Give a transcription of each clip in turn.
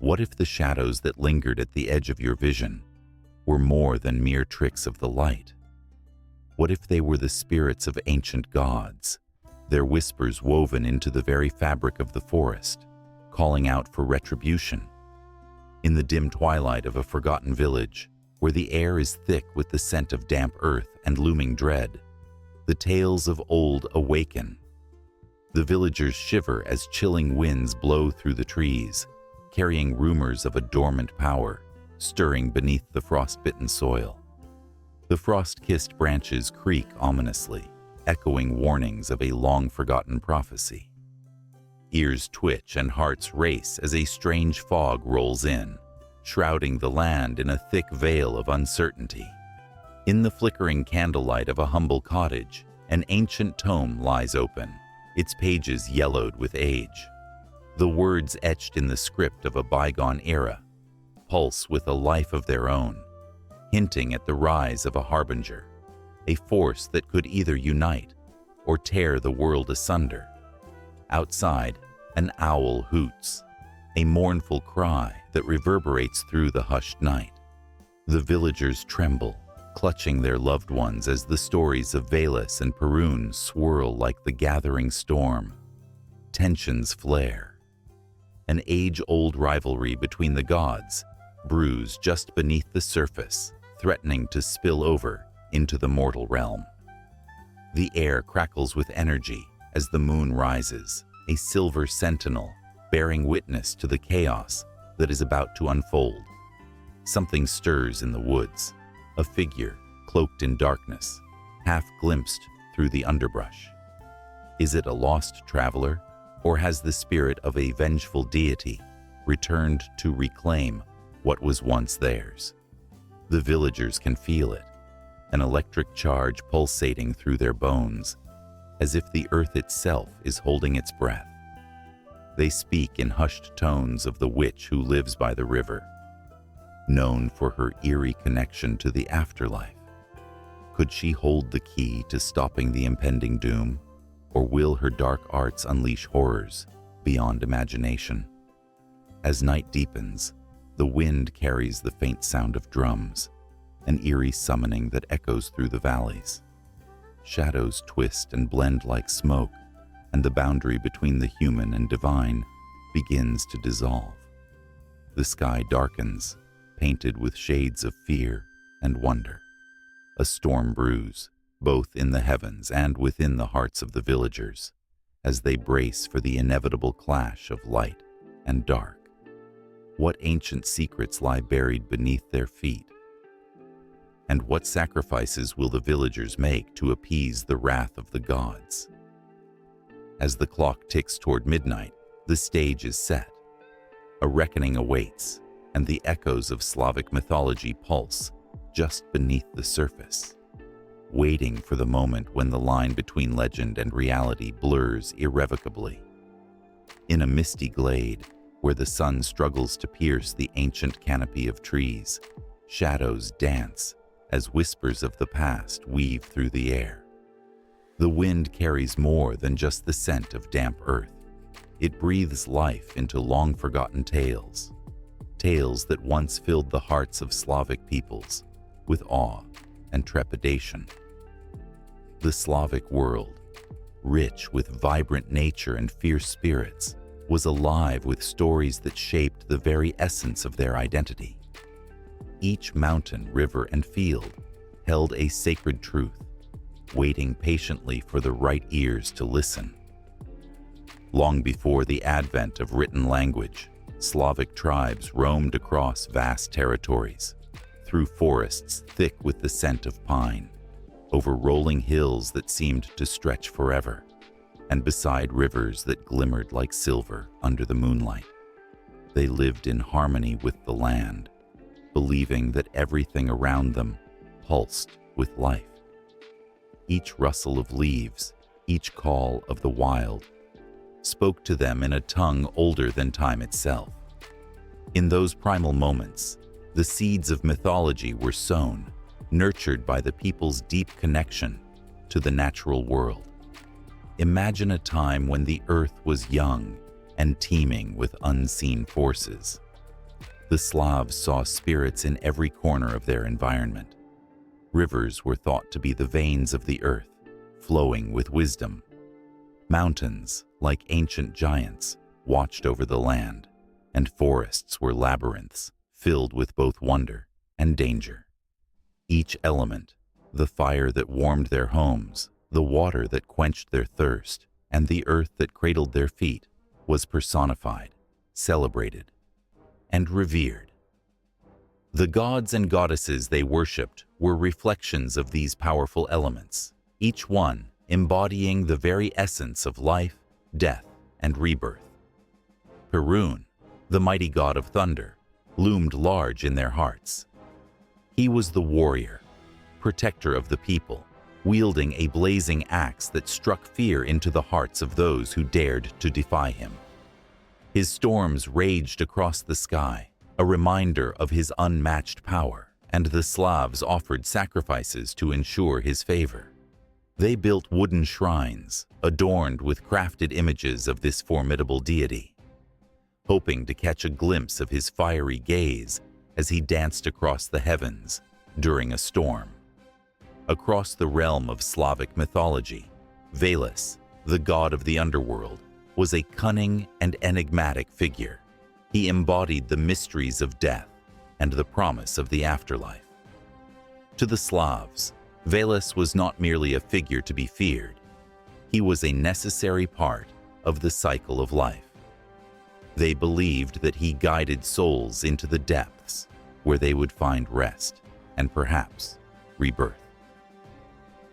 What if the shadows that lingered at the edge of your vision were more than mere tricks of the light? What if they were the spirits of ancient gods, their whispers woven into the very fabric of the forest, calling out for retribution? In the dim twilight of a forgotten village, where the air is thick with the scent of damp earth and looming dread, the tales of old awaken. The villagers shiver as chilling winds blow through the trees, carrying rumors of a dormant power stirring beneath the frost-bitten soil. The frost-kissed branches creak ominously, echoing warnings of a long-forgotten prophecy. Ears twitch and hearts race as a strange fog rolls in, shrouding the land in a thick veil of uncertainty. In the flickering candlelight of a humble cottage, an ancient tome lies open, its pages yellowed with age. The words etched in the script of a bygone era pulse with a life of their own, hinting at the rise of a harbinger, a force that could either unite or tear the world asunder. Outside, an owl hoots, a mournful cry that reverberates through the hushed night. The villagers tremble, clutching their loved ones as the stories of Veles and Perun swirl like the gathering storm. Tensions flare. An age-old rivalry between the gods brews just beneath the surface, threatening to spill over into the mortal realm. The air crackles with energy as the moon rises, a silver sentinel bearing witness to the chaos that is about to unfold. Something stirs in the woods, a figure cloaked in darkness, half glimpsed through the underbrush. Is it a lost traveler, or has the spirit of a vengeful deity returned to reclaim what was once theirs? The villagers can feel it, an electric charge pulsating through their bones, as if the earth itself is holding its breath. They speak in hushed tones of the witch who lives by the river, known for her eerie connection to the afterlife. Could she hold the key to stopping the impending doom, or will her dark arts unleash horrors beyond imagination? As night deepens, the wind carries the faint sound of drums, an eerie summoning that echoes through the valleys. Shadows twist and blend like smoke, and the boundary between the human and divine begins to dissolve. The sky darkens, painted with shades of fear and wonder. A storm brews, both in the heavens and within the hearts of the villagers, as they brace for the inevitable clash of light and dark. What ancient secrets lie buried beneath their feet? And what sacrifices will the villagers make to appease the wrath of the gods? As the clock ticks toward midnight, the stage is set. A reckoning awaits, and the echoes of Slavic mythology pulse just beneath the surface, waiting for the moment when the line between legend and reality blurs irrevocably. In a misty glade, where the sun struggles to pierce the ancient canopy of trees, shadows dance as whispers of the past weave through the air. The wind carries more than just the scent of damp earth. It breathes life into long-forgotten tales, tales that once filled the hearts of Slavic peoples with awe and trepidation. The Slavic world, rich with vibrant nature and fierce spirits, was alive with stories that shaped the very essence of their identity. Each mountain, river, and field held a sacred truth, waiting patiently for the right ears to listen. Long before the advent of written language, Slavic tribes roamed across vast territories, through forests thick with the scent of pine, over rolling hills that seemed to stretch forever, and beside rivers that glimmered like silver under the moonlight. They lived in harmony with the land, believing that everything around them pulsed with life. Each rustle of leaves, each call of the wild, spoke to them in a tongue older than time itself. In those primal moments, the seeds of mythology were sown, nurtured by the people's deep connection to the natural world. Imagine a time when the earth was young and teeming with unseen forces, The Slavs saw spirits in every corner of their environment. Rivers were thought to be the veins of the earth, flowing with wisdom. Mountains, like ancient giants, watched over the land, and forests were labyrinths filled with both wonder and danger. Each element, the fire that warmed their homes, the water that quenched their thirst, and the earth that cradled their feet, was personified, celebrated, and revered. The gods and goddesses they worshipped were reflections of these powerful elements, each one embodying the very essence of life, death, and rebirth. Perun, the mighty god of thunder, loomed large in their hearts. He was the warrior, protector of the people, wielding a blazing axe that struck fear into the hearts of those who dared to defy him. His storms raged across the sky, a reminder of his unmatched power, and the Slavs offered sacrifices to ensure his favor. They built wooden shrines, adorned with crafted images of this formidable deity, hoping to catch a glimpse of his fiery gaze as he danced across the heavens during a storm. Across the realm of Slavic mythology, Veles, the god of the underworld, was a cunning and enigmatic figure. He embodied the mysteries of death and the promise of the afterlife. To the Slavs, Veles was not merely a figure to be feared. He was a necessary part of the cycle of life. They believed that he guided souls into the depths where they would find rest and perhaps rebirth.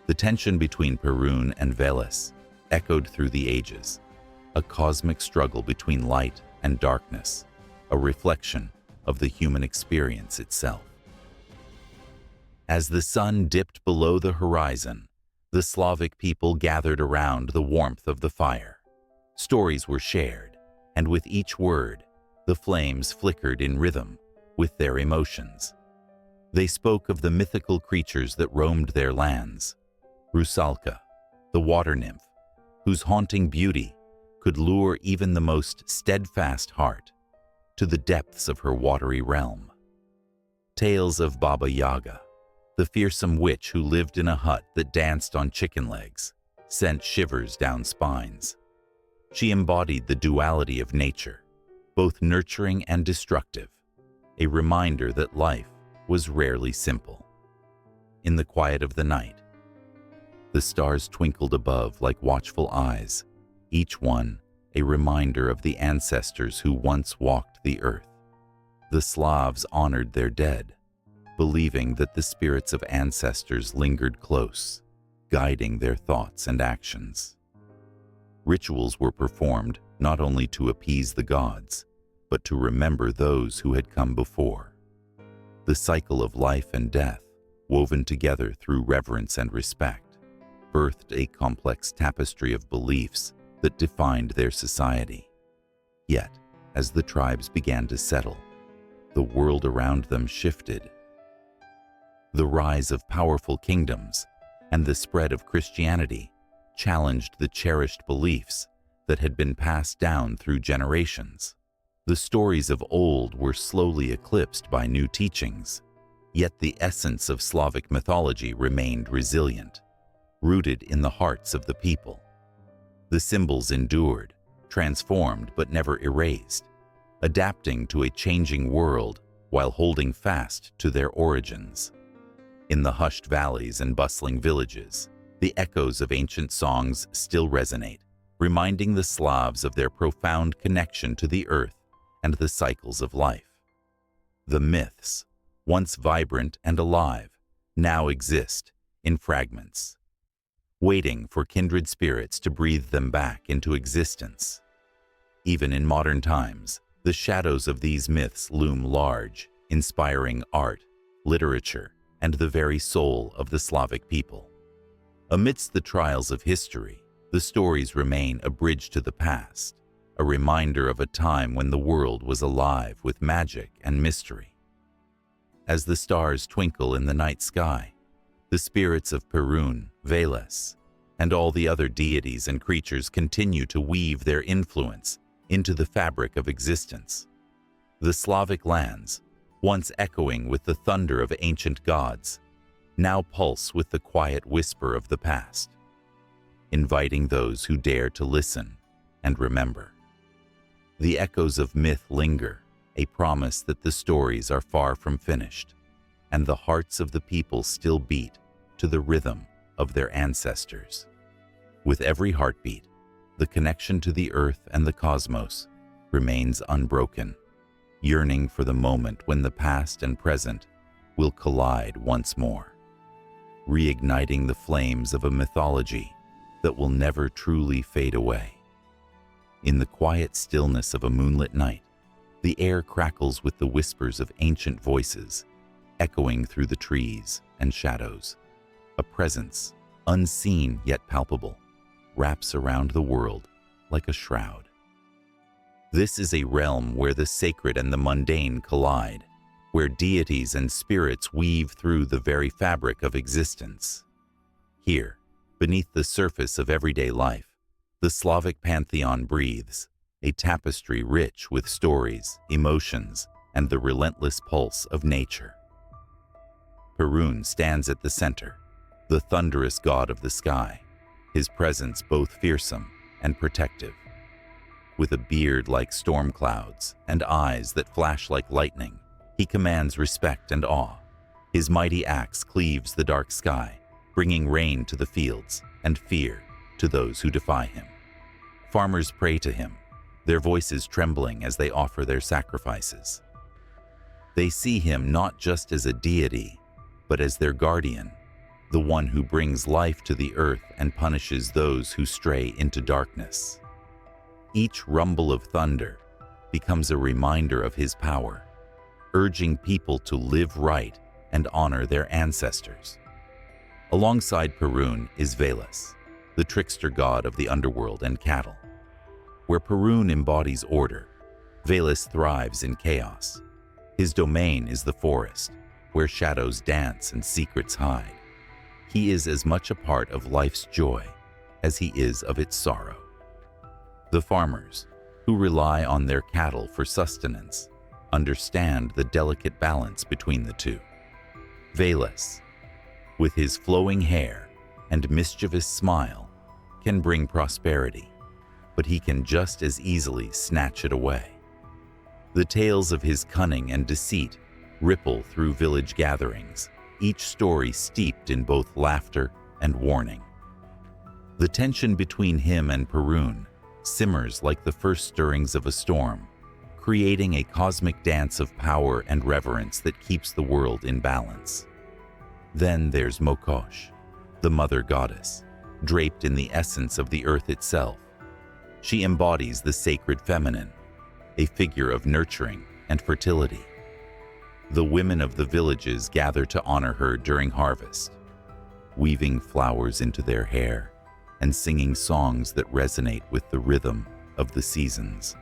The tension between Perun and Veles echoed through the ages, a cosmic struggle between light and darkness, a reflection of the human experience itself. As the sun dipped below the horizon, the Slavic people gathered around the warmth of the fire. Stories were shared, and with each word, the flames flickered in rhythm with their emotions. They spoke of the mythical creatures that roamed their lands, Rusalka, the water nymph, whose haunting beauty could lure even the most steadfast heart to the depths of her watery realm. Tales of Baba Yaga, the fearsome witch who lived in a hut that danced on chicken legs, sent shivers down spines. She embodied the duality of nature, both nurturing and destructive, a reminder that life was rarely simple. In the quiet of the night, the stars twinkled above like watchful eyes, each one a reminder of the ancestors who once walked the earth. The Slavs honored their dead, believing that the spirits of ancestors lingered close, guiding their thoughts and actions. Rituals were performed not only to appease the gods, but to remember those who had come before. The cycle of life and death, woven together through reverence and respect, birthed a complex tapestry of beliefs that defined their society. Yet, as the tribes began to settle, the world around them shifted. The rise of powerful kingdoms and the spread of Christianity challenged the cherished beliefs that had been passed down through generations. The stories of old were slowly eclipsed by new teachings, yet the essence of Slavic mythology remained resilient, rooted in the hearts of the people. The symbols endured, transformed but never erased, adapting to a changing world while holding fast to their origins. In the hushed valleys and bustling villages, the echoes of ancient songs still resonate, reminding the Slavs of their profound connection to the earth and the cycles of life. The myths, once vibrant and alive, now exist in fragments, waiting for kindred spirits to breathe them back into existence. Even in modern times, the shadows of these myths loom large, inspiring art, literature, and the very soul of the Slavic people. Amidst the trials of history, the stories remain a bridge to the past, a reminder of a time when the world was alive with magic and mystery. As the stars twinkle in the night sky, the spirits of Perun, Veles, and all the other deities and creatures continue to weave their influence into the fabric of existence. The Slavic lands, once echoing with the thunder of ancient gods, now pulse with the quiet whisper of the past, inviting those who dare to listen and remember. The echoes of myth linger, a promise that the stories are far from finished, and the hearts of the people still beat to the rhythm of their ancestors. With every heartbeat, the connection to the earth and the cosmos remains unbroken, yearning for the moment when the past and present will collide once more, reigniting the flames of a mythology that will never truly fade away. In the quiet stillness of a moonlit night, the air crackles with the whispers of ancient voices, echoing through the trees and shadows. A presence, unseen yet palpable, wraps around the world like a shroud. This is a realm where the sacred and the mundane collide, where deities and spirits weave through the very fabric of existence. Here, beneath the surface of everyday life, the Slavic pantheon breathes, a tapestry rich with stories, emotions, and the relentless pulse of nature. Perun stands at the center, the thunderous god of the sky, his presence both fearsome and protective. With a beard like storm clouds and eyes that flash like lightning, he commands respect and awe. His mighty axe cleaves the dark sky, bringing rain to the fields and fear to those who defy him. Farmers pray to him, their voices trembling as they offer their sacrifices. They see him not just as a deity, but as their guardian, the one who brings life to the earth and punishes those who stray into darkness. Each rumble of thunder becomes a reminder of his power, urging people to live right and honor their ancestors. Alongside Perun is Veles, the trickster god of the underworld and cattle. Where Perun embodies order, Veles thrives in chaos. His domain is the forest, where shadows dance and secrets hide. He is as much a part of life's joy as he is of its sorrow. The farmers, who rely on their cattle for sustenance, understand the delicate balance between the two. Veles, with his flowing hair and mischievous smile, can bring prosperity, but he can just as easily snatch it away. The tales of his cunning and deceit ripple through village gatherings, each story steeped in both laughter and warning. The tension between him and Perun simmers like the first stirrings of a storm, creating a cosmic dance of power and reverence that keeps the world in balance. Then there's Koschei, the mother goddess, draped in the essence of the earth itself. She embodies the sacred feminine, a figure of nurturing and fertility. The women of the villages gather to honor her during harvest, weaving flowers into their hair and singing songs that resonate with the rhythm of the seasons.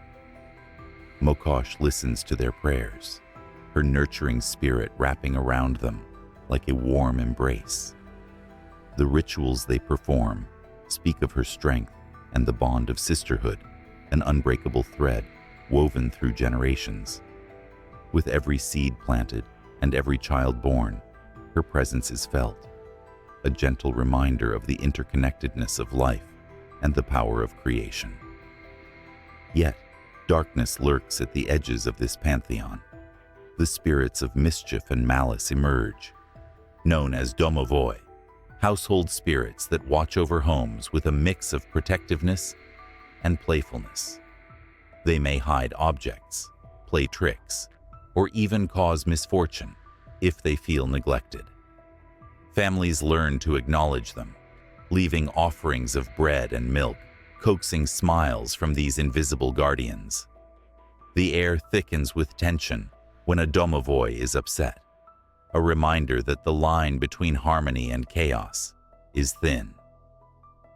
Koschei listens to their prayers, her nurturing spirit wrapping around them like a warm embrace. The rituals they perform speak of her strength and the bond of sisterhood, an unbreakable thread woven through generations. With every seed planted and every child born, her presence is felt, a gentle reminder of the interconnectedness of life and the power of creation. Yet, darkness lurks at the edges of this pantheon. The spirits of mischief and malice emerge, known as domovoi, household spirits that watch over homes with a mix of protectiveness and playfulness. They may hide objects, play tricks, or even cause misfortune if they feel neglected. Families learn to acknowledge them, leaving offerings of bread and milk, coaxing smiles from these invisible guardians. The air thickens with tension when a domovoi is upset, a reminder that the line between harmony and chaos is thin.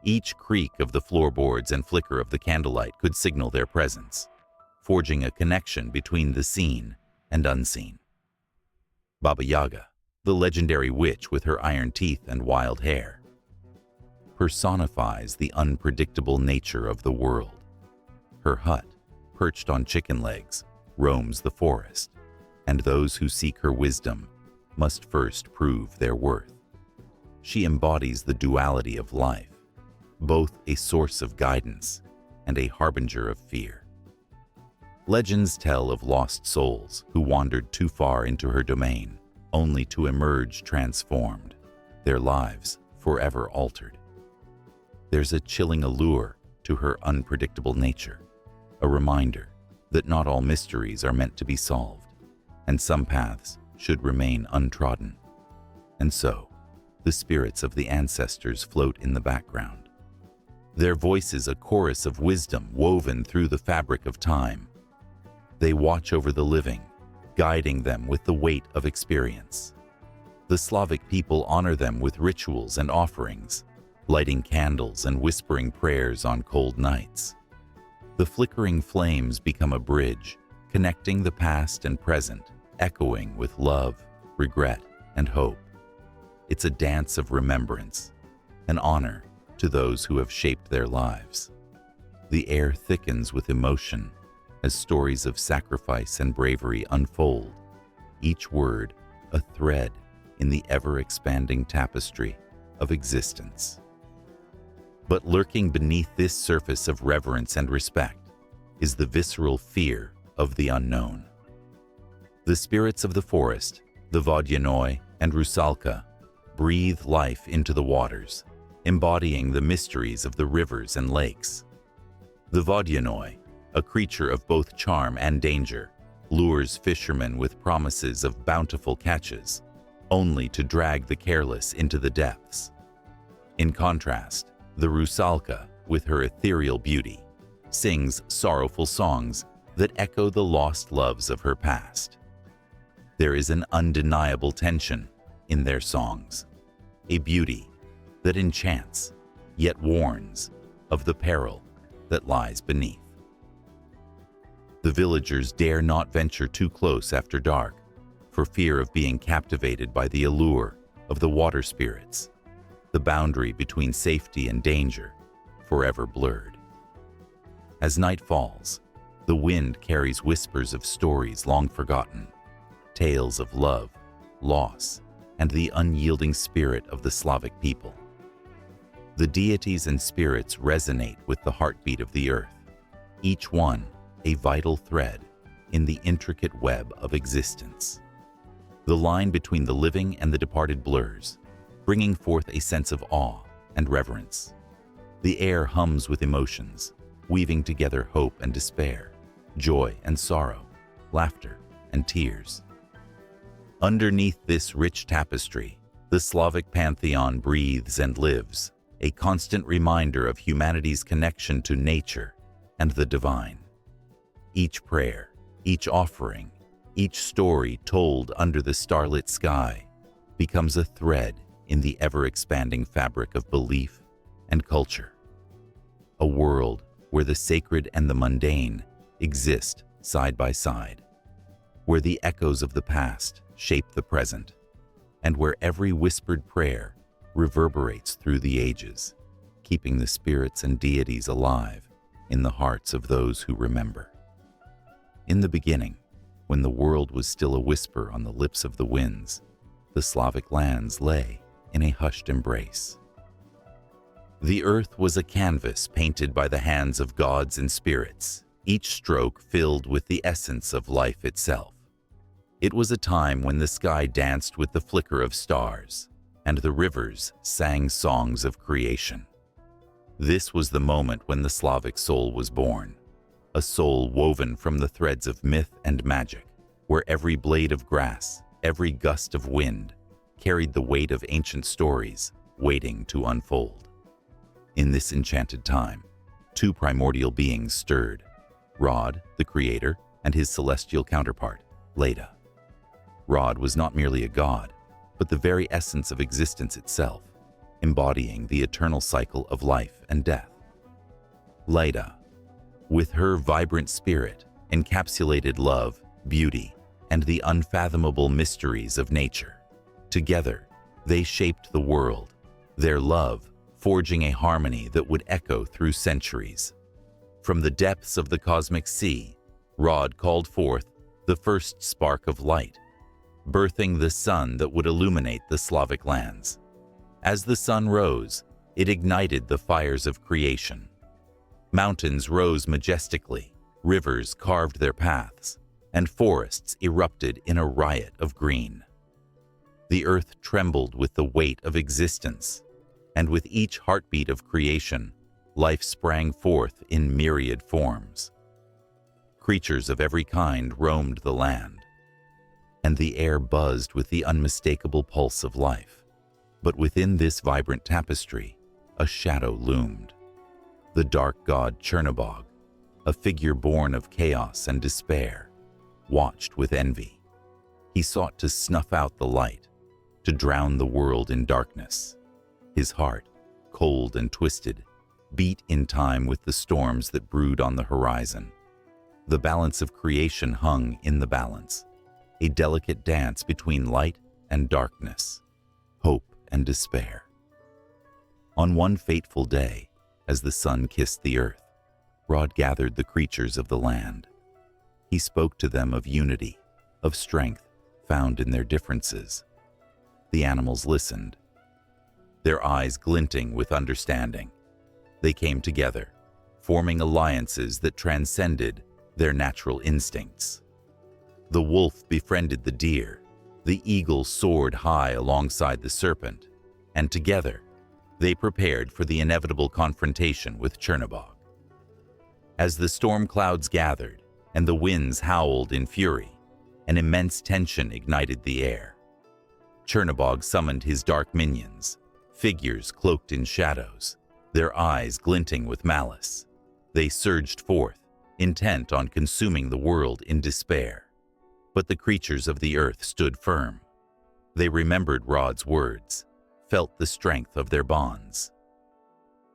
Each creak of the floorboards and flicker of the candlelight could signal their presence, forging a connection between the seen and unseen. Baba Yaga, the legendary witch with her iron teeth and wild hair, personifies the unpredictable nature of the world. Her hut, perched on chicken legs, roams the forest, and those who seek her wisdom must first prove their worth. She embodies the duality of life, both a source of guidance and a harbinger of fear. Legends tell of lost souls who wandered too far into her domain, only to emerge transformed, their lives forever altered. There's a chilling allure to her unpredictable nature, a reminder that not all mysteries are meant to be solved, and some paths should remain untrodden. And so, the spirits of the ancestors float in the background, their voices a chorus of wisdom woven through the fabric of time. They watch over the living, guiding them with the weight of experience. The Slavic people honor them with rituals and offerings, lighting candles and whispering prayers on cold nights. The flickering flames become a bridge, connecting the past and present, echoing with love, regret, and hope. It's a dance of remembrance, an honor to those who have shaped their lives. The air thickens with emotion as stories of sacrifice and bravery unfold, each word a thread in the ever-expanding tapestry of existence. But lurking beneath this surface of reverence and respect is the visceral fear of the unknown. The spirits of the forest, the Vodyanoi and Rusalka, breathe life into the waters, embodying the mysteries of the rivers and lakes. The Vodyanoi, a creature of both charm and danger, lures fishermen with promises of bountiful catches, only to drag the careless into the depths. In contrast, the Rusalka, with her ethereal beauty, sings sorrowful songs that echo the lost loves of her past. There is an undeniable tension in their songs, a beauty that enchants, yet warns of the peril that lies beneath. The villagers dare not venture too close after dark, for fear of being captivated by the allure of the water spirits, the boundary between safety and danger forever blurred. As night falls, the wind carries whispers of stories long forgotten, tales of love, loss, and the unyielding spirit of the Slavic people. The deities and spirits resonate with the heartbeat of the earth, each one a vital thread in the intricate web of existence. The line between the living and the departed blurs, bringing forth a sense of awe and reverence. The air hums with emotions, weaving together hope and despair, joy and sorrow, laughter and tears. Underneath this rich tapestry, the Slavic pantheon breathes and lives, a constant reminder of humanity's connection to nature and the divine. Each prayer, each offering, each story told under the starlit sky becomes a thread in the ever-expanding fabric of belief and culture. A world where the sacred and the mundane exist side by side, where the echoes of the past shape the present, and where every whispered prayer reverberates through the ages, keeping the spirits and deities alive in the hearts of those who remember. In the beginning, when the world was still a whisper on the lips of the winds, the Slavic lands lay in a hushed embrace. The earth was a canvas painted by the hands of gods and spirits, each stroke filled with the essence of life itself. It was a time when the sky danced with the flicker of stars, and the rivers sang songs of creation. This was the moment when the Slavic soul was born, a soul woven from the threads of myth and magic, where every blade of grass, every gust of wind, carried the weight of ancient stories waiting to unfold. In this enchanted time, two primordial beings stirred, Rod, the creator, and his celestial counterpart, Leda. Rod was not merely a god, but the very essence of existence itself, embodying the eternal cycle of life and death. Leda, with her vibrant spirit, encapsulated love, beauty, and the unfathomable mysteries of nature. Together, they shaped the world, their love forging a harmony that would echo through centuries. From the depths of the cosmic sea, Rod called forth the first spark of light, birthing the sun that would illuminate the Slavic lands. As the sun rose, it ignited the fires of creation. Mountains rose majestically, rivers carved their paths, and forests erupted in a riot of green. The earth trembled with the weight of existence, and with each heartbeat of creation, life sprang forth in myriad forms. Creatures of every kind roamed the land, and the air buzzed with the unmistakable pulse of life. But within this vibrant tapestry, a shadow loomed. The dark god Chernobog, a figure born of chaos and despair, watched with envy. He sought to snuff out the light, to drown the world in darkness. His heart, cold and twisted, beat in time with the storms that brewed on the horizon. The balance of creation hung in the balance, a delicate dance between light and darkness, hope and despair. On one fateful day, as the sun kissed the earth, Rod gathered the creatures of the land. He spoke to them of unity, of strength found in their differences. The animals listened, their eyes glinting with understanding. They came together, forming alliances that transcended their natural instincts. The wolf befriended the deer, the eagle soared high alongside the serpent, and together they prepared for the inevitable confrontation with Chernobog. As the storm clouds gathered and the winds howled in fury, an immense tension ignited the air. Chernobog summoned his dark minions, figures cloaked in shadows, their eyes glinting with malice. They surged forth, intent on consuming the world in despair. But the creatures of the earth stood firm. They remembered Rod's words, felt the strength of their bonds.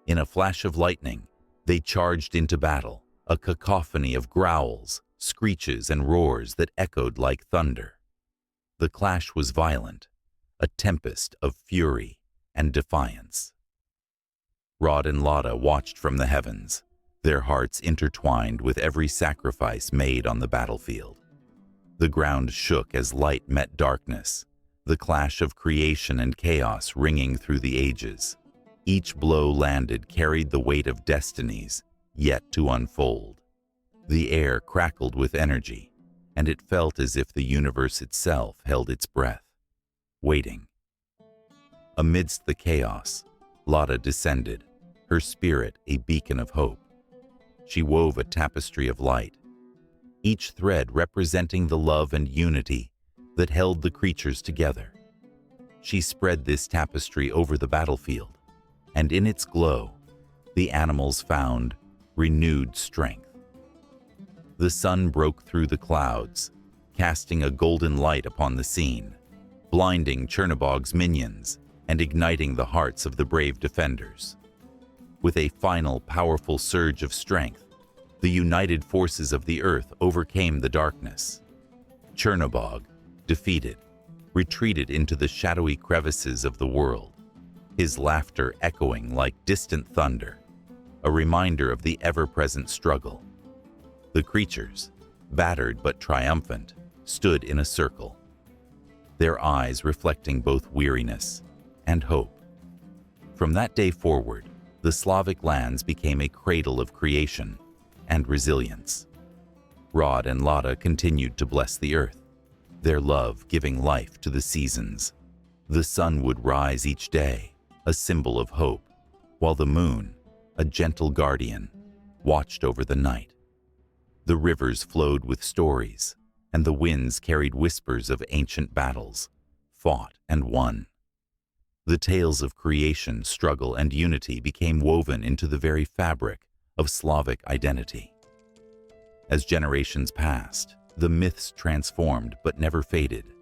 In a flash of lightning, they charged into battle, a cacophony of growls, screeches, and roars that echoed like thunder. The clash was violent, a tempest of fury and defiance. Rod and Lada watched from the heavens, their hearts intertwined with every sacrifice made on the battlefield. The ground shook as light met darkness, the clash of creation and chaos ringing through the ages. Each blow landed carried the weight of destinies yet to unfold. The air crackled with energy, and it felt as if the universe itself held its breath, waiting. Amidst the chaos, Lada descended, her spirit a beacon of hope. She wove a tapestry of light, each thread representing the love and unity that held the creatures together. She spread this tapestry over the battlefield, and in its glow, the animals found renewed strength. The sun broke through the clouds, casting a golden light upon the scene, blinding Chernobog's minions and igniting the hearts of the brave defenders. With a final powerful surge of strength, the united forces of the earth overcame the darkness. Chernobog, defeated, retreated into the shadowy crevices of the world, his laughter echoing like distant thunder, a reminder of the ever-present struggle. The creatures, battered but triumphant, stood in a circle, their eyes reflecting both weariness and hope. From that day forward, the Slavic lands became a cradle of creation and resilience. Rod and Lada continued to bless the earth, their love giving life to the seasons. The sun would rise each day, a symbol of hope, while the moon, a gentle guardian, watched over the night. The rivers flowed with stories, and the winds carried whispers of ancient battles, fought and won. The tales of creation, struggle, and unity became woven into the very fabric of Slavic identity. As generations passed, the myths transformed but never faded.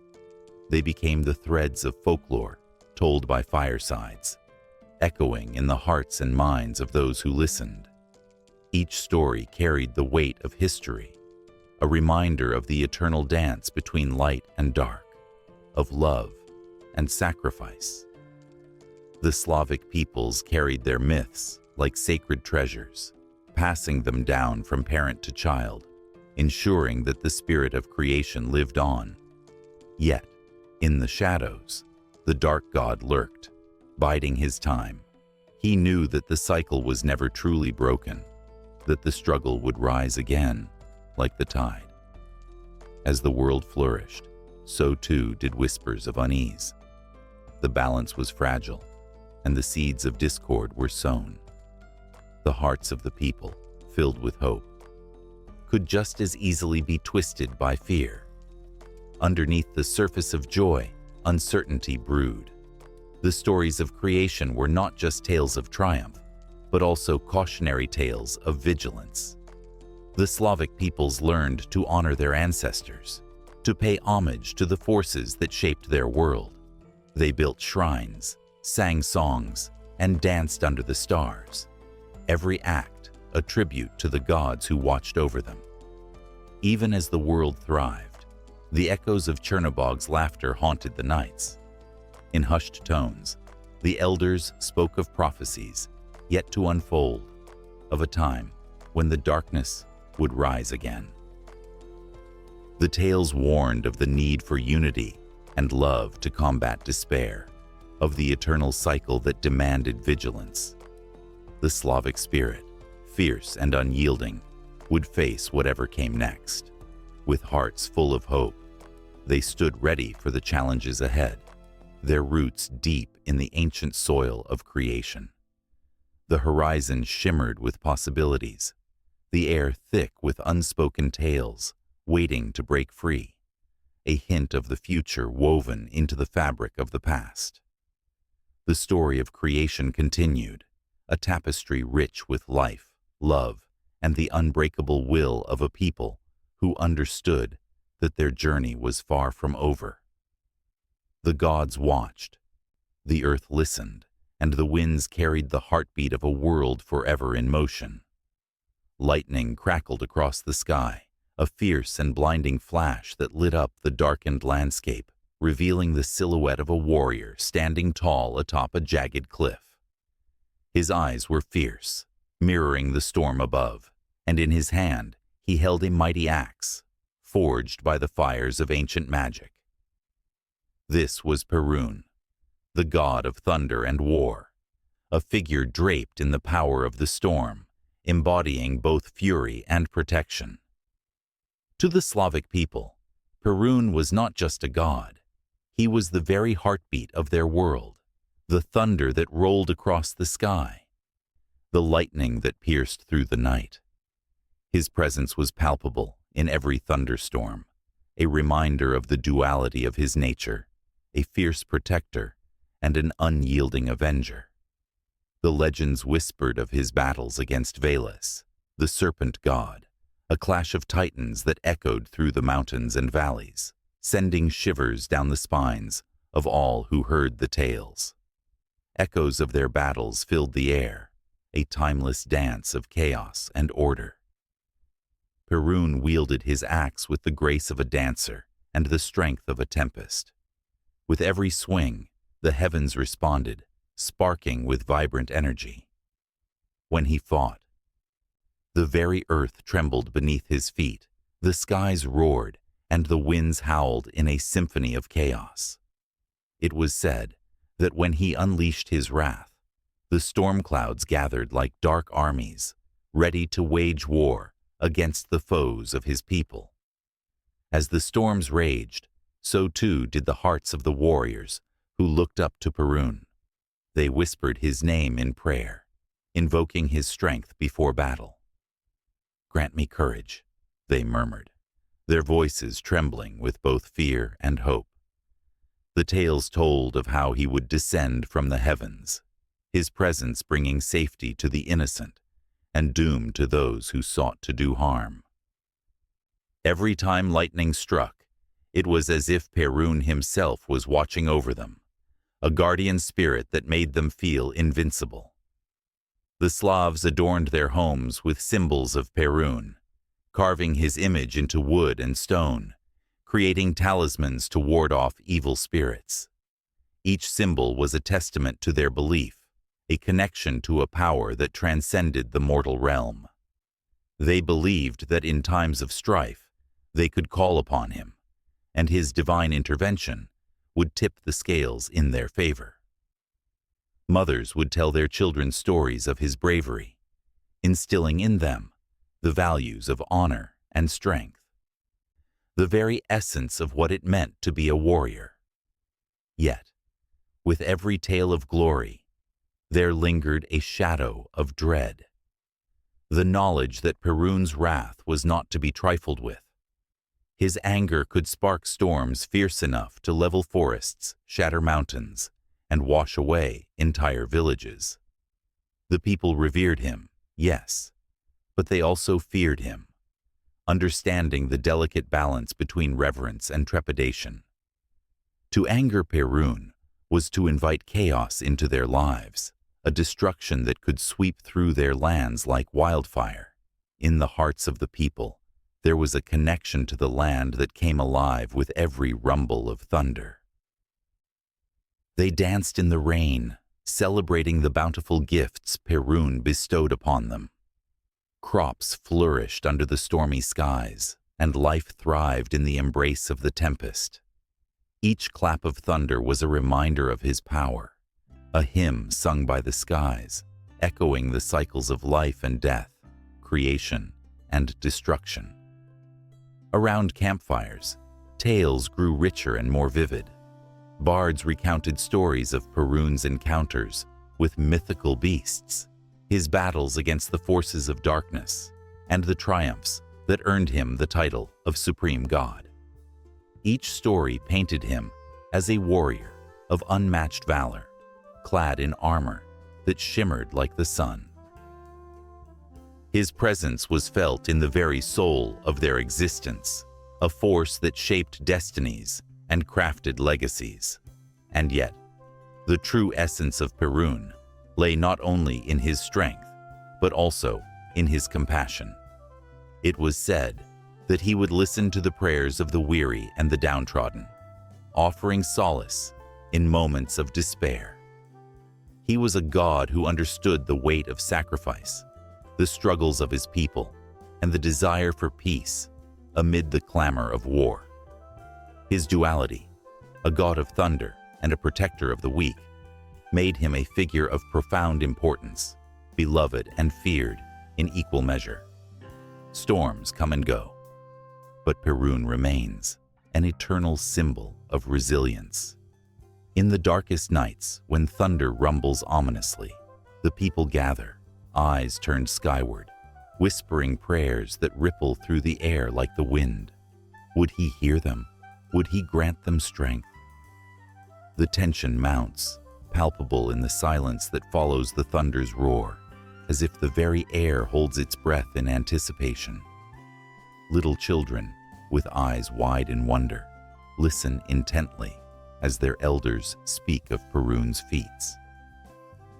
They became the threads of folklore told by firesides, echoing in the hearts and minds of those who listened. Each story carried the weight of history, a reminder of the eternal dance between light and dark, of love and sacrifice. The Slavic peoples carried their myths like sacred treasures, passing them down from parent to child, ensuring that the spirit of creation lived on. Yet, in the shadows, the dark god lurked, biding his time. He knew that the cycle was never truly broken, that the struggle would rise again, like the tide. As the world flourished, so too did whispers of unease. The balance was fragile, and the seeds of discord were sown. The hearts of the people, filled with hope, could just as easily be twisted by fear. Underneath the surface of joy, uncertainty brewed. The stories of creation were not just tales of triumph, but also cautionary tales of vigilance. The Slavic peoples learned to honor their ancestors, to pay homage to the forces that shaped their world. They built shrines, sang songs, and danced under the stars. Every act a tribute to the gods who watched over them. Even as the world thrived, the echoes of Chernobog's laughter haunted the nights. In hushed tones, the elders spoke of prophecies yet to unfold, of a time when the darkness would rise again. The tales warned of the need for unity and love to combat despair, of the eternal cycle that demanded vigilance. The Slavic spirit, fierce and unyielding, would face whatever came next. With hearts full of hope, they stood ready for the challenges ahead, their roots deep in the ancient soil of creation. The horizon shimmered with possibilities, the air thick with unspoken tales, waiting to break free, a hint of the future woven into the fabric of the past. The story of creation continued, a tapestry rich with life, love, and the unbreakable will of a people who understood that their journey was far from over. The gods watched, the earth listened, and the winds carried the heartbeat of a world forever in motion. Lightning crackled across the sky, a fierce and blinding flash that lit up the darkened landscape, revealing the silhouette of a warrior standing tall atop a jagged cliff. His eyes were fierce, mirroring the storm above, and in his hand he held a mighty axe, forged by the fires of ancient magic. This was Perun, the god of thunder and war, a figure draped in the power of the storm, embodying both fury and protection. To the Slavic people, Perun was not just a god. He was the very heartbeat of their world, the thunder that rolled across the sky, the lightning that pierced through the night. His presence was palpable in every thunderstorm, a reminder of the duality of his nature, a fierce protector and an unyielding avenger. The legends whispered of his battles against Veles, the serpent god, a clash of titans that echoed through the mountains and valleys, sending shivers down the spines of all who heard the tales. Echoes of their battles filled the air, a timeless dance of chaos and order. Perun wielded his axe with the grace of a dancer and the strength of a tempest. With every swing, the heavens responded, sparking with vibrant energy. When he fought, the very earth trembled beneath his feet, the skies roared, and the winds howled in a symphony of chaos. It was said that when he unleashed his wrath, the storm clouds gathered like dark armies, ready to wage war against the foes of his people. As the storms raged, so too did the hearts of the warriors who looked up to Perun. They whispered his name in prayer, invoking his strength before battle. "Grant me courage," they murmured, their voices trembling with both fear and hope. The tales told of how he would descend from the heavens, his presence bringing safety to the innocent and doom to those who sought to do harm. Every time lightning struck, it was as if Perun himself was watching over them, a guardian spirit that made them feel invincible. The Slavs adorned their homes with symbols of Perun, carving his image into wood and stone, creating talismans to ward off evil spirits. Each symbol was a testament to their belief, a connection to a power that transcended the mortal realm. They believed that in times of strife, they could call upon him, and his divine intervention would tip the scales in their favor. Mothers would tell their children stories of his bravery, instilling in them the values of honor and strength, the very essence of what it meant to be a warrior. Yet, with every tale of glory, there lingered a shadow of dread, the knowledge that Perun's wrath was not to be trifled with. His anger could spark storms fierce enough to level forests, shatter mountains, and wash away entire villages. The people revered him, yes, but they also feared him, understanding the delicate balance between reverence and trepidation. To anger Perun was to invite chaos into their lives, a destruction that could sweep through their lands like wildfire. In the hearts of the people, there was a connection to the land that came alive with every rumble of thunder. They danced in the rain, celebrating the bountiful gifts Perun bestowed upon them. Crops flourished under the stormy skies, and life thrived in the embrace of the tempest. Each clap of thunder was a reminder of his power, a hymn sung by the skies, echoing the cycles of life and death, creation and destruction. Around campfires, tales grew richer and more vivid. Bards recounted stories of Perun's encounters with mythical beasts, his battles against the forces of darkness, and the triumphs that earned him the title of Supreme God. Each story painted him as a warrior of unmatched valor, clad in armor that shimmered like the sun. His presence was felt in the very soul of their existence, a force that shaped destinies and crafted legacies. And yet, the true essence of Perun lay not only in his strength, but also in his compassion. It was said that he would listen to the prayers of the weary and the downtrodden, offering solace in moments of despair. He was a god who understood the weight of sacrifice, the struggles of his people, and the desire for peace amid the clamor of war. His duality, a god of thunder and a protector of the weak, made him a figure of profound importance, beloved and feared in equal measure. Storms come and go, but Perun remains an eternal symbol of resilience. In the darkest nights, when thunder rumbles ominously, the people gather, eyes turned skyward, whispering prayers that ripple through the air like the wind. Would he hear them? Would he grant them strength? The tension mounts, palpable in the silence that follows the thunder's roar, as if the very air holds its breath in anticipation. Little children, with eyes wide in wonder, listen intently as their elders speak of Perun's feats.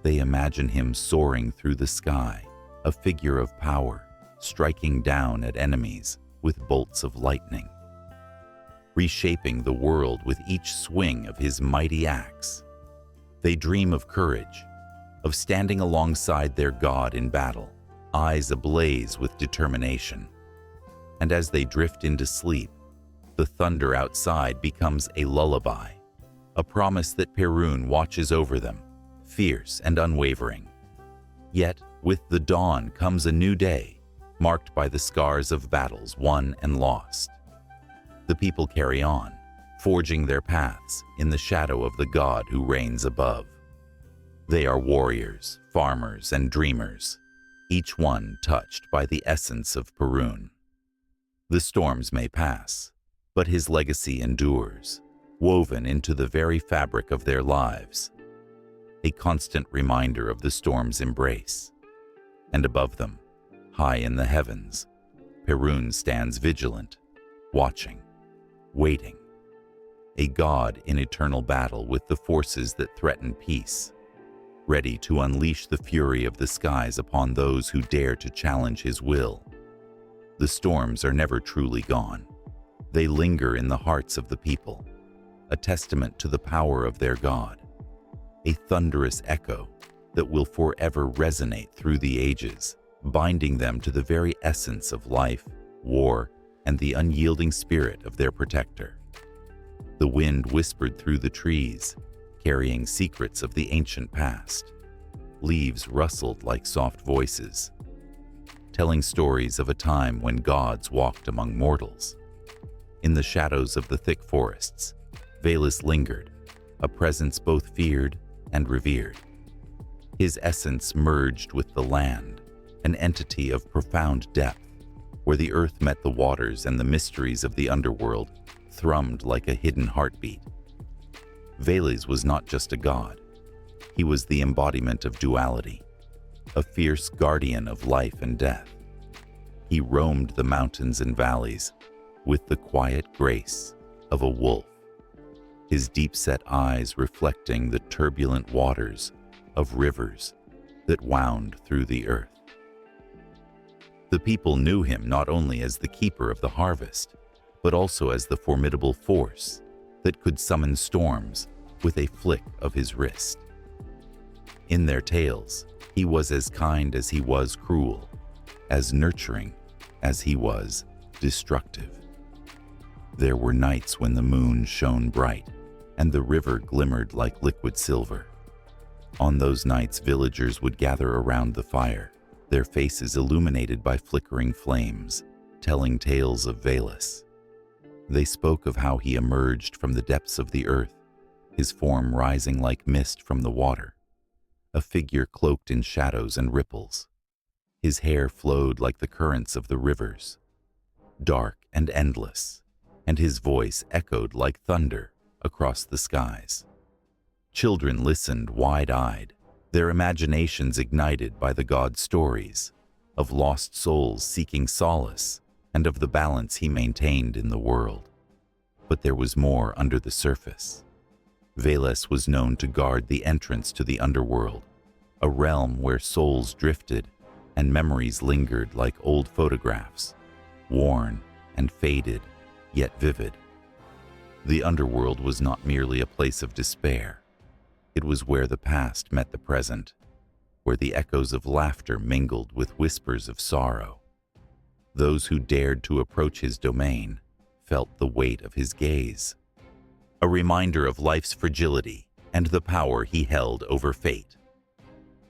They imagine him soaring through the sky, a figure of power, striking down at enemies with bolts of lightning, reshaping the world with each swing of his mighty axe. They dream of courage, of standing alongside their god in battle, eyes ablaze with determination. And as they drift into sleep, the thunder outside becomes a lullaby, a promise that Perun watches over them, fierce and unwavering. Yet, with the dawn comes a new day, marked by the scars of battles won and lost. The people carry on, forging their paths in the shadow of the god who reigns above. They are warriors, farmers, and dreamers, each one touched by the essence of Perun. The storms may pass, but his legacy endures, woven into the very fabric of their lives, a constant reminder of the storm's embrace. And above them, high in the heavens, Perun stands vigilant, watching, waiting, a god in eternal battle with the forces that threaten peace, ready to unleash the fury of the skies upon those who dare to challenge his will. The storms are never truly gone. They linger in the hearts of the people, a testament to the power of their god, a thunderous echo that will forever resonate through the ages. binding them to the very essence of life, war, and the unyielding spirit of their protector. The wind whispered through the trees, carrying secrets of the ancient past. Leaves rustled like soft voices, telling stories of a time when gods walked among mortals. In the shadows of the thick forests, Veles lingered, a presence both feared and revered. His essence merged with the land, an entity of profound depth, where the earth met the waters and the mysteries of the underworld thrummed like a hidden heartbeat. Veles was not just a god. He was the embodiment of duality, a fierce guardian of life and death. He roamed the mountains and valleys with the quiet grace of a wolf, his deep-set eyes reflecting the turbulent waters of rivers that wound through the earth. The people knew him not only as the keeper of the harvest, but also as the formidable force that could summon storms with a flick of his wrist. In their tales, he was as kind as he was cruel, as nurturing as he was destructive. There were nights when the moon shone bright and the river glimmered like liquid silver. On those nights, villagers would gather around the fire, their faces illuminated by flickering flames, telling tales of Veles. They spoke of how he emerged from the depths of the earth, his form rising like mist from the water, a figure cloaked in shadows and ripples. His hair flowed like the currents of the rivers, dark and endless, and his voice echoed like thunder across the skies. Children listened wide-eyed, their imaginations ignited by the god's stories of lost souls seeking solace and of the balance he maintained in the world. But there was more under the surface. Veles was known to guard the entrance to the underworld, a realm where souls drifted and memories lingered like old photographs, worn and faded, yet vivid. The underworld was not merely a place of despair. It was where the past met the present, where the echoes of laughter mingled with whispers of sorrow. Those who dared to approach his domain felt the weight of his gaze, a reminder of life's fragility and the power he held over fate.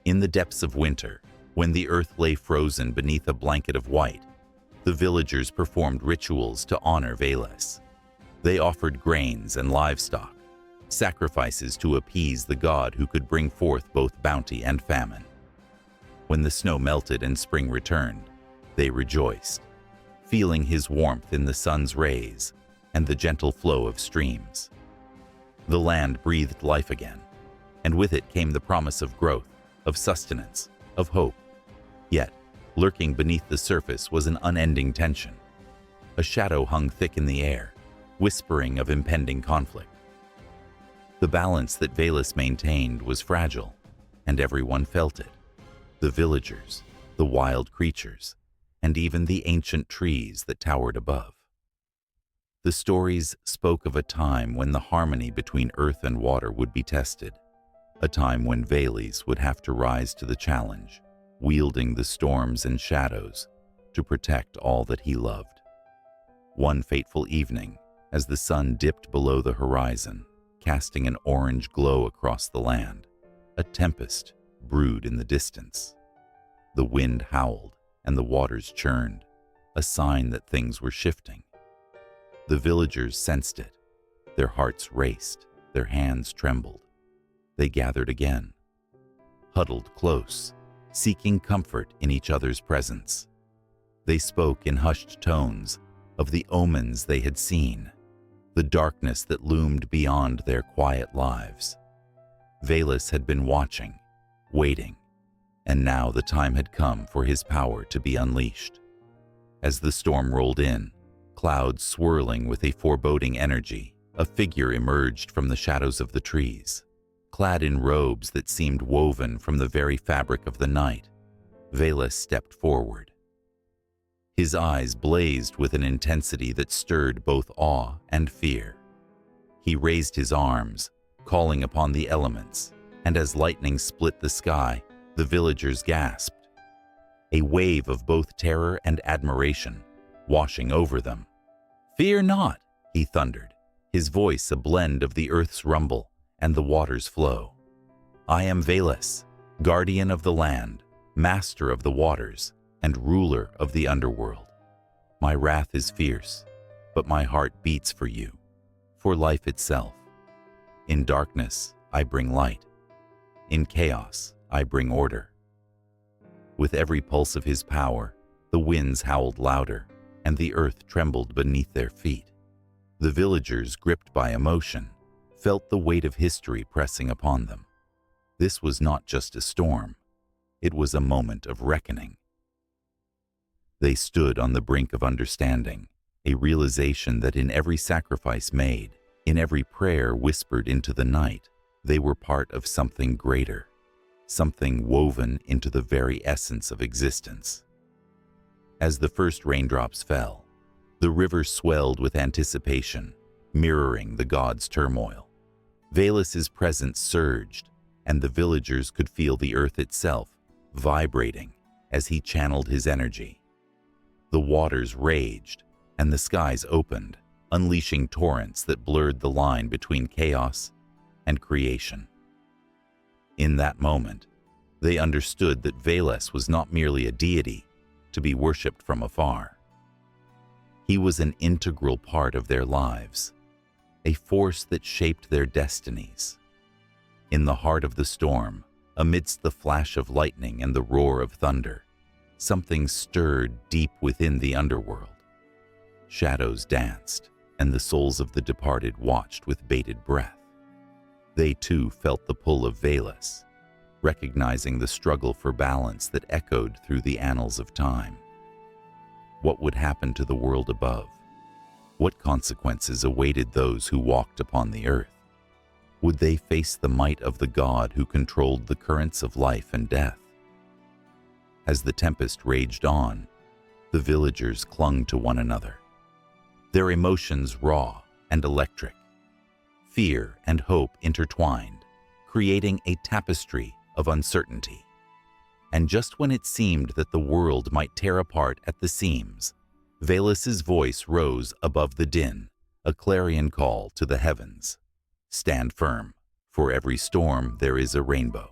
In the depths of winter, when the earth lay frozen beneath a blanket of white, the villagers performed rituals to honor Veles. They offered grains and livestock, sacrifices to appease the god who could bring forth both bounty and famine. When the snow melted and spring returned, they rejoiced, feeling his warmth in the sun's rays and the gentle flow of streams. The land breathed life again, and with it came the promise of growth, of sustenance, of hope. Yet, lurking beneath the surface was an unending tension. A shadow hung thick in the air, whispering of impending conflict. The balance that Veles maintained was fragile, and everyone felt it. The villagers, the wild creatures, and even the ancient trees that towered above. The stories spoke of a time when the harmony between earth and water would be tested, a time when Veles would have to rise to the challenge, wielding the storms and shadows to protect all that he loved. One fateful evening, as the sun dipped below the horizon, casting an orange glow across the land, a tempest brewed in the distance. The wind howled and the waters churned, a sign that things were shifting. The villagers sensed it. Their hearts raced, their hands trembled. They gathered again, huddled close, seeking comfort in each other's presence. They spoke in hushed tones of the omens they had seen, the darkness that loomed beyond their quiet lives. Veles had been watching, waiting, and now the time had come for his power to be unleashed. As the storm rolled in, clouds swirling with a foreboding energy, a figure emerged from the shadows of the trees. Clad in robes that seemed woven from the very fabric of the night, Veles stepped forward. His eyes blazed with an intensity that stirred both awe and fear. He raised his arms, calling upon the elements, and as lightning split the sky, the villagers gasped. a wave of both terror and admiration washing over them. "Fear not," he thundered, his voice a blend of the earth's rumble and the water's flow. "I am Veles, guardian of the land, master of the waters, and ruler of the underworld. My wrath is fierce, but my heart beats for you, for life itself. In darkness, I bring light. In chaos, I bring order." With every pulse of his power, the winds howled louder, and the earth trembled beneath their feet. The villagers, gripped by emotion, felt the weight of history pressing upon them. This was not just a storm, it was a moment of reckoning. They stood on the brink of understanding, a realization that in every sacrifice made, in every prayer whispered into the night, they were part of something greater, something woven into the very essence of existence. As the first raindrops fell, the river swelled with anticipation, mirroring the gods' turmoil. Veles' presence surged, and the villagers could feel the earth itself vibrating as he channeled his energy. The waters raged, and the skies opened, unleashing torrents that blurred the line between chaos and creation. In that moment, they understood that Veles was not merely a deity to be worshipped from afar. He was an integral part of their lives, a force that shaped their destinies. In the heart of the storm, amidst the flash of lightning and the roar of thunder, something stirred deep within the underworld. Shadows danced, and the souls of the departed watched with bated breath. They too felt the pull of Veles, recognizing the struggle for balance that echoed through the annals of time. What would happen to the world above? What consequences awaited those who walked upon the earth? Would they face the might of the god who controlled the currents of life and death? As the tempest raged on, the villagers clung to one another, their emotions raw and electric. Fear and hope intertwined, creating a tapestry of uncertainty. And just when it seemed that the world might tear apart at the seams, Veles' voice rose above the din, a clarion call to the heavens. "Stand firm. For every storm there is a rainbow.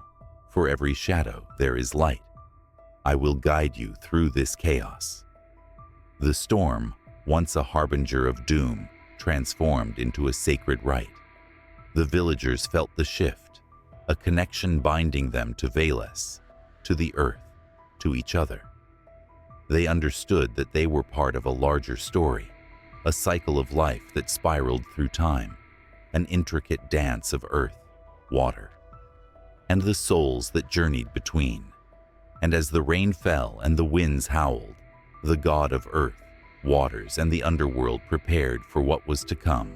For every shadow there is light. I will guide you through this chaos." The storm, once a harbinger of doom, transformed into a sacred rite. The villagers felt the shift, a connection binding them to Veles, to the earth, to each other. They understood that they were part of a larger story, a cycle of life that spiraled through time, an intricate dance of earth, water, and the souls that journeyed between. And as the rain fell and the winds howled, the god of earth, waters, and the underworld prepared for what was to come,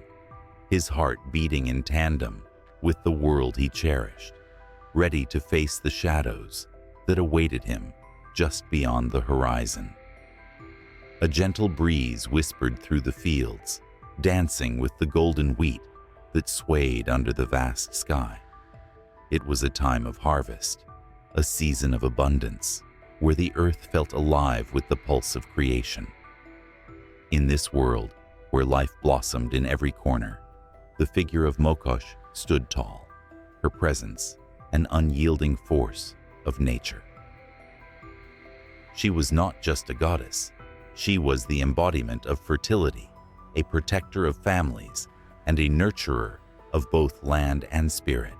his heart beating in tandem with the world he cherished, ready to face the shadows that awaited him just beyond the horizon. A gentle breeze whispered through the fields, dancing with the golden wheat that swayed under the vast sky. It was a time of harvest, a season of abundance, where the earth felt alive with the pulse of creation. In this world, where life blossomed in every corner, the figure of Koschei stood tall, her presence an unyielding force of nature. She was not just a goddess, she was the embodiment of fertility, a protector of families, and a nurturer of both land and spirit.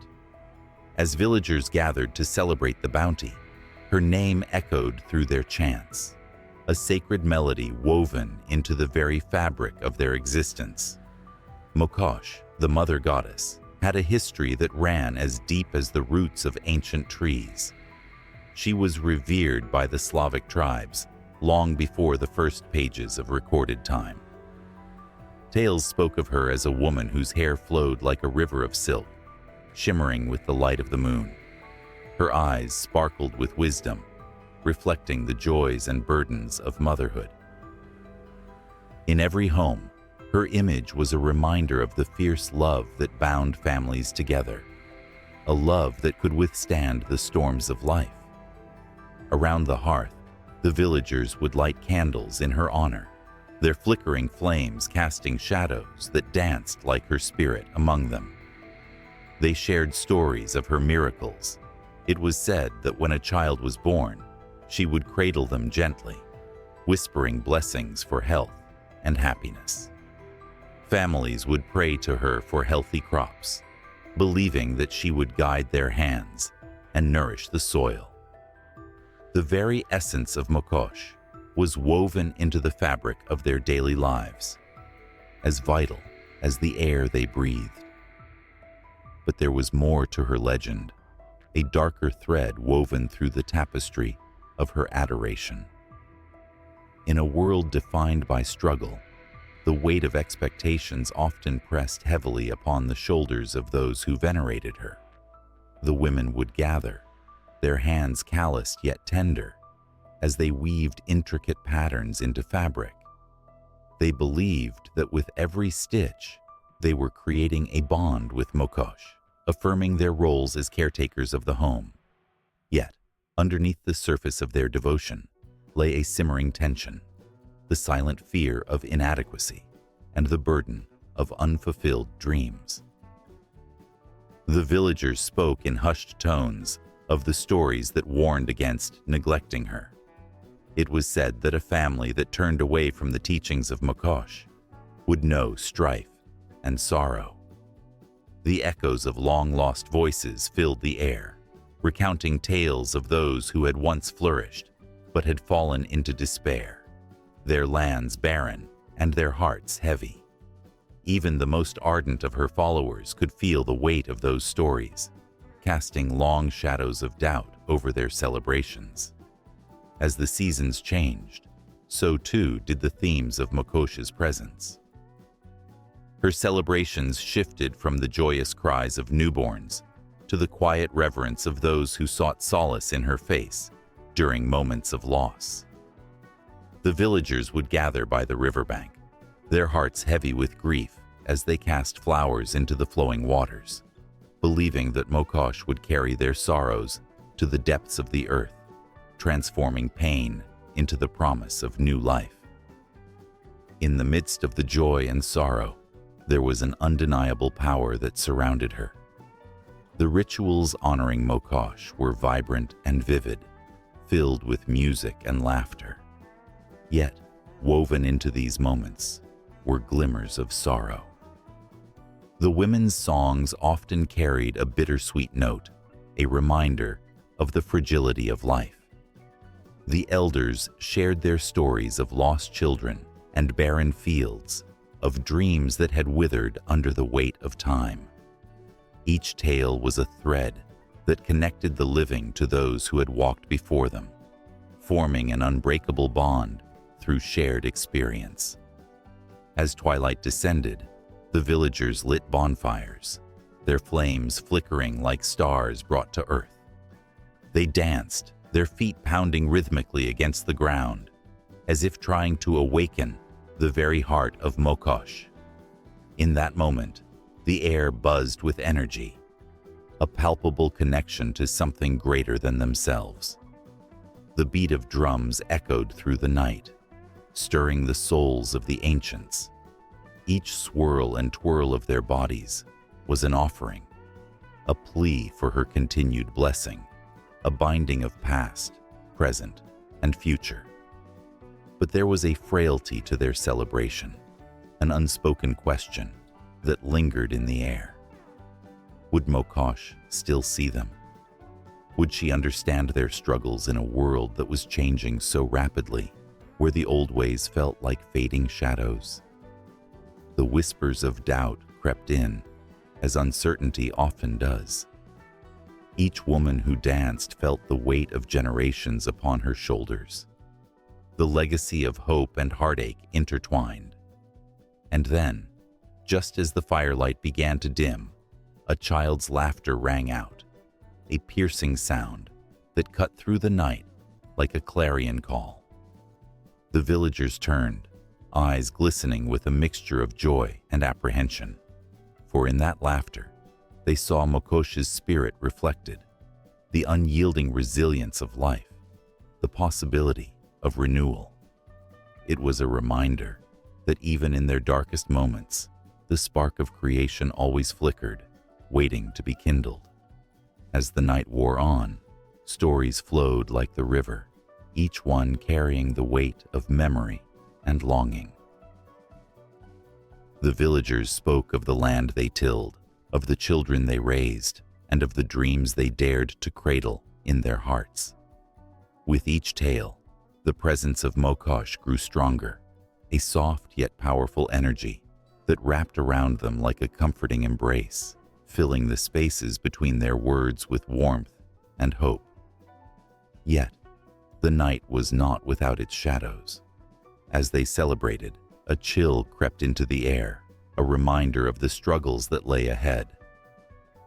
As villagers gathered to celebrate the bounty, her name echoed through their chants, a sacred melody woven into the very fabric of their existence. Koschei, the mother goddess, had a history that ran as deep as the roots of ancient trees. She was revered by the Slavic tribes long before the first pages of recorded time. Tales spoke of her as a woman whose hair flowed like a river of silk, shimmering with the light of the moon. Her eyes sparkled with wisdom, reflecting the joys and burdens of motherhood. In every home, her image was a reminder of the fierce love that bound families together, a love that could withstand the storms of life. Around the hearth, The villagers would light candles in her honor, their flickering flames casting shadows that danced like her spirit among them. They shared stories of her miracles. It was said that when a child was born, she would cradle them gently, whispering blessings for health and happiness. Families would pray to her for healthy crops, believing that she would guide their hands and nourish the soil. The very essence of Koschei was woven into the fabric of their daily lives, as vital as the air they breathed. But there was more to her legend, a darker thread woven through the tapestry of her adoration. In a world defined by struggle, the weight of expectations often pressed heavily upon the shoulders of those who venerated her. The women would gather, their hands calloused yet tender, as they weaved intricate patterns into fabric. They believed that with every stitch, they were creating a bond with Koschei, affirming their roles as caretakers of the home. Yet, underneath the surface of their devotion lay a simmering tension, the silent fear of inadequacy and the burden of unfulfilled dreams. The villagers spoke in hushed tones of the stories that warned against neglecting her. It was said that a family that turned away from the teachings of Koschei would know strife and sorrow. The echoes of long-lost voices filled the air, recounting tales of those who had once flourished but had fallen into despair, their lands barren and their hearts heavy. Even the most ardent of her followers could feel the weight of those stories, casting long shadows of doubt over their celebrations. As the seasons changed, so too did the themes of Koschei's presence. Her celebrations shifted from the joyous cries of newborns to the quiet reverence of those who sought solace in her face during moments of loss. The villagers would gather by the riverbank, their hearts heavy with grief as they cast flowers into the flowing waters, believing that Koschei would carry their sorrows to the depths of the earth, transforming pain into the promise of new life. In the midst of the joy and sorrow, there was an undeniable power that surrounded her. The rituals honoring Koschei were vibrant and vivid, filled with music and laughter. Yet, woven into these moments were glimmers of sorrow. The women's songs often carried a bittersweet note, a reminder of the fragility of life. The elders shared their stories of lost children and barren fields, of dreams that had withered under the weight of time. Each tale was a thread that connected the living to those who had walked before them, forming an unbreakable bond through shared experience. As twilight descended, the villagers lit bonfires, their flames flickering like stars brought to earth. They danced, their feet pounding rhythmically against the ground, as if trying to awaken the very heart of Koschei. In that moment, the air buzzed with energy, a palpable connection to something greater than themselves. The beat of drums echoed through the night, stirring the souls of the ancients. Each swirl and twirl of their bodies was an offering, a plea for her continued blessing, a binding of past, present, and future. But there was a frailty to their celebration, an unspoken question that lingered in the air. Would Koschei still see them? Would she understand their struggles in a world that was changing so rapidly, where the old ways felt like fading shadows? The whispers of doubt crept in, as uncertainty often does. Each woman who danced felt the weight of generations upon her shoulders, the legacy of hope and heartache intertwined. And then, just as the firelight began to dim, a child's laughter rang out, a piercing sound that cut through the night like a clarion call. The villagers turned, eyes glistening with a mixture of joy and apprehension, for in that laughter, they saw Koschei's spirit reflected, the unyielding resilience of life, the possibility of renewal. It was a reminder that even in their darkest moments, the spark of creation always flickered, waiting to be kindled. As the night wore on, stories flowed like the river, each one carrying the weight of memory and longing. The villagers spoke of the land they tilled, of the children they raised, and of the dreams they dared to cradle in their hearts. With each tale, the presence of Koschei grew stronger, a soft yet powerful energy that wrapped around them like a comforting embrace, filling the spaces between their words with warmth and hope. Yet, the night was not without its shadows. As they celebrated, a chill crept into the air, a reminder of the struggles that lay ahead.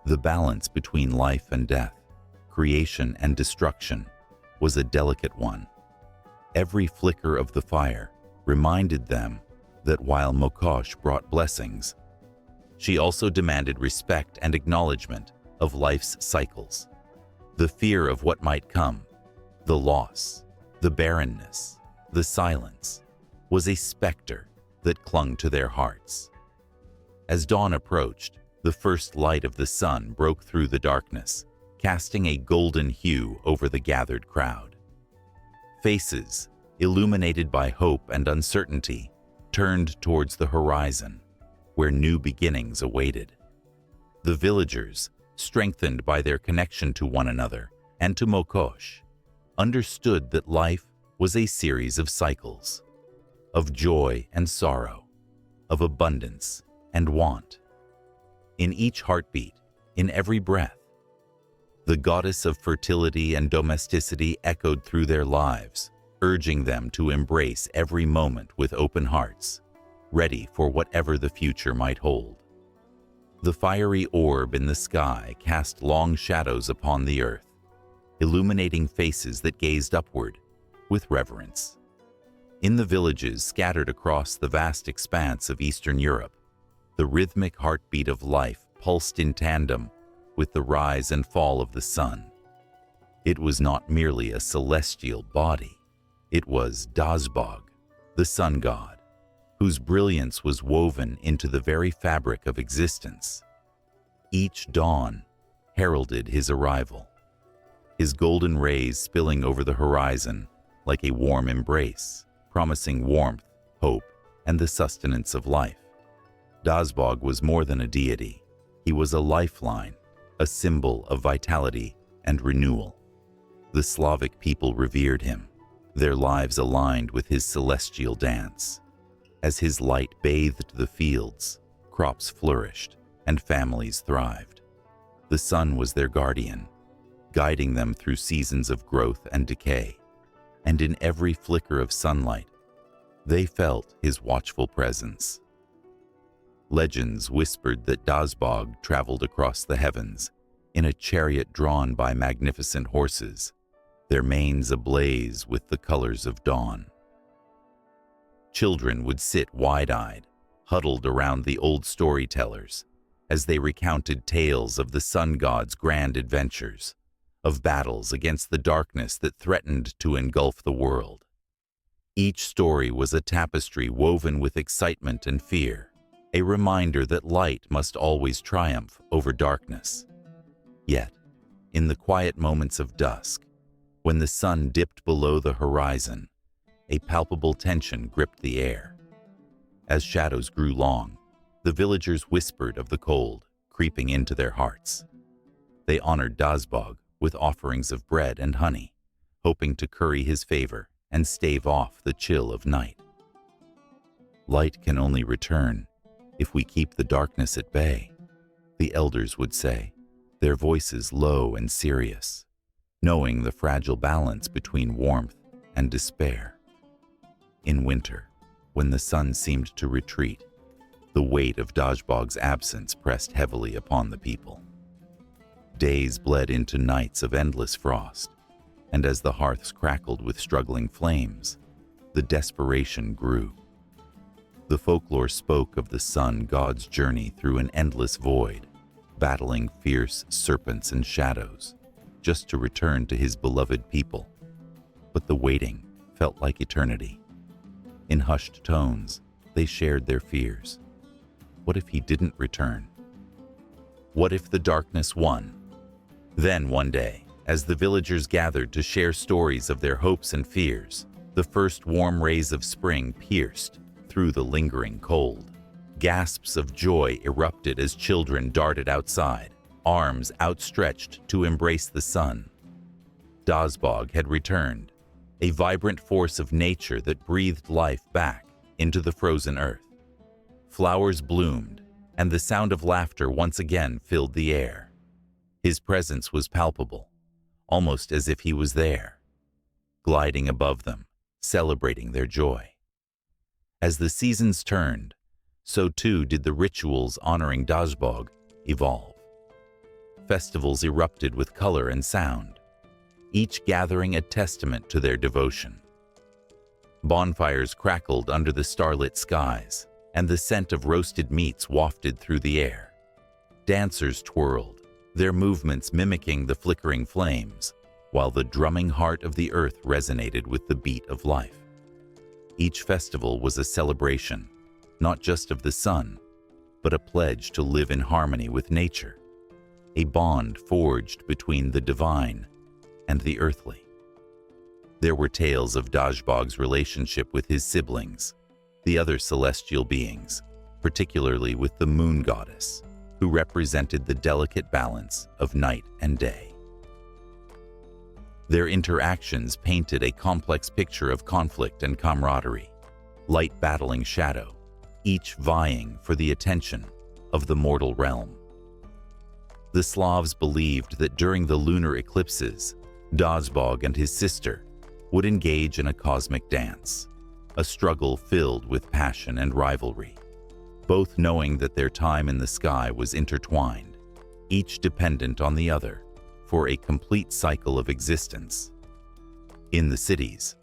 The balance between life and death, creation and destruction, was a delicate one. Every flicker of the fire reminded them that while Koschei brought blessings, she also demanded respect and acknowledgement of life's cycles. The fear of what might come, the loss, the barrenness, the silence, was a specter that clung to their hearts. As dawn approached, the first light of the sun broke through the darkness, casting a golden hue over the gathered crowd. Faces, illuminated by hope and uncertainty, turned towards the horizon, where new beginnings awaited. The villagers, strengthened by their connection to one another and to Koschei, understood that life was a series of cycles, of joy and sorrow, of abundance and want. In each heartbeat, in every breath, the goddess of fertility and domesticity echoed through their lives, urging them to embrace every moment with open hearts, ready for whatever the future might hold. The fiery orb in the sky cast long shadows upon the earth, illuminating faces that gazed upward with reverence. In the villages scattered across the vast expanse of Eastern Europe, the rhythmic heartbeat of life pulsed in tandem with the rise and fall of the sun. It was not merely a celestial body. It was Dazbog, the sun god, whose brilliance was woven into the very fabric of existence. Each dawn heralded his arrival, his golden rays spilling over the horizon like a warm embrace, promising warmth, hope, and the sustenance of life. Dazbog was more than a deity. He was a lifeline, a symbol of vitality and renewal. The Slavic people revered him, their lives aligned with his celestial dance. As his light bathed the fields, crops flourished and families thrived. The sun was their guardian, guiding them through seasons of growth and decay. And in every flicker of sunlight, they felt his watchful presence. Legends whispered that Dazbog traveled across the heavens in a chariot drawn by magnificent horses, their manes ablaze with the colors of dawn. Children would sit wide-eyed, huddled around the old storytellers, as they recounted tales of the sun god's grand adventures, of battles against the darkness that threatened to engulf the world. Each story was a tapestry woven with excitement and fear, a reminder that light must always triumph over darkness. Yet, in the quiet moments of dusk, when the sun dipped below the horizon, a palpable tension gripped the air. As shadows grew long, the villagers whispered of the cold creeping into their hearts. They honored Dazbog with offerings of bread and honey, hoping to curry his favor and stave off the chill of night. Light can only return if we keep the darkness at bay, the elders would say, their voices low and serious, knowing the fragile balance between warmth and despair. In winter, when the sun seemed to retreat, the weight of Dazbog's absence pressed heavily upon the people. Days bled into nights of endless frost, and as the hearths crackled with struggling flames, the desperation grew. The folklore spoke of the sun god's journey through an endless void, battling fierce serpents and shadows, just to return to his beloved people. But the waiting felt like eternity. In hushed tones, they shared their fears. What if he didn't return? What if the darkness won? Then one day, as the villagers gathered to share stories of their hopes and fears, the first warm rays of spring pierced through the lingering cold. Gasps of joy erupted as children darted outside, arms outstretched to embrace the sun. Dazbog had returned, a vibrant force of nature that breathed life back into the frozen earth. Flowers bloomed, and the sound of laughter once again filled the air. His presence was palpable, almost as if he was there, gliding above them, celebrating their joy. As the seasons turned, so too did the rituals honoring Dazbog evolve. Festivals erupted with color and sound, each gathering a testament to their devotion. Bonfires crackled under the starlit skies, and the scent of roasted meats wafted through the air. Dancers twirled, their movements mimicking the flickering flames, while the drumming heart of the earth resonated with the beat of life. Each festival was a celebration, not just of the sun, but a pledge to live in harmony with nature, a bond forged between the divine and the earthly. There were tales of Dazbog's relationship with his siblings, the other celestial beings, particularly with the moon goddess, who represented the delicate balance of night and day. Their interactions painted a complex picture of conflict and camaraderie, light battling shadow, each vying for the attention of the mortal realm. The Slavs believed that during the lunar eclipses, Dazbog and his sister would engage in a cosmic dance, a struggle filled with passion and rivalry, both knowing that their time in the sky was intertwined, each dependent on the other for a complete cycle of existence. In the cities,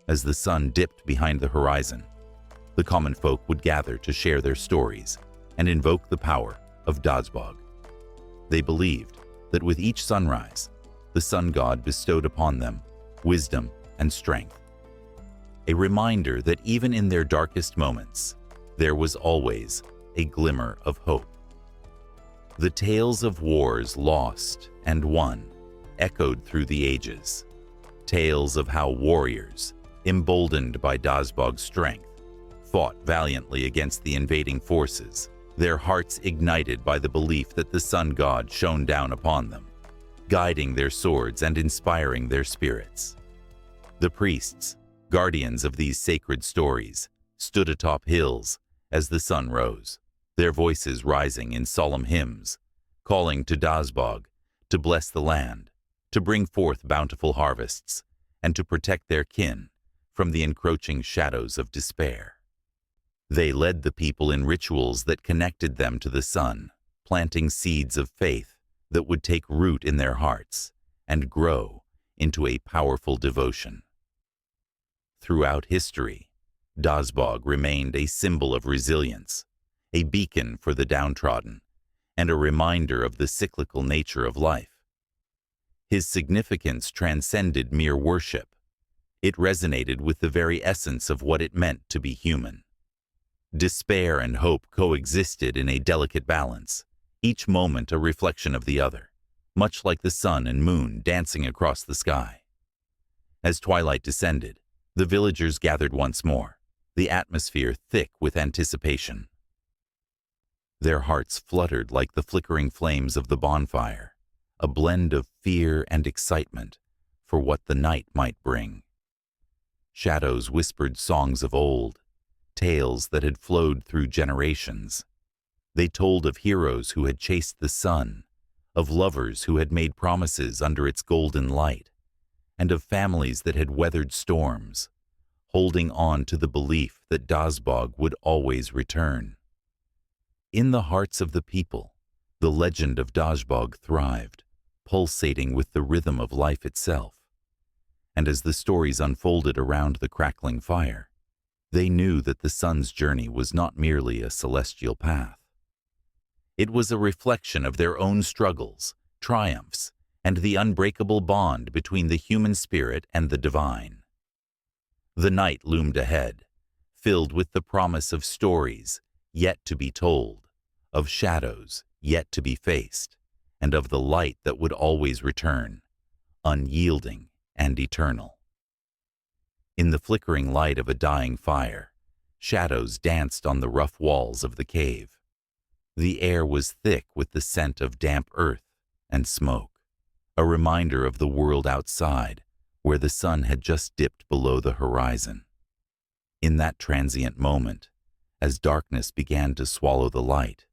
as the sun dipped behind the horizon, the common folk would gather to share their stories and invoke the power of Dazbog. They believed that with each sunrise, the sun god bestowed upon them wisdom and strength, a reminder that even in their darkest moments, there was always a glimmer of hope. The tales of wars lost and won echoed through the ages, tales of how warriors, emboldened by Dazbog's strength, fought valiantly against the invading forces, their hearts ignited by the belief that the sun god shone down upon them, guiding their swords and inspiring their spirits. The priests, guardians of these sacred stories, stood atop hills as the sun rose, their voices rising in solemn hymns, calling to Dazbog to bless the land, to bring forth bountiful harvests, and to protect their kin from the encroaching shadows of despair. They led the people in rituals that connected them to the sun, planting seeds of faith that would take root in their hearts and grow into a powerful devotion. Throughout history, Dazbog remained a symbol of resilience, a beacon for the downtrodden, and a reminder of the cyclical nature of life. His significance transcended mere worship. It resonated with the very essence of what it meant to be human. Despair and hope coexisted in a delicate balance, each moment a reflection of the other, much like the sun and moon dancing across the sky. As twilight descended, the villagers gathered once more, the atmosphere thick with anticipation. Their hearts fluttered like the flickering flames of the bonfire, a blend of fear and excitement for what the night might bring. Shadows whispered songs of old, tales that had flowed through generations. They told of heroes who had chased the sun, of lovers who had made promises under its golden light, and of families that had weathered storms, holding on to the belief that Dazbog would always return. In the hearts of the people, the legend of Dazbog thrived, pulsating with the rhythm of life itself. And as the stories unfolded around the crackling fire, they knew that the sun's journey was not merely a celestial path. It was a reflection of their own struggles, triumphs, and the unbreakable bond between the human spirit and the divine. The night loomed ahead, filled with the promise of stories yet to be told, of shadows yet to be faced, and of the light that would always return, unyielding and eternal. In the flickering light of a dying fire, shadows danced on the rough walls of the cave. The air was thick with the scent of damp earth and smoke, a reminder of the world outside, where the sun had just dipped below the horizon. In that transient moment, as darkness began to swallow the light,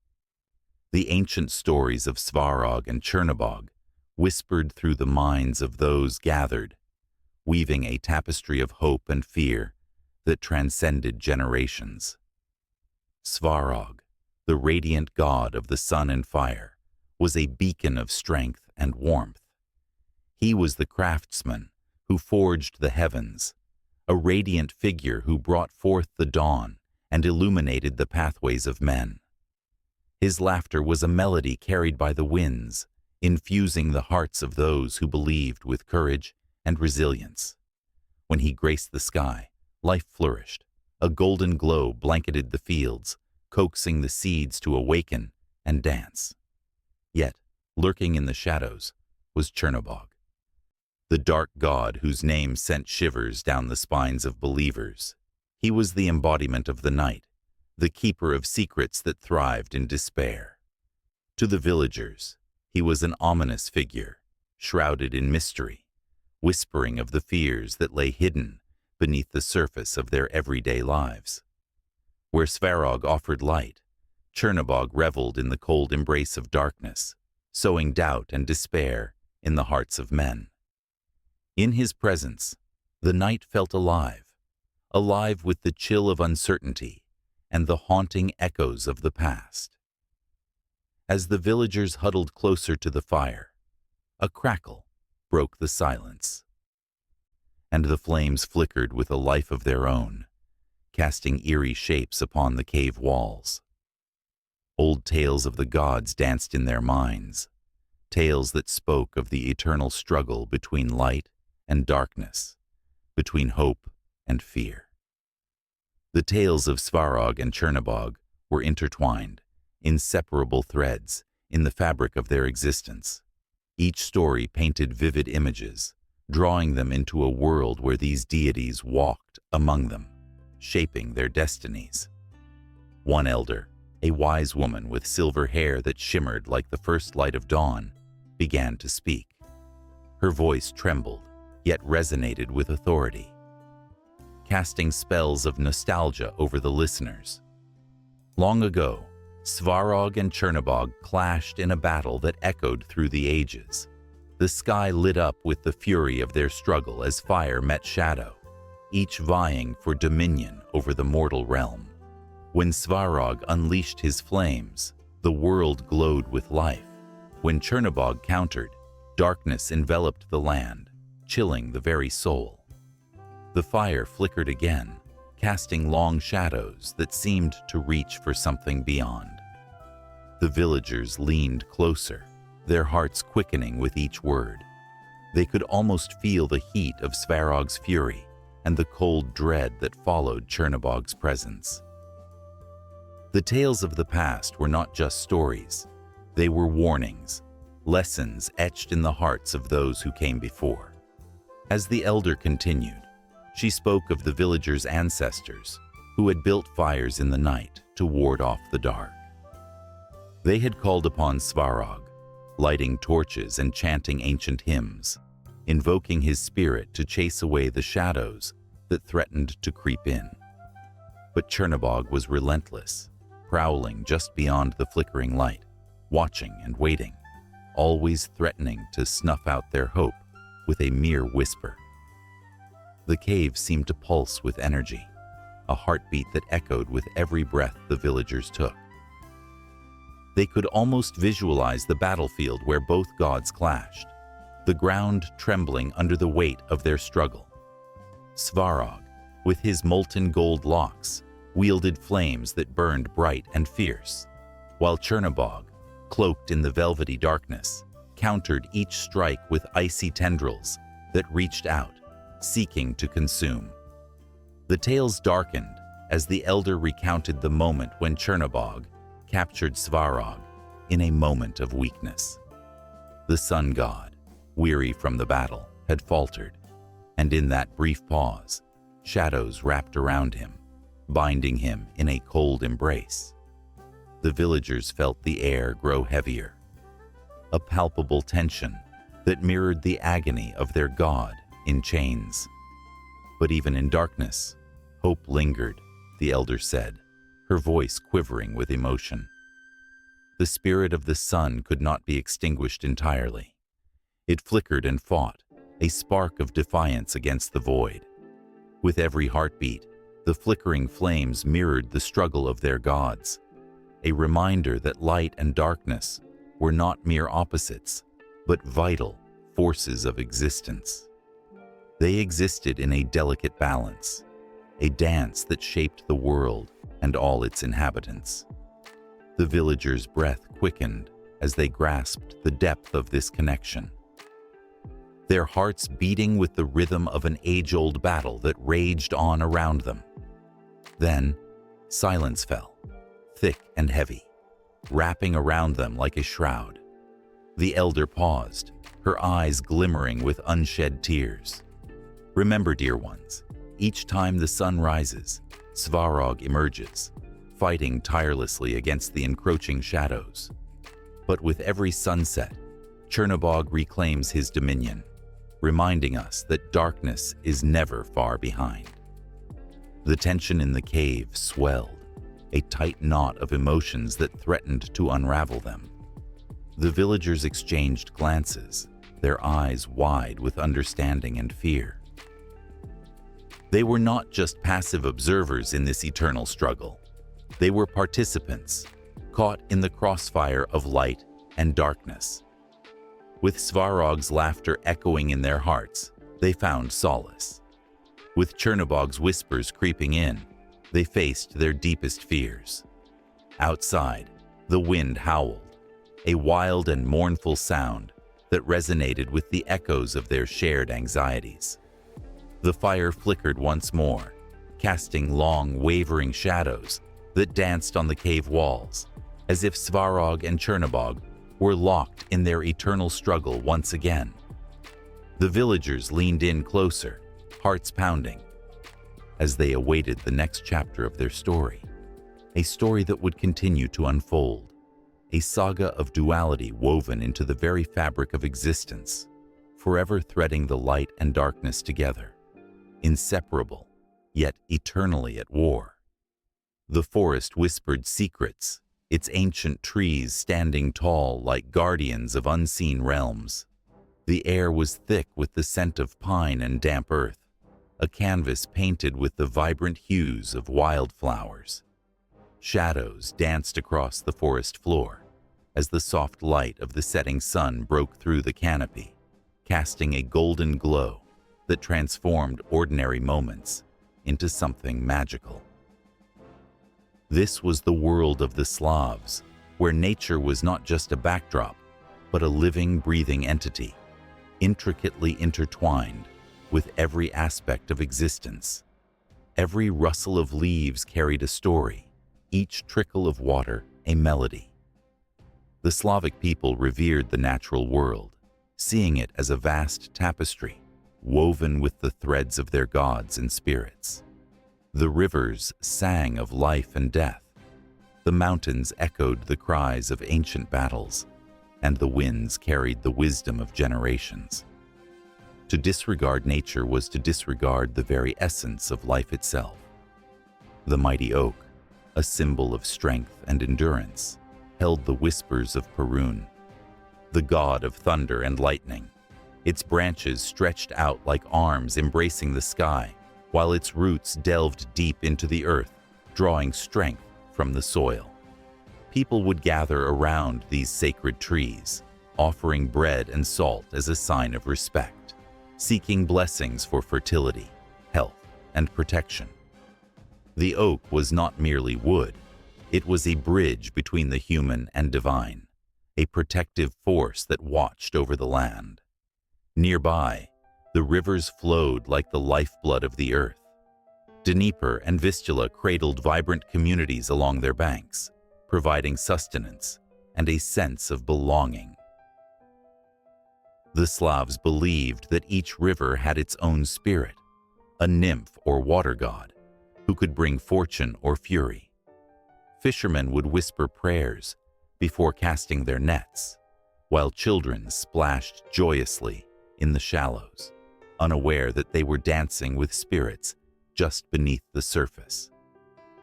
the ancient stories of Svarog and Chernobog whispered through the minds of those gathered, weaving a tapestry of hope and fear that transcended generations. Svarog, the radiant god of the sun and fire, was a beacon of strength and warmth. He was the craftsman who forged the heavens, a radiant figure who brought forth the dawn and illuminated the pathways of men. His laughter was a melody carried by the winds, infusing the hearts of those who believed with courage and resilience. When he graced the sky, life flourished. A golden glow blanketed the fields, coaxing the seeds to awaken and dance. Yet, lurking in the shadows, was Chernobog, the dark god whose name sent shivers down the spines of believers. He was the embodiment of the night, the keeper of secrets that thrived in despair. To the villagers, he was an ominous figure, shrouded in mystery, whispering of the fears that lay hidden beneath the surface of their everyday lives. Where Svarog offered light, Chernobog reveled in the cold embrace of darkness, sowing doubt and despair in the hearts of men. In his presence, the night felt alive with the chill of uncertainty and the haunting echoes of the past. As the villagers huddled closer to the fire, a crackle broke the silence, and the flames flickered with a life of their own, casting eerie shapes upon the cave walls. Old tales of the gods danced in their minds, tales that spoke of the eternal struggle between light and darkness, between hope and fear. The tales of Svarog and Chernobog were intertwined, inseparable threads in the fabric of their existence. Each story painted vivid images, drawing them into a world where these deities walked among them, shaping their destinies. One elder, a wise woman with silver hair that shimmered like the first light of dawn, began to speak. Her voice trembled, yet resonated with authority, casting spells of nostalgia over the listeners. Long ago, Svarog and Chernobog clashed in a battle that echoed through the ages. The sky lit up with the fury of their struggle as fire met shadow, each vying for dominion over the mortal realm. When Svarog unleashed his flames, the world glowed with life. When Chernobog countered, darkness enveloped the land, chilling the very soul. The fire flickered again, casting long shadows that seemed to reach for something beyond. The villagers leaned closer, their hearts quickening with each word. They could almost feel the heat of Svarog's fury and the cold dread that followed Chernobog's presence. The tales of the past were not just stories. They were warnings, lessons etched in the hearts of those who came before. As the elder continued, she spoke of the villagers' ancestors who had built fires in the night to ward off the dark. They had called upon Svarog, lighting torches and chanting ancient hymns, invoking his spirit to chase away the shadows that threatened to creep in. But Chernobog was relentless, prowling just beyond the flickering light, watching and waiting, always threatening to snuff out their hope with a mere whisper. The cave seemed to pulse with energy, a heartbeat that echoed with every breath the villagers took. They could almost visualize the battlefield where both gods clashed, the ground trembling under the weight of their struggle. Svarog, with his molten gold locks, wielded flames that burned bright and fierce, while Chernobog, cloaked in the velvety darkness, countered each strike with icy tendrils that reached out, seeking to consume. The tales darkened as the elder recounted the moment when Chernobog captured Svarog in a moment of weakness. The sun god, weary from the battle, had faltered, and in that brief pause, shadows wrapped around him, binding him in a cold embrace. The villagers felt the air grow heavier, a palpable tension that mirrored the agony of their god in chains. But even in darkness, hope lingered, the elder said, her voice quivering with emotion. The spirit of the sun could not be extinguished entirely. It flickered and fought, a spark of defiance against the void. With every heartbeat, the flickering flames mirrored the struggle of their gods, a reminder that light and darkness were not mere opposites, but vital forces of existence. They existed in a delicate balance, a dance that shaped the world and all its inhabitants. The villagers' breath quickened as they grasped the depth of this connection, their hearts beating with the rhythm of an age-old battle that raged on around them. Then, silence fell, thick and heavy, wrapping around them like a shroud. The elder paused, her eyes glimmering with unshed tears. Remember, dear ones, each time the sun rises, Svarog emerges, fighting tirelessly against the encroaching shadows. But with every sunset, Chernobog reclaims his dominion, reminding us that darkness is never far behind. The tension in the cave swelled, a tight knot of emotions that threatened to unravel them. The villagers exchanged glances, their eyes wide with understanding and fear. They were not just passive observers in this eternal struggle. They were participants, caught in the crossfire of light and darkness. With Svarog's laughter echoing in their hearts, they found solace. With Chernobog's whispers creeping in, they faced their deepest fears. Outside, the wind howled, a wild and mournful sound that resonated with the echoes of their shared anxieties. The fire flickered once more, casting long, wavering shadows that danced on the cave walls, as if Svarog and Chernobog were locked in their eternal struggle once again. The villagers leaned in closer, hearts pounding, as they awaited the next chapter of their story, a story that would continue to unfold, a saga of duality woven into the very fabric of existence, forever threading the light and darkness together, inseparable, yet eternally at war. The forest whispered secrets, its ancient trees standing tall like guardians of unseen realms. The air was thick with the scent of pine and damp earth, a canvas painted with the vibrant hues of wildflowers. Shadows danced across the forest floor as the soft light of the setting sun broke through the canopy, casting a golden glow that transformed ordinary moments into something magical. This was the world of the Slavs, where nature was not just a backdrop, but a living, breathing entity, intricately intertwined with every aspect of existence. Every rustle of leaves carried a story, each trickle of water a melody. The Slavic people revered the natural world, seeing it as a vast tapestry, woven with the threads of their gods and spirits. The rivers sang of life and death. The mountains echoed the cries of ancient battles, and the winds carried the wisdom of generations. To disregard nature was to disregard the very essence of life itself. The mighty oak, a symbol of strength and endurance, held the whispers of Perun, the god of thunder and lightning. Its branches stretched out like arms embracing the sky, while its roots delved deep into the earth, drawing strength from the soil. People would gather around these sacred trees, offering bread and salt as a sign of respect, seeking blessings for fertility, health, and protection. The oak was not merely wood, it was a bridge between the human and divine, a protective force that watched over the land. Nearby, the rivers flowed like the lifeblood of the earth, Dnieper and Vistula cradled vibrant communities along their banks, providing sustenance and a sense of belonging. The Slavs believed that each river had its own spirit, a nymph or water god, who could bring fortune or fury. Fishermen would whisper prayers before casting their nets, while children splashed joyously in the shallows, unaware that they were dancing with spirits just beneath the surface.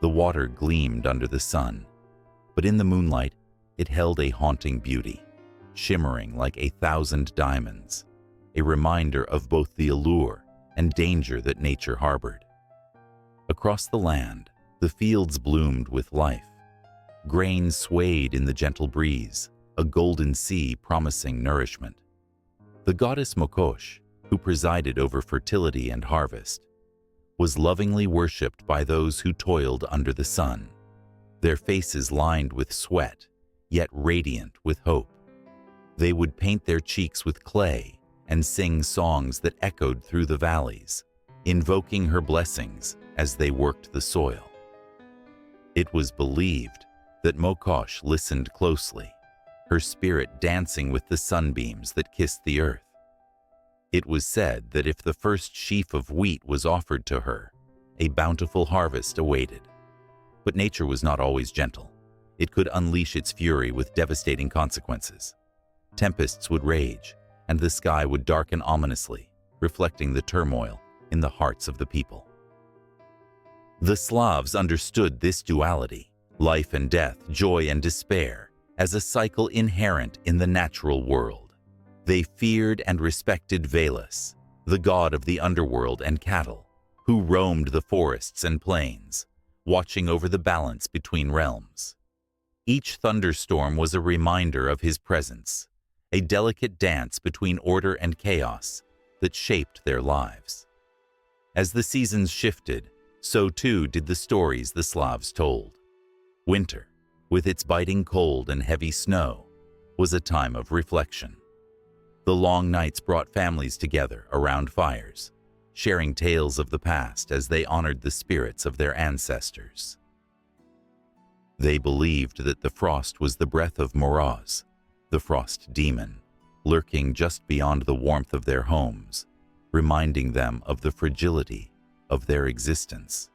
The water gleamed under the sun, but in the moonlight it held a haunting beauty, shimmering like 1,000 diamonds, a reminder of both the allure and danger that nature harbored. Across the land, the fields bloomed with life. Grain swayed in the gentle breeze, a golden sea promising nourishment. The goddess Mokosh, who presided over fertility and harvest, was lovingly worshipped by those who toiled under the sun, their faces lined with sweat, yet radiant with hope. They would paint their cheeks with clay and sing songs that echoed through the valleys, invoking her blessings as they worked the soil. It was believed that Mokosh listened closely, her spirit dancing with the sunbeams that kissed the earth. It was said that if the first sheaf of wheat was offered to her, a bountiful harvest awaited. But nature was not always gentle. It could unleash its fury with devastating consequences. Tempests would rage, and the sky would darken ominously, reflecting the turmoil in the hearts of the people. The Slavs understood this duality, life and death, joy and despair, as a cycle inherent in the natural world. They feared and respected Veles, the god of the underworld and cattle, who roamed the forests and plains, watching over the balance between realms. Each thunderstorm was a reminder of his presence, a delicate dance between order and chaos that shaped their lives. As the seasons shifted, so too did the stories the Slavs told. Winter, with its biting cold and heavy snow, was a time of reflection. The long nights brought families together around fires, sharing tales of the past as they honored the spirits of their ancestors. They believed that the frost was the breath of Moroz, the frost demon, lurking just beyond the warmth of their homes, reminding them of the fragility of their existence.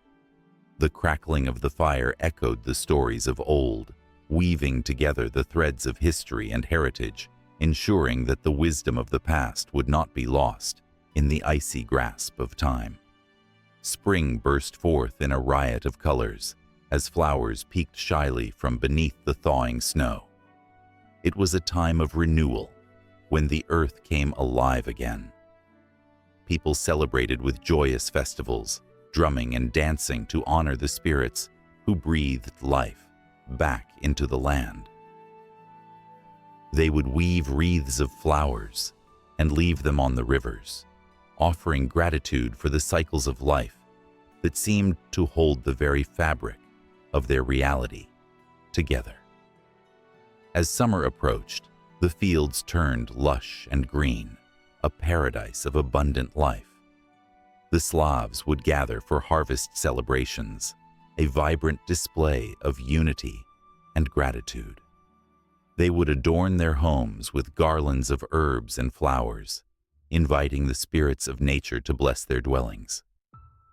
The crackling of the fire echoed the stories of old, weaving together the threads of history and heritage, ensuring that the wisdom of the past would not be lost in the icy grasp of time. Spring burst forth in a riot of colors as flowers peeked shyly from beneath the thawing snow. It was a time of renewal, when the earth came alive again. People celebrated with joyous festivals, drumming and dancing to honor the spirits who breathed life back into the land. They would weave wreaths of flowers and leave them on the rivers, offering gratitude for the cycles of life that seemed to hold the very fabric of their reality together. As summer approached, the fields turned lush and green, a paradise of abundant life. The Slavs would gather for harvest celebrations, a vibrant display of unity and gratitude. They would adorn their homes with garlands of herbs and flowers, inviting the spirits of nature to bless their dwellings.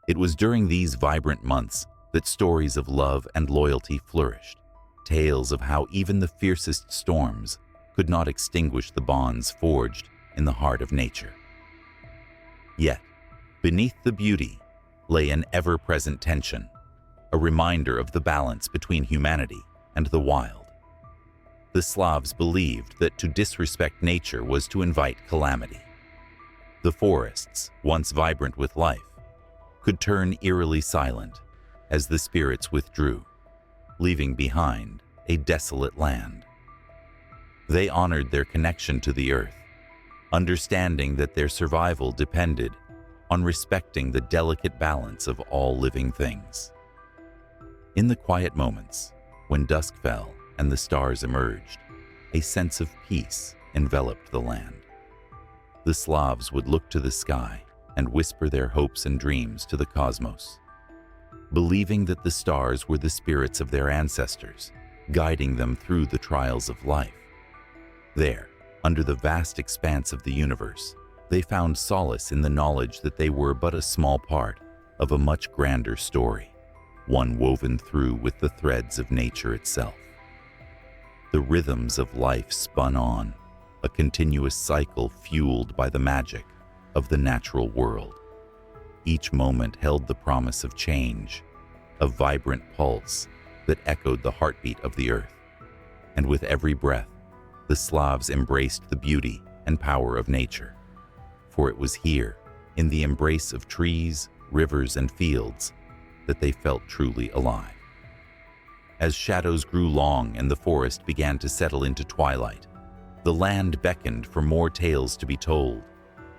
It was during these vibrant months that stories of love and loyalty flourished, tales of how even the fiercest storms could not extinguish the bonds forged in the heart of nature. Yet, beneath the beauty lay an ever-present tension, a reminder of the balance between humanity and the wild. The Slavs believed that to disrespect nature was to invite calamity. The forests, once vibrant with life, could turn eerily silent as the spirits withdrew, leaving behind a desolate land. They honored their connection to the earth, understanding that their survival depended on respecting the delicate balance of all living things. In the quiet moments, when dusk fell and the stars emerged, a sense of peace enveloped the land. The Slavs would look to the sky and whisper their hopes and dreams to the cosmos, believing that the stars were the spirits of their ancestors, guiding them through the trials of life. There, under the vast expanse of the universe, they found solace in the knowledge that they were but a small part of a much grander story, one woven through with the threads of nature itself. The rhythms of life spun on, a continuous cycle fueled by the magic of the natural world. Each moment held the promise of change, a vibrant pulse that echoed the heartbeat of the earth. And with every breath, the Slavs embraced the beauty and power of nature. For it was here, in the embrace of trees, rivers, and fields, that they felt truly alive. As shadows grew long and the forest began to settle into twilight, the land beckoned for more tales to be told,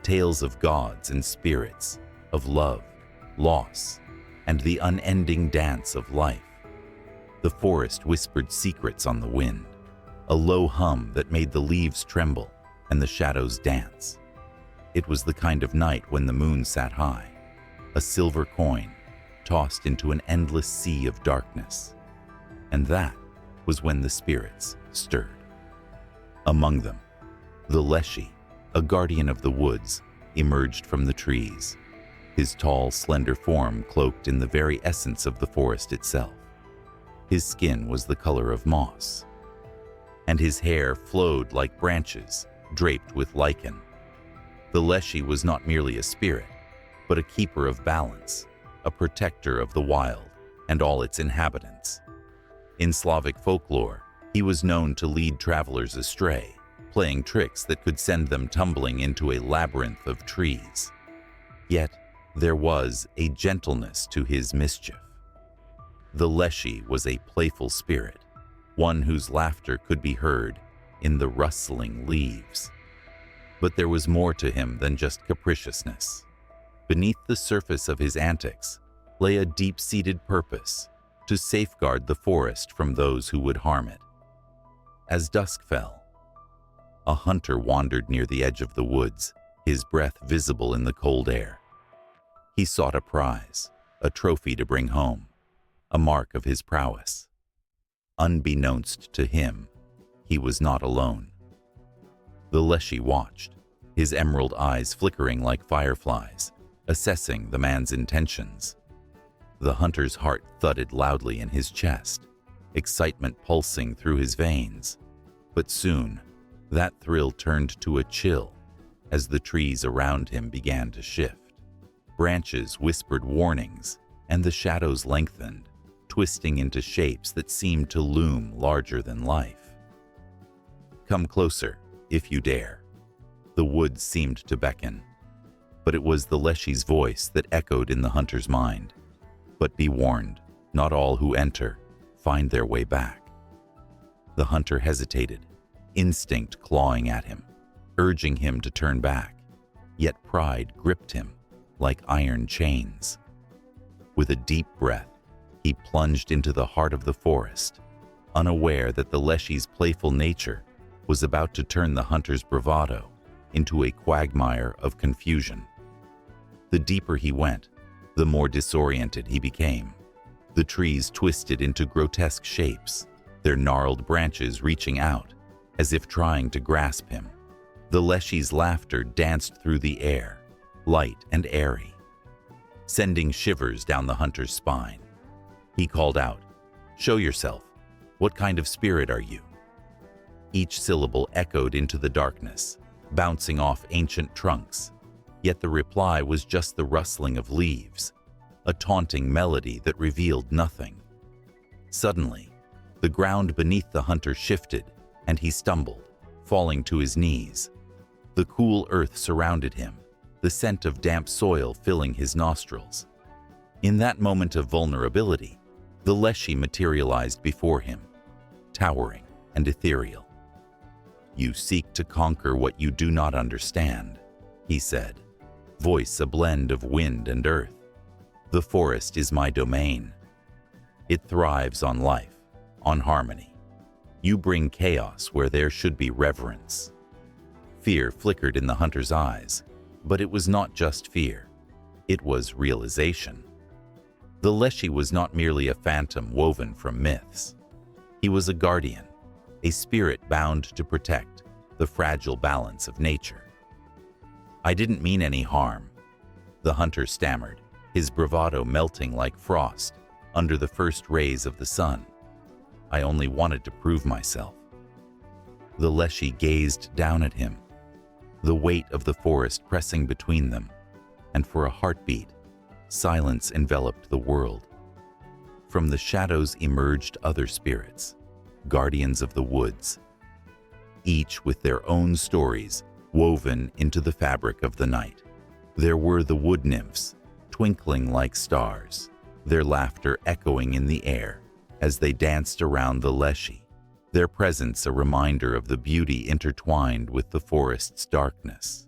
tales of gods and spirits, of love, loss, and the unending dance of life. The forest whispered secrets on the wind, a low hum that made the leaves tremble and the shadows dance. It was the kind of night when the moon sat high, a silver coin tossed into an endless sea of darkness. And that was when the spirits stirred. Among them, the Leshy, a guardian of the woods, emerged from the trees, his tall, slender form cloaked in the very essence of the forest itself. His skin was the color of moss, and his hair flowed like branches draped with lichen. The Leshy was not merely a spirit, but a keeper of balance, a protector of the wild and all its inhabitants. In Slavic folklore, he was known to lead travelers astray, playing tricks that could send them tumbling into a labyrinth of trees. Yet, there was a gentleness to his mischief. The Leshy was a playful spirit, one whose laughter could be heard in the rustling leaves. But there was more to him than just capriciousness. Beneath the surface of his antics lay a deep-seated purpose to safeguard the forest from those who would harm it. As dusk fell, a hunter wandered near the edge of the woods, his breath visible in the cold air. He sought a prize, a trophy to bring home, a mark of his prowess. Unbeknownst to him, he was not alone. The Leshy watched, his emerald eyes flickering like fireflies, assessing the man's intentions. The hunter's heart thudded loudly in his chest, excitement pulsing through his veins. But soon, that thrill turned to a chill as the trees around him began to shift. Branches whispered warnings, and the shadows lengthened, twisting into shapes that seemed to loom larger than life. Come closer, if you dare. The woods seemed to beckon, but it was the Leshy's voice that echoed in the hunter's mind. But be warned, not all who enter find their way back. The hunter hesitated, instinct clawing at him, urging him to turn back, yet pride gripped him like iron chains. With a deep breath, he plunged into the heart of the forest, unaware that the Leshy's playful nature was about to turn the hunter's bravado into a quagmire of confusion. The deeper he went, the more disoriented he became. The trees twisted into grotesque shapes, their gnarled branches reaching out, as if trying to grasp him. The Leshy's laughter danced through the air, light and airy, sending shivers down the hunter's spine. He called out, "Show yourself. What kind of spirit are you?" Each syllable echoed into the darkness, bouncing off ancient trunks, yet the reply was just the rustling of leaves, a taunting melody that revealed nothing. Suddenly, the ground beneath the hunter shifted, and he stumbled, falling to his knees. The cool earth surrounded him, the scent of damp soil filling his nostrils. In that moment of vulnerability, the Leshy materialized before him, towering and ethereal. "You seek to conquer what you do not understand," he said, voice a blend of wind and earth. "The forest is my domain. It thrives on life, on harmony. You bring chaos where there should be reverence." Fear flickered in the hunter's eyes, but it was not just fear. It was realization. The Leshy was not merely a phantom woven from myths. He was a guardian, a spirit bound to protect the fragile balance of nature. "I didn't mean any harm," the hunter stammered, his bravado melting like frost under the first rays of the sun. "I only wanted to prove myself." The Leshy gazed down at him, the weight of the forest pressing between them, and for a heartbeat, silence enveloped the world. From the shadows emerged other spirits, guardians of the woods, each with their own stories woven into the fabric of the night. There were the wood nymphs, twinkling like stars, their laughter echoing in the air as they danced around the Leshy, their presence a reminder of the beauty intertwined with the forest's darkness.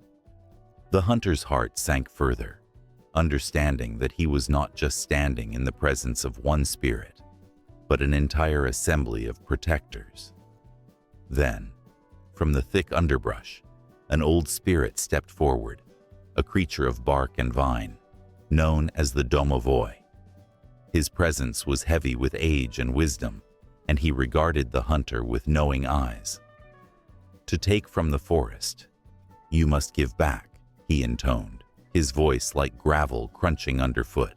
The hunter's heart sank further, understanding that he was not just standing in the presence of one spirit, but an entire assembly of protectors. Then, from the thick underbrush, an old spirit stepped forward, a creature of bark and vine, known as the Domovoi. His presence was heavy with age and wisdom, and he regarded the hunter with knowing eyes. "To take from the forest, you must give back," he intoned, his voice like gravel crunching underfoot.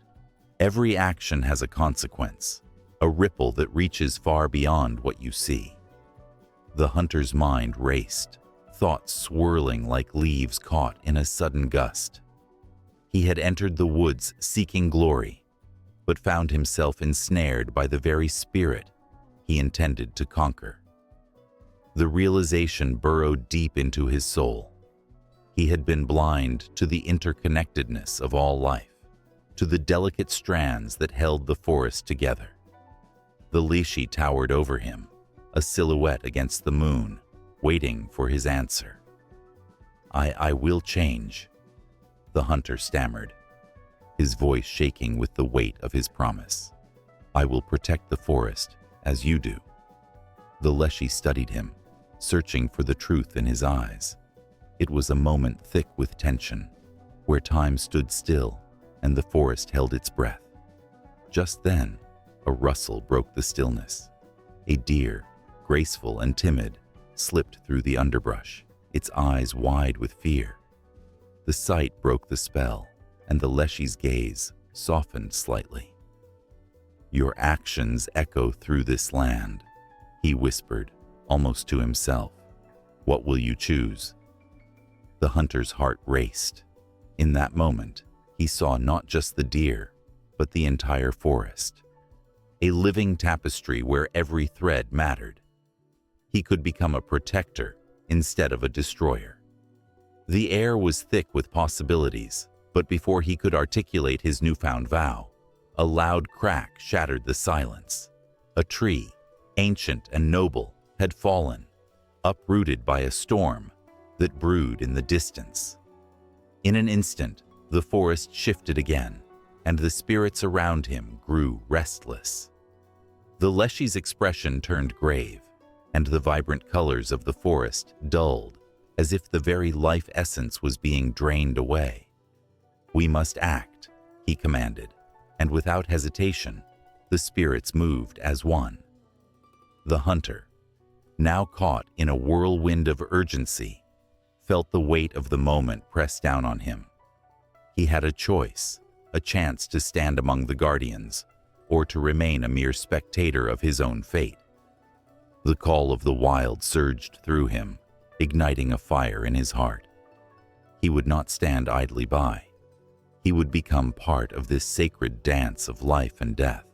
"Every action has a consequence, a ripple that reaches far beyond what you see." The hunter's mind raced, thoughts swirling like leaves caught in a sudden gust. He had entered the woods seeking glory, but found himself ensnared by the very spirit he intended to conquer. The realization burrowed deep into his soul. He had been blind to the interconnectedness of all life, to the delicate strands that held the forest together. The Leshy towered over him, a silhouette against the moon, waiting for his answer. I will change," the hunter stammered, his voice shaking with the weight of his promise. "I will protect the forest as you do." The Leshy studied him, searching for the truth in his eyes. It was a moment thick with tension, where time stood still and the forest held its breath. Just then, a rustle broke the stillness. A deer, graceful and timid, slipped through the underbrush, its eyes wide with fear. The sight broke the spell, and the Leshy's gaze softened slightly. "Your actions echo through this land," he whispered, almost to himself. "What will you choose?" The hunter's heart raced. In that moment, he saw not just the deer, but the entire forest. A living tapestry where every thread mattered. He could become a protector instead of a destroyer. The air was thick with possibilities, but before he could articulate his newfound vow, a loud crack shattered the silence. A tree, ancient and noble, had fallen, uprooted by a storm that brewed in the distance. In an instant, the forest shifted again, and the spirits around him grew restless. The Leshy's expression turned grave, and the vibrant colors of the forest dulled, as if the very life essence was being drained away. "We must act," he commanded, and without hesitation, the spirits moved as one. The hunter, now caught in a whirlwind of urgency, felt the weight of the moment press down on him. He had a choice, a chance to stand among the guardians, or to remain a mere spectator of his own fate. The call of the wild surged through him, igniting a fire in his heart. He would not stand idly by. He would become part of this sacred dance of life and death.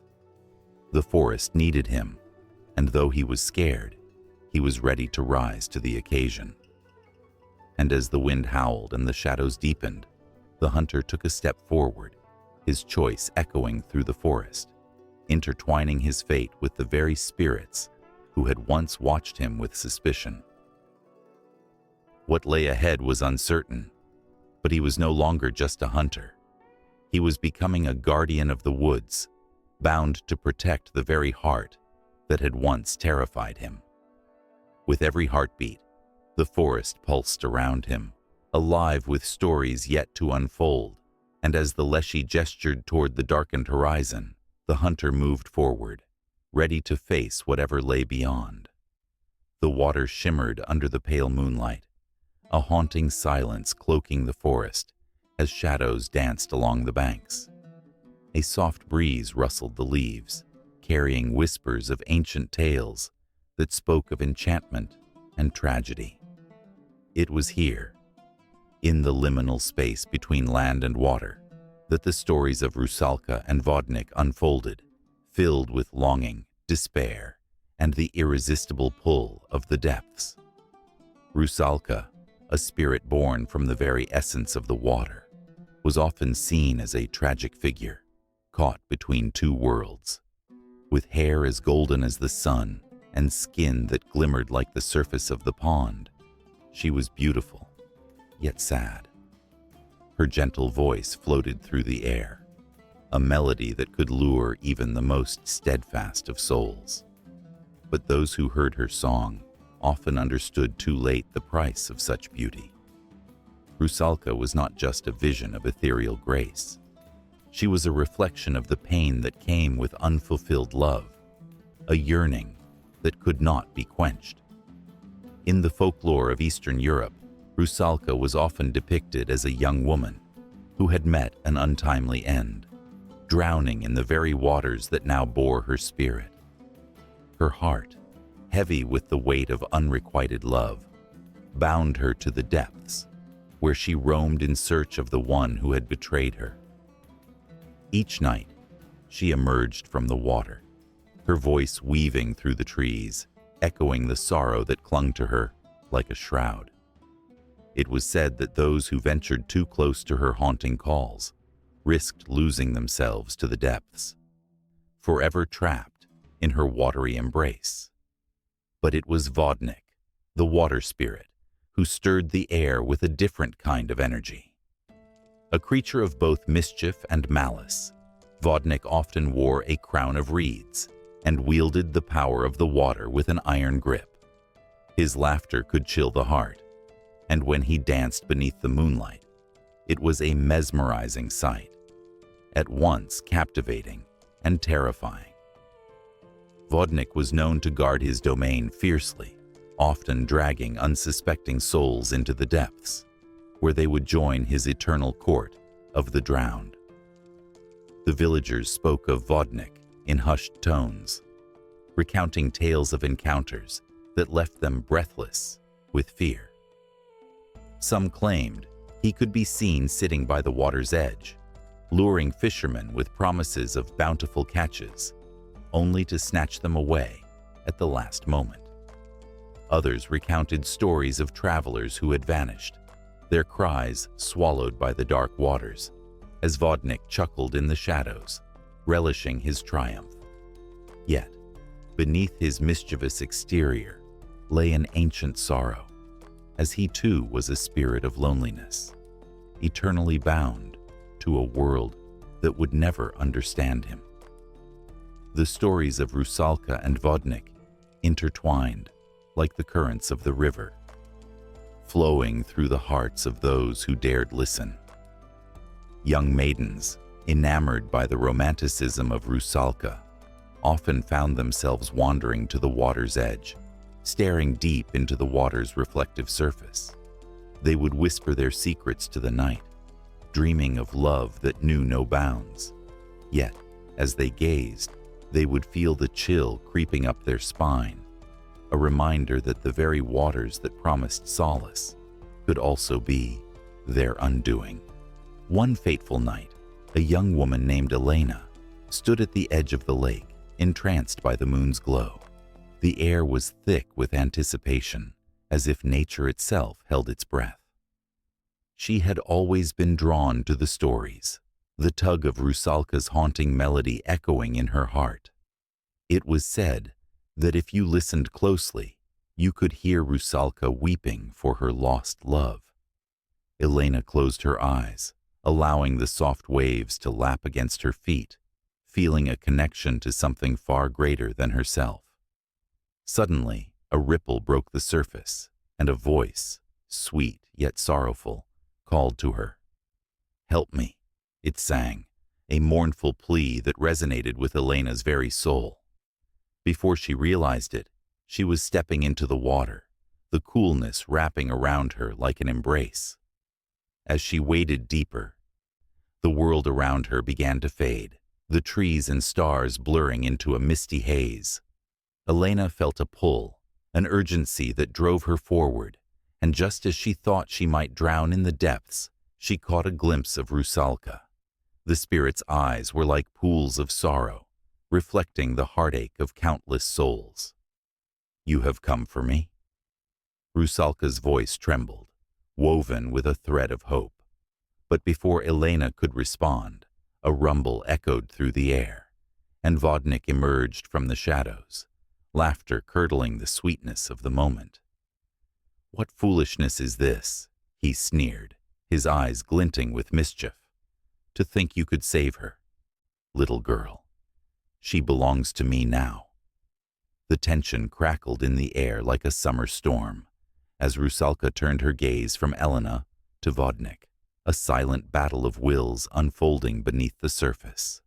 The forest needed him, and though he was scared, he was ready to rise to the occasion. And as the wind howled and the shadows deepened, the hunter took a step forward, his choice echoing through the forest, intertwining his fate with the very spirits who had once watched him with suspicion. What lay ahead was uncertain, but he was no longer just a hunter. He was becoming a guardian of the woods, bound to protect the very heart that had once terrified him. With every heartbeat, the forest pulsed around him, alive with stories yet to unfold, and as the Leshy gestured toward the darkened horizon, the hunter moved forward, ready to face whatever lay beyond. The water shimmered under the pale moonlight, a haunting silence cloaking the forest as shadows danced along the banks. A soft breeze rustled the leaves, carrying whispers of ancient tales that spoke of enchantment and tragedy. It was here, in the liminal space between land and water, that the stories of Rusalka and Vodnik unfolded, filled with longing, despair, and the irresistible pull of the depths. Rusalka, a spirit born from the very essence of the water, was often seen as a tragic figure, caught between two worlds. With hair as golden as the sun and skin that glimmered like the surface of the pond, she was beautiful, yet sad. Her gentle voice floated through the air, a melody that could lure even the most steadfast of souls. But those who heard her song often understood too late the price of such beauty. Rusalka was not just a vision of ethereal grace. She was a reflection of the pain that came with unfulfilled love, a yearning that could not be quenched. In the folklore of Eastern Europe, Rusalka was often depicted as a young woman who had met an untimely end, drowning in the very waters that now bore her spirit. Her heart, heavy with the weight of unrequited love, bound her to the depths, where she roamed in search of the one who had betrayed her. Each night, she emerged from the water, her voice weaving through the trees, echoing the sorrow that clung to her like a shroud. It was said that those who ventured too close to her haunting calls risked losing themselves to the depths, forever trapped in her watery embrace. But it was Vodnik, the water spirit, who stirred the air with a different kind of energy. A creature of both mischief and malice, Vodnik often wore a crown of reeds and wielded the power of the water with an iron grip. His laughter could chill the heart, and when he danced beneath the moonlight, it was a mesmerizing sight, at once captivating and terrifying. Vodnik was known to guard his domain fiercely, often dragging unsuspecting souls into the depths, where they would join his eternal court of the drowned. The villagers spoke of Vodnik in hushed tones, recounting tales of encounters that left them breathless with fear. Some claimed he could be seen sitting by the water's edge, luring fishermen with promises of bountiful catches, only to snatch them away at the last moment. Others recounted stories of travelers who had vanished, their cries swallowed by the dark waters, as Vodnik chuckled in the shadows, relishing his triumph. Yet, beneath his mischievous exterior lay an ancient sorrow, as he too was a spirit of loneliness, eternally bound to a world that would never understand him. The stories of Rusalka and Vodnik intertwined like the currents of the river, flowing through the hearts of those who dared listen. Young maidens, enamored by the romanticism of Rusalka, often found themselves wandering to the water's edge, staring deep into the water's reflective surface. They would whisper their secrets to the night, dreaming of love that knew no bounds. Yet, as they gazed, they would feel the chill creeping up their spine, a reminder that the very waters that promised solace could also be their undoing. One fateful night, a young woman named Elena stood at the edge of the lake, entranced by the moon's glow. The air was thick with anticipation, as if nature itself held its breath. She had always been drawn to the stories, the tug of Rusalka's haunting melody echoing in her heart. It was said that if you listened closely, you could hear Rusalka weeping for her lost love. Elena closed her eyes, allowing the soft waves to lap against her feet, feeling a connection to something far greater than herself. Suddenly, a ripple broke the surface, and a voice, sweet yet sorrowful, called to her. "Help me, it sang, a mournful plea that resonated with Elena's very soul. Before she realized it, she was stepping into the water, the coolness wrapping around her like an embrace. As she waded deeper, the world around her began to fade, the trees and stars blurring into a misty haze. Elena felt a pull, an urgency that drove her forward, and just as she thought she might drown in the depths, she caught a glimpse of Rusalka. The spirit's eyes were like pools of sorrow, reflecting the heartache of countless souls. "You have come for me?" Rusalka's voice trembled, woven with a thread of hope. But before Elena could respond, a rumble echoed through the air, and Vodnik emerged from the shadows, laughter curdling the sweetness of the moment. "What foolishness is this?" he sneered, his eyes glinting with mischief. "To think you could save her. Little girl, she belongs to me now." The tension crackled in the air like a summer storm, as Rusalka turned her gaze from Elena to Vodnik, a silent battle of wills unfolding beneath the surface.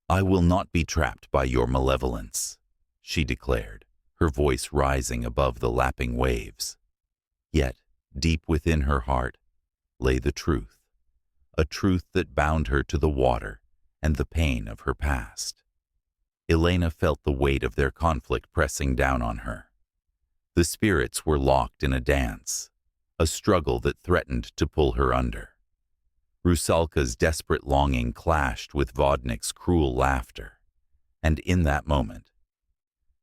"I will not be trapped by your malevolence," she declared, her voice rising above the lapping waves. Yet, deep within her heart, lay the truth, a truth that bound her to the water and the pain of her past. Elena felt the weight of their conflict pressing down on her. The spirits were locked in a dance, a struggle that threatened to pull her under. Rusalka's desperate longing clashed with Vodnik's cruel laughter, and in that moment,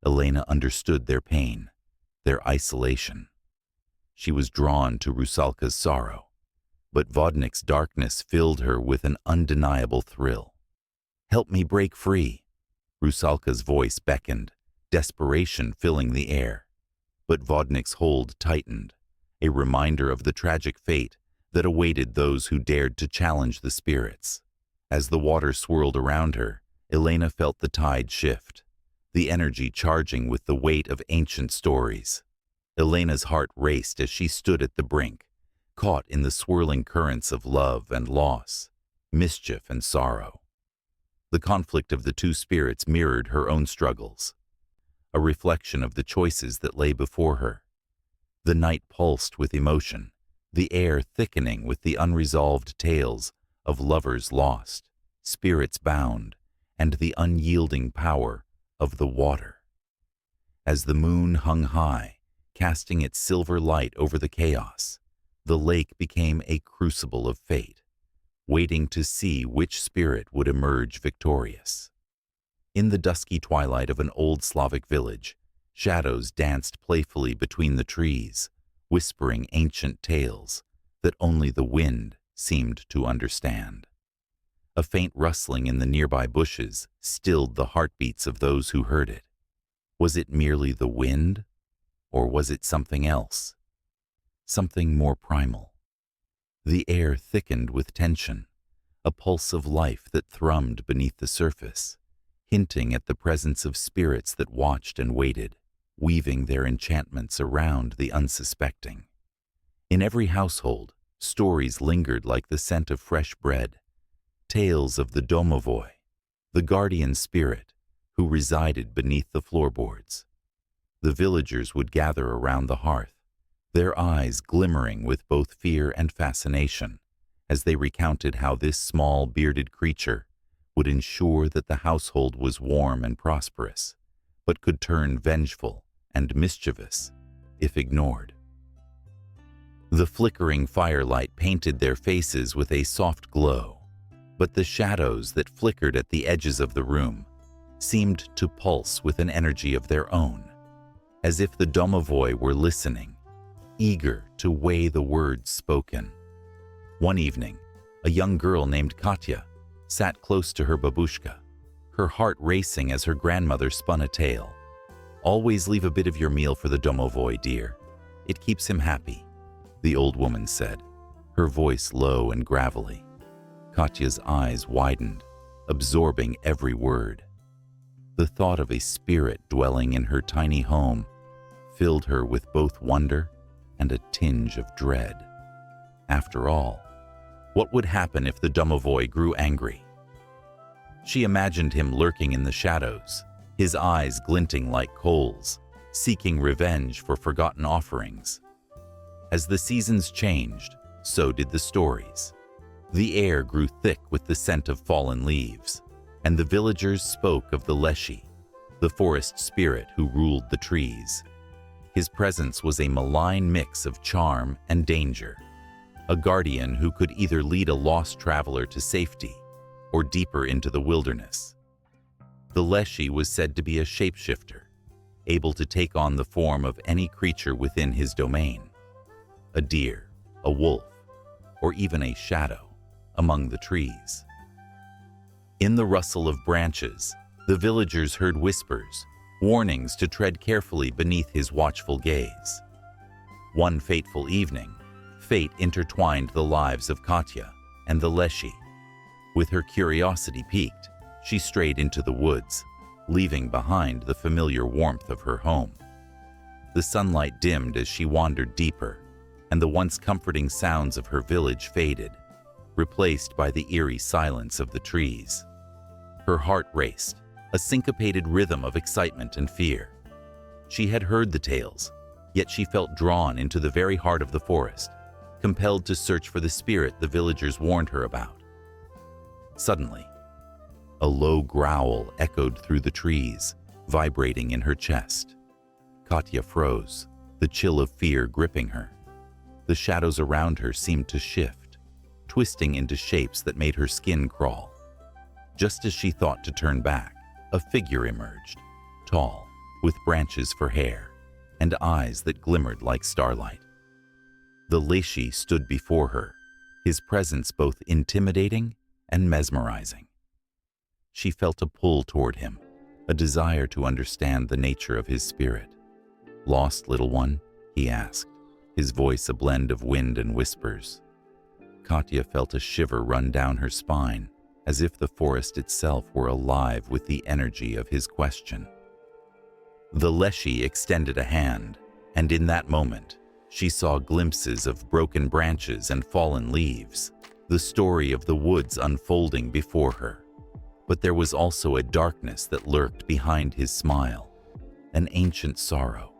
Elena understood their pain, their isolation. She was drawn to Rusalka's sorrow, but Vodnik's darkness filled her with an undeniable thrill. "Help me break free," Rusalka's voice beckoned, desperation filling the air. But Vodnik's hold tightened, a reminder of the tragic fate that awaited those who dared to challenge the spirits. As the water swirled around her, Elena felt the tide shift, the energy charging with the weight of ancient stories. Elena's heart raced as she stood at the brink, caught in the swirling currents of love and loss, mischief and sorrow. The conflict of the two spirits mirrored her own struggles, a reflection of the choices that lay before her. The night pulsed with emotion, the air thickening with the unresolved tales of lovers lost, spirits bound, and the unyielding power of the water. As the moon hung high, casting its silver light over the chaos, the lake became a crucible of fate, waiting to see which spirit would emerge victorious. In the dusky twilight of an old Slavic village, shadows danced playfully between the trees, whispering ancient tales that only the wind seemed to understand. A faint rustling in the nearby bushes stilled the heartbeats of those who heard it. Was it merely the wind, or was it something else? Something more primal. The air thickened with tension, a pulse of life that thrummed beneath the surface, hinting at the presence of spirits that watched and waited, weaving their enchantments around the unsuspecting. In every household, stories lingered like the scent of fresh bread, tales of the domovoi, the guardian spirit who resided beneath the floorboards. The villagers would gather around the hearth, their eyes glimmering with both fear and fascination, as they recounted how this small, bearded creature would ensure that the household was warm and prosperous, but could turn vengeful and mischievous if ignored. The flickering firelight painted their faces with a soft glow, but the shadows that flickered at the edges of the room seemed to pulse with an energy of their own, as if the domovoi were listening, eager to weigh the words spoken. One evening, a young girl named Katya sat close to her babushka, her heart racing as her grandmother spun a tale. "Always leave a bit of your meal for the domovoi, dear. It keeps him happy," the old woman said, her voice low and gravelly. Katya's eyes widened, absorbing every word. The thought of a spirit dwelling in her tiny home filled her with both wonder and a tinge of dread. After all, What would happen if the domovoi grew angry? She imagined him lurking in the shadows, his eyes glinting like coals, seeking revenge for forgotten offerings. As the seasons changed, so did the stories. The air grew thick with the scent of fallen leaves, and the villagers spoke of the Leshy, the forest spirit who ruled the trees. His presence was a malign mix of charm and danger, a guardian who could either lead a lost traveler to safety or deeper into the wilderness. The Leshy was said to be a shapeshifter, able to take on the form of any creature within his domain, a deer, a wolf, or even a shadow among the trees. In the rustle of branches, the villagers heard whispers, warnings to tread carefully beneath his watchful gaze. One fateful evening, fate intertwined the lives of Katya and the Leshy. With her curiosity piqued, she strayed into the woods, leaving behind the familiar warmth of her home. The sunlight dimmed as she wandered deeper, and the once comforting sounds of her village faded, replaced by the eerie silence of the trees. Her heart raced, a syncopated rhythm of excitement and fear. She had heard the tales, yet she felt drawn into the very heart of the forest, compelled to search for the spirit the villagers warned her about. Suddenly, a low growl echoed through the trees, vibrating in her chest. Katya froze, the chill of fear gripping her. The shadows around her seemed to shift, twisting into shapes that made her skin crawl. Just as she thought to turn back, a figure emerged, tall, with branches for hair, and eyes that glimmered like starlight. The Leshy stood before her, his presence both intimidating and mesmerizing. She felt a pull toward him, a desire to understand the nature of his spirit. "Lost, little one?" he asked, his voice a blend of wind and whispers. Katya felt a shiver run down her spine, as if the forest itself were alive with the energy of his question. The Leshy extended a hand, and in that moment, she saw glimpses of broken branches and fallen leaves, the story of the woods unfolding before her. But there was also a darkness that lurked behind his smile, an ancient sorrow,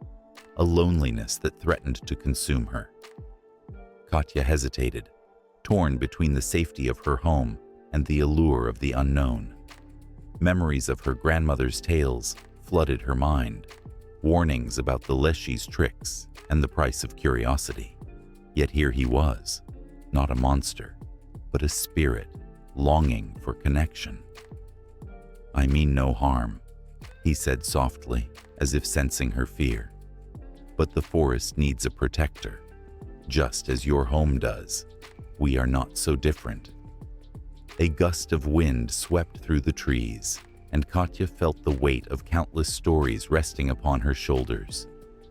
a loneliness that threatened to consume her. Katya hesitated, torn between the safety of her home and the allure of the unknown. Memories of her grandmother's tales flooded her mind, warnings about the Leshy's tricks and the price of curiosity. Yet here he was, not a monster, but a spirit longing for connection. "I mean no harm," he said softly, as if sensing her fear. "But the forest needs a protector, just as your home does. We are not so different." A gust of wind swept through the trees, and Katya felt the weight of countless stories resting upon her shoulders,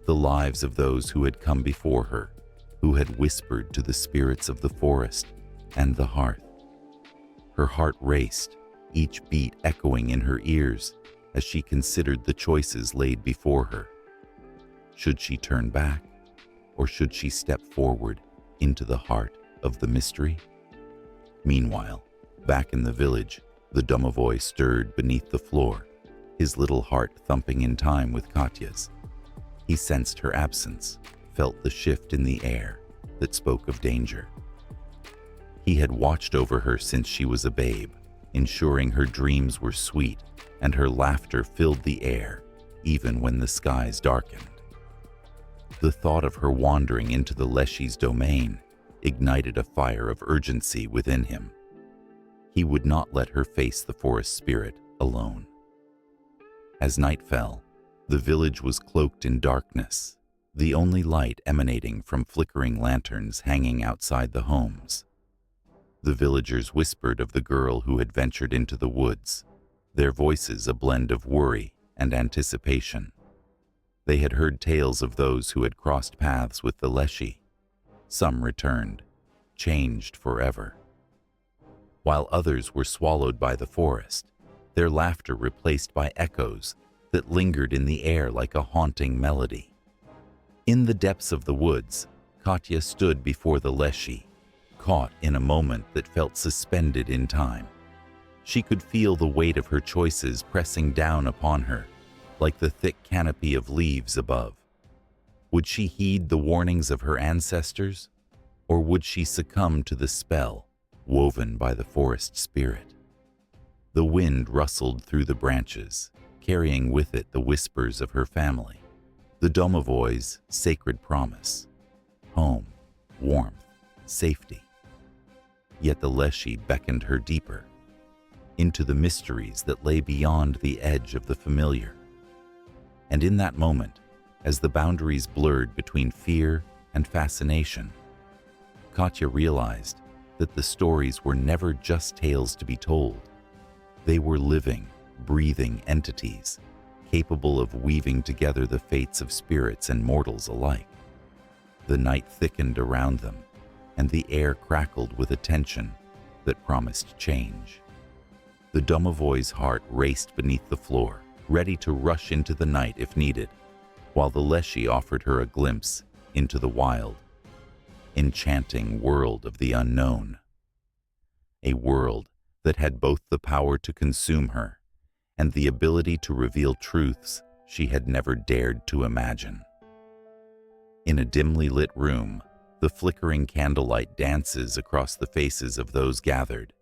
the lives of those who had come before her, who had whispered to the spirits of the forest and the hearth. Her heart raced, each beat echoing in her ears as she considered the choices laid before her. Should she turn back, or should she step forward into the heart of the mystery? Meanwhile, back in the village, the domovoi stirred beneath the floor, his little heart thumping in time with Katya's. He sensed her absence, felt the shift in the air that spoke of danger. He had watched over her since she was a babe, ensuring her dreams were sweet and her laughter filled the air, even when the skies darkened. The thought of her wandering into the Leshy's domain ignited a fire of urgency within him. He would not let her face the forest spirit alone. As night fell, the village was cloaked in darkness, the only light emanating from flickering lanterns hanging outside the homes. The villagers whispered of the girl who had ventured into the woods, their voices a blend of worry and anticipation. They had heard tales of those who had crossed paths with the Leshy. Some returned, changed forever, while others were swallowed by the forest, their laughter replaced by echoes that lingered in the air like a haunting melody. In the depths of the woods, Katya stood before the Leshy, caught in a moment that felt suspended in time. She could feel the weight of her choices pressing down upon her, like the thick canopy of leaves above. Would she heed the warnings of her ancestors, or would she succumb to the spell woven by the forest spirit? The wind rustled through the branches, carrying with it the whispers of her family, the domovoy's sacred promise: home, warmth, safety. Yet the Leshy beckoned her deeper, into the mysteries that lay beyond the edge of the familiar. And in that moment, as the boundaries blurred between fear and fascination, Katya realized that the stories were never just tales to be told. They were living, breathing entities, capable of weaving together the fates of spirits and mortals alike. The night thickened around them, and the air crackled with a tension that promised change. The domovoy's heart raced beneath the floor, ready to rush into the night if needed, while the Leshy offered her a glimpse into the wild, enchanting world of the unknown. A world that had both the power to consume her and the ability to reveal truths she had never dared to imagine. In a dimly lit room, the flickering candlelight dances across the faces of those gathered,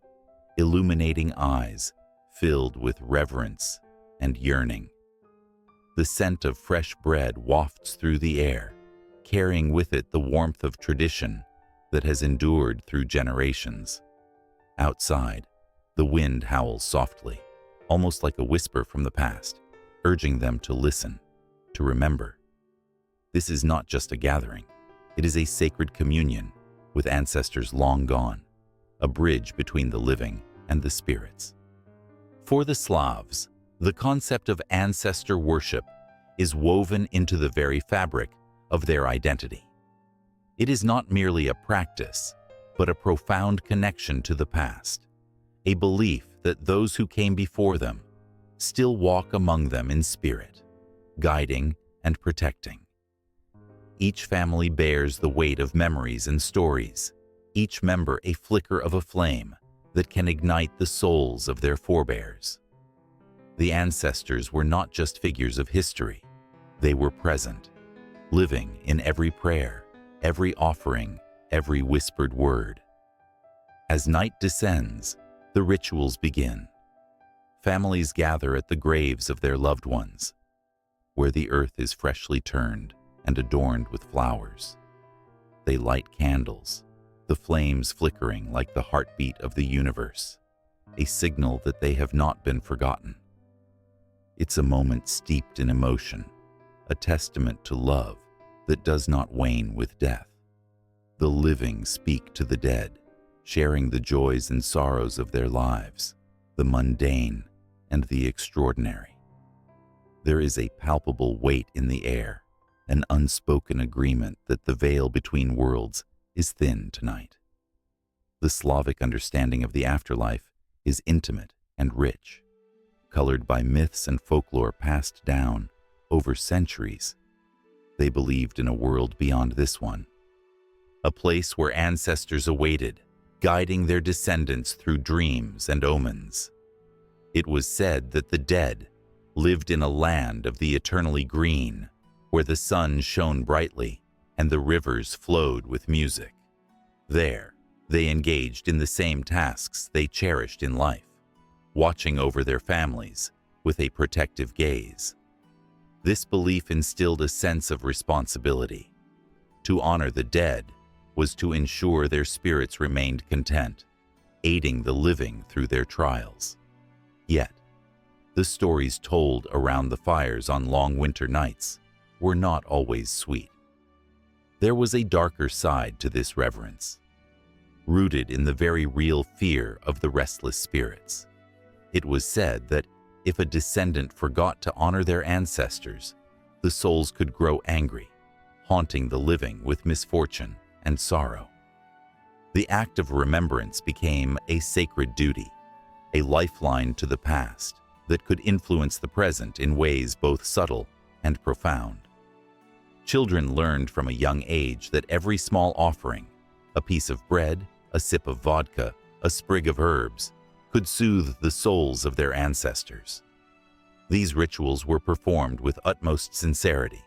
illuminating eyes filled with reverence and yearning. The scent of fresh bread wafts through the air, carrying with it the warmth of tradition that has endured through generations. Outside, the wind howls softly, almost like a whisper from the past, urging them to listen, to remember. This is not just a gathering. It is a sacred communion with ancestors long gone, a bridge between the living and the spirits. For the Slavs, the concept of ancestor worship is woven into the very fabric of their identity. It is not merely a practice, but a profound connection to the past, a belief that those who came before them still walk among them in spirit, guiding and protecting. Each family bears the weight of memories and stories, each member a flicker of a flame that can ignite the souls of their forebears. The ancestors were not just figures of history. They were present, living in every prayer, every offering, every whispered word. As night descends, the rituals begin. Families gather at the graves of their loved ones, where the earth is freshly turned and adorned with flowers. They light candles, the flames flickering like the heartbeat of the universe, a signal that they have not been forgotten. It's a moment steeped in emotion, a testament to love that does not wane with death. The living speak to the dead, sharing the joys and sorrows of their lives, the mundane and the extraordinary. There is a palpable weight in the air, an unspoken agreement that the veil between worlds is thin tonight. The Slavic understanding of the afterlife is intimate and rich, colored by myths and folklore passed down over centuries. They believed in a world beyond this one, a place where ancestors awaited, guiding their descendants through dreams and omens. It was said that the dead lived in a land of the eternally green, where the sun shone brightly and the rivers flowed with music. There, they engaged in the same tasks they cherished in life, watching over their families with a protective gaze. This belief instilled a sense of responsibility. To honor the dead was to ensure their spirits remained content, aiding the living through their trials. Yet, the stories told around the fires on long winter nights were not always sweet. There was a darker side to this reverence, rooted in the very real fear of the restless spirits. It was said that if a descendant forgot to honor their ancestors, the souls could grow angry, haunting the living with misfortune and sorrow. The act of remembrance became a sacred duty, a lifeline to the past that could influence the present in ways both subtle and profound. Children learned from a young age that every small offering, a piece of bread, a sip of vodka, a sprig of herbs, could soothe the souls of their ancestors. These rituals were performed with utmost sincerity,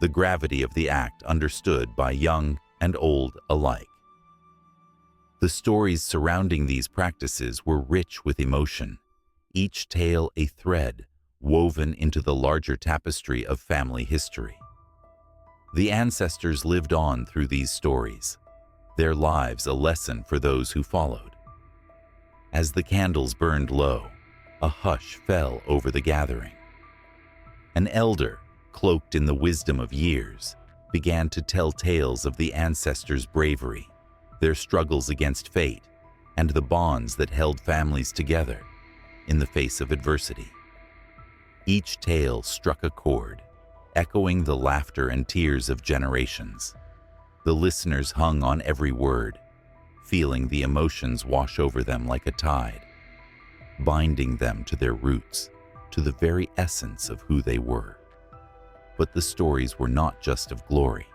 the gravity of the act understood by young and old alike. The stories surrounding these practices were rich with emotion, each tale a thread woven into the larger tapestry of family history. The ancestors lived on through these stories, their lives a lesson for those who followed. As the candles burned low, a hush fell over the gathering. An elder, cloaked in the wisdom of years, began to tell tales of the ancestors' bravery, their struggles against fate, and the bonds that held families together in the face of adversity. Each tale struck a chord, echoing the laughter and tears of generations. The listeners hung on every word, feeling the emotions wash over them like a tide, binding them to their roots, to the very essence of who they were. But the stories were not just of glory.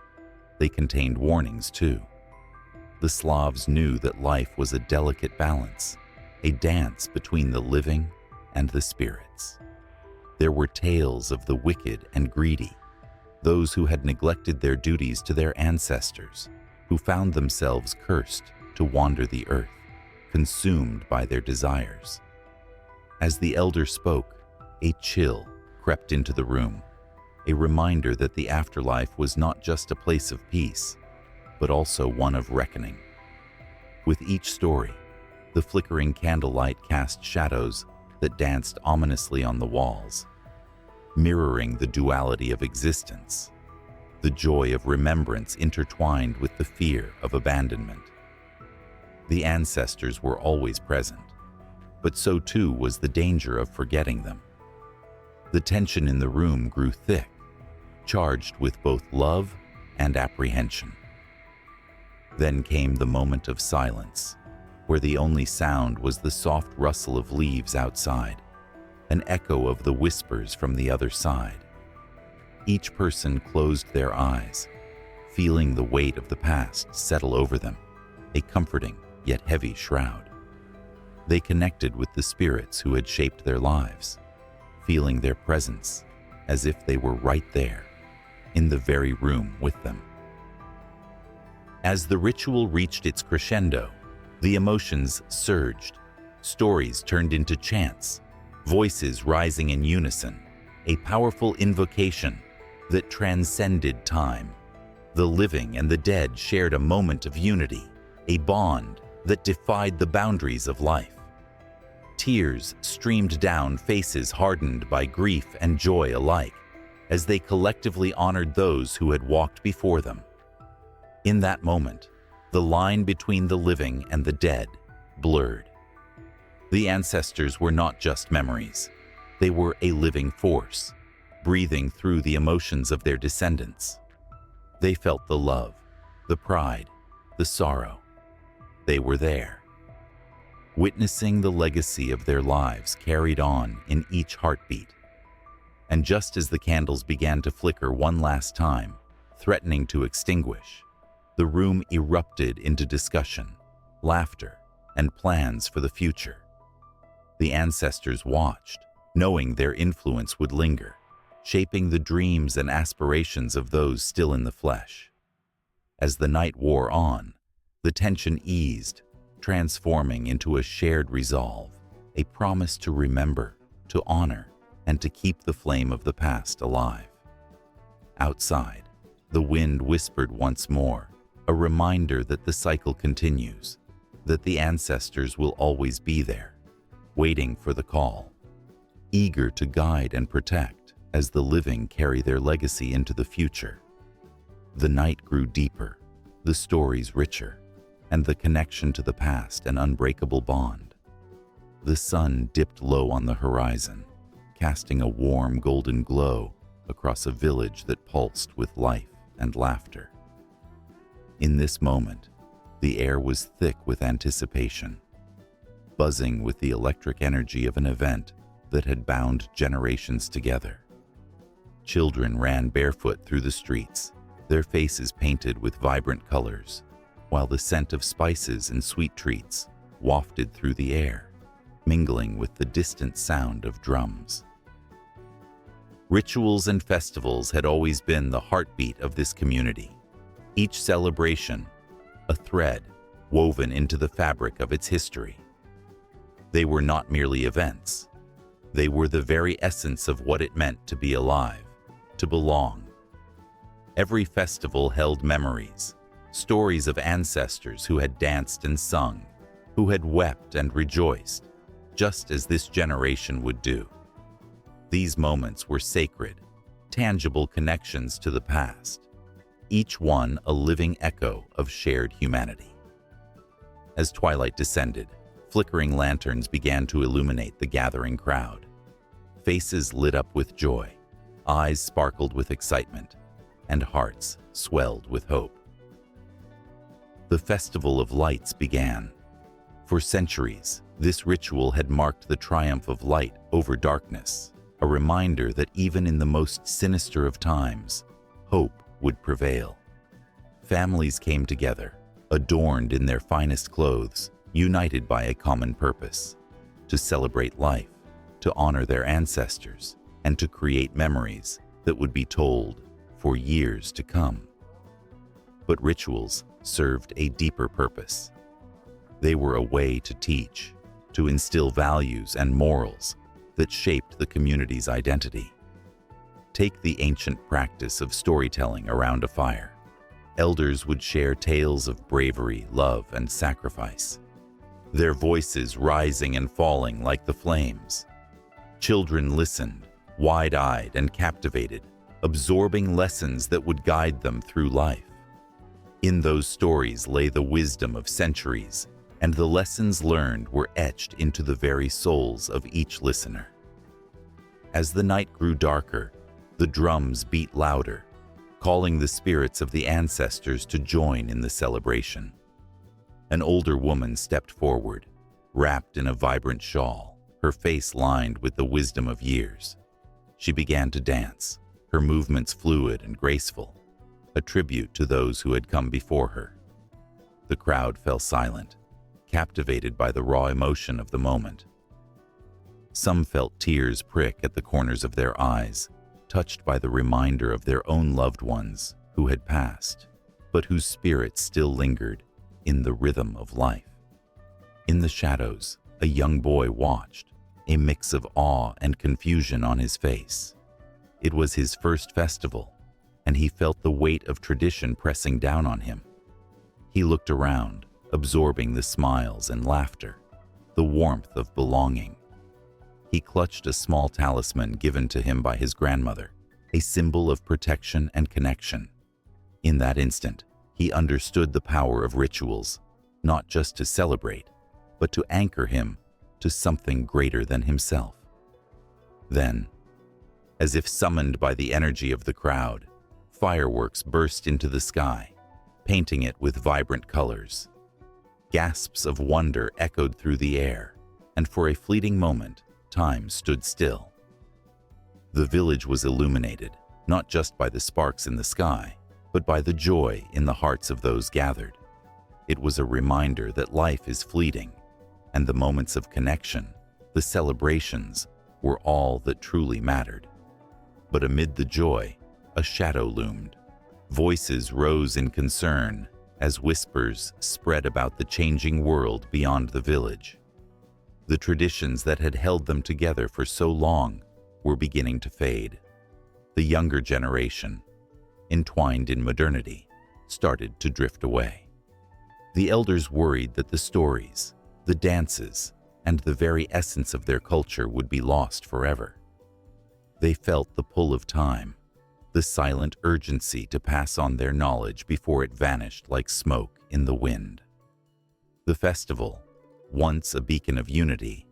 They contained warnings too. The Slavs knew that life was a delicate balance, a dance between the living and the spirits. There were tales of the wicked and greedy, those who had neglected their duties to their ancestors, who found themselves cursed to wander the earth, consumed by their desires. As the elder spoke, a chill crept into the room, a reminder that the afterlife was not just a place of peace, but also one of reckoning. With each story, the flickering candlelight cast shadows that danced ominously on the walls, mirroring the duality of existence, the joy of remembrance intertwined with the fear of abandonment. The ancestors were always present, but so too was the danger of forgetting them. The tension in the room grew thick, charged with both love and apprehension. Then came the moment of silence, where the only sound was the soft rustle of leaves outside, an echo of the whispers from the other side. Each person closed their eyes, feeling the weight of the past settle over them, a comforting yet heavy shroud. They connected with the spirits who had shaped their lives, feeling their presence as if they were right there, in the very room with them. As the ritual reached its crescendo, the emotions surged, stories turned into chants, voices rising in unison, a powerful invocation that transcended time. The living and the dead shared a moment of unity, a bond that defied the boundaries of life. Tears streamed down faces hardened by grief and joy alike, as they collectively honored those who had walked before them. In that moment, the line between the living and the dead blurred. The ancestors were not just memories. They were a living force, breathing through the emotions of their descendants. They felt the love, the pride, the sorrow. They were there, witnessing the legacy of their lives carried on in each heartbeat. And just as the candles began to flicker one last time, threatening to extinguish, the room erupted into discussion, laughter, and plans for the future. The ancestors watched, knowing their influence would linger, shaping the dreams and aspirations of those still in the flesh. As the night wore on, the tension eased, transforming into a shared resolve, a promise to remember, to honor, and to keep the flame of the past alive. Outside, the wind whispered once more, a reminder that the cycle continues, that the ancestors will always be there, waiting for the call, eager to guide and protect as the living carry their legacy into the future. The night grew deeper, the stories richer, and the connection to the past an unbreakable bond. The sun dipped low on the horizon, casting a warm golden glow across a village that pulsed with life and laughter. In this moment, the air was thick with anticipation, buzzing with the electric energy of an event that had bound generations together. Children ran barefoot through the streets, their faces painted with vibrant colors, while the scent of spices and sweet treats wafted through the air, mingling with the distant sound of drums. Rituals and festivals had always been the heartbeat of this community, each celebration a thread woven into the fabric of its history. They were not merely events. They were the very essence of what it meant to be alive, to belong. Every festival held memories, stories of ancestors who had danced and sung, who had wept and rejoiced, just as this generation would do. These moments were sacred, tangible connections to the past, each one a living echo of shared humanity. As twilight descended, flickering lanterns began to illuminate the gathering crowd. Faces lit up with joy, eyes sparkled with excitement, and hearts swelled with hope. The Festival of Lights began. For centuries, this ritual had marked the triumph of light over darkness, a reminder that even in the most sinister of times, hope would prevail. Families came together, adorned in their finest clothes, united by a common purpose: to celebrate life, to honor their ancestors, and to create memories that would be told for years to come. But rituals served a deeper purpose. They were a way to teach, to instill values and morals that shaped the community's identity. Take the ancient practice of storytelling around a fire. Elders would share tales of bravery, love, and sacrifice, their voices rising and falling like the flames. Children listened, wide-eyed and captivated, absorbing lessons that would guide them through life. In those stories lay the wisdom of centuries, and the lessons learned were etched into the very souls of each listener. As the night grew darker, the drums beat louder, calling the spirits of the ancestors to join in the celebration. An older woman stepped forward, wrapped in a vibrant shawl, her face lined with the wisdom of years. She began to dance, her movements fluid and graceful, a tribute to those who had come before her. The crowd fell silent, captivated by the raw emotion of the moment. Some felt tears prick at the corners of their eyes, touched by the reminder of their own loved ones who had passed, but whose spirits still lingered in the rhythm of life. In the shadows, a young boy watched, a mix of awe and confusion on his face. It was his first festival, and he felt the weight of tradition pressing down on him. He looked around, absorbing the smiles and laughter, the warmth of belonging. He clutched a small talisman given to him by his grandmother, a symbol of protection and connection. In that instant, he understood the power of rituals, not just to celebrate, but to anchor him to something greater than himself. Then, as if summoned by the energy of the crowd, fireworks burst into the sky, painting it with vibrant colors. Gasps of wonder echoed through the air, and for a fleeting moment, time stood still. The village was illuminated, not just by the sparks in the sky, but by the joy in the hearts of those gathered. It was a reminder that life is fleeting, and the moments of connection, the celebrations, were all that truly mattered. But amid the joy, a shadow loomed. Voices rose in concern as whispers spread about the changing world beyond the village. The traditions that had held them together for so long were beginning to fade. The younger generation, entwined in modernity, started to drift away. The elders worried that the stories, the dances, and the very essence of their culture would be lost forever. They felt the pull of time, the silent urgency to pass on their knowledge before it vanished like smoke in the wind. The festival, once a beacon of unity,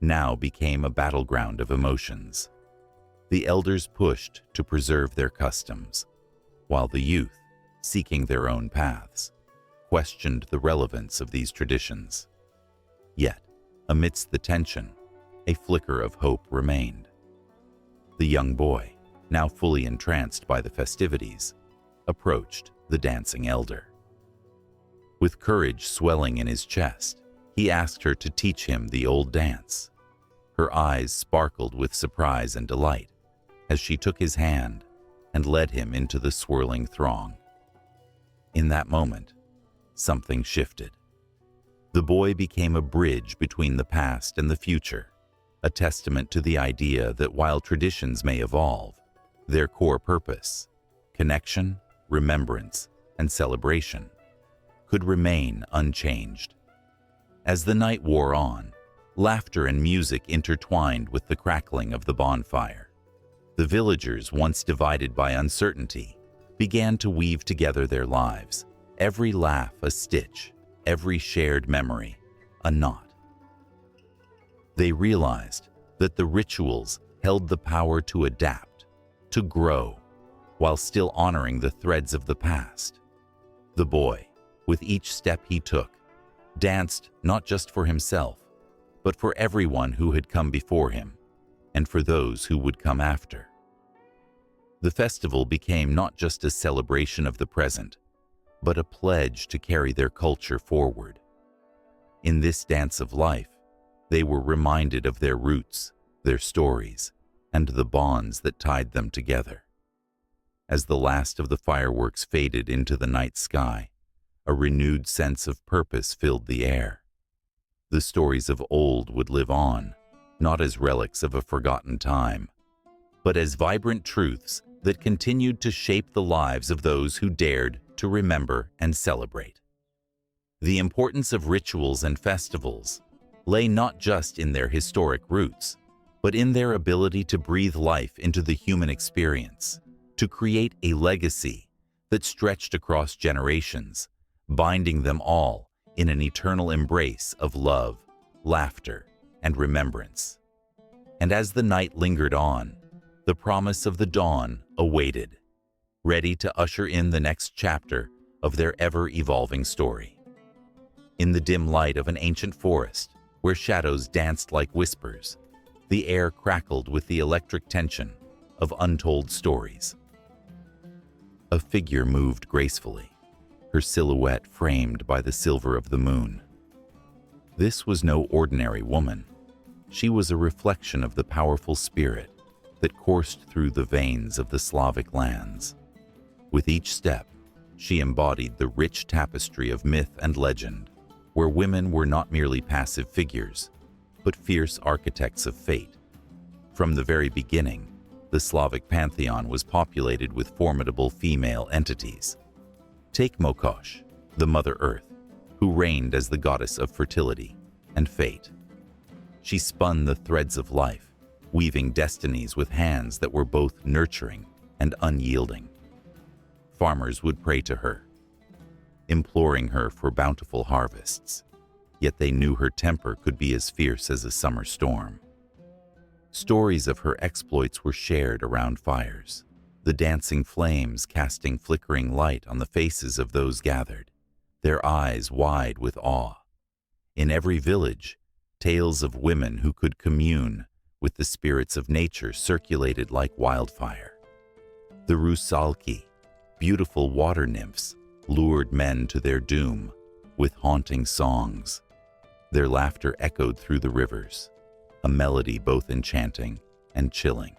now became a battleground of emotions. The elders pushed to preserve their customs, while the youth, seeking their own paths, questioned the relevance of these traditions. Yet, amidst the tension, a flicker of hope remained. The young boy, now fully entranced by the festivities, approached the dancing elder. With courage swelling in his chest, he asked her to teach him the old dance. Her eyes sparkled with surprise and delight as she took his hand and led him into the swirling throng. In that moment, something shifted. The boy became a bridge between the past and the future, a testament to the idea that while traditions may evolve, their core purpose, connection, remembrance, and celebration, could remain unchanged. As the night wore on, laughter and music intertwined with the crackling of the bonfire. The villagers, once divided by uncertainty, began to weave together their lives, every laugh a stitch, every shared memory a knot. They realized that the rituals held the power to adapt, to grow, while still honoring the threads of the past. The boy, with each step he took, danced not just for himself, but for everyone who had come before him, and for those who would come after. The festival became not just a celebration of the present, but a pledge to carry their culture forward. In this dance of life, they were reminded of their roots, their stories, and the bonds that tied them together. As the last of the fireworks faded into the night sky, a renewed sense of purpose filled the air. The stories of old would live on, not as relics of a forgotten time, but as vibrant truths that continued to shape the lives of those who dared to remember and celebrate. The importance of rituals and festivals lay not just in their historic roots, but in their ability to breathe life into the human experience, to create a legacy that stretched across generations, binding them all in an eternal embrace of love, laughter, and remembrance. And as the night lingered on, the promise of the dawn awaited, ready to usher in the next chapter of their ever-evolving story. In the dim light of an ancient forest, where shadows danced like whispers, the air crackled with the electric tension of untold stories. A figure moved gracefully, her silhouette framed by the silver of the moon. This was no ordinary woman. She was a reflection of the powerful spirit that coursed through the veins of the Slavic lands. With each step, she embodied the rich tapestry of myth and legend, where women were not merely passive figures, but fierce architects of fate. From the very beginning, the Slavic pantheon was populated with formidable female entities. Take Koschei, the Mother Earth, who reigned as the goddess of fertility and fate. She spun the threads of life, weaving destinies with hands that were both nurturing and unyielding. Farmers would pray to her, imploring her for bountiful harvests, yet they knew her temper could be as fierce as a summer storm. Stories of her exploits were shared around fires, the dancing flames casting flickering light on the faces of those gathered, their eyes wide with awe. In every village, tales of women who could commune with the spirits of nature circulated like wildfire. The Rusalki, beautiful water nymphs, lured men to their doom with haunting songs. Their laughter echoed through the rivers, a melody both enchanting and chilling.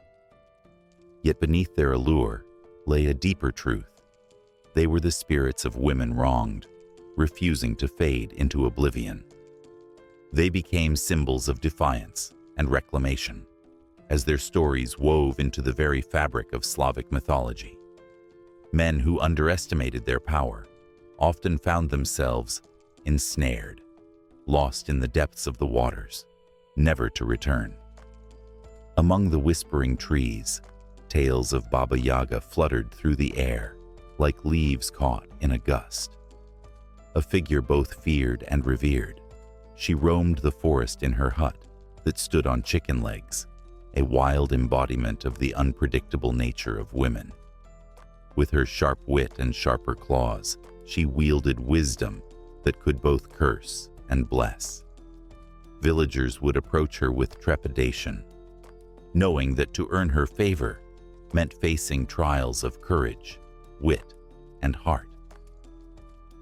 Yet beneath their allure lay a deeper truth. They were the spirits of women wronged, refusing to fade into oblivion. They became symbols of defiance and reclamation, as their stories wove into the very fabric of Slavic mythology. Men who underestimated their power often found themselves ensnared, lost in the depths of the waters, never to return. Among the whispering trees, tales of Baba Yaga fluttered through the air like leaves caught in a gust. A figure both feared and revered, she roamed the forest in her hut that stood on chicken legs, a wild embodiment of the unpredictable nature of women. With her sharp wit and sharper claws, she wielded wisdom that could both curse and bless. Villagers would approach her with trepidation, knowing that to earn her favor meant facing trials of courage, wit, and heart.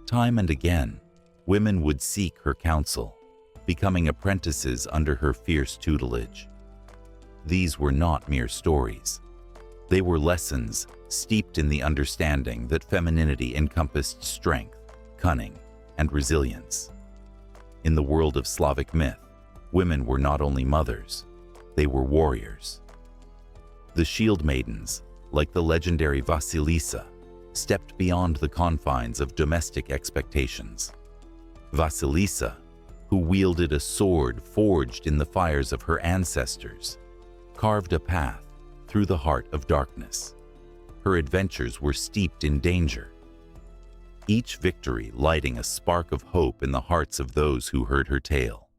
Time and again, Women would seek her counsel, becoming apprentices under her fierce tutelage. These were not mere stories. They were lessons steeped in the understanding that femininity encompassed strength, cunning, and resilience. In the world of Slavic myth, women were not only mothers, they were warriors. The shield maidens, like the legendary Vasilisa, stepped beyond the confines of domestic expectations. Vasilisa, who wielded a sword forged in the fires of her ancestors, carved a path through the heart of darkness. Her adventures were steeped in danger, each victory lighting a spark of hope in the hearts of those who heard her tale.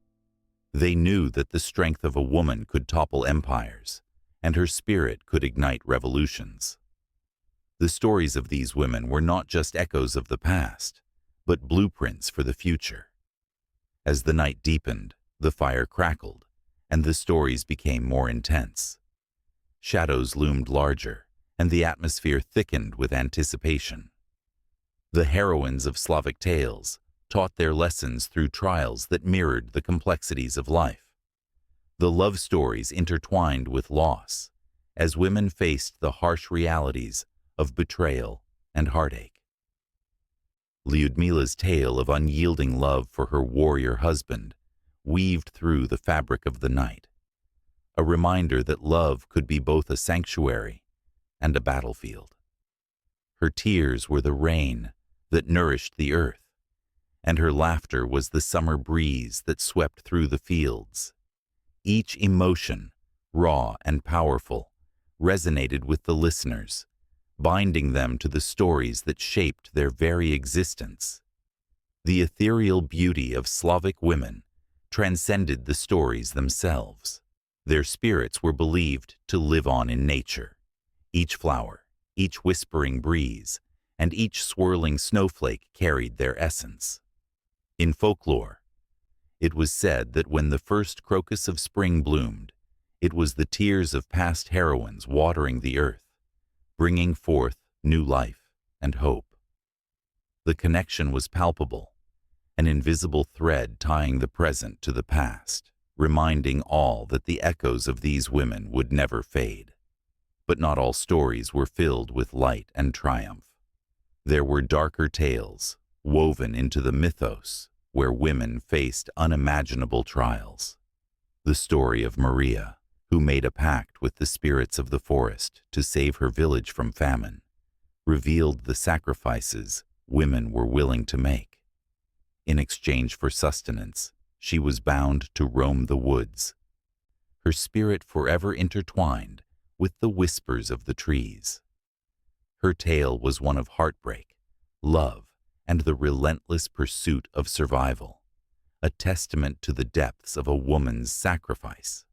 They knew that the strength of a woman could topple empires, and her spirit could ignite revolutions. The stories of these women were not just echoes of the past, but blueprints for the future. As the night deepened, the fire crackled, and the stories became more intense. Shadows loomed larger, and the atmosphere thickened with anticipation. The heroines of Slavic tales taught their lessons through trials that mirrored the complexities of life. The love stories intertwined with loss, as women faced the harsh realities of betrayal and heartache. Lyudmila's tale of unyielding love for her warrior husband weaved through the fabric of the night, a reminder that love could be both a sanctuary and a battlefield. Her tears were the rain that nourished the earth, and her laughter was the summer breeze that swept through the fields. Each emotion, raw and powerful, resonated with the listeners, binding them to the stories that shaped their very existence. The ethereal beauty of Slavic women transcended the stories themselves. Their spirits were believed to live on in nature. Each flower, each whispering breeze, and each swirling snowflake carried their essence. In folklore, it was said that when the first crocus of spring bloomed, it was the tears of past heroines watering the earth, bringing forth new life and hope. The connection was palpable, an invisible thread tying the present to the past, reminding all that the echoes of these women would never fade. But not all stories were filled with light and triumph. There were darker tales, woven into the mythos, where women faced unimaginable trials. The story of Maria, who made a pact with the spirits of the forest to save her village from famine, revealed the sacrifices women were willing to make. In exchange for sustenance, she was bound to roam the woods, her spirit forever intertwined with the whispers of the trees. Her tale was one of heartbreak, love, and the relentless pursuit of survival, a testament to the depths of a woman's sacrifice.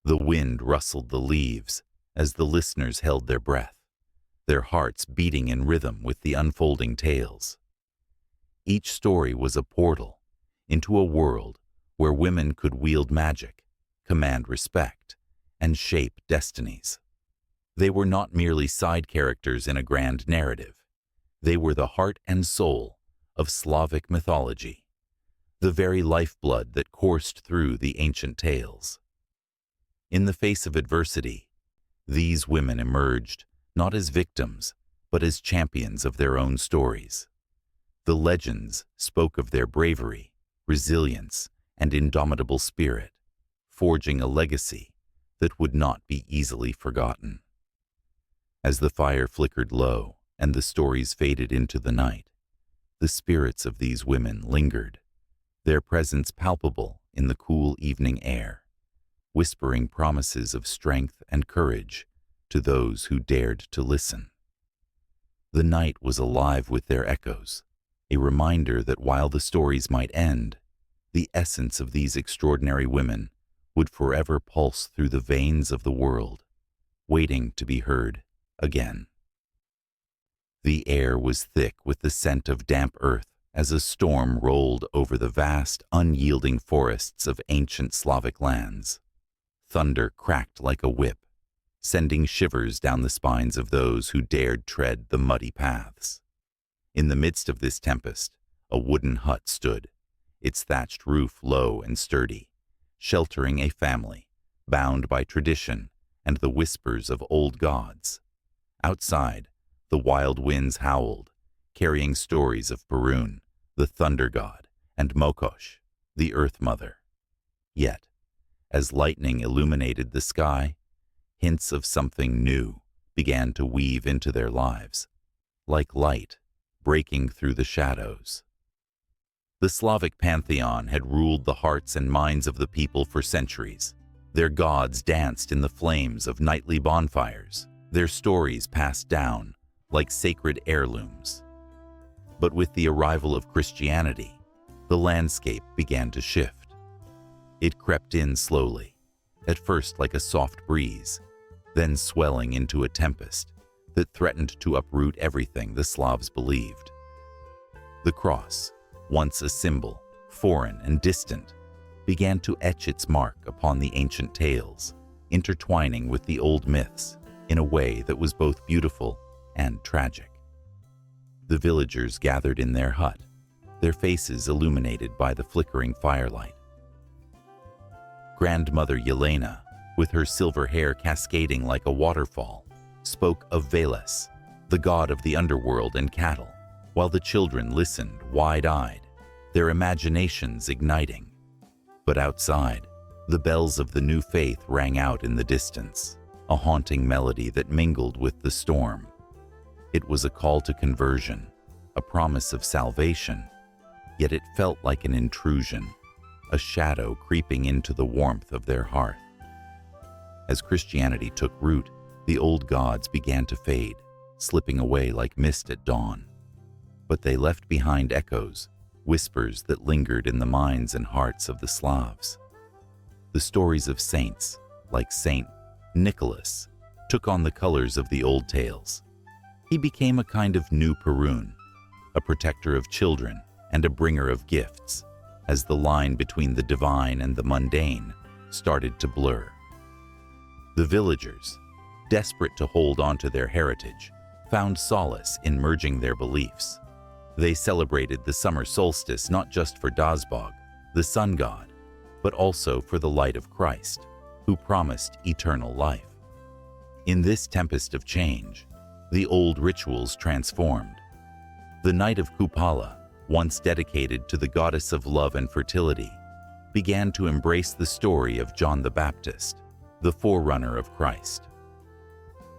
The wind rustled the leaves as the listeners held their breath, their hearts beating in rhythm with the unfolding tales. Each story was a portal into a world where women could wield magic, command respect, and shape destinies. They were not merely side characters in a grand narrative. They were the heart and soul of Slavic mythology, the very lifeblood that coursed through the ancient tales. In the face of adversity, these women emerged not as victims, but as champions of their own stories. The legends spoke of their bravery, resilience, and indomitable spirit, forging a legacy that would not be easily forgotten. As the fire flickered low and the stories faded into the night, the spirits of these women lingered, their presence palpable in the cool evening air, whispering promises of strength and courage to those who dared to listen. The night was alive with their echoes, a reminder that while the stories might end, the essence of these extraordinary women would forever pulse through the veins of the world, waiting to be heard again. The air was thick with the scent of damp earth as a storm rolled over the vast, unyielding forests of ancient Slavic lands. Thunder cracked like a whip, sending shivers down the spines of those who dared tread the muddy paths. In the midst of this tempest, a wooden hut stood, its thatched roof low and sturdy, sheltering a family, bound by tradition and the whispers of old gods. Outside, the wild winds howled, carrying stories of Perun, the thunder god, and Mokosh, the earth mother. Yet, as lightning illuminated the sky, hints of something new began to weave into their lives, like light breaking through the shadows. The Slavic pantheon had ruled the hearts and minds of the people for centuries. Their gods danced in the flames of nightly bonfires, their stories passed down like sacred heirlooms. But with the arrival of Christianity, the landscape began to shift. It crept in slowly, at first like a soft breeze, then swelling into a tempest that threatened to uproot everything the Slavs believed. The cross, once a symbol, foreign and distant, began to etch its mark upon the ancient tales, intertwining with the old myths in a way that was both beautiful and tragic. The villagers gathered in their hut, their faces illuminated by the flickering firelight. Grandmother Yelena, with her silver hair cascading like a waterfall, spoke of Veles, the god of the underworld and cattle, while the children listened wide-eyed, their imaginations igniting. But outside, the bells of the new faith rang out in the distance, a haunting melody that mingled with the storm. It was a call to conversion, a promise of salvation, yet it felt like an intrusion, a shadow creeping into the warmth of their hearth. As Christianity took root, the old gods began to fade, slipping away like mist at dawn. But they left behind echoes, whispers that lingered in the minds and hearts of the Slavs. The stories of saints, like Saint Nicholas, took on the colors of the old tales. He became a kind of new Perun, a protector of children and a bringer of gifts, as the line between the divine and the mundane started to blur. The villagers, desperate to hold on to their heritage, found solace in merging their beliefs. They celebrated the summer solstice not just for Dazbog, the sun god, but also for the light of Christ, who promised eternal life. In this tempest of change, the old rituals transformed. The night of Kupala, once dedicated to the goddess of love and fertility, began to embrace the story of John the Baptist, the forerunner of Christ.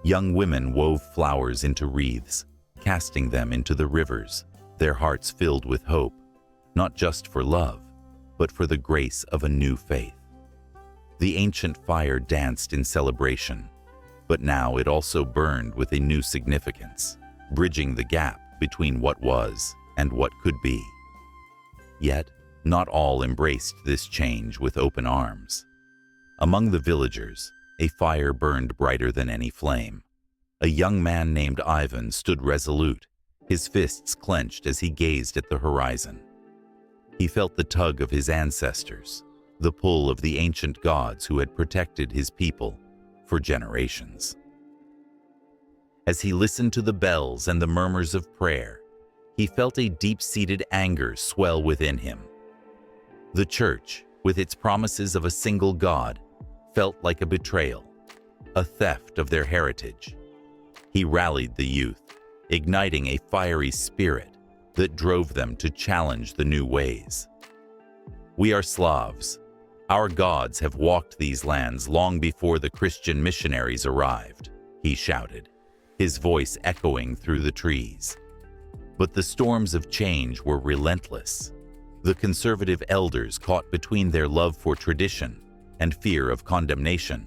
Young women wove flowers into wreaths, casting them into the rivers, their hearts filled with hope, not just for love, but for the grace of a new faith. The ancient fire danced in celebration, but now it also burned with a new significance, bridging the gap between what was and what could be. Yet, not all embraced this change with open arms. Among the villagers, a fire burned brighter than any flame. A young man named Ivan stood resolute, his fists clenched as he gazed at the horizon. He felt the tug of his ancestors, the pull of the ancient gods who had protected his people for generations. As he listened to the bells and the murmurs of prayer, he felt a deep-seated anger swell within him. The church, with its promises of a single God, felt like a betrayal, a theft of their heritage. He rallied the youth, igniting a fiery spirit that drove them to challenge the new ways. "We are Slavs. Our gods have walked these lands long before the Christian missionaries arrived," he shouted, his voice echoing through the trees. But the storms of change were relentless. The conservative elders, caught between their love for tradition and fear of condemnation,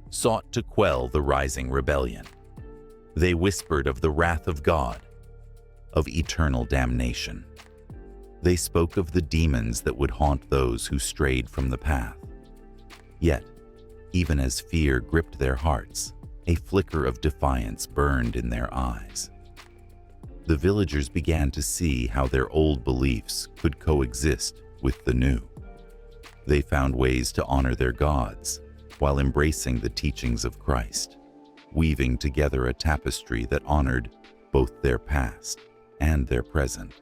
sought to quell the rising rebellion. They whispered of the wrath of God, of eternal damnation. They spoke of the demons that would haunt those who strayed from the path. Yet, even as fear gripped their hearts, a flicker of defiance burned in their eyes. The villagers began to see how their old beliefs could coexist with the new. They found ways to honor their gods while embracing the teachings of Christ, weaving together a tapestry that honored both their past and their present.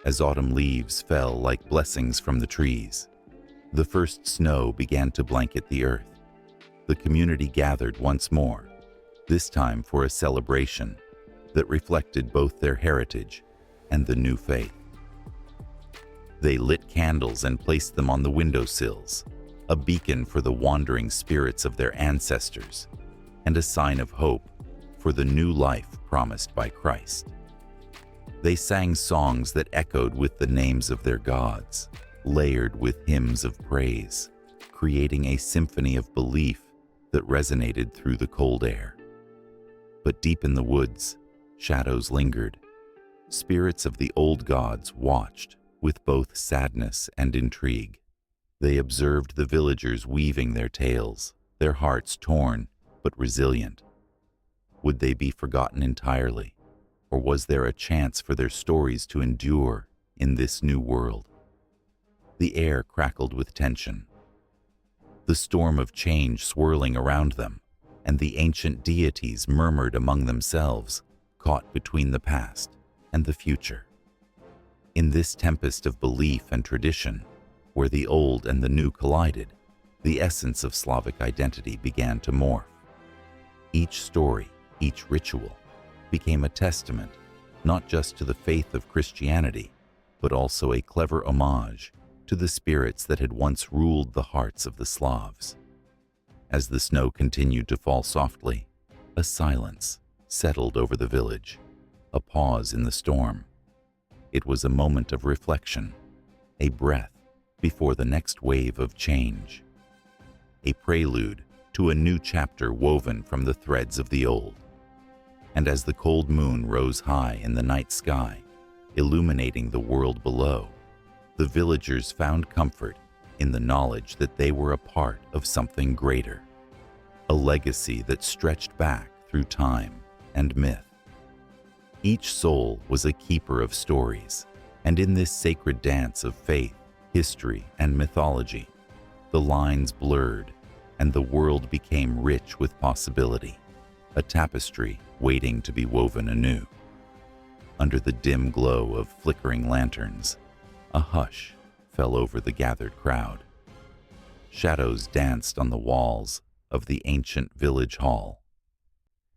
as autumn leaves fell like blessings from the trees. The first snow began to blanket the earth. The community gathered once more, this time for a celebration that reflected both their heritage and the new faith. They lit candles and placed them on the windowsills, a beacon for the wandering spirits of their ancestors, and a sign of hope for the new life promised by Christ. They sang songs that echoed with the names of their gods, layered with hymns of praise, creating a symphony of belief that resonated through the cold air. But deep in the woods, shadows lingered. Spirits of the old gods watched with both sadness and intrigue. They observed the villagers weaving their tales, their hearts torn but resilient. Would they be forgotten entirely, or was there a chance for their stories to endure in this new world? The air crackled with tension, the storm of change swirling around them, and the ancient deities murmured among themselves, caught between the past and the future. In this tempest of belief and tradition, where the old and the new collided, the essence of Slavic identity began to morph. Each story, each ritual, became a testament not just to the faith of Christianity, but also a clever homage to the spirits that had once ruled the hearts of the Slavs. As the snow continued to fall softly, a silence settled over the village, a pause in the storm. It was a moment of reflection, a breath before the next wave of change, a prelude to a new chapter woven from the threads of the old. And as the cold moon rose high in the night sky, illuminating the world below, the villagers found comfort in the knowledge that they were a part of something greater, a legacy that stretched back through time and myth. Each soul was a keeper of stories, and in this sacred dance of faith, history, and mythology, the lines blurred and the world became rich with possibility, a tapestry waiting to be woven anew. Under the dim glow of flickering lanterns, a hush fell over the gathered crowd. Shadows danced on the walls of the ancient village hall,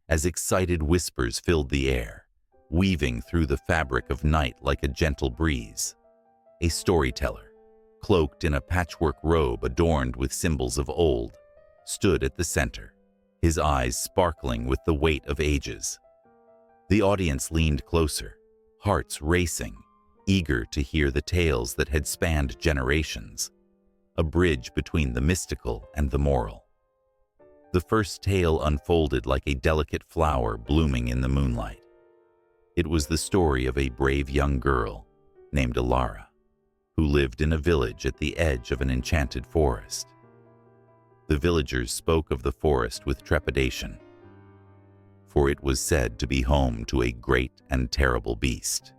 as excited whispers filled the air, weaving through the fabric of night like a gentle breeze. A storyteller, cloaked in a patchwork robe adorned with symbols of old, stood at the center, his eyes sparkling with the weight of ages. The audience leaned closer, hearts racing, eager to hear the tales that had spanned generations, a bridge between the mystical and the moral. The first tale unfolded like a delicate flower blooming in the moonlight. It was the story of a brave young girl named Ilara, who lived in a village at the edge of an enchanted forest. The villagers spoke of the forest with trepidation, for it was said to be home to a great and terrible beast.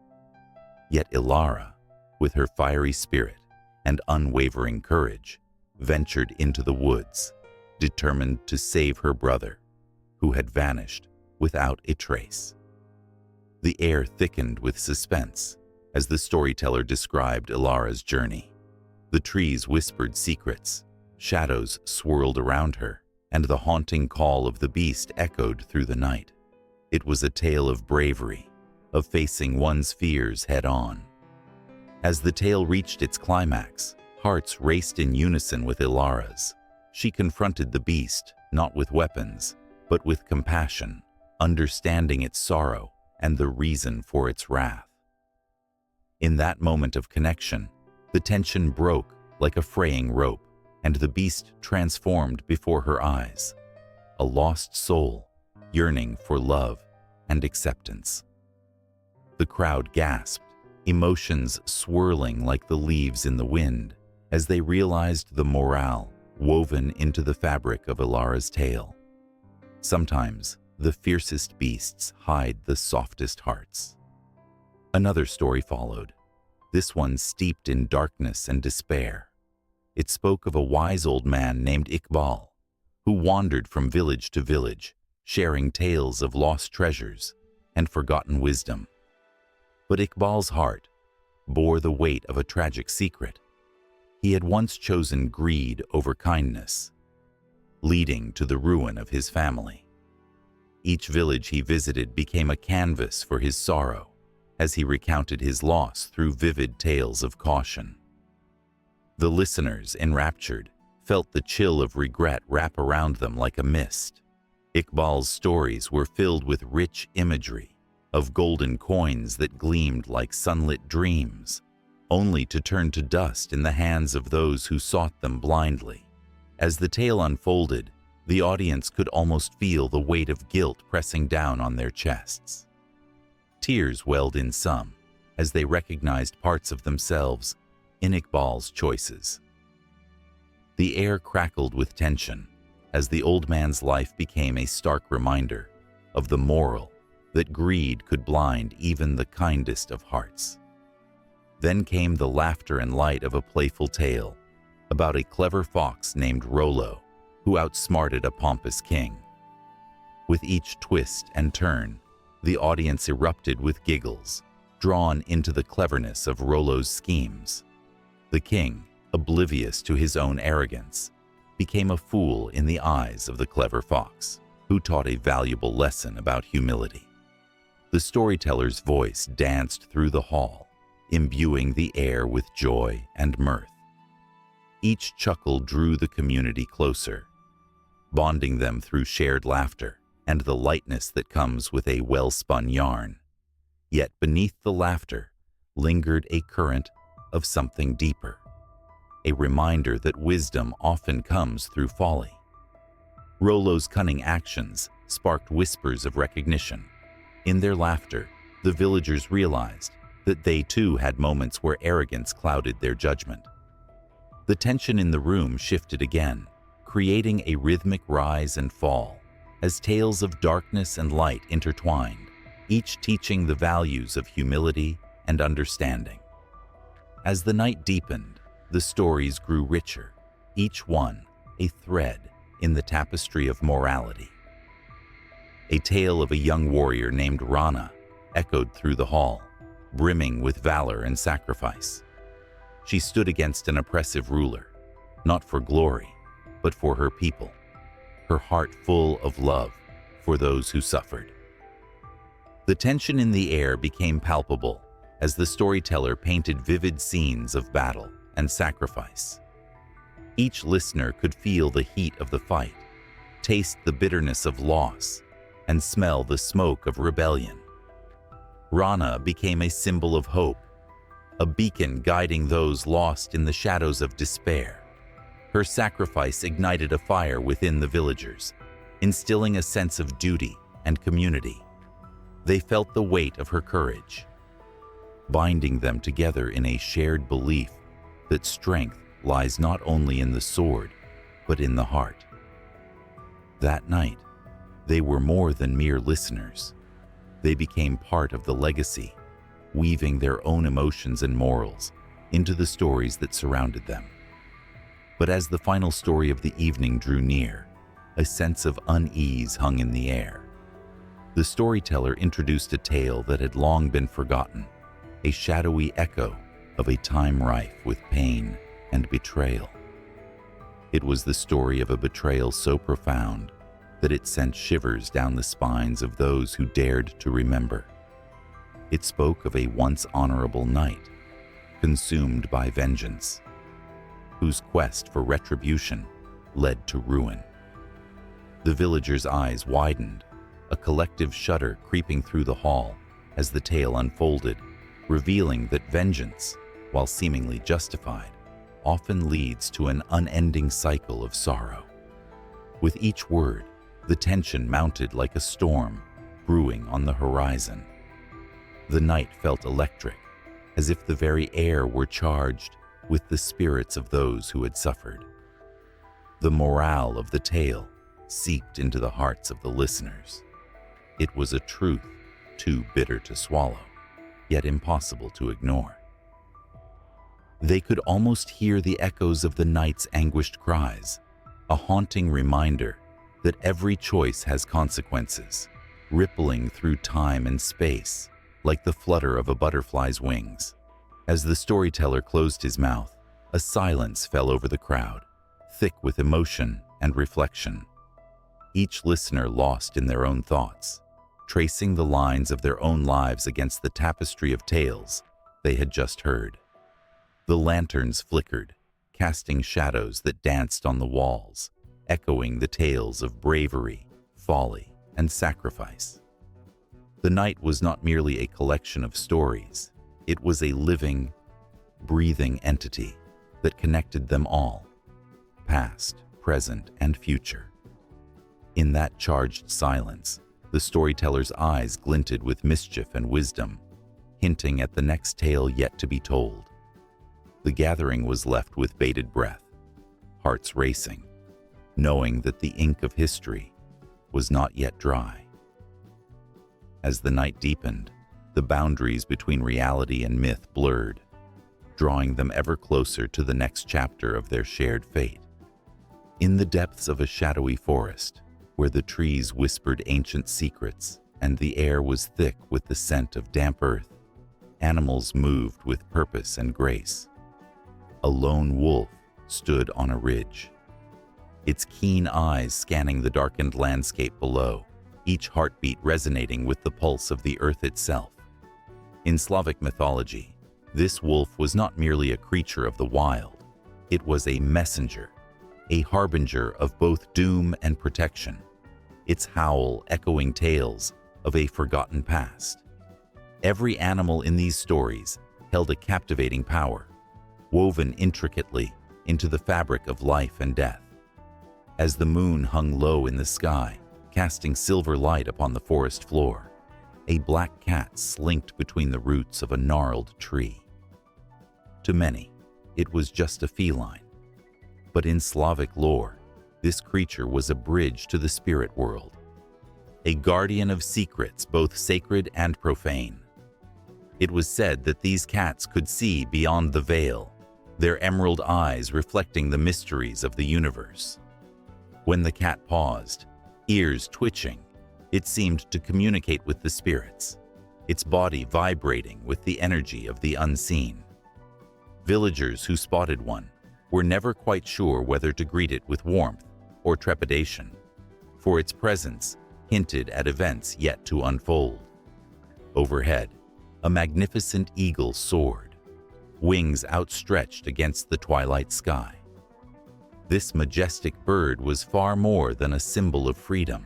Yet Ilara, with her fiery spirit and unwavering courage, ventured into the woods, determined to save her brother, who had vanished without a trace. The air thickened with suspense as the storyteller described Ilara's journey. The trees whispered secrets, shadows swirled around her, and the haunting call of the beast echoed through the night. It was a tale of bravery, of facing one's fears head-on. As the tale reached its climax, hearts raced in unison with Ilara's. She confronted the beast, not with weapons, but with compassion, understanding its sorrow and the reason for its wrath. In that moment of connection, the tension broke like a fraying rope, and the beast transformed before her eyes, a lost soul yearning for love and acceptance. The crowd gasped, emotions swirling like the leaves in the wind, as they realized the morale woven into the fabric of Ilara's tale. Sometimes, the fiercest beasts hide the softest hearts. Another story followed, this one steeped in darkness and despair. It spoke of a wise old man named Iqbal, who wandered from village to village, sharing tales of lost treasures and forgotten wisdom. But Iqbal's heart, bore the weight of a tragic secret. He had once chosen greed over kindness, leading to the ruin of his family. Each village he visited became a canvas for his sorrow, as he recounted his loss through vivid tales of caution. The listeners, enraptured, felt the chill of regret wrap around them like a mist. Iqbal's stories were filled with rich imagery of golden coins that gleamed like sunlit dreams, only to turn to dust in the hands of those who sought them blindly. As the tale unfolded, the audience could almost feel the weight of guilt pressing down on their chests. Tears welled in some, as they recognized parts of themselves in Iqbal's choices. The air crackled with tension as the old man's life became a stark reminder of the moral that greed could blind even the kindest of hearts. Then came the laughter and light of a playful tale about a clever fox named Rollo who outsmarted a pompous king. With each twist and turn, the audience erupted with giggles, drawn into the cleverness of Rollo's schemes. The king, oblivious to his own arrogance, became a fool in the eyes of the clever fox, who taught a valuable lesson about humility. The storyteller's voice danced through the hall, imbuing the air with joy and mirth. Each chuckle drew the community closer, bonding them through shared laughter and the lightness that comes with a well-spun yarn. Yet beneath the laughter lingered a current of something deeper, a reminder that wisdom often comes through folly. Rollo's cunning actions sparked whispers of recognition. In their laughter, the villagers realized that they too had moments where arrogance clouded their judgment. The tension in the room shifted again, creating a rhythmic rise and fall, as tales of darkness and light intertwined, each teaching the values of humility and understanding. As the night deepened, the stories grew richer, each one a thread in the tapestry of morality. A tale of a young warrior named Rana echoed through the hall, brimming with valor and sacrifice. She stood against an oppressive ruler, not for glory, but for her people, her heart full of love for those who suffered. The tension in the air became palpable as the storyteller painted vivid scenes of battle and sacrifice. Each listener could feel the heat of the fight, taste the bitterness of loss, and smell the smoke of rebellion. Rana became a symbol of hope, a beacon guiding those lost in the shadows of despair. Her sacrifice ignited a fire within the villagers, instilling a sense of duty and community. They felt the weight of her courage, binding them together in a shared belief that strength lies not only in the sword, but in the heart. That night, they were more than mere listeners. They became part of the legacy, weaving their own emotions and morals into the stories that surrounded them. But as the final story of the evening drew near, a sense of unease hung in the air. The storyteller introduced a tale that had long been forgotten, a shadowy echo of a time rife with pain and betrayal. It was the story of a betrayal so profound that it sent shivers down the spines of those who dared to remember. It spoke of a once honorable knight, consumed by vengeance, whose quest for retribution led to ruin. The villagers' eyes widened, a collective shudder creeping through the hall as the tale unfolded, revealing that vengeance, while seemingly justified, often leads to an unending cycle of sorrow. With each word, the tension mounted like a storm brewing on the horizon. The night felt electric, as if the very air were charged with the spirits of those who had suffered. The morale of the tale seeped into the hearts of the listeners. It was a truth too bitter to swallow, yet impossible to ignore. They could almost hear the echoes of the night's anguished cries, a haunting reminder that every choice has consequences, rippling through time and space like the flutter of a butterfly's wings. As the storyteller closed his mouth, a silence fell over the crowd, thick with emotion and reflection. Each listener lost in their own thoughts, tracing the lines of their own lives against the tapestry of tales they had just heard. The lanterns flickered, casting shadows that danced on the walls, echoing the tales of bravery, folly, and sacrifice. The night was not merely a collection of stories. It was a living, breathing entity that connected them all, past, present, and future. In that charged silence, the storyteller's eyes glinted with mischief and wisdom, hinting at the next tale yet to be told. The gathering was left with bated breath, hearts racing, knowing that the ink of history was not yet dry. As the night deepened, the boundaries between reality and myth blurred, drawing them ever closer to the next chapter of their shared fate. In the depths of a shadowy forest, where the trees whispered ancient secrets and the air was thick with the scent of damp earth, animals moved with purpose and grace. A lone wolf stood on a ridge, its keen eyes scanning the darkened landscape below, each heartbeat resonating with the pulse of the earth itself. In Slavic mythology, this wolf was not merely a creature of the wild. It was a messenger, a harbinger of both doom and protection, its howl echoing tales of a forgotten past. Every animal in these stories held a captivating power, woven intricately into the fabric of life and death. As the moon hung low in the sky, casting silver light upon the forest floor, a black cat slinked between the roots of a gnarled tree. To many, it was just a feline. But in Slavic lore, this creature was a bridge to the spirit world, a guardian of secrets both sacred and profane. It was said that these cats could see beyond the veil, their emerald eyes reflecting the mysteries of the universe. When the cat paused, ears twitching, it seemed to communicate with the spirits, its body vibrating with the energy of the unseen. Villagers who spotted one were never quite sure whether to greet it with warmth or trepidation, for its presence hinted at events yet to unfold. Overhead, a magnificent eagle soared, wings outstretched against the twilight sky. This majestic bird was far more than a symbol of freedom.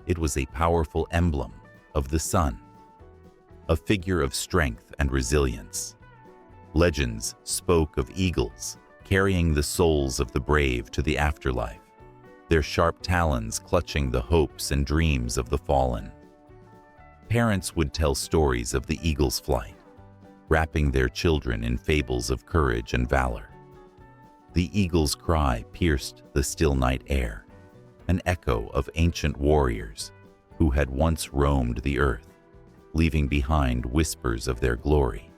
It was a powerful emblem of the sun, a figure of strength and resilience. Legends spoke of eagles carrying the souls of the brave to the afterlife, their sharp talons clutching the hopes and dreams of the fallen. Parents would tell stories of the eagle's flight, wrapping their children in fables of courage and valor. The eagle's cry pierced the still night air, an echo of ancient warriors who had once roamed the earth, leaving behind whispers of their glory.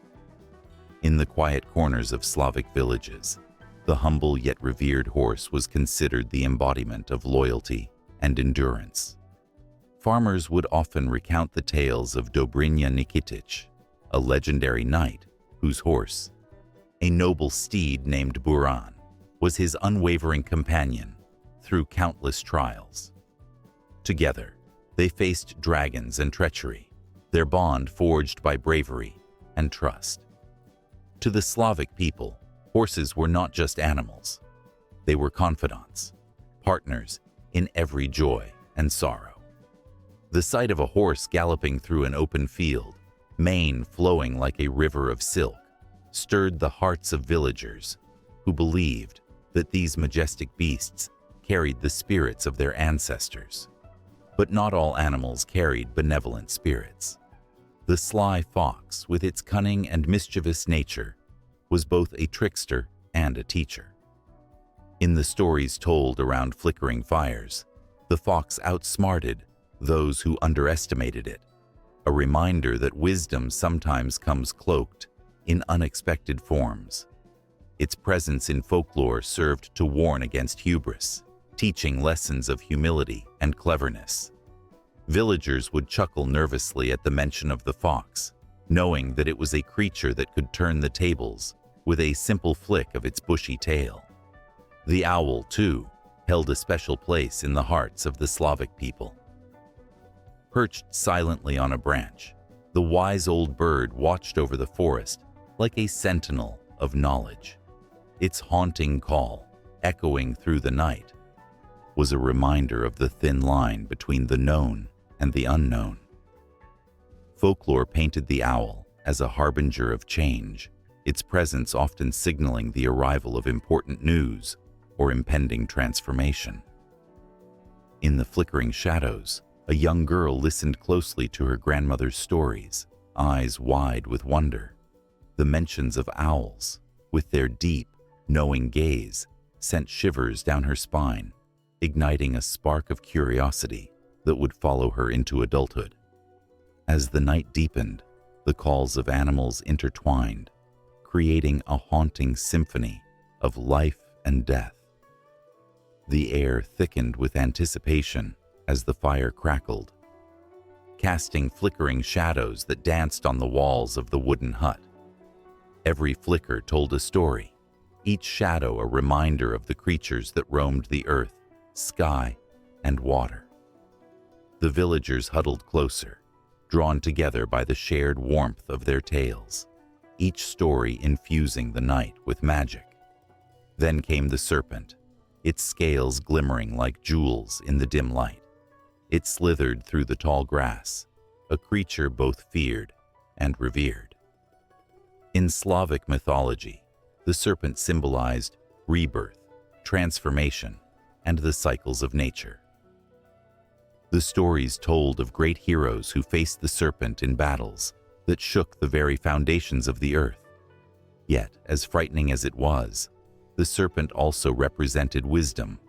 In the quiet corners of Slavic villages, the humble yet revered horse was considered the embodiment of loyalty and endurance. Farmers would often recount the tales of Dobrynya Nikitich, a legendary knight whose horse, a noble steed named Buran, was his unwavering companion through countless trials. Together, they faced dragons and treachery, their bond forged by bravery and trust. To the Slavic people, horses were not just animals. They were confidants, partners in every joy and sorrow. The sight of a horse galloping through an open field, mane flowing like a river of silk, stirred the hearts of villagers who believed that these majestic beasts carried the spirits of their ancestors. But not all animals carried benevolent spirits. The sly fox, with its cunning and mischievous nature, was both a trickster and a teacher. In the stories told around flickering fires, the fox outsmarted those who underestimated it, a reminder that wisdom sometimes comes cloaked in unexpected forms. Its presence in folklore served to warn against hubris, teaching lessons of humility and cleverness. Villagers would chuckle nervously at the mention of the fox, knowing that it was a creature that could turn the tables with a simple flick of its bushy tail. The owl, too, held a special place in the hearts of the Slavic people. Perched silently on a branch, the wise old bird watched over the forest like a sentinel of knowledge. Its haunting call, echoing through the night, was a reminder of the thin line between the known and the unknown. Folklore painted the owl as a harbinger of change, its presence often signaling the arrival of important news or impending transformation. In the flickering shadows, a young girl listened closely to her grandmother's stories, eyes wide with wonder. The mentions of owls, with their deep, knowing gaze, sent shivers down her spine, igniting a spark of curiosity that would follow her into adulthood. As the night deepened, the calls of animals intertwined, creating a haunting symphony of life and death. The air thickened with anticipation as the fire crackled, casting flickering shadows that danced on the walls of the wooden hut. Every flicker told a story, each shadow a reminder of the creatures that roamed the earth, sky, and water. The villagers huddled closer, drawn together by the shared warmth of their tales, each story infusing the night with magic. Then came the serpent, its scales glimmering like jewels in the dim light. It slithered through the tall grass, a creature both feared and revered. In Slavic mythology, the serpent symbolized rebirth, transformation, and the cycles of nature. The stories told of great heroes who faced the serpent in battles that shook the very foundations of the earth. Yet, as frightening as it was, the serpent also represented wisdom,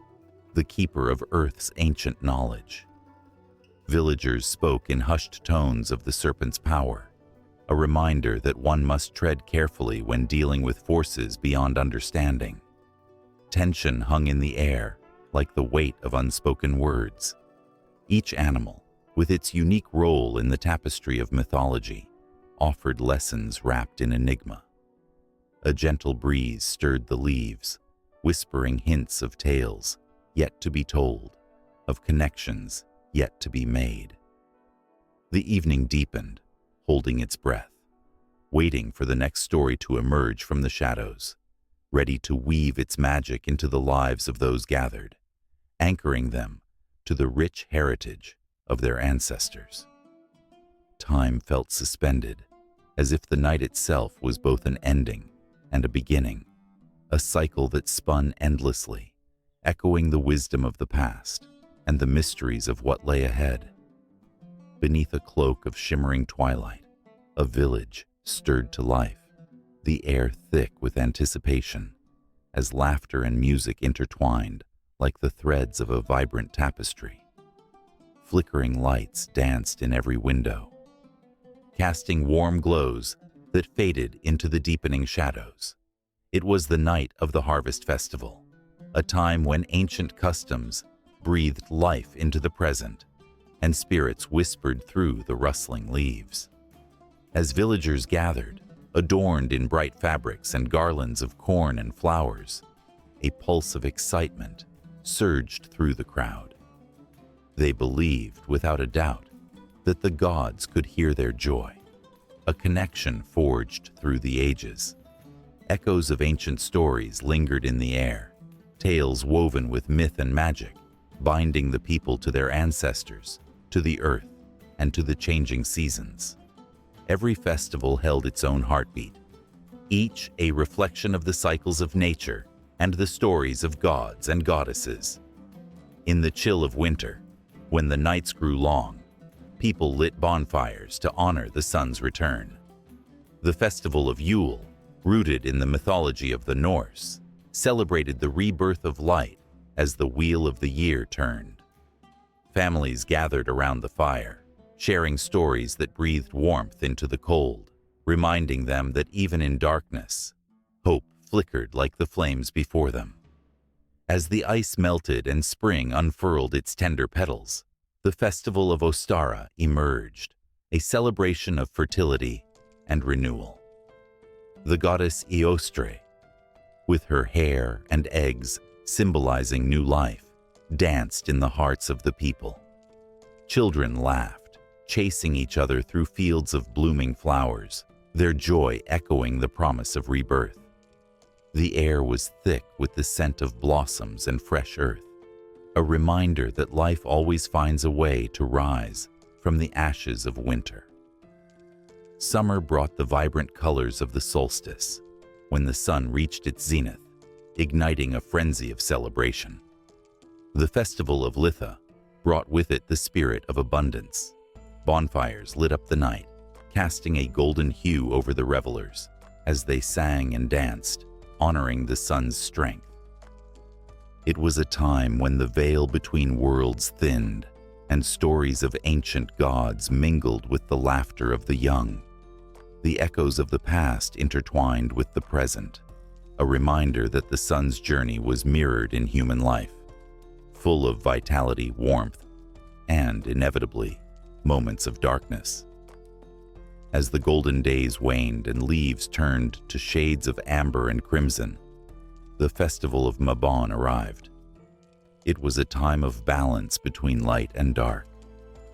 the keeper of Earth's ancient knowledge. Villagers spoke in hushed tones of the serpent's power, a reminder that one must tread carefully when dealing with forces beyond understanding. Tension hung in the air, like the weight of unspoken words. Each animal, with its unique role in the tapestry of mythology, offered lessons wrapped in enigma. A gentle breeze stirred the leaves, whispering hints of tales yet to be told, of connections yet to be made. The evening deepened, holding its breath, waiting for the next story to emerge from the shadows, ready to weave its magic into the lives of those gathered, anchoring them to the rich heritage of their ancestors. Time felt suspended, as if the night itself was both an ending and a beginning, a cycle that spun endlessly, echoing the wisdom of the past and the mysteries of what lay ahead. Beneath a cloak of shimmering twilight, a village stirred to life, the air thick with anticipation, as laughter and music intertwined like the threads of a vibrant tapestry. Flickering lights danced in every window, casting warm glows that faded into the deepening shadows. It was the night of the Harvest Festival, a time when ancient customs breathed life into the present, and spirits whispered through the rustling leaves. As villagers gathered, adorned in bright fabrics and garlands of corn and flowers, a pulse of excitement surged through the crowd. They believed, without a doubt, that the gods could hear their joy, a connection forged through the ages. Echoes of ancient stories lingered in the air, tales woven with myth and magic, binding the people to their ancestors, to the earth, and to the changing seasons. Every festival held its own heartbeat, each a reflection of the cycles of nature and the stories of gods and goddesses. In the chill of winter, when the nights grew long, people lit bonfires to honor the sun's return. The festival of Yule, rooted in the mythology of the Norse, celebrated the rebirth of light as the wheel of the year turned. Families gathered around the fire, sharing stories that breathed warmth into the cold, reminding them that even in darkness, hope flickered like the flames before them. As the ice melted and spring unfurled its tender petals, the festival of Ostara emerged, a celebration of fertility, and renewal. The goddess Eostre, with her hair and eggs symbolizing new life, danced in the hearts of the people. Children laughed, chasing each other through fields of blooming flowers, their joy echoing the promise of rebirth. The air was thick with the scent of blossoms and fresh earth, a reminder that life always finds a way to rise from the ashes of winter. Summer brought the vibrant colors of the solstice, when the sun reached its zenith, igniting a frenzy of celebration. The festival of Litha brought with it the spirit of abundance. Bonfires lit up the night, casting a golden hue over the revelers as they sang and danced, honoring the sun's strength. It was a time when the veil between worlds thinned and stories of ancient gods mingled with the laughter of the young. The echoes of the past intertwined with the present, a reminder that the sun's journey was mirrored in human life, full of vitality, warmth, and, inevitably, moments of darkness. As the golden days waned and leaves turned to shades of amber and crimson, the festival of Mabon arrived. It was a time of balance between light and dark,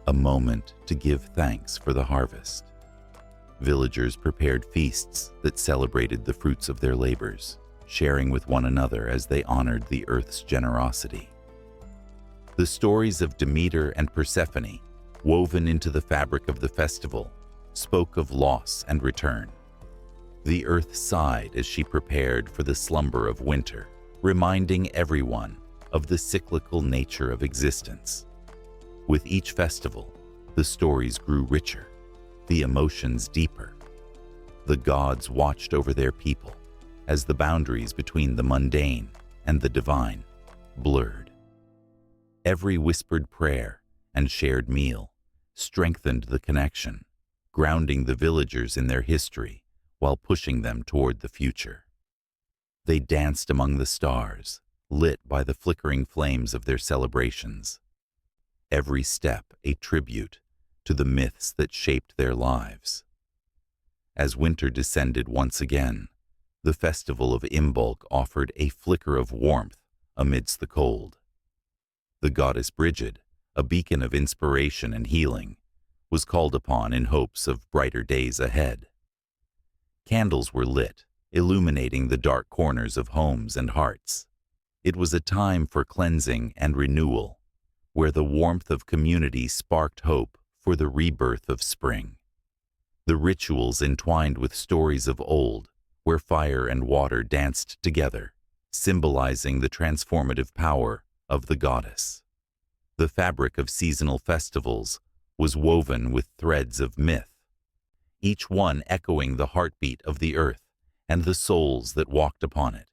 a moment to give thanks for the harvest. Villagers prepared feasts that celebrated the fruits of their labors, sharing with one another as they honored the earth's generosity. The stories of Demeter and Persephone, woven into the fabric of the festival, spoke of loss and return. The earth sighed as she prepared for the slumber of winter, reminding everyone of the cyclical nature of existence. With each festival, the stories grew richer, the emotions deeper. The gods watched over their people as the boundaries between the mundane and the divine blurred. Every whispered prayer and shared meal strengthened the connection, grounding the villagers in their history while pushing them toward the future. They danced among the stars, lit by the flickering flames of their celebrations. Every step a tribute to the myths that shaped their lives. As winter descended once again, the festival of Imbolc offered a flicker of warmth amidst the cold. The goddess Brigid, a beacon of inspiration and healing, was called upon in hopes of brighter days ahead. Candles were lit, illuminating the dark corners of homes and hearts. It was a time for cleansing and renewal, where the warmth of community sparked hope for the rebirth of spring. The rituals entwined with stories of old, where fire and water danced together, symbolizing the transformative power of the goddess. The fabric of seasonal festivals was woven with threads of myth, each one echoing the heartbeat of the earth and the souls that walked upon it.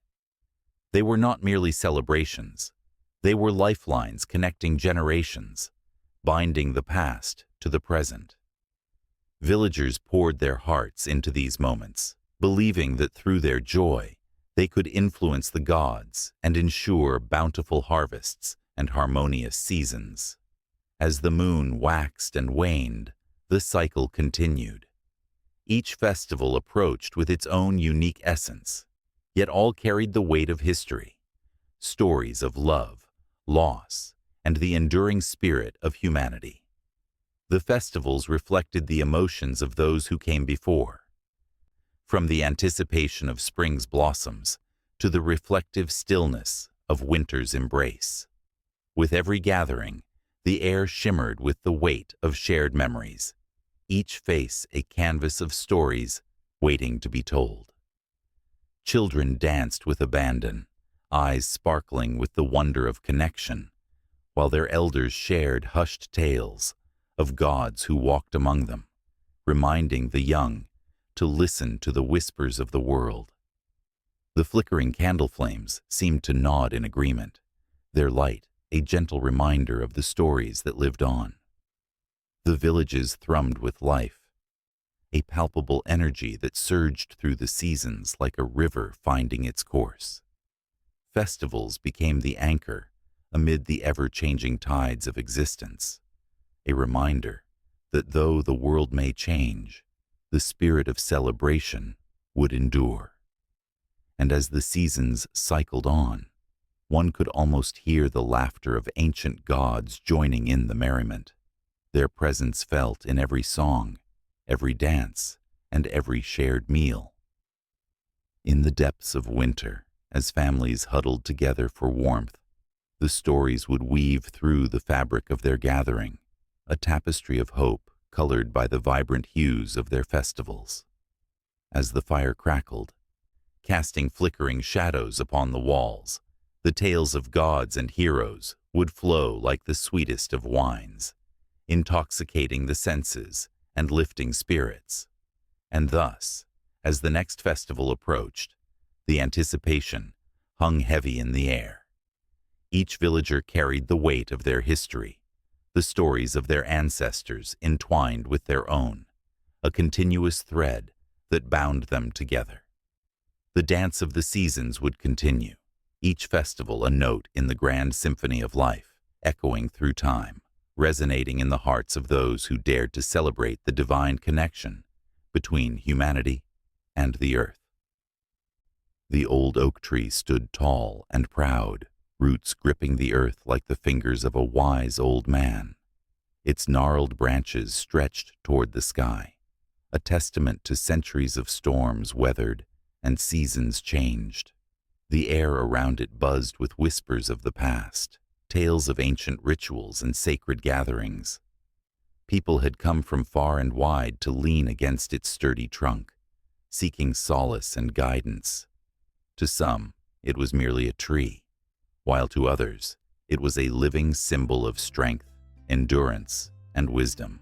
They were not merely celebrations. They were lifelines connecting generations, binding the past to the present. Villagers poured their hearts into these moments, believing that through their joy, they could influence the gods and ensure bountiful harvests and harmonious seasons. As the moon waxed and waned, the cycle continued. Each festival approached with its own unique essence, yet all carried the weight of history, stories of love, loss, and the enduring spirit of humanity. The festivals reflected the emotions of those who came before, from the anticipation of spring's blossoms to the reflective stillness of winter's embrace. With every gathering, the air shimmered with the weight of shared memories, each face a canvas of stories waiting to be told. Children danced with abandon, eyes sparkling with the wonder of connection, while their elders shared hushed tales of gods who walked among them, reminding the young to listen to the whispers of the world. The flickering candle flames seemed to nod in agreement, their light a gentle reminder of the stories that lived on. The villages thrummed with life, a palpable energy that surged through the seasons like a river finding its course. Festivals became the anchor amid the ever-changing tides of existence, a reminder that though the world may change, the spirit of celebration would endure. And as the seasons cycled on, one could almost hear the laughter of ancient gods joining in the merriment, their presence felt in every song, every dance, and every shared meal. In the depths of winter, as families huddled together for warmth, the stories would weave through the fabric of their gathering, a tapestry of hope colored by the vibrant hues of their festivals. As the fire crackled, casting flickering shadows upon the walls, the tales of gods and heroes would flow like the sweetest of wines, intoxicating the senses and lifting spirits. And thus, as the next festival approached, the anticipation hung heavy in the air. Each villager carried the weight of their history, the stories of their ancestors entwined with their own, a continuous thread that bound them together. The dance of the seasons would continue, each festival a note in the grand symphony of life, echoing through time, resonating in the hearts of those who dared to celebrate the divine connection between humanity and the earth. The old oak tree stood tall and proud, roots gripping the earth like the fingers of a wise old man. Its gnarled branches stretched toward the sky, a testament to centuries of storms weathered and seasons changed. The air around it buzzed with whispers of the past, tales of ancient rituals and sacred gatherings. People had come from far and wide to lean against its sturdy trunk, seeking solace and guidance. To some, it was merely a tree, while to others, it was a living symbol of strength, endurance, and wisdom.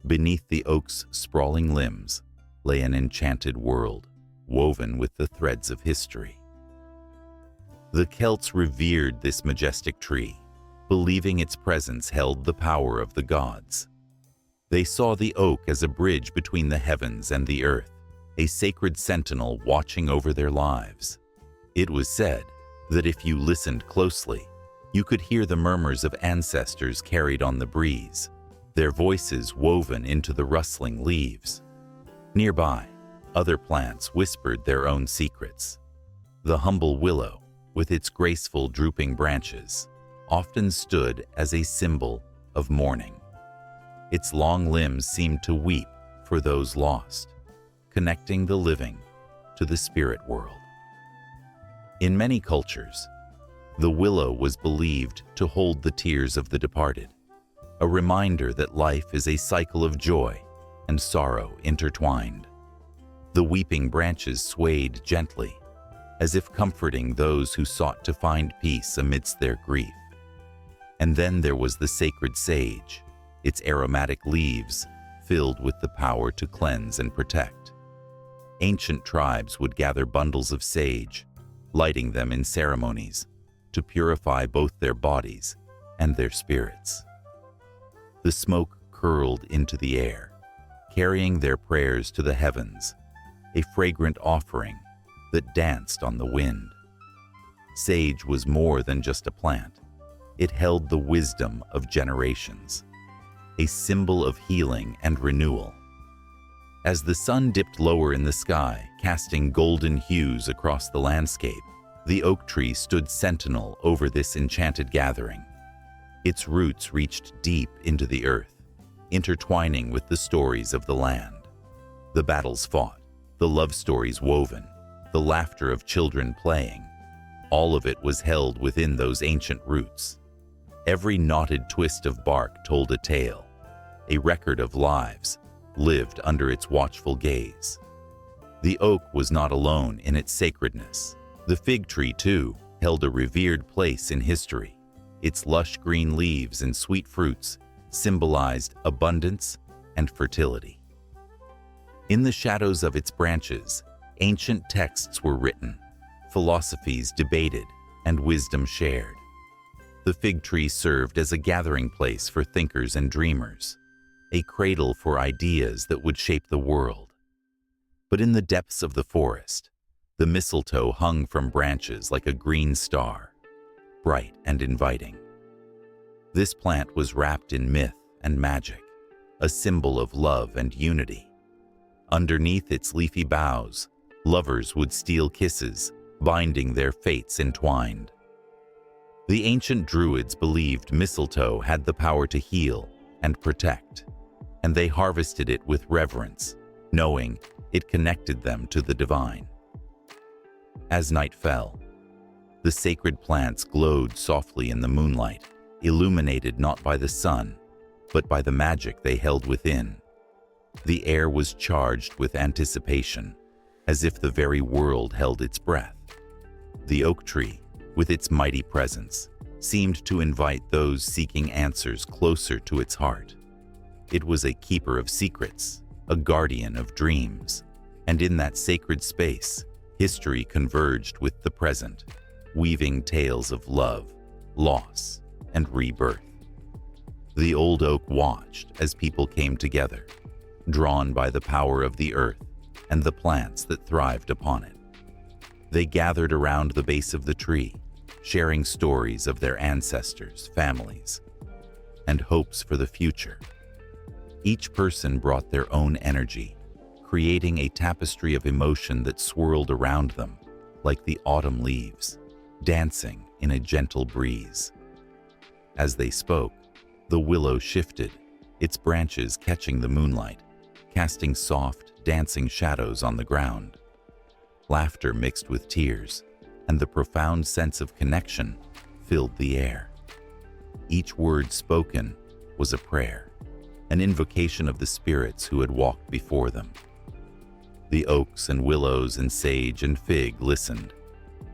Beneath the oak's sprawling limbs lay an enchanted world, woven with the threads of history. The Celts revered this majestic tree, believing its presence held the power of the gods. They saw the oak as a bridge between the heavens and the earth, a sacred sentinel watching over their lives. It was said that if you listened closely, you could hear the murmurs of ancestors carried on the breeze, their voices woven into the rustling leaves. Nearby, other plants whispered their own secrets. The humble willow, with its graceful drooping branches, often stood as a symbol of mourning. Its long limbs seemed to weep for those lost, connecting the living to the spirit world. In many cultures, the willow was believed to hold the tears of the departed, a reminder that life is a cycle of joy and sorrow intertwined. The weeping branches swayed gently, as if comforting those who sought to find peace amidst their grief. And then there was the sacred sage, its aromatic leaves filled with the power to cleanse and protect. Ancient tribes would gather bundles of sage, lighting them in ceremonies to purify both their bodies and their spirits. The smoke curled into the air, carrying their prayers to the heavens, a fragrant offering that danced on the wind. Sage was more than just a plant. It held the wisdom of generations, a symbol of healing and renewal. As the sun dipped lower in the sky, casting golden hues across the landscape, the oak tree stood sentinel over this enchanted gathering. Its roots reached deep into the earth, intertwining with the stories of the land. The battles fought, the love stories woven, the laughter of children playing, all of it was held within those ancient roots. Every knotted twist of bark told a tale, a record of lives lived under its watchful gaze. The oak was not alone in its sacredness. The fig tree, too, held a revered place in history. Its lush green leaves and sweet fruits symbolized abundance and fertility. In the shadows of its branches, ancient texts were written, philosophies debated, and wisdom shared. The fig tree served as a gathering place for thinkers and dreamers, a cradle for ideas that would shape the world. But in the depths of the forest, the mistletoe hung from branches like a green star, bright and inviting. This plant was wrapped in myth and magic, a symbol of love and unity, Underneath its leafy boughs, lovers would steal kisses, binding their fates entwined. The ancient Druids believed mistletoe had the power to heal and protect, and they harvested it with reverence, knowing it connected them to the divine. As night fell, the sacred plants glowed softly in the moonlight, illuminated not by the sun, but by the magic they held within. The air was charged with anticipation, as if the very world held its breath. The oak tree, with its mighty presence, seemed to invite those seeking answers closer to its heart. It was a keeper of secrets, a guardian of dreams, and in that sacred space, history converged with the present, weaving tales of love, loss, and rebirth. The old oak watched as people came together, drawn by the power of the earth and the plants that thrived upon it. They gathered around the base of the tree, sharing stories of their ancestors, families, and hopes for the future. Each person brought their own energy, creating a tapestry of emotion that swirled around them like the autumn leaves, dancing in a gentle breeze. As they spoke, the willow shifted, its branches catching the moonlight, casting soft, dancing shadows on the ground. Laughter mixed with tears, and the profound sense of connection filled the air. Each word spoken was a prayer, an invocation of the spirits who had walked before them. The oaks and willows and sage and fig listened,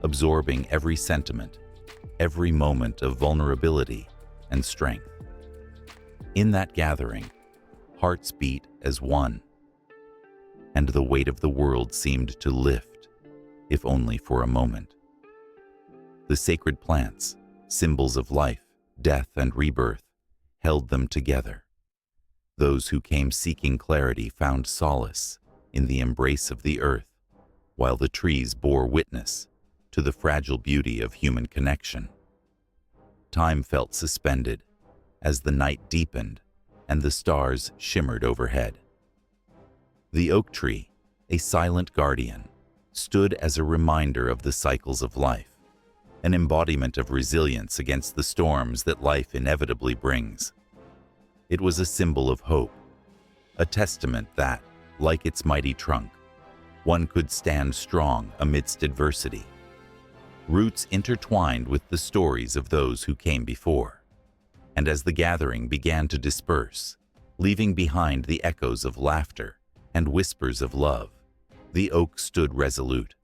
absorbing every sentiment, every moment of vulnerability and strength. In that gathering, hearts beat as one, and the weight of the world seemed to lift, if only for a moment. The sacred plants, symbols of life, death, and rebirth, held them together. Those who came seeking clarity found solace in the embrace of the earth, while the trees bore witness to the fragile beauty of human connection. Time felt suspended as the night deepened and the stars shimmered overhead. The oak tree, a silent guardian, stood as a reminder of the cycles of life, an embodiment of resilience against the storms that life inevitably brings. It was a symbol of hope, a testament that, like its mighty trunk, one could stand strong amidst adversity. Roots intertwined with the stories of those who came before. And as the gathering began to disperse, leaving behind the echoes of laughter and whispers of love, the oak stood resolute,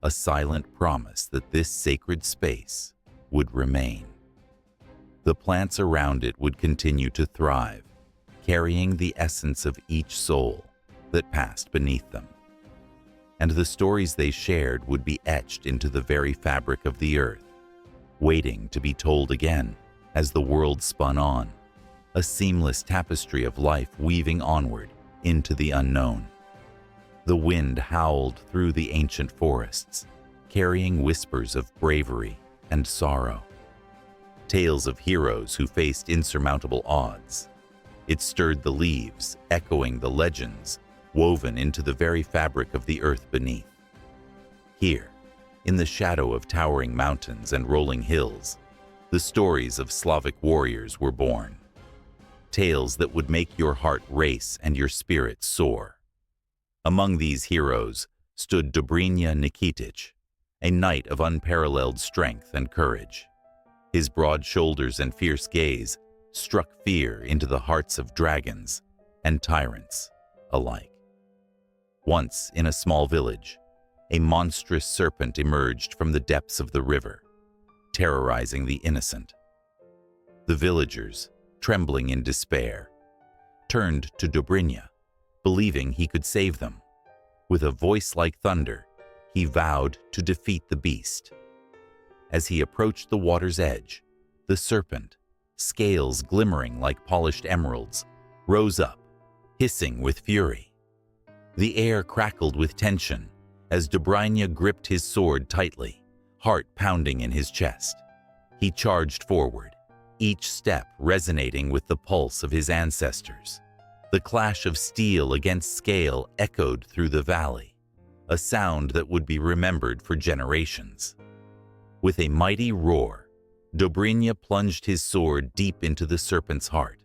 a silent promise that this sacred space would remain. The plants around it would continue to thrive, carrying the essence of each soul that passed beneath them. And the stories they shared would be etched into the very fabric of the earth, waiting to be told again as the world spun on, a seamless tapestry of life weaving onward into the unknown. The wind howled through the ancient forests, carrying whispers of bravery and sorrow, tales of heroes who faced insurmountable odds. It stirred the leaves, echoing the legends woven into the very fabric of the earth beneath. Here, in the shadow of towering mountains and rolling hills, the stories of Slavic warriors were born. Tales that would make your heart race and your spirit soar. Among these heroes stood Dobrynya Nikitich, a knight of unparalleled strength and courage. His broad shoulders and fierce gaze struck fear into the hearts of dragons and tyrants alike. Once, in a small village, a monstrous serpent emerged from the depths of the river, terrorizing the innocent. The villagers, trembling in despair, turned to Dobrynya, believing he could save them. With a voice like thunder, he vowed to defeat the beast. As he approached the water's edge, the serpent, scales glimmering like polished emeralds, rose up, hissing with fury. The air crackled with tension as Dobrynya gripped his sword tightly, heart pounding in his chest. He charged forward, each step resonating with the pulse of his ancestors. The clash of steel against scale echoed through the valley, a sound that would be remembered for generations. With a mighty roar, Dobrynya plunged his sword deep into the serpent's heart.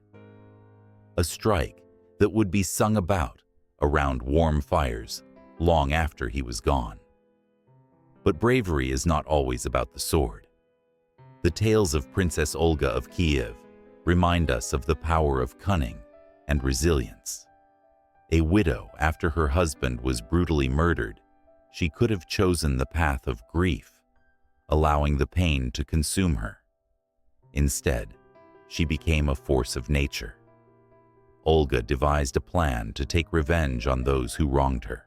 A strike that would be sung about around warm fires long after he was gone. But bravery is not always about the sword. The tales of Princess Olga of Kiev remind us of the power of cunning and resilience. A widow after her husband was brutally murdered, she could have chosen the path of grief, allowing the pain to consume her. Instead, she became a force of nature. Olga devised a plan to take revenge on those who wronged her.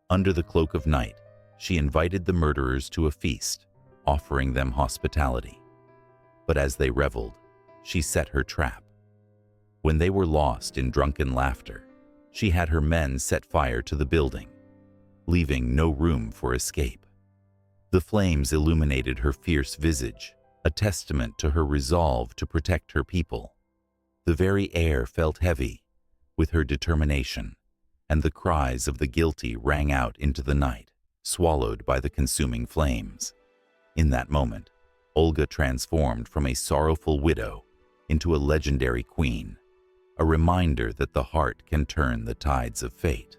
Under the cloak of night, she invited the murderers to a feast, offering them hospitality. But as they reveled, she set her trap. When they were lost in drunken laughter, she had her men set fire to the building, leaving no room for escape. The flames illuminated her fierce visage, a testament to her resolve to protect her people. The very air felt heavy with her determination, and the cries of the guilty rang out into the night, swallowed by the consuming flames. In that moment, Olga transformed from a sorrowful widow into a legendary queen, a reminder that the heart can turn the tides of fate.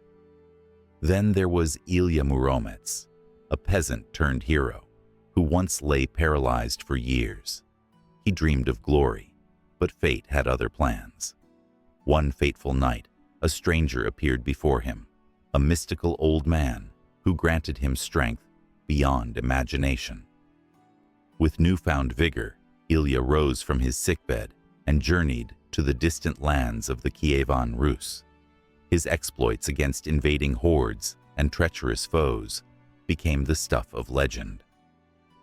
Then there was Ilya Muromets, a peasant turned hero, who once lay paralyzed for years. He dreamed of glory, but fate had other plans. One fateful night, a stranger appeared before him, a mystical old man who granted him strength beyond imagination. With newfound vigor, Ilya rose from his sickbed and journeyed to the distant lands of the Kievan Rus. His exploits against invading hordes and treacherous foes became the stuff of legend.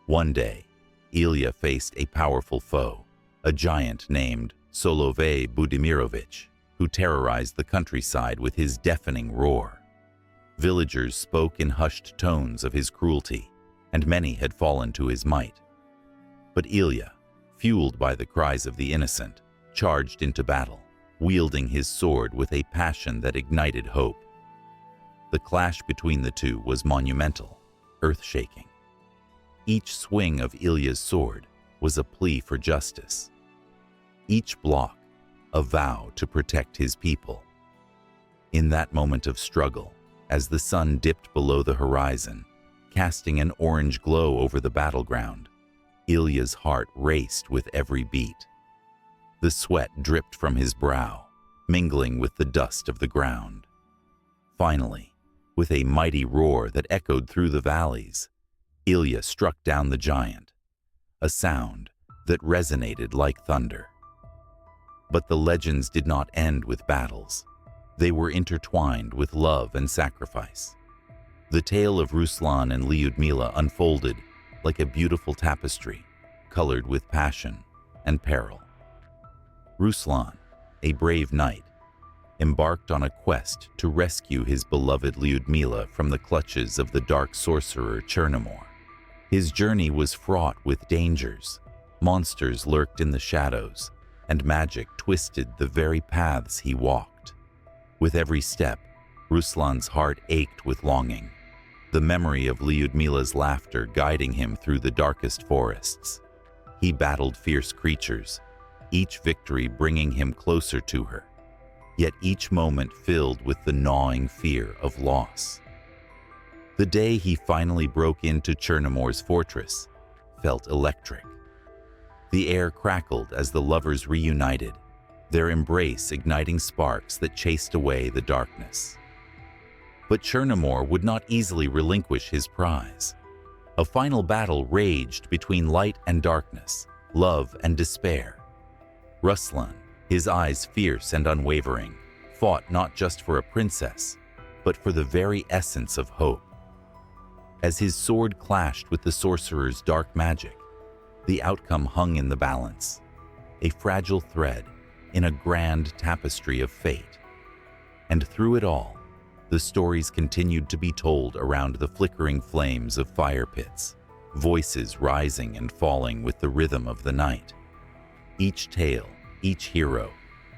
One day, Ilya faced a powerful foe, a giant named Solovey Budimirovich, who terrorized the countryside with his deafening roar. Villagers spoke in hushed tones of his cruelty, and many had fallen to his might. But Ilya, fueled by the cries of the innocent, charged into battle, wielding his sword with a passion that ignited hope. The clash between the two was monumental, earth-shaking. Each swing of Ilya's sword was a plea for justice. Each block, a vow to protect his people. In that moment of struggle, as the sun dipped below the horizon, casting an orange glow over the battleground, Ilya's heart raced with every beat. The sweat dripped from his brow, mingling with the dust of the ground. Finally, with a mighty roar that echoed through the valleys, Ilya struck down the giant, a sound that resonated like thunder. But the legends did not end with battles. They were intertwined with love and sacrifice. The tale of Ruslan and Lyudmila unfolded like a beautiful tapestry, colored with passion and peril. Ruslan, a brave knight, embarked on a quest to rescue his beloved Lyudmila from the clutches of the dark sorcerer Chernomor. His journey was fraught with dangers. Monsters lurked in the shadows, and magic twisted the very paths he walked. With every step, Ruslan's heart ached with longing, the memory of Lyudmila's laughter guiding him through the darkest forests. He battled fierce creatures, each victory bringing him closer to her, yet each moment filled with the gnawing fear of loss. The day he finally broke into Chernomor's fortress felt electric. The air crackled as the lovers reunited, their embrace igniting sparks that chased away the darkness. But Chernomor would not easily relinquish his prize. A final battle raged between light and darkness, love and despair. Ruslan, his eyes fierce and unwavering, fought not just for a princess, but for the very essence of hope. As his sword clashed with the sorcerer's dark magic, the outcome hung in the balance, a fragile thread in a grand tapestry of fate. And through it all, the stories continued to be told around the flickering flames of fire pits, voices rising and falling with the rhythm of the night. Each tale, each hero,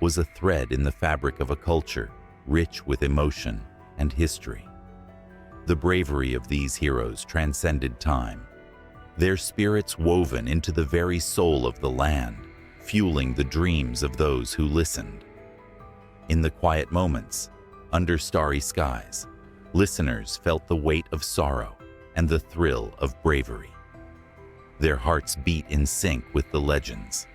was a thread in the fabric of a culture rich with emotion and history. The bravery of these heroes transcended time, their spirits woven into the very soul of the land, fueling the dreams of those who listened. In the quiet moments, under starry skies, listeners felt the weight of sorrow and the thrill of bravery. Their hearts beat in sync with the legends,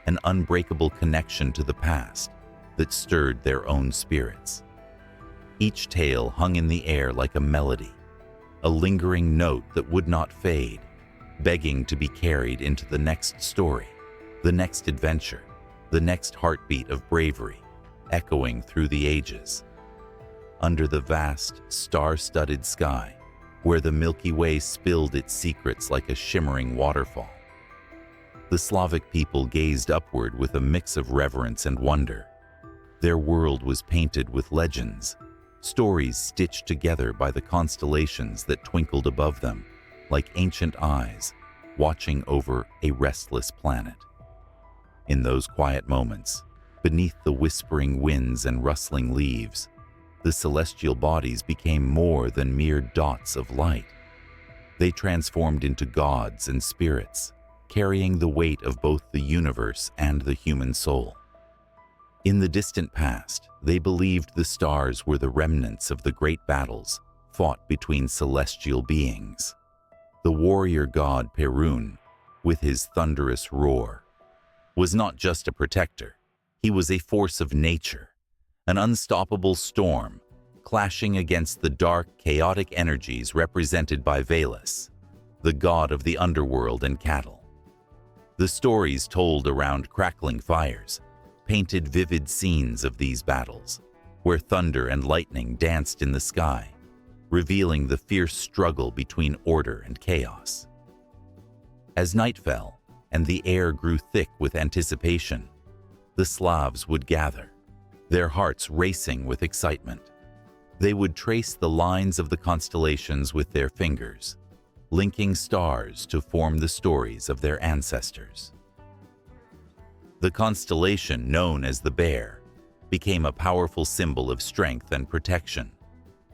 an unbreakable connection to the past that stirred their own spirits. Each tale hung in the air like a melody, a lingering note that would not fade, begging to be carried into the next story, the next adventure, the next heartbeat of bravery, echoing through the ages. Under the vast, star-studded sky, where the Milky Way spilled its secrets like a shimmering waterfall, the Slavic people gazed upward with a mix of reverence and wonder. Their world was painted with legends, stories stitched together by the constellations that twinkled above them, like ancient eyes watching over a restless planet. In those quiet moments, beneath the whispering winds and rustling leaves, the celestial bodies became more than mere dots of light. They transformed into gods and spirits, carrying the weight of both the universe and the human soul. In the distant past, they believed the stars were the remnants of the great battles fought between celestial beings. The warrior god Perun, with his thunderous roar, was not just a protector. He was a force of nature, an unstoppable storm, clashing against the dark, chaotic energies represented by Veles, the god of the underworld and cattle. The stories told around crackling fires painted vivid scenes of these battles, where thunder and lightning danced in the sky, revealing the fierce struggle between order and chaos. As night fell and the air grew thick with anticipation, the Slavs would gather, their hearts racing with excitement. They would trace the lines of the constellations with their fingers, linking stars to form the stories of their ancestors. The constellation known as the Bear became a powerful symbol of strength and protection,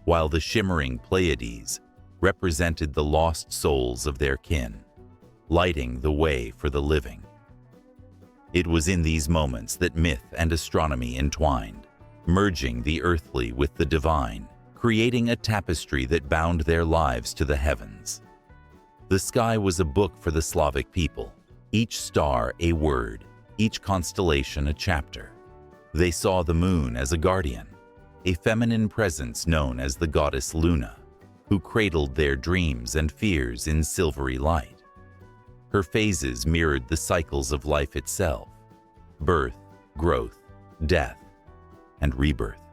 while the shimmering Pleiades represented the lost souls of their kin, lighting the way for the living. It was in these moments that myth and astronomy entwined, merging the earthly with the divine, creating a tapestry that bound their lives to the heavens. The sky was a book for the Slavic people, each star a word, each constellation a chapter. They saw the moon as a guardian, a feminine presence known as the goddess Luna, who cradled their dreams and fears in silvery light. Her phases mirrored the cycles of life itself: birth, growth, death, and rebirth,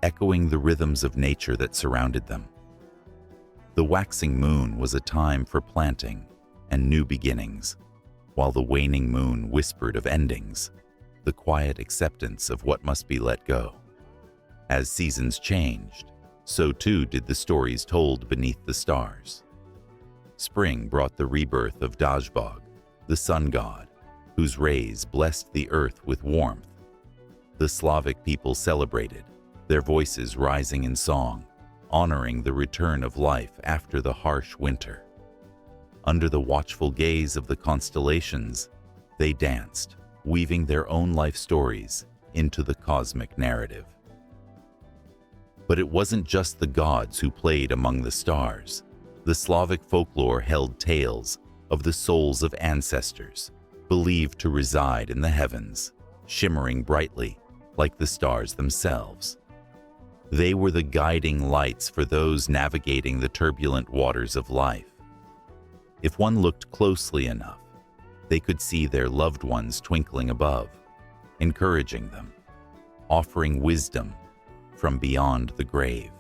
echoing the rhythms of nature that surrounded them. The waxing moon was a time for planting and new beginnings, while the waning moon whispered of endings, the quiet acceptance of what must be let go. As seasons changed, so too did the stories told beneath the stars. Spring brought the rebirth of Dajbog, the sun god, whose rays blessed the earth with warmth. The Slavic people celebrated, their voices rising in song, honoring the return of life after the harsh winter. Under the watchful gaze of the constellations, they danced, weaving their own life stories into the cosmic narrative. But it wasn't just the gods who played among the stars. The Slavic folklore held tales of the souls of ancestors, believed to reside in the heavens, shimmering brightly like the stars themselves. They were the guiding lights for those navigating the turbulent waters of life. If one looked closely enough, they could see their loved ones twinkling above, encouraging them, offering wisdom from beyond the grave.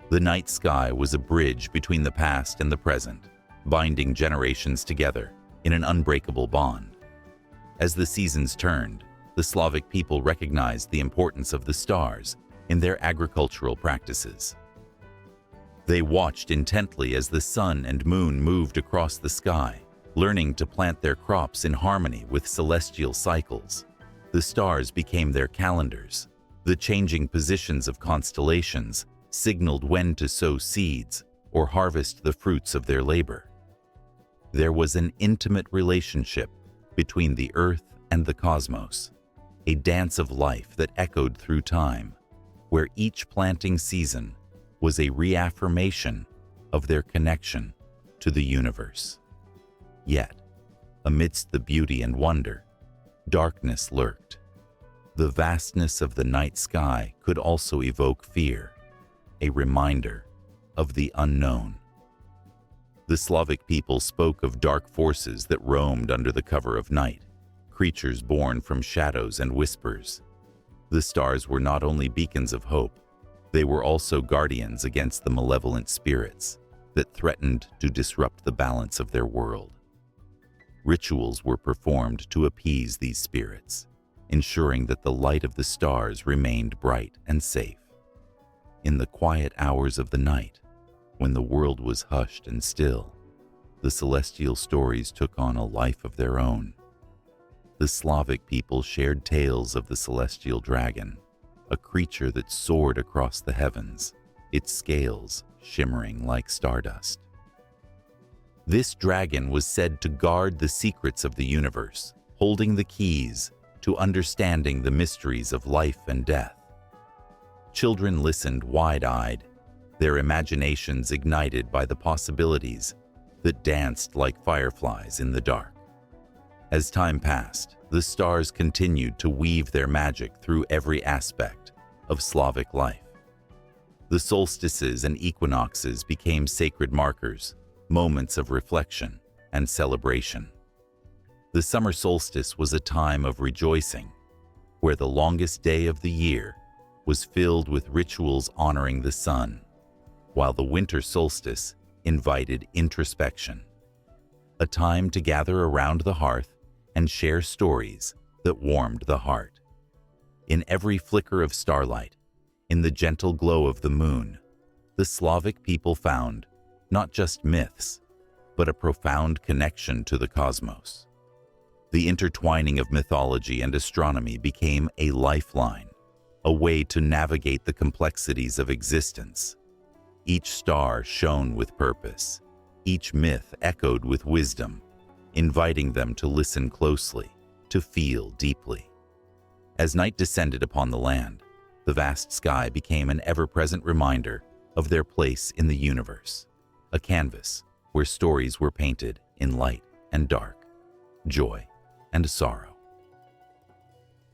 The night sky was a bridge between the past and the present, binding generations together in an unbreakable bond. As the seasons turned, the Slavic people recognized the importance of the stars in their agricultural practices. They watched intently as the sun and moon moved across the sky, learning to plant their crops in harmony with celestial cycles. The stars became their calendars. The changing positions of constellations signaled when to sow seeds or harvest the fruits of their labor. There was an intimate relationship between the earth and the cosmos, a dance of life that echoed through time, where each planting season was a reaffirmation of their connection to the universe. Yet, amidst the beauty and wonder, darkness lurked. The vastness of the night sky could also evoke fear, a reminder of the unknown. The Slavic people spoke of dark forces that roamed under the cover of night, creatures born from shadows and whispers. The stars were not only beacons of hope, they were also guardians against the malevolent spirits that threatened to disrupt the balance of their world. Rituals were performed to appease these spirits, ensuring that the light of the stars remained bright and safe. In the quiet hours of the night, when the world was hushed and still, the celestial stories took on a life of their own. The Slavic people shared tales of the celestial dragon, a creature that soared across the heavens, its scales shimmering like stardust. This dragon was said to guard the secrets of the universe, holding the keys to understanding the mysteries of life and death. Children listened wide-eyed, their imaginations ignited by the possibilities that danced like fireflies in the dark. As time passed, the stars continued to weave their magic through every aspect of Slavic life. The solstices and equinoxes became sacred markers, moments of reflection and celebration. The summer solstice was a time of rejoicing, where the longest day of the year was filled with rituals honoring the sun, while the winter solstice invited introspection, a time to gather around the hearth and share stories that warmed the heart. In every flicker of starlight, in the gentle glow of the moon, the Slavic people found not just myths, but a profound connection to the cosmos. The intertwining of mythology and astronomy became a lifeline, a way to navigate the complexities of existence. Each star shone with purpose, each myth echoed with wisdom, inviting them to listen closely, to feel deeply. As night descended upon the land, the vast sky became an ever-present reminder of their place in the universe, a canvas where stories were painted in light and dark, joy and sorrow.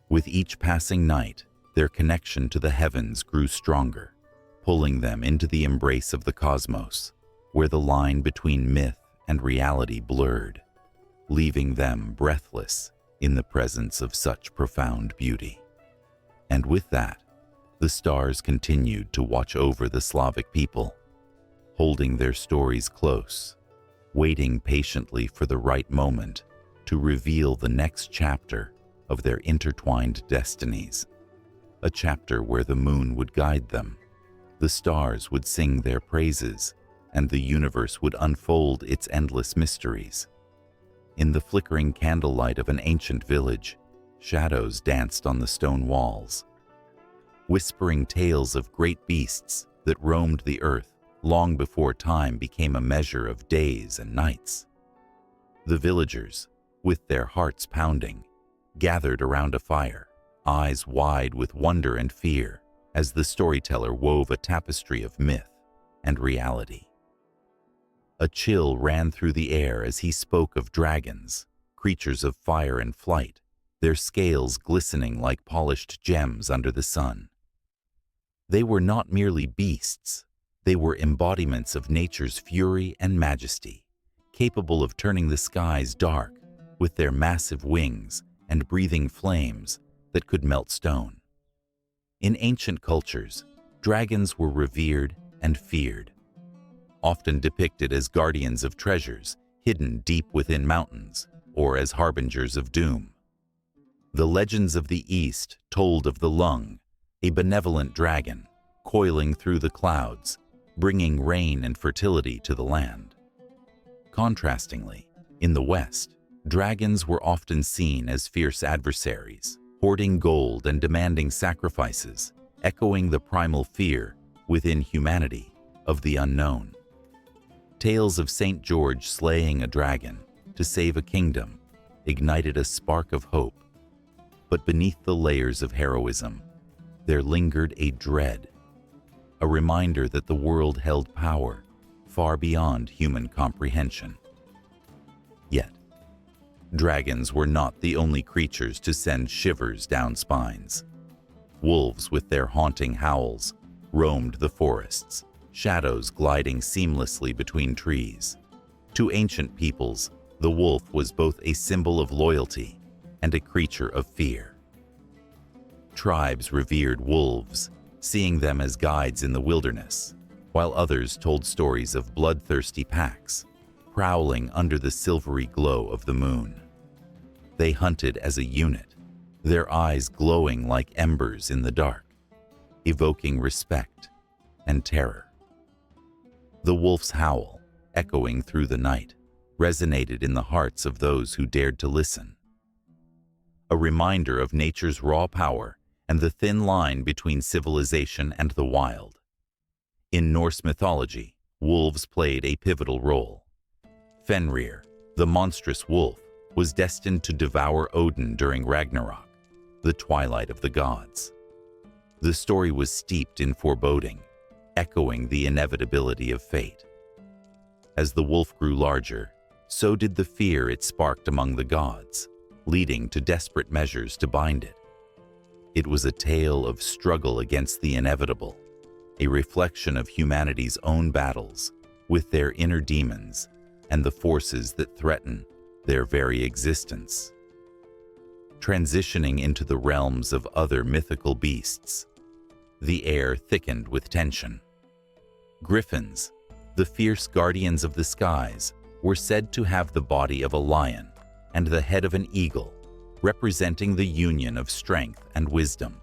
With each passing night, their connection to the heavens grew stronger, pulling them into the embrace of the cosmos, where the line between myth and reality blurred, leaving them breathless in the presence of such profound beauty. And with that, the stars continued to watch over the Slavic people, holding their stories close, waiting patiently for the right moment to reveal the next chapter of their intertwined destinies, a chapter where the moon would guide them, the stars would sing their praises, and the universe would unfold its endless mysteries. In the flickering candlelight of an ancient village, shadows danced on the stone walls, whispering tales of great beasts that roamed the earth long before time became a measure of days and nights. The villagers, with their hearts pounding, gathered around a fire, eyes wide with wonder and fear, as the storyteller wove a tapestry of myth and reality. A chill ran through the air as he spoke of dragons, creatures of fire and flight, their scales glistening like polished gems under the sun. They were not merely beasts, they were embodiments of nature's fury and majesty, capable of turning the skies dark with their massive wings and breathing flames that could melt stone. In ancient cultures, dragons were revered and feared, often depicted as guardians of treasures hidden deep within mountains or as harbingers of doom. The legends of the East told of the Lung, a benevolent dragon, coiling through the clouds, bringing rain and fertility to the land. Contrastingly, in the West, dragons were often seen as fierce adversaries, hoarding gold and demanding sacrifices, echoing the primal fear within humanity of the unknown. Tales of St. George slaying a dragon to save a kingdom ignited a spark of hope. But beneath the layers of heroism, there lingered a dread, a reminder that the world held power far beyond human comprehension. Yet, dragons were not the only creatures to send shivers down spines. Wolves, with their haunting howls, roamed the forests, shadows gliding seamlessly between trees. To ancient peoples, the wolf was both a symbol of loyalty and a creature of fear. Tribes revered wolves, seeing them as guides in the wilderness, while others told stories of bloodthirsty packs, prowling under the silvery glow of the moon. They hunted as a unit, their eyes glowing like embers in the dark, evoking respect and terror. The wolf's howl, echoing through the night, resonated in the hearts of those who dared to listen. A reminder of nature's raw power and the thin line between civilization and the wild. In Norse mythology, wolves played a pivotal role. Fenrir, the monstrous wolf, was destined to devour Odin during Ragnarok, the twilight of the gods. The story was steeped in foreboding, echoing the inevitability of fate. As the wolf grew larger, so did the fear it sparked among the gods, leading to desperate measures to bind it. It was a tale of struggle against the inevitable, a reflection of humanity's own battles with their inner demons and the forces that threaten their very existence. Transitioning into the realms of other mythical beasts, the air thickened with tension. Griffins, the fierce guardians of the skies, were said to have the body of a lion and the head of an eagle, representing the union of strength and wisdom.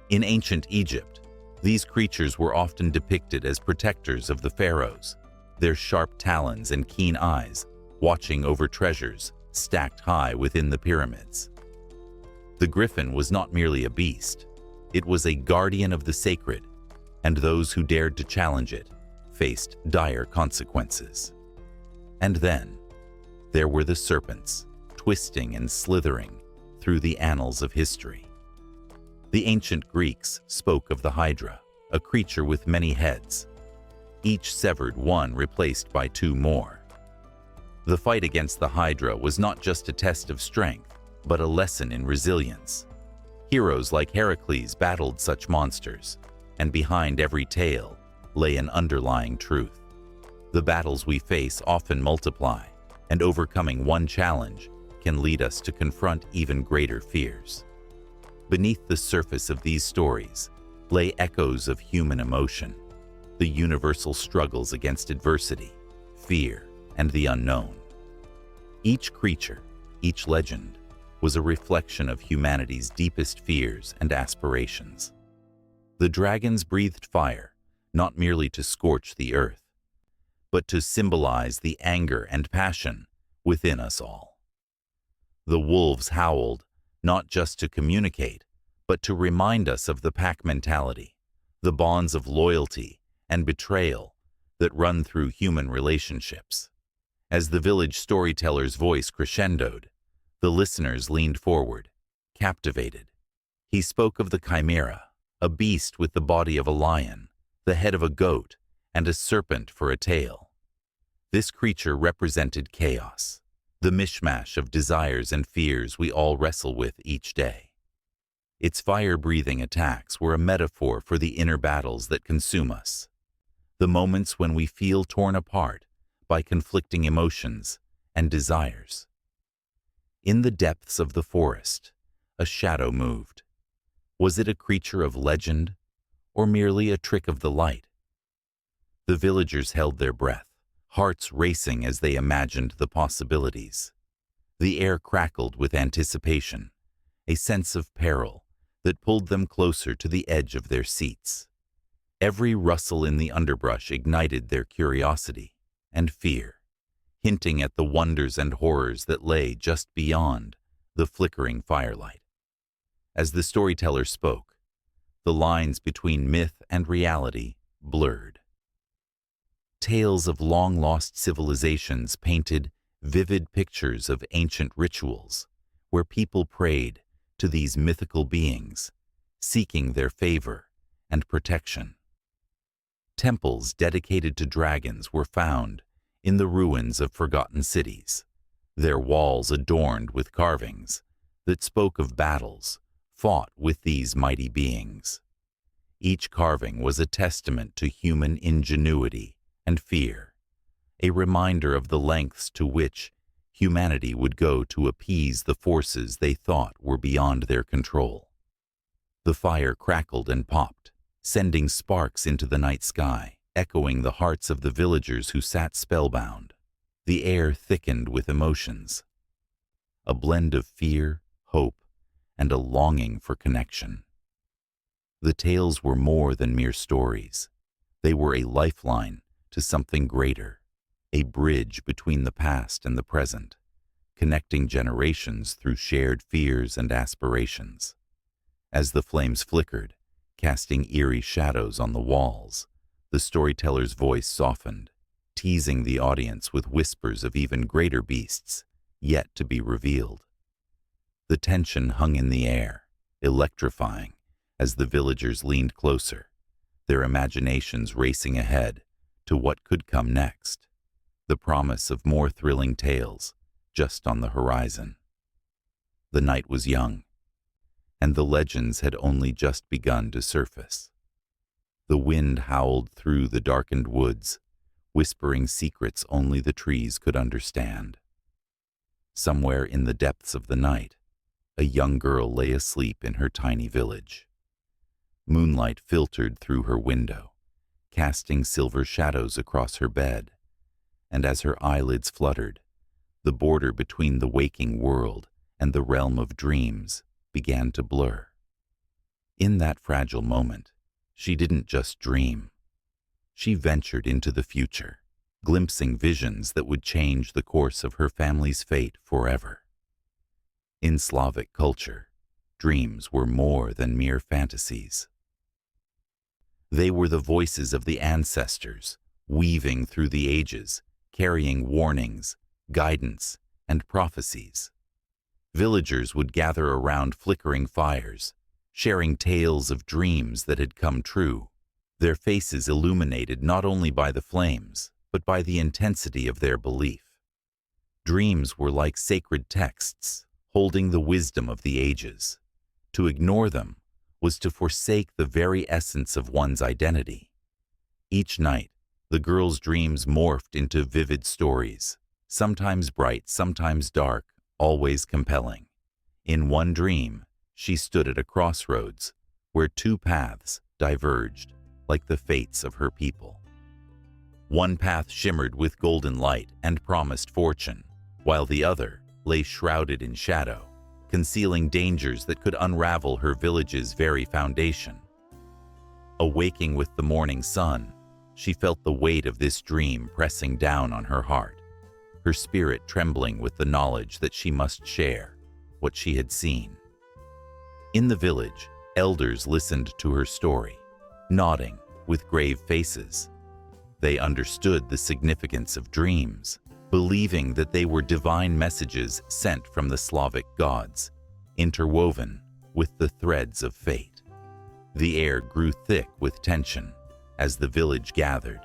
In ancient Egypt, these creatures were often depicted as protectors of the pharaohs, their sharp talons and keen eyes watching over treasures stacked high within the pyramids. The griffin was not merely a beast, it was a guardian of the sacred, and those who dared to challenge it faced dire consequences. And then, there were the serpents, twisting and slithering through the annals of history. The ancient Greeks spoke of the Hydra, a creature with many heads, each severed, one replaced by two more. The fight against the Hydra was not just a test of strength, but a lesson in resilience. Heroes like Heracles battled such monsters, and behind every tale lay an underlying truth. The battles we face often multiply, and overcoming one challenge can lead us to confront even greater fears. Beneath the surface of these stories lay echoes of human emotion, the universal struggles against adversity, fear, and the unknown. Each creature, each legend, was a reflection of humanity's deepest fears and aspirations. The dragons breathed fire, not merely to scorch the earth, but to symbolize the anger and passion within us all. The wolves howled, not just to communicate, but to remind us of the pack mentality, the bonds of loyalty and betrayal that run through human relationships. As the village storyteller's voice crescendoed, the listeners leaned forward, captivated. He spoke of the chimera, a beast with the body of a lion, the head of a goat, and a serpent for a tail. This creature represented chaos, the mishmash of desires and fears we all wrestle with each day. Its fire-breathing attacks were a metaphor for the inner battles that consume us, the moments when we feel torn apart by conflicting emotions and desires. In the depths of the forest, a shadow moved. Was it a creature of legend, or merely a trick of the light? The villagers held their breath, hearts racing as they imagined the possibilities. The air crackled with anticipation, a sense of peril that pulled them closer to the edge of their seats. Every rustle in the underbrush ignited their curiosity and fear, hinting at the wonders and horrors that lay just beyond the flickering firelight. As the storyteller spoke, the lines between myth and reality blurred. Tales of long-lost civilizations painted vivid pictures of ancient rituals where people prayed to these mythical beings, seeking their favor and protection. Temples dedicated to dragons were found in the ruins of forgotten cities, their walls adorned with carvings that spoke of battles fought with these mighty beings. Each carving was a testament to human ingenuity and fear, a reminder of the lengths to which humanity would go to appease the forces they thought were beyond their control. The fire crackled and popped, sending sparks into the night sky, echoing the hearts of the villagers who sat spellbound. The air thickened with emotions, a blend of fear, hope, and a longing for connection. The tales were more than mere stories. They were a lifeline to something greater, a bridge between the past and the present, connecting generations through shared fears and aspirations. As the flames flickered, casting eerie shadows on the walls, the storyteller's voice softened, teasing the audience with whispers of even greater beasts, yet to be revealed. The tension hung in the air, electrifying, as the villagers leaned closer, their imaginations racing ahead to what could come next, the promise of more thrilling tales just on the horizon. The night was young, and the legends had only just begun to surface. The wind howled through the darkened woods, whispering secrets only the trees could understand. Somewhere in the depths of the night, a young girl lay asleep in her tiny village. Moonlight filtered through her window, casting silver shadows across her bed, and as her eyelids fluttered, the border between the waking world and the realm of dreams began to blur. In that fragile moment, she didn't just dream. She ventured into the future, glimpsing visions that would change the course of her family's fate forever. In Slavic culture, dreams were more than mere fantasies. They were the voices of the ancestors, weaving through the ages, carrying warnings, guidance, and prophecies. Villagers would gather around flickering fires, sharing tales of dreams that had come true, their faces illuminated not only by the flames, but by the intensity of their belief. Dreams were like sacred texts, holding the wisdom of the ages. To ignore them was to forsake the very essence of one's identity. Each night, the girl's dreams morphed into vivid stories, sometimes bright, sometimes dark, always compelling. In one dream, she stood at a crossroads where two paths diverged, like the fates of her people. One path shimmered with golden light and promised fortune, while the other lay shrouded in shadow, concealing dangers that could unravel her village's very foundation. Awaking with the morning sun, she felt the weight of this dream pressing down on her heart, her spirit trembling with the knowledge that she must share what she had seen. In the village, elders listened to her story, nodding with grave faces. They understood the significance of dreams, believing that they were divine messages sent from the Slavic gods, interwoven with the threads of fate. The air grew thick with tension as the village gathered,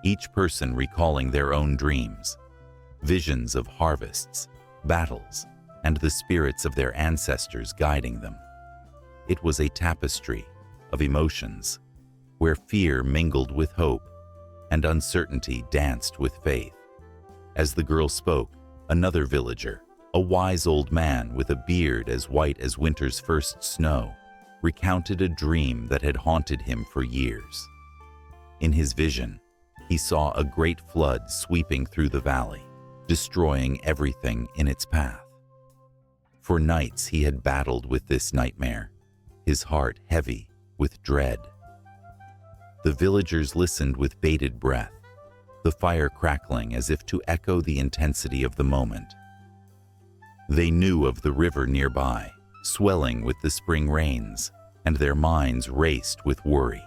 each person recalling their own dreams, visions of harvests, battles, and the spirits of their ancestors guiding them. It was a tapestry of emotions, where fear mingled with hope and uncertainty danced with faith. As the girl spoke, another villager, a wise old man with a beard as white as winter's first snow, recounted a dream that had haunted him for years. In his vision, he saw a great flood sweeping through the valley, destroying everything in its path. For nights he had battled with this nightmare, his heart heavy with dread. The villagers listened with bated breath, the fire crackling as if to echo the intensity of the moment. They knew of the river nearby, swelling with the spring rains, and their minds raced with worry.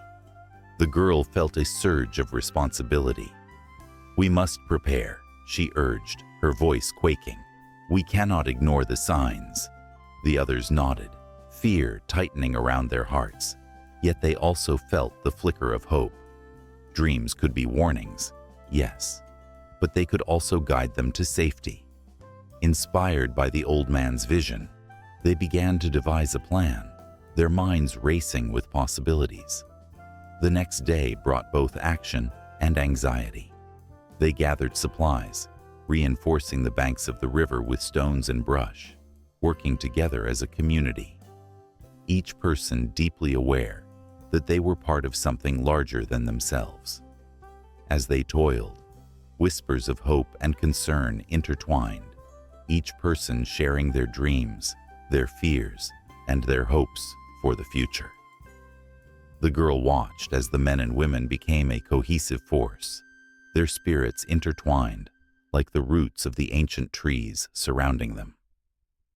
The girl felt a surge of responsibility. "We must prepare," she urged, her voice quaking. "We cannot ignore the signs." The others nodded, fear tightening around their hearts, yet they also felt the flicker of hope. Dreams could be warnings, yes, but they could also guide them to safety. Inspired by the old man's vision, they began to devise a plan, their minds racing with possibilities. The next day brought both action and anxiety. They gathered supplies, reinforcing the banks of the river with stones and brush, working together as a community. Each person deeply aware that they were part of something larger than themselves. As they toiled, whispers of hope and concern intertwined, each person sharing their dreams, their fears, and their hopes for the future. The girl watched as the men and women became a cohesive force, their spirits intertwined like the roots of the ancient trees surrounding them.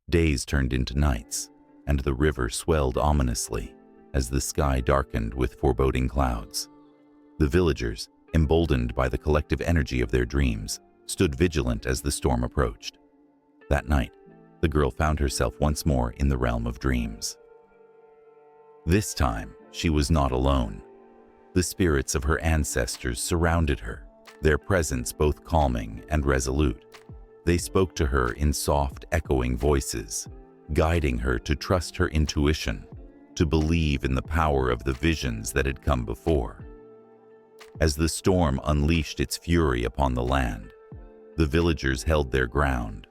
Days turned into nights, and the river swelled ominously as the sky darkened with foreboding clouds. The villagers, emboldened by the collective energy of their dreams, stood vigilant as the storm approached. That night, the girl found herself once more in the realm of dreams. This time, she was not alone. The spirits of her ancestors surrounded her, their presence both calming and resolute. They spoke to her in soft, echoing voices, guiding her to trust her intuition, to believe in the power of the visions that had come before. As the storm unleashed its fury upon the land, the villagers held their ground,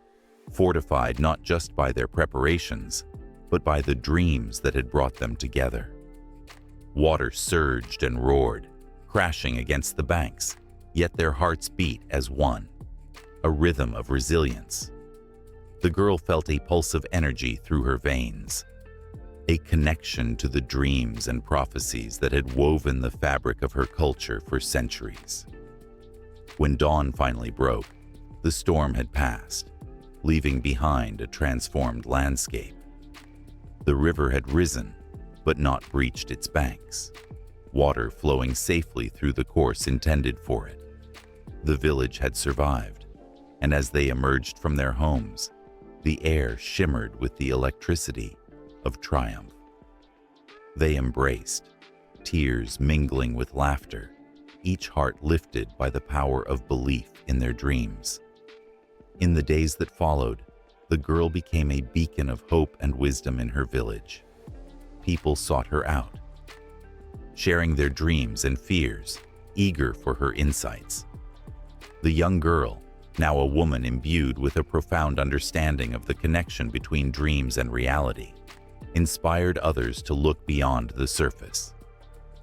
fortified not just by their preparations, but by the dreams that had brought them together. Water surged and roared, crashing against the banks, yet their hearts beat as one, a rhythm of resilience. The girl felt a pulse of energy through her veins, a connection to the dreams and prophecies that had woven the fabric of her culture for centuries. When dawn finally broke, the storm had passed, leaving behind a transformed landscape. The river had risen, but not breached its banks, water flowing safely through the course intended for it. The village had survived, and as they emerged from their homes, the air shimmered with the electricity of triumph. They embraced, tears mingling with laughter, each heart lifted by the power of belief in their dreams. In the days that followed, the girl became a beacon of hope and wisdom in her village. People sought her out, sharing their dreams and fears, eager for her insights. The young girl, now a woman imbued with a profound understanding of the connection between dreams and reality, inspired others to look beyond the surface.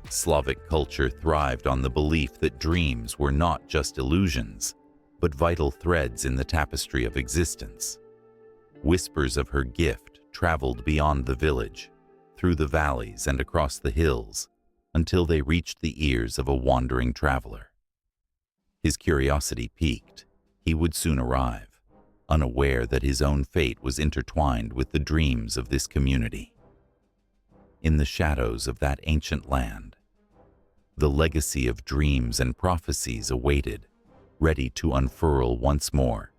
Slavic culture thrived on the belief that dreams were not just illusions, but vital threads in the tapestry of existence. Whispers of her gift traveled beyond the village, through the valleys and across the hills, until they reached the ears of a wandering traveler. His curiosity piqued. He would soon arrive, unaware that his own fate was intertwined with the dreams of this community. In the shadows of that ancient land, the legacy of dreams and prophecies awaited, ready to unfurl once more,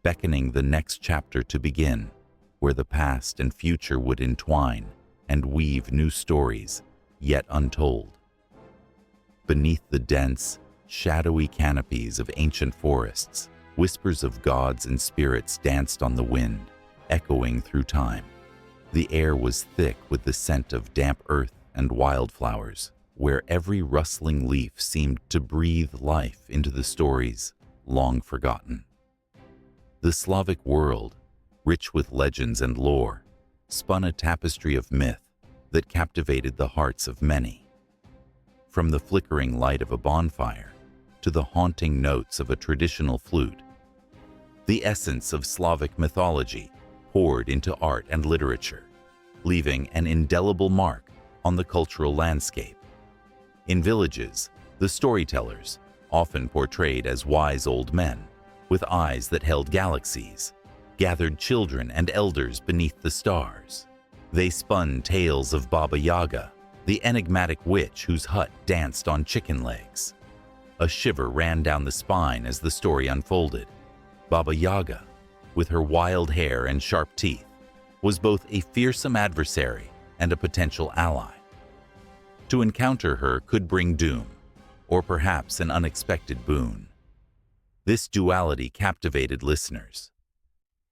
beckoning the next chapter to begin, where the past and future would entwine and weave new stories yet untold. Beneath the dense, shadowy canopies of ancient forests, whispers of gods and spirits danced on the wind, echoing through time. The air was thick with the scent of damp earth and wildflowers, where every rustling leaf seemed to breathe life into the stories long forgotten. The Slavic world, rich with legends and lore, spun a tapestry of myth that captivated the hearts of many. From the flickering light of a bonfire to the haunting notes of a traditional flute, the essence of Slavic mythology poured into art and literature, leaving an indelible mark on the cultural landscape. In villages, the storytellers, often portrayed as wise old men with eyes that held galaxies, gathered children and elders beneath the stars. They spun tales of Baba Yaga, the enigmatic witch whose hut danced on chicken legs. A shiver ran down the spine as the story unfolded. Baba Yaga, with her wild hair and sharp teeth, was both a fearsome adversary and a potential ally. To encounter her could bring doom, or perhaps an unexpected boon. This duality captivated listeners,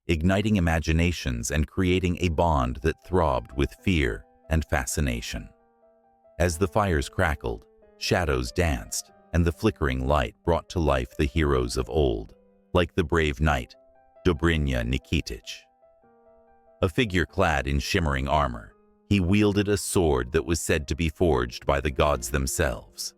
igniting imaginations and creating a bond that throbbed with fear and fascination. As the fires crackled, shadows danced, and the flickering light brought to life the heroes of old, like the brave knight, Dobrynya Nikitich. A figure clad in shimmering armor, he wielded a sword that was said to be forged by the gods themselves.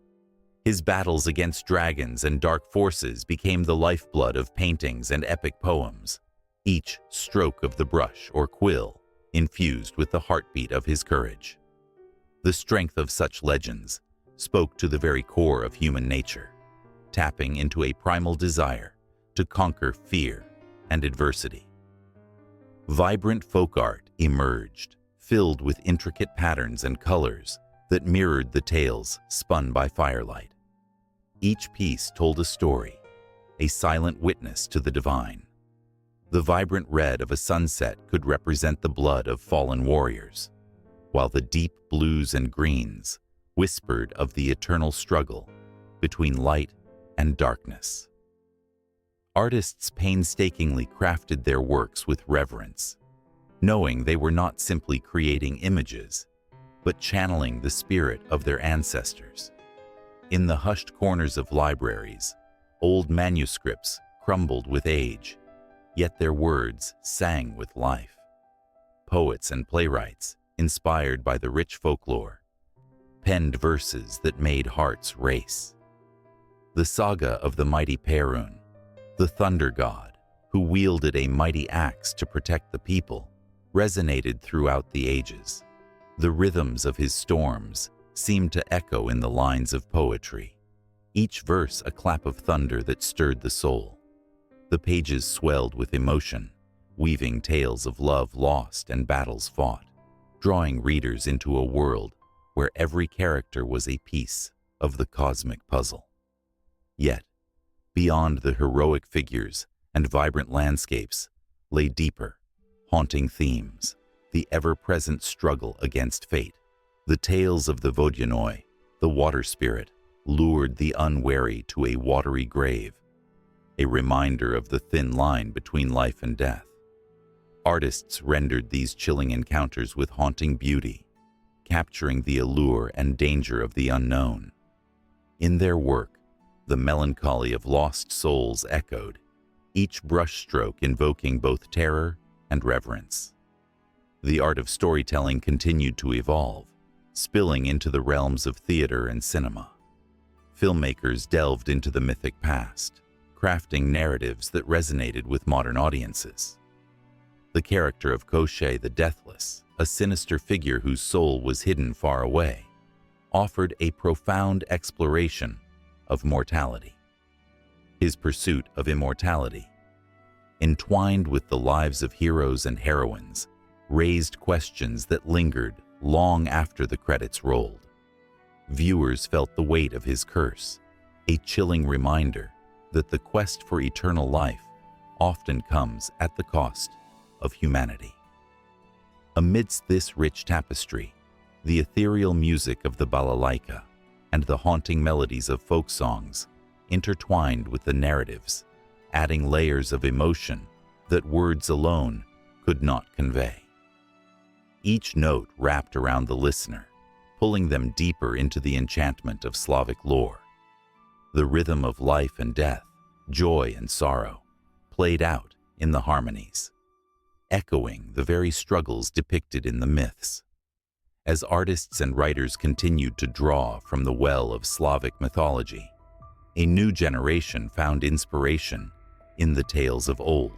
His battles against dragons and dark forces became the lifeblood of paintings and epic poems, each stroke of the brush or quill infused with the heartbeat of his courage. The strength of such legends spoke to the very core of human nature, tapping into a primal desire to conquer fear and adversity. Vibrant folk art emerged, filled with intricate patterns and colors that mirrored the tales spun by firelight. Each piece told a story, a silent witness to the divine. The vibrant red of a sunset could represent the blood of fallen warriors, while the deep blues and greens whispered of the eternal struggle between light and darkness. Artists painstakingly crafted their works with reverence, knowing they were not simply creating images, but channeling the spirit of their ancestors. In the hushed corners of libraries, old manuscripts crumbled with age, yet their words sang with life. Poets and playwrights, inspired by the rich folklore, penned verses that made hearts race. The saga of the mighty Perun, the thunder god, who wielded a mighty axe to protect the people, resonated throughout the ages. The rhythms of his storms seemed to echo in the lines of poetry, each verse a clap of thunder that stirred the soul. The pages swelled with emotion, weaving tales of love lost and battles fought, drawing readers into a world where every character was a piece of the cosmic puzzle. Yet, beyond the heroic figures and vibrant landscapes lay deeper, haunting themes, the ever-present struggle against fate. The tales of the Vodyanoi, the water spirit, lured the unwary to a watery grave, a reminder of the thin line between life and death. Artists rendered these chilling encounters with haunting beauty, capturing the allure and danger of the unknown. In their work, the melancholy of lost souls echoed, each brushstroke invoking both terror and reverence. The art of storytelling continued to evolve, spilling into the realms of theater and cinema. Filmmakers delved into the mythic past, crafting narratives that resonated with modern audiences. The character of Koschei the Deathless, a sinister figure whose soul was hidden far away, offered a profound exploration of mortality. His pursuit of immortality, entwined with the lives of heroes and heroines, raised questions that lingered long after the credits rolled. Viewers felt the weight of his curse, a chilling reminder that the quest for eternal life often comes at the cost of humanity. Amidst this rich tapestry, the ethereal music of the balalaika and the haunting melodies of folk songs intertwined with the narratives, adding layers of emotion that words alone could not convey. Each note wrapped around the listener, pulling them deeper into the enchantment of Slavic lore. The rhythm of life and death, joy and sorrow, played out in the harmonies, echoing the very struggles depicted in the myths. As artists and writers continued to draw from the well of Slavic mythology, a new generation found inspiration in the tales of old.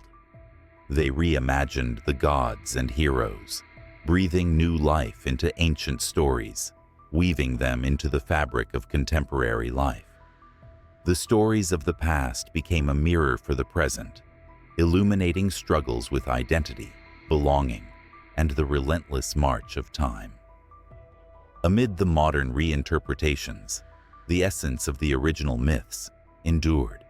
They reimagined the gods and heroes, breathing new life into ancient stories, weaving them into the fabric of contemporary life. The stories of the past became a mirror for the present, illuminating struggles with identity, belonging, and the relentless march of time. Amid the modern reinterpretations, the essence of the original myths endured.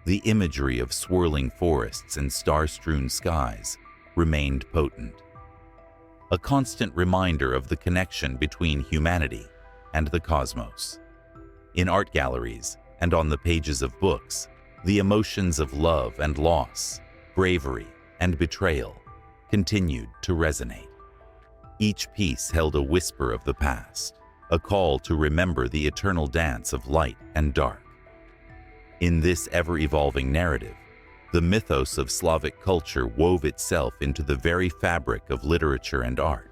The imagery of swirling forests and star-strewn skies remained potent, a constant reminder of the connection between humanity and the cosmos. In art galleries and on the pages of books, the emotions of love and loss, bravery and betrayal continued to resonate. Each piece held a whisper of the past, a call to remember the eternal dance of light and dark. In this ever-evolving narrative, the mythos of Slavic culture wove itself into the very fabric of literature and art,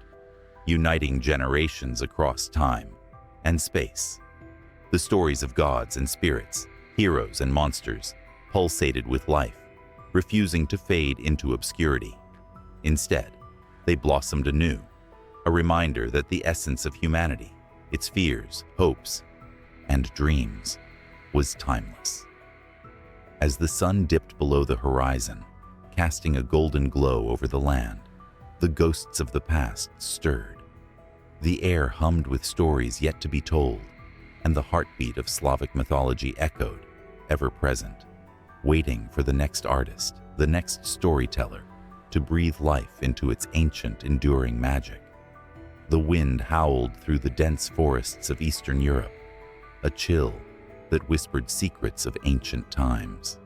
uniting generations across time and space. The stories of gods and spirits, heroes and monsters, pulsated with life, refusing to fade into obscurity. Instead, they blossomed anew, a reminder that the essence of humanity, its fears, hopes, and dreams, was timeless. As the sun dipped below the horizon, casting a golden glow over the land, the ghosts of the past stirred. The air hummed with stories yet to be told, and the heartbeat of Slavic mythology echoed, ever present, waiting for the next artist, the next storyteller, to breathe life into its ancient, enduring magic. The wind howled through the dense forests of Eastern Europe, a chill that whispered secrets of ancient times.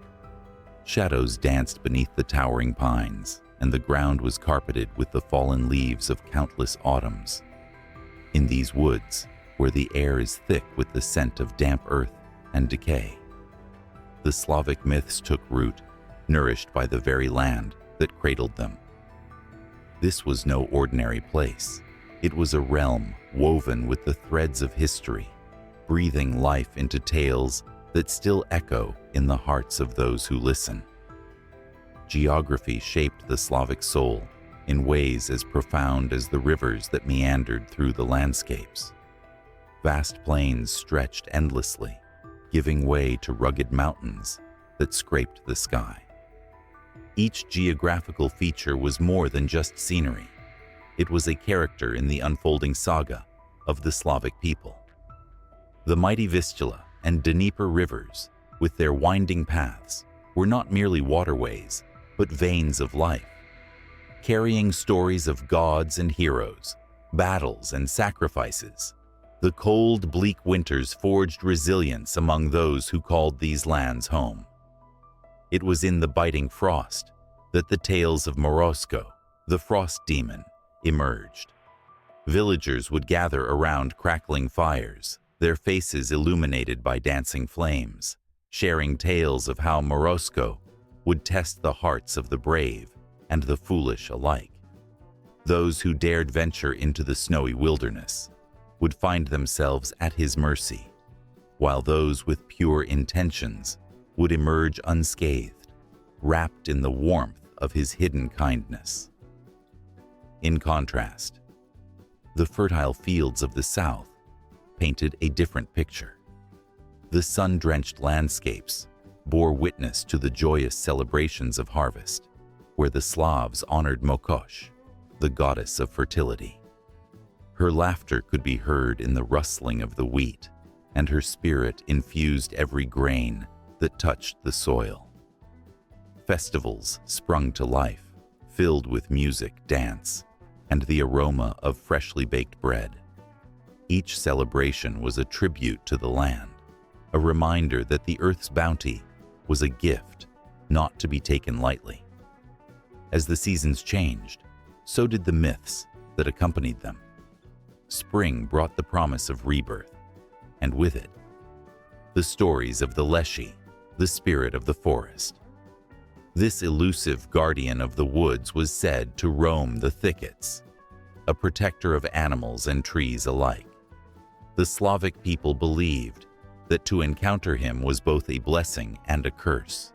Shadows danced beneath the towering pines, and the ground was carpeted with the fallen leaves of countless autumns. In these woods, where the air is thick with the scent of damp earth and decay, the Slavic myths took root, nourished by the very land that cradled them. This was no ordinary place. It was a realm woven with the threads of history, breathing life into tales that still echo in the hearts of those who listen. Geography shaped the Slavic soul in ways as profound as the rivers that meandered through the landscapes. Vast plains stretched endlessly, giving way to rugged mountains that scraped the sky. Each geographical feature was more than just scenery. It was a character in the unfolding saga of the Slavic people. The mighty Vistula and Dnieper rivers, with their winding paths, were not merely waterways, but veins of life, carrying stories of gods and heroes, battles and sacrifices. The cold, bleak winters forged resilience among those who called these lands home. It was in the biting frost that the tales of Morosko, the frost demon, emerged. Villagers would gather around crackling fires, their faces illuminated by dancing flames, sharing tales of how Morosko would test the hearts of the brave and the foolish alike. Those who dared venture into the snowy wilderness would find themselves at his mercy, while those with pure intentions would emerge unscathed, wrapped in the warmth of his hidden kindness. In contrast, the fertile fields of the south painted a different picture. The sun-drenched landscapes bore witness to the joyous celebrations of harvest, where the Slavs honored Koschei, the goddess of fertility. Her laughter could be heard in the rustling of the wheat, and her spirit infused every grain that touched the soil. Festivals sprung to life, filled with music, dance, and the aroma of freshly baked bread. Each celebration was a tribute to the land, a reminder that the earth's bounty was a gift not to be taken lightly. As the seasons changed, so did the myths that accompanied them. Spring brought the promise of rebirth, and with it, the stories of the Leshy, the spirit of the forest. This elusive guardian of the woods was said to roam the thickets, a protector of animals and trees alike. The Slavic people believed that to encounter him was both a blessing and a curse.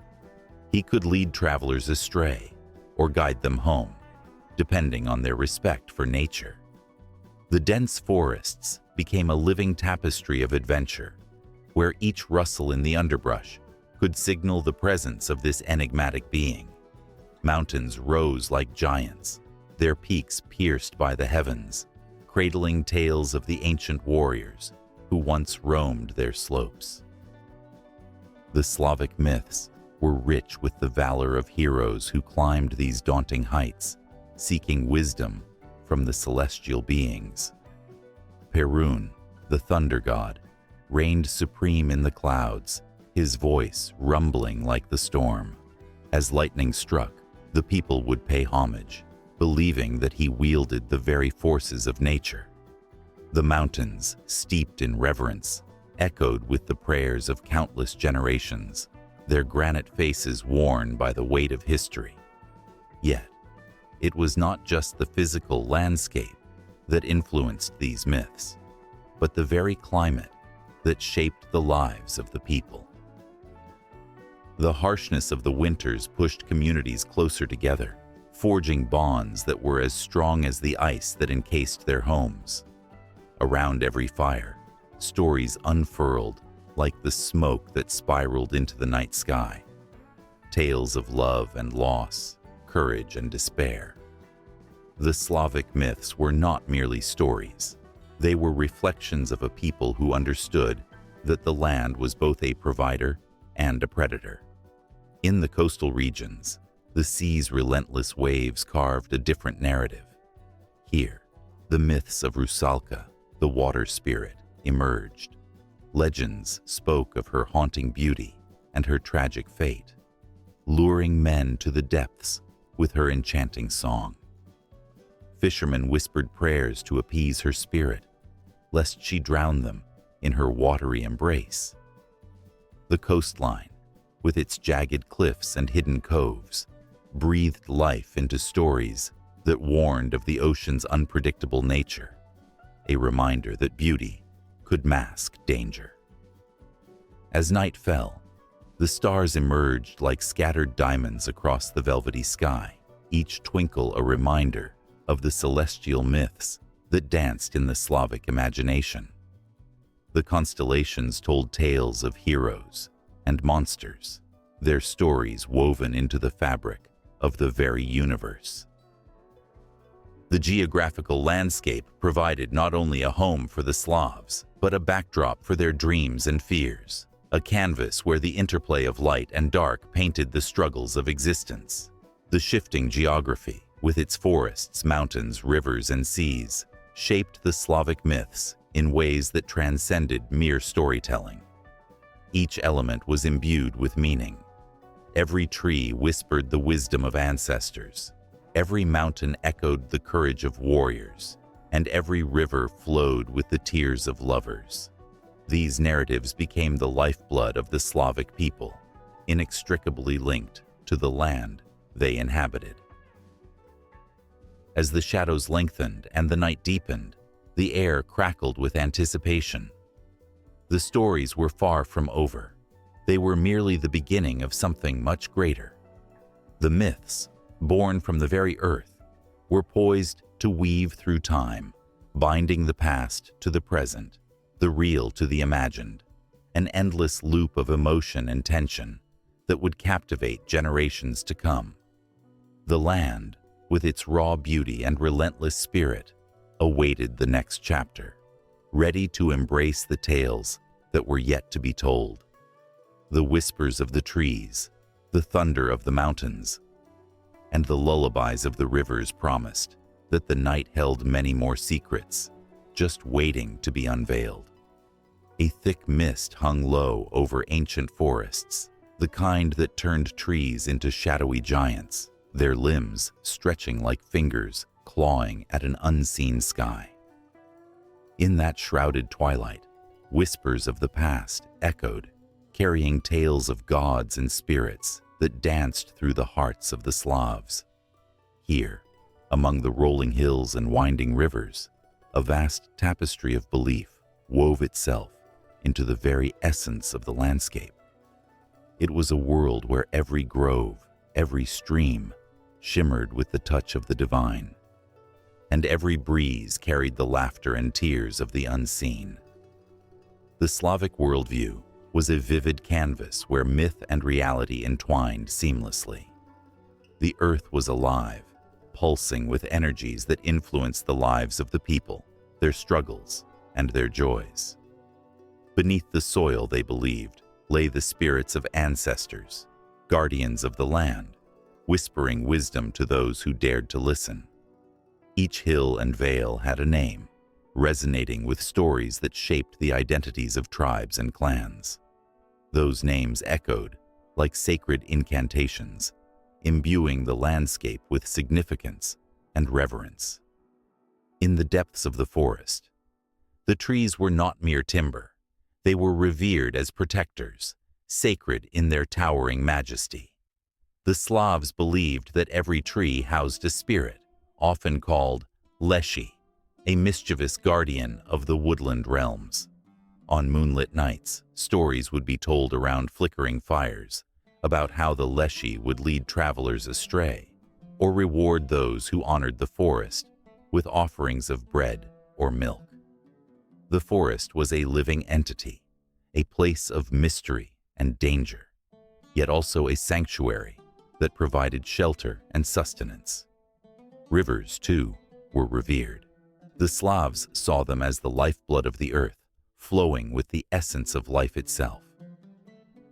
He could lead travelers astray or guide them home, depending on their respect for nature. The dense forests became a living tapestry of adventure, where each rustle in the underbrush could signal the presence of this enigmatic being. Mountains rose like giants, their peaks pierced by the heavens, cradling tales of the ancient warriors who once roamed their slopes. The Slavic myths were rich with the valor of heroes who climbed these daunting heights, seeking wisdom from the celestial beings. Perun, the thunder god, reigned supreme in the clouds, his voice rumbling like the storm. As lightning struck, the people would pay homage, believing that he wielded the very forces of nature. The mountains, steeped in reverence, echoed with the prayers of countless generations, their granite faces worn by the weight of history. Yet, it was not just the physical landscape that influenced these myths, but the very climate that shaped the lives of the people. The harshness of the winters pushed communities closer together, forging bonds that were as strong as the ice that encased their homes. Around every fire, stories unfurled like the smoke that spiraled into the night sky. Tales of love and loss, courage and despair. The Slavic myths were not merely stories. They were reflections of a people who understood that the land was both a provider and a predator. In the coastal regions, the sea's relentless waves carved a different narrative. Here, the myths of Rusalka, the water spirit, emerged. Legends spoke of her haunting beauty and her tragic fate, luring men to the depths with her enchanting song. Fishermen whispered prayers to appease her spirit, lest she drown them in her watery embrace. The coastline, with its jagged cliffs and hidden coves, breathed life into stories that warned of the ocean's unpredictable nature, a reminder that beauty could mask danger. As night fell, the stars emerged like scattered diamonds across the velvety sky, each twinkle a reminder of the celestial myths that danced in the Slavic imagination. The constellations told tales of heroes and monsters, their stories woven into the fabric of the very universe. The geographical landscape provided not only a home for the Slavs, but a backdrop for their dreams and fears, a canvas where the interplay of light and dark painted the struggles of existence. The shifting geography, with its forests, mountains, rivers, and seas, shaped the Slavic myths in ways that transcended mere storytelling. Each element was imbued with meaning. Every tree whispered the wisdom of ancestors. Every mountain echoed the courage of warriors, and every river flowed with the tears of lovers. These narratives became the lifeblood of the Slavic people, inextricably linked to the land they inhabited. As the shadows lengthened and the night deepened, the air crackled with anticipation. The stories were far from over. They were merely the beginning of something much greater. The myths, born from the very earth, were poised to weave through time, binding the past to the present, the real to the imagined, an endless loop of emotion and tension that would captivate generations to come. The land, with its raw beauty and relentless spirit, awaited the next chapter, ready to embrace the tales that were yet to be told. The whispers of the trees, the thunder of the mountains, and the lullabies of the rivers promised that the night held many more secrets, just waiting to be unveiled. A thick mist hung low over ancient forests, the kind that turned trees into shadowy giants, their limbs stretching like fingers clawing at an unseen sky. In that shrouded twilight, whispers of the past echoed, carrying tales of gods and spirits that danced through the hearts of the Slavs. Here, among the rolling hills and winding rivers, a vast tapestry of belief wove itself into the very essence of the landscape. It was a world where every grove, every stream, shimmered with the touch of the divine, and every breeze carried the laughter and tears of the unseen. The Slavic worldview was a vivid canvas where myth and reality entwined seamlessly. The earth was alive, pulsing with energies that influence the lives of the people, their struggles, and their joys. Beneath the soil, they believed, lay the spirits of ancestors, guardians of the land, whispering wisdom to those who dared to listen. Each hill and vale had a name, resonating with stories that shaped the identities of tribes and clans. Those names echoed like sacred incantations, imbuing the landscape with significance and reverence. In the depths of the forest, the trees were not mere timber. They were revered as protectors, sacred in their towering majesty. The Slavs believed that every tree housed a spirit, often called Leshi, a mischievous guardian of the woodland realms. On moonlit nights, stories would be told around flickering fires about how the Leshi would lead travelers astray or reward those who honored the forest with offerings of bread or milk. The forest was a living entity, a place of mystery and danger, yet also a sanctuary that provided shelter and sustenance. Rivers, too, were revered. The Slavs saw them as the lifeblood of the earth, flowing with the essence of life itself.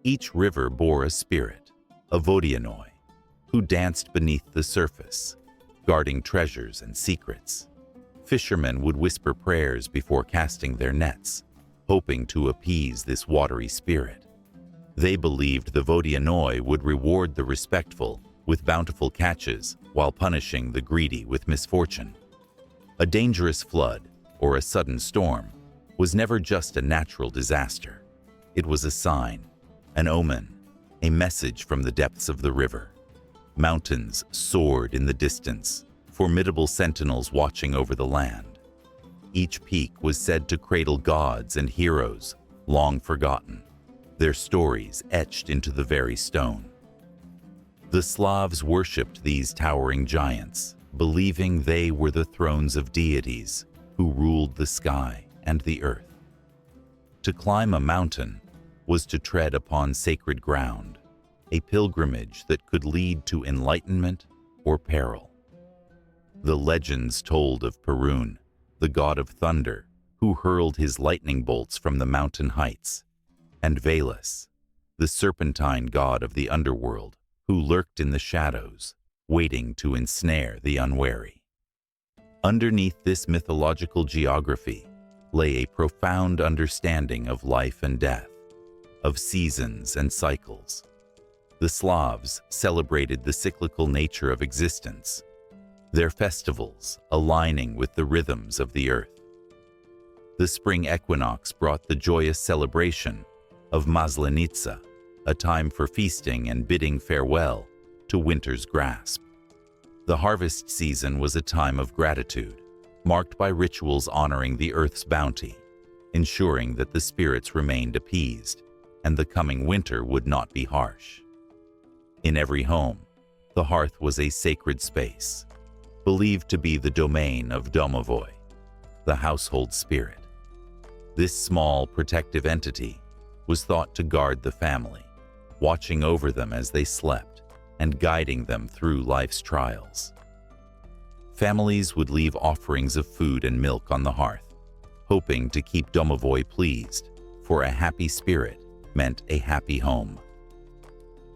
Each river bore a spirit, a Vodianoi, who danced beneath the surface, guarding treasures and secrets. Fishermen would whisper prayers before casting their nets, hoping to appease this watery spirit. They believed the Vodianoi would reward the respectful with bountiful catches while punishing the greedy with misfortune. A dangerous flood or a sudden storm was never just a natural disaster. It was a sign, an omen, a message from the depths of the river. Mountains soared in the distance, formidable sentinels watching over the land. Each peak was said to cradle gods and heroes long forgotten, their stories etched into the very stone. The Slavs worshipped these towering giants, believing they were the thrones of deities who ruled the sky and the earth. To climb a mountain was to tread upon sacred ground, a pilgrimage that could lead to enlightenment or peril. The legends told of Perun, the god of thunder, who hurled his lightning bolts from the mountain heights, and Velas, the serpentine god of the underworld, who lurked in the shadows, waiting to ensnare the unwary. Underneath this mythological geography lay a profound understanding of life and death, of seasons and cycles. The Slavs celebrated the cyclical nature of existence, their festivals aligning with the rhythms of the earth. The spring equinox brought the joyous celebration of Maslenitsa, a time for feasting and bidding farewell to winter's grasp. The harvest season was a time of gratitude, marked by rituals honoring the earth's bounty, ensuring that the spirits remained appeased and the coming winter would not be harsh. In every home, the hearth was a sacred space, believed to be the domain of Domovoi, the household spirit. This small, protective entity was thought to guard the family, watching over them as they slept and guiding them through life's trials. Families would leave offerings of food and milk on the hearth, hoping to keep Domovoi pleased, for a happy spirit meant a happy home.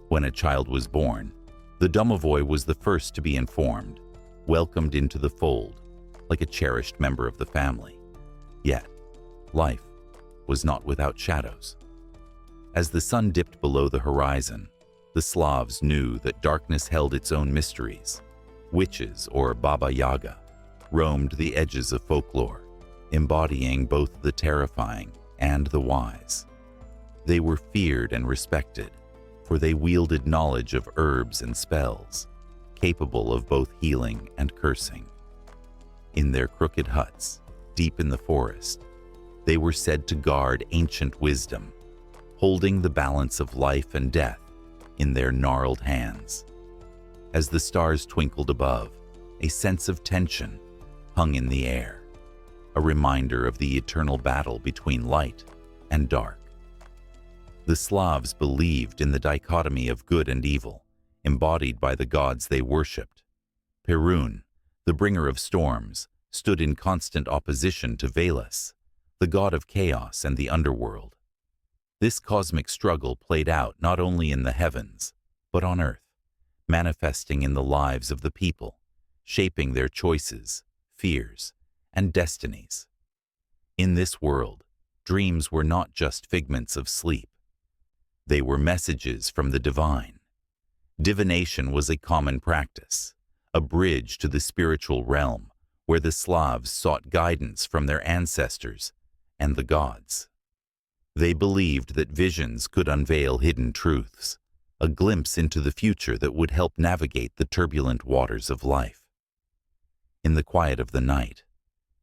When a child was born, the Domovoi was the first to be informed, welcomed into the fold like a cherished member of the family. Yet, life was not without shadows. As the sun dipped below the horizon, the Slavs knew that darkness held its own mysteries. Witches, or Baba Yaga, roamed the edges of folklore, embodying both the terrifying and the wise. They were feared and respected, for they wielded knowledge of herbs and spells, capable of both healing and cursing. In their crooked huts, deep in the forest, they were said to guard ancient wisdom, holding the balance of life and death in their gnarled hands. As the stars twinkled above, a sense of tension hung in the air, a reminder of the eternal battle between light and dark. The Slavs believed in the dichotomy of good and evil, embodied by the gods they worshipped, Perun, the bringer of storms, stood in constant opposition to Veles, the god of chaos and the underworld. This cosmic struggle played out not only in the heavens, but on earth, manifesting in the lives of the people, shaping their choices, fears, and destinies. In this world, dreams were not just figments of sleep. They were messages from the divine. Divination was a common practice, a bridge to the spiritual realm where the Slavs sought guidance from their ancestors and the gods. They believed that visions could unveil hidden truths, a glimpse into the future that would help navigate the turbulent waters of life. In the quiet of the night,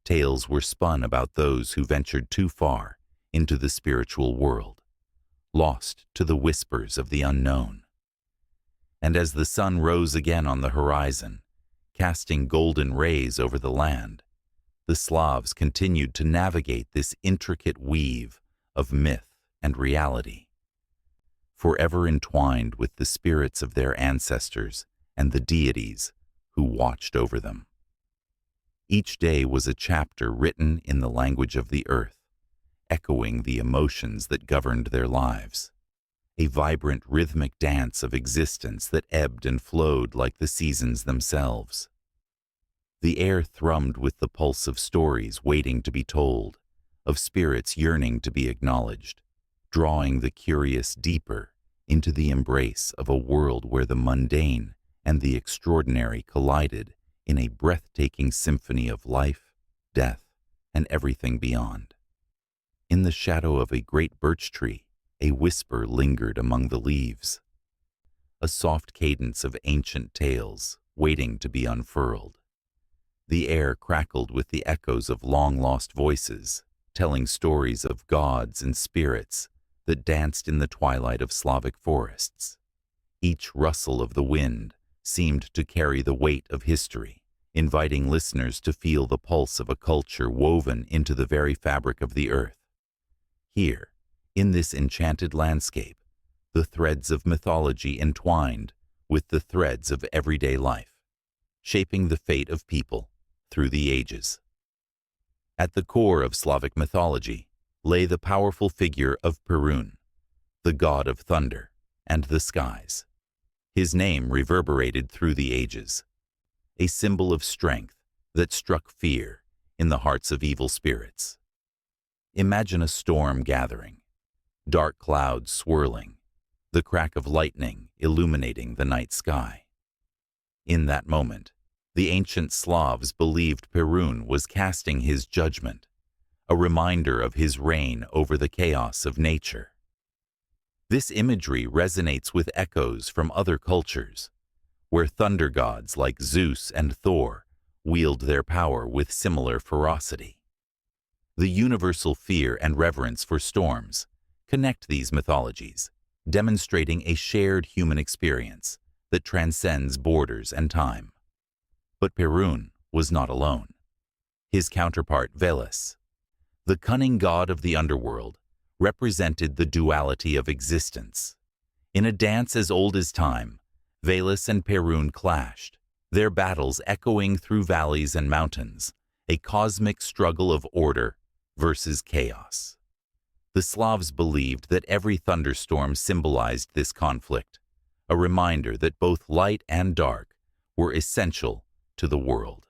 tales were spun about those who ventured too far into the spiritual world, lost to the whispers of the unknown. And as the sun rose again on the horizon, casting golden rays over the land, the Slavs continued to navigate this intricate weave of myth and reality, forever entwined with the spirits of their ancestors and the deities who watched over them. Each day was a chapter written in the language of the earth, echoing the emotions that governed their lives, a vibrant rhythmic dance of existence that ebbed and flowed like the seasons themselves. The air thrummed with the pulse of stories waiting to be told, of spirits yearning to be acknowledged, drawing the curious deeper into the embrace of a world where the mundane and the extraordinary collided in a breathtaking symphony of life, death, and everything beyond. In the shadow of a great birch tree, a whisper lingered among the leaves, a soft cadence of ancient tales waiting to be unfurled. The air crackled with the echoes of long-lost voices, telling stories of gods and spirits that danced in the twilight of Slavic forests. Each rustle of the wind seemed to carry the weight of history, inviting listeners to feel the pulse of a culture woven into the very fabric of the earth. Here, in this enchanted landscape, the threads of mythology entwined with the threads of everyday life, shaping the fate of people through the ages. At the core of Slavic mythology lay the powerful figure of Perun, the god of thunder and the skies. His name reverberated through the ages, a symbol of strength that struck fear in the hearts of evil spirits. Imagine a storm gathering, dark clouds swirling, the crack of lightning illuminating the night sky. In that moment, the ancient Slavs believed Perun was casting his judgment, a reminder of his reign over the chaos of nature. This imagery resonates with echoes from other cultures, where thunder gods like Zeus and Thor wield their power with similar ferocity. The universal fear and reverence for storms connect these mythologies, demonstrating a shared human experience that transcends borders and time. But Perun was not alone. His counterpart, Veles, the cunning god of the underworld, represented the duality of existence. In a dance as old as time, Veles and Perun clashed, their battles echoing through valleys and mountains, a cosmic struggle of order versus chaos. The Slavs believed that every thunderstorm symbolized this conflict, a reminder that both light and dark were essential to the world.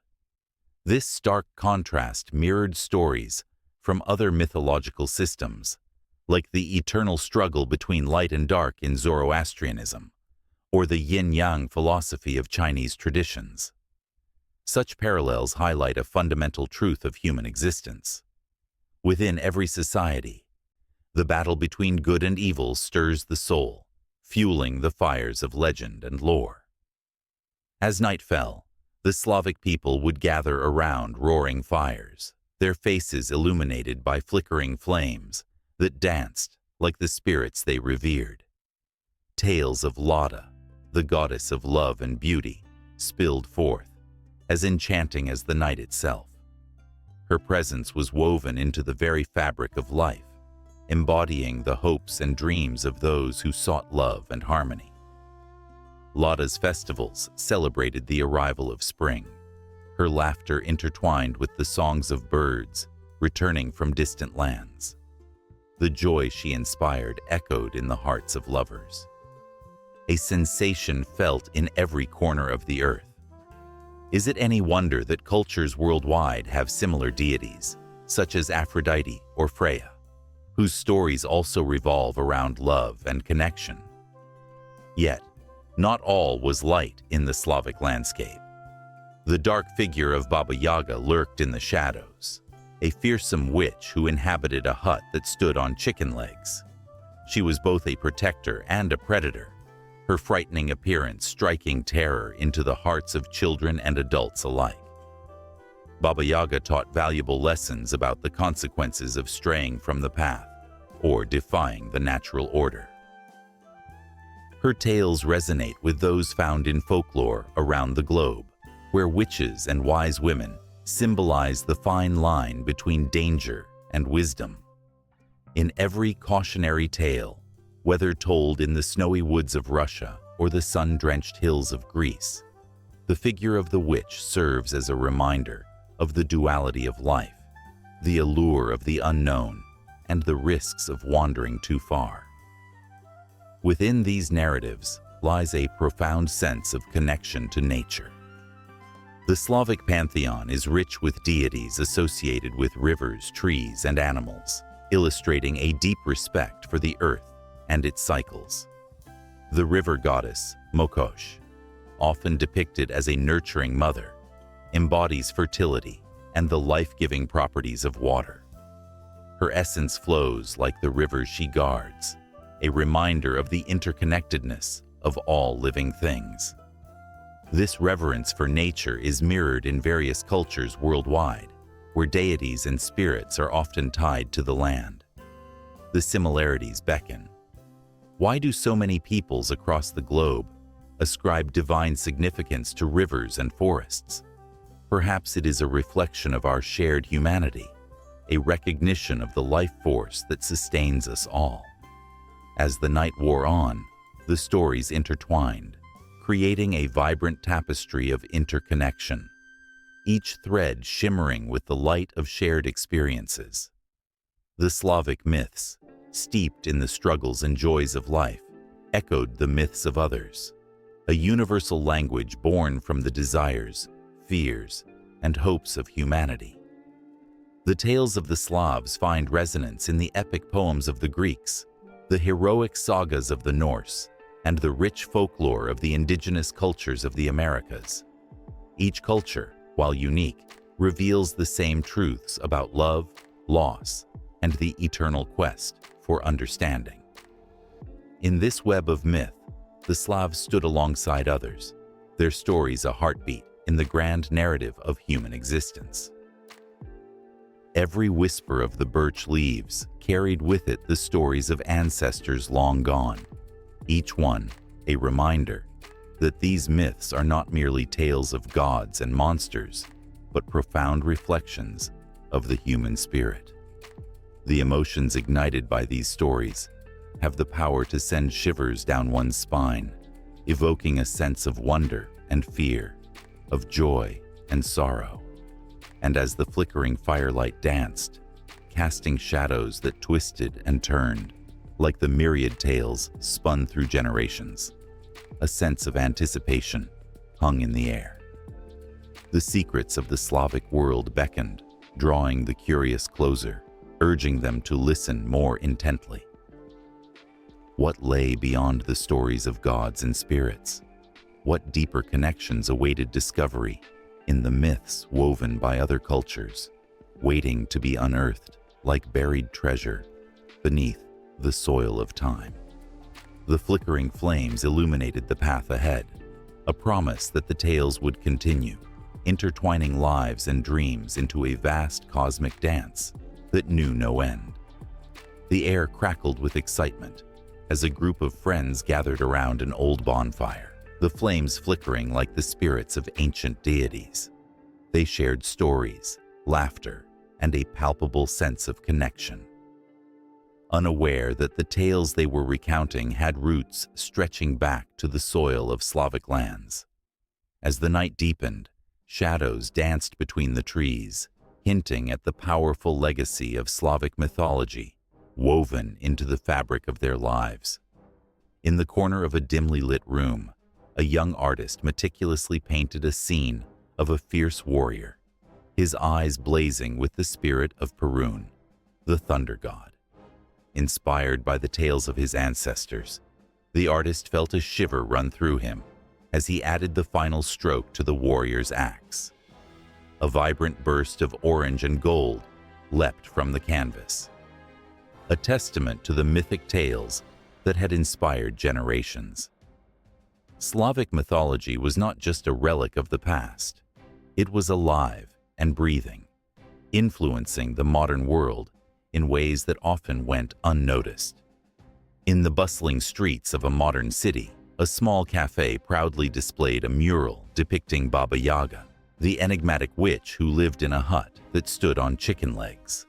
This stark contrast mirrored stories from other mythological systems, like the eternal struggle between light and dark in Zoroastrianism, or the yin-yang philosophy of Chinese traditions. Such parallels highlight a fundamental truth of human existence. Within every society, the battle between good and evil stirs the soul, fueling the fires of legend and lore. As night fell, the Slavic people would gather around roaring fires, their faces illuminated by flickering flames that danced like the spirits they revered. Tales of Lada, the goddess of love and beauty, spilled forth, as enchanting as the night itself. Her presence was woven into the very fabric of life, embodying the hopes and dreams of those who sought love and harmony. Lada's festivals celebrated the arrival of spring, her laughter intertwined with the songs of birds returning from distant lands. The joy she inspired echoed in the hearts of lovers. A sensation felt in every corner of the earth. Is it any wonder that cultures worldwide have similar deities, such as Aphrodite or Freya, whose stories also revolve around love and connection? Yet, not all was light in the Slavic landscape. The dark figure of Baba Yaga lurked in the shadows, a fearsome witch who inhabited a hut that stood on chicken legs. She was both a protector and a predator, her frightening appearance striking terror into the hearts of children and adults alike. Baba Yaga taught valuable lessons about the consequences of straying from the path or defying the natural order. Her tales resonate with those found in folklore around the globe, where witches and wise women symbolize the fine line between danger and wisdom. In every cautionary tale, whether told in the snowy woods of Russia or the sun-drenched hills of Greece, the figure of the witch serves as a reminder of the duality of life, the allure of the unknown, and the risks of wandering too far. Within these narratives lies a profound sense of connection to nature. The Slavic pantheon is rich with deities associated with rivers, trees, and animals, illustrating a deep respect for the earth and its cycles. The river goddess, Koschei, often depicted as a nurturing mother, embodies fertility and the life-giving properties of water. Her essence flows like the rivers she guards, a reminder of the interconnectedness of all living things. This reverence for nature is mirrored in various cultures worldwide, where deities and spirits are often tied to the land. The similarities beckon. Why do so many peoples across the globe ascribe divine significance to rivers and forests? Perhaps it is a reflection of our shared humanity, a recognition of the life force that sustains us all. As the night wore on, the stories intertwined, creating a vibrant tapestry of interconnection, each thread shimmering with the light of shared experiences. The Slavic myths, steeped in the struggles and joys of life, echoed the myths of others, a universal language born from the desires, fears, and hopes of humanity. The tales of the Slavs find resonance in the epic poems of the Greeks, the heroic sagas of the Norse, and the rich folklore of the indigenous cultures of the Americas. Each culture, while unique, reveals the same truths about love, loss, and the eternal quest for understanding. In this web of myth, the Slavs stood alongside others, their stories a heartbeat in the grand narrative of human existence. Every whisper of the birch leaves carried with it the stories of ancestors long gone, each one a reminder that these myths are not merely tales of gods and monsters, but profound reflections of the human spirit. The emotions ignited by these stories have the power to send shivers down one's spine, evoking a sense of wonder and fear, of joy and sorrow. And as the flickering firelight danced, casting shadows that twisted and turned, like the myriad tales spun through generations, a sense of anticipation hung in the air. The secrets of the Slavic world beckoned, drawing the curious closer, urging them to listen more intently. What lay beyond the stories of gods and spirits? What deeper connections awaited discovery in the myths woven by other cultures, waiting to be unearthed like buried treasure beneath the soil of time? The flickering flames illuminated the path ahead, a promise that the tales would continue, intertwining lives and dreams into a vast cosmic dance that knew no end. The air crackled with excitement as a group of friends gathered around an old bonfire, the flames flickering like the spirits of ancient deities. They shared stories, laughter, and a palpable sense of connection. unaware that the tales they were recounting had roots stretching back to the soil of Slavic lands. As the night deepened, shadows danced between the trees, hinting at the powerful legacy of Slavic mythology woven into the fabric of their lives. In the corner of a dimly lit room, a young artist meticulously painted a scene of a fierce warrior, his eyes blazing with the spirit of Perun, the thunder god. Inspired by the tales of his ancestors, the artist felt a shiver run through him as he added the final stroke to the warrior's axe. A vibrant burst of orange and gold leapt from the canvas, a testament to the mythic tales that had inspired generations. Slavic mythology was not just a relic of the past. It was alive and breathing, influencing the modern world in ways that often went unnoticed. In the bustling streets of a modern city, a small cafe proudly displayed a mural depicting Baba Yaga, the enigmatic witch who lived in a hut that stood on chicken legs.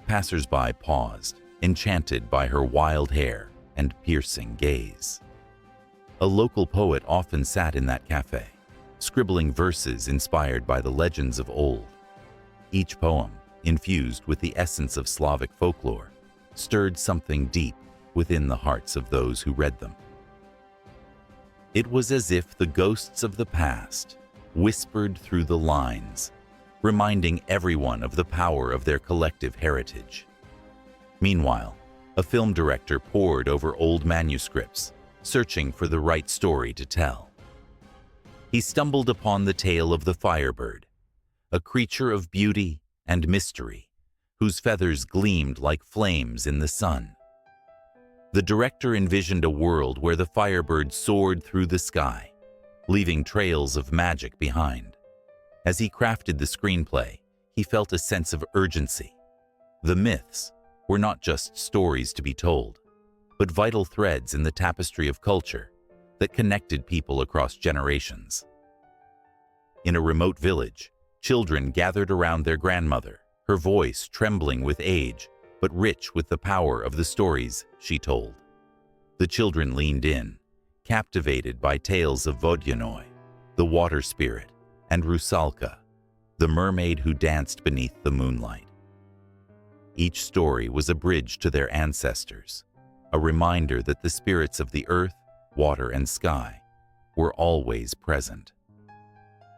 Passers-by paused, enchanted by her wild hair and piercing gaze. A local poet often sat in that cafe, scribbling verses inspired by the legends of old. Each poem, infused with the essence of Slavic folklore, stirred something deep within the hearts of those who read them. It was as if the ghosts of the past whispered through the lines, reminding everyone of the power of their collective heritage. Meanwhile, a film director pored over old manuscripts, searching for the right story to tell. He stumbled upon the tale of the Firebird, a creature of beauty and mystery, whose feathers gleamed like flames in the sun. The director envisioned a world where the Firebird soared through the sky, leaving trails of magic behind. As he crafted the screenplay, he felt a sense of urgency. The myths were not just stories to be told, but vital threads in the tapestry of culture that connected people across generations. In a remote village, children gathered around their grandmother, her voice trembling with age, but rich with the power of the stories she told. The children leaned in, captivated by tales of Vodyanoi, the water spirit, and Rusalka, the mermaid who danced beneath the moonlight. Each story was a bridge to their ancestors, a reminder that the spirits of the earth, water, and sky were always present.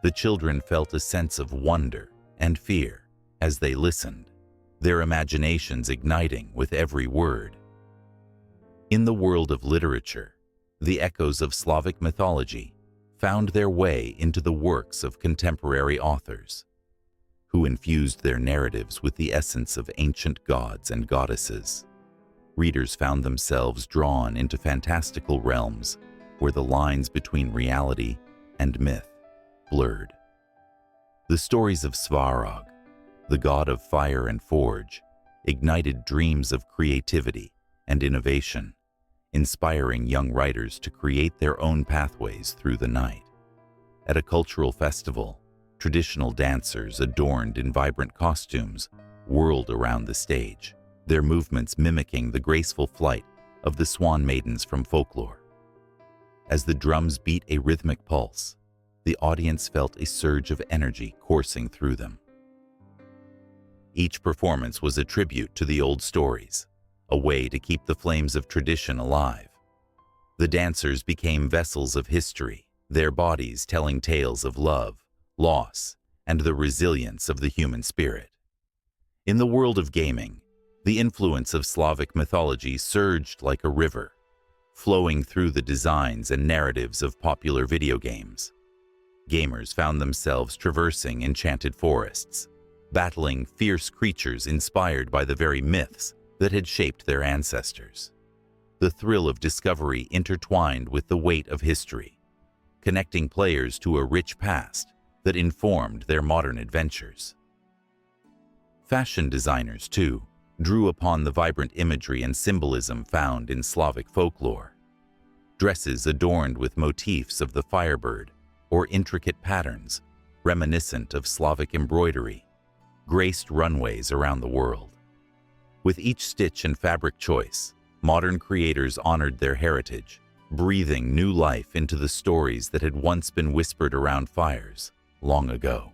The children felt a sense of wonder and fear as they listened, their imaginations igniting with every word. In the world of literature, the echoes of Slavic mythology found their way into the works of contemporary authors, who infused their narratives with the essence of ancient gods and goddesses. Readers found themselves drawn into fantastical realms where the lines between reality and myth blurred. The stories of Svarog, the god of fire and forge, ignited dreams of creativity and innovation, inspiring young writers to create their own pathways through the night. At a cultural festival, traditional dancers adorned in vibrant costumes whirled around the stage, their movements mimicking the graceful flight of the swan maidens from folklore. As the drums beat a rhythmic pulse, the audience felt a surge of energy coursing through them. Each performance was a tribute to the old stories, a way to keep the flames of tradition alive. The dancers became vessels of history, their bodies telling tales of love, loss, and the resilience of the human spirit. In the world of gaming, the influence of Slavic mythology surged like a river, flowing through the designs and narratives of popular video games. Gamers found themselves traversing enchanted forests, battling fierce creatures inspired by the very myths that had shaped their ancestors. The thrill of discovery intertwined with the weight of history, connecting players to a rich past that informed their modern adventures. Fashion designers, too, drew upon the vibrant imagery and symbolism found in Slavic folklore. Dresses adorned with motifs of the Firebird or intricate patterns reminiscent of Slavic embroidery graced runways around the world. With each stitch and fabric choice, modern creators honored their heritage, breathing new life into the stories that had once been whispered around fires long ago.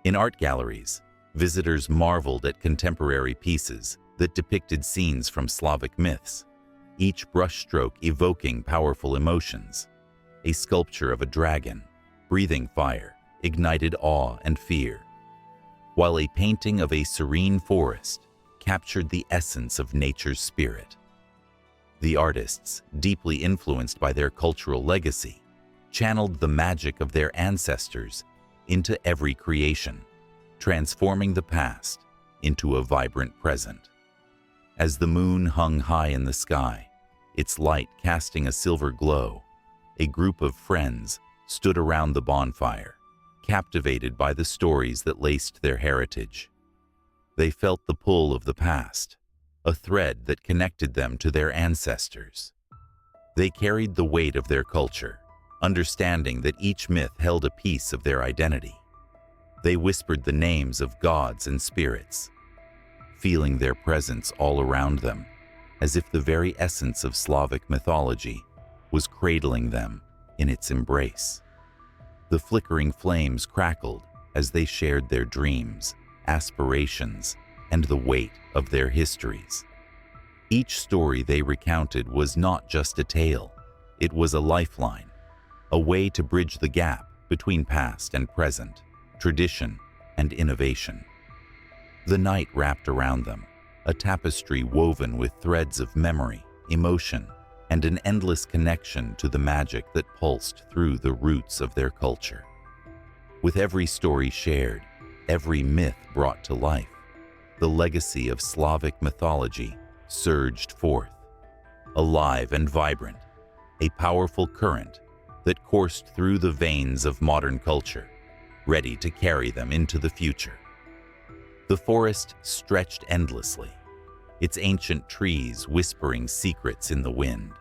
In art galleries, visitors marveled at contemporary pieces that depicted scenes from Slavic myths, each brushstroke evoking powerful emotions. A sculpture of a dragon, breathing fire, ignited awe and fear, while a painting of a serene forest captured the essence of nature's spirit. The artists, deeply influenced by their cultural legacy, channeled the magic of their ancestors into every creation, transforming the past into a vibrant present. As the moon hung high in the sky, its light casting a silver glow, a group of friends stood around the bonfire, captivated by the stories that laced their heritage. They felt the pull of the past, a thread that connected them to their ancestors. They carried the weight of their culture, understanding that each myth held a piece of their identity. They whispered the names of gods and spirits, feeling their presence all around them, as if the very essence of Slavic mythology was cradling them in its embrace. The flickering flames crackled as they shared their dreams, aspirations, and the weight of their histories. Each story they recounted was not just a tale, it was a lifeline, a way to bridge the gap between past and present, tradition and innovation. The night wrapped around them, a tapestry woven with threads of memory, emotion, and an endless connection to the magic that pulsed through the roots of their culture. With every story shared, every myth brought to life, the legacy of Slavic mythology surged forth, alive and vibrant, a powerful current that coursed through the veins of modern culture, ready to carry them into the future. The forest stretched endlessly, its ancient trees whispering secrets in the wind.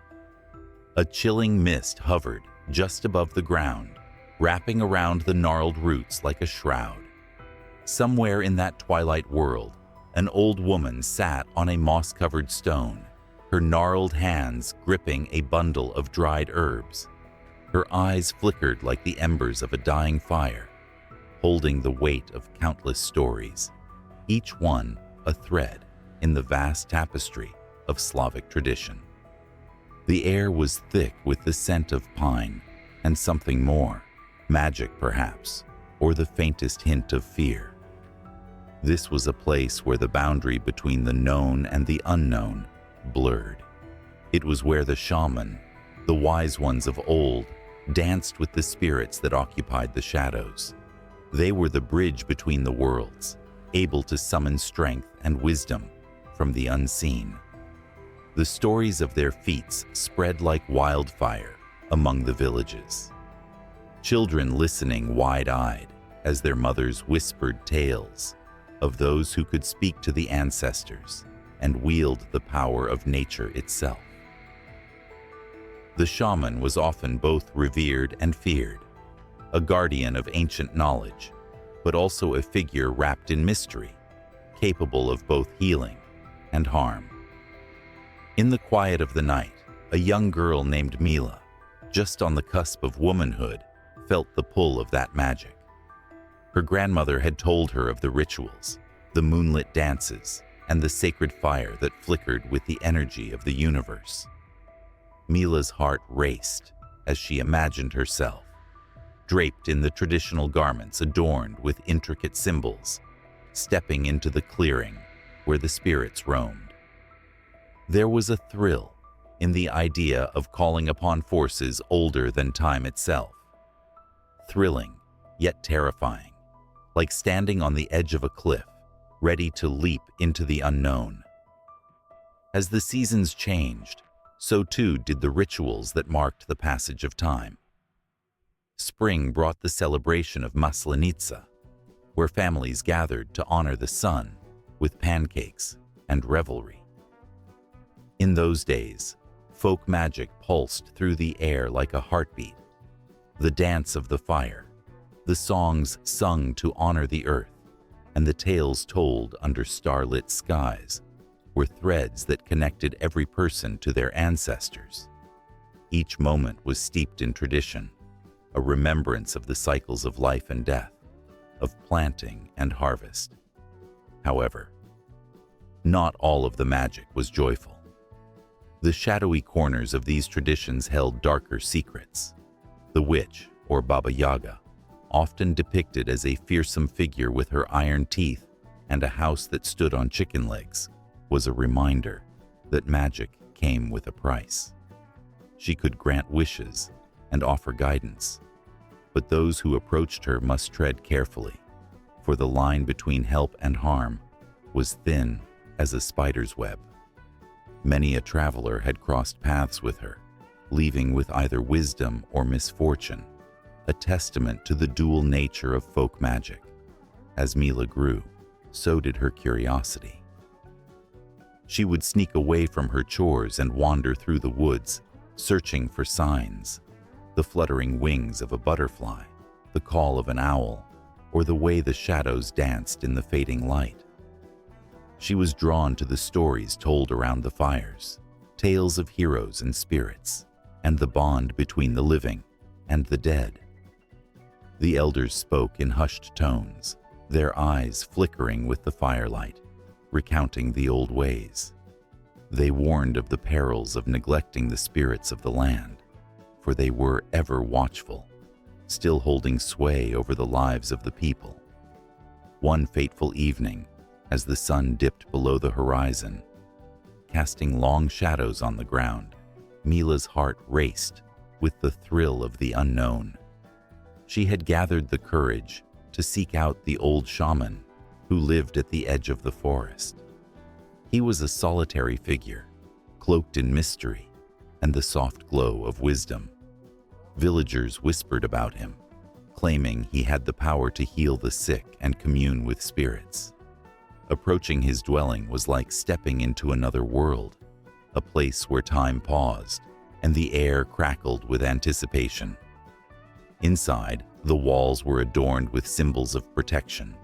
A chilling mist hovered just above the ground, wrapping around the gnarled roots like a shroud. Somewhere in that twilight world, an old woman sat on a moss-covered stone, her gnarled hands gripping a bundle of dried herbs. Her eyes flickered like the embers of a dying fire, holding the weight of countless stories, each one a thread in the vast tapestry of Slavic tradition. The air was thick with the scent of pine and something more, magic perhaps, or the faintest hint of fear. This was a place where the boundary between the known and the unknown blurred. It was where the shaman, the wise ones of old, danced with the spirits that occupied the shadows. They were the bridge between the worlds, able to summon strength and wisdom from the unseen. The stories of their feats spread like wildfire among the villages. Children listening wide-eyed as their mothers whispered tales of those who could speak to the ancestors and wield the power of nature itself. The shaman was often both revered and feared, a guardian of ancient knowledge, but also a figure wrapped in mystery, capable of both healing and harm. In the quiet of the night, a young girl named Mila, just on the cusp of womanhood, felt the pull of that magic. Her grandmother had told her of the rituals, the moonlit dances, and the sacred fire that flickered with the energy of the universe. Mila's heart raced as she imagined herself, draped in the traditional garments adorned with intricate symbols, stepping into the clearing where the spirits roamed. There was a thrill in the idea of calling upon forces older than time itself. Thrilling, yet terrifying, like standing on the edge of a cliff, ready to leap into the unknown. As the seasons changed, so too did the rituals that marked the passage of time. Spring brought the celebration of Maslenitsa, where families gathered to honor the sun with pancakes and revelry. In those days, folk magic pulsed through the air like a heartbeat. The dance of the fire, the songs sung to honor the earth, and the tales told under starlit skies were threads that connected every person to their ancestors. Each moment was steeped in tradition, a remembrance of the cycles of life and death, of planting and harvest. However, not all of the magic was joyful. The shadowy corners of these traditions held darker secrets. The witch, or Baba Yaga, often depicted as a fearsome figure with her iron teeth and a house that stood on chicken legs, was a reminder that magic came with a price. She could grant wishes and offer guidance, but those who approached her must tread carefully, for the line between help and harm was thin as a spider's web. Many a traveler had crossed paths with her, leaving with either wisdom or misfortune, a testament to the dual nature of folk magic. As Mila grew, so did her curiosity. She would sneak away from her chores and wander through the woods, searching for signs, the fluttering wings of a butterfly, the call of an owl, or the way the shadows danced in the fading light. She was drawn to the stories told around the fires, tales of heroes and spirits, and the bond between the living and the dead. The elders spoke in hushed tones, their eyes flickering with the firelight, recounting the old ways. They warned of the perils of neglecting the spirits of the land, for they were ever watchful, still holding sway over the lives of the people. One fateful evening, as the sun dipped below the horizon, casting long shadows on the ground, Mila's heart raced with the thrill of the unknown. She had gathered the courage to seek out the old shaman who lived at the edge of the forest. He was a solitary figure, cloaked in mystery and the soft glow of wisdom. Villagers whispered about him, claiming he had the power to heal the sick and commune with spirits. Approaching his dwelling was like stepping into another world, a place where time paused and the air crackled with anticipation. Inside, the walls were adorned with symbols of protection,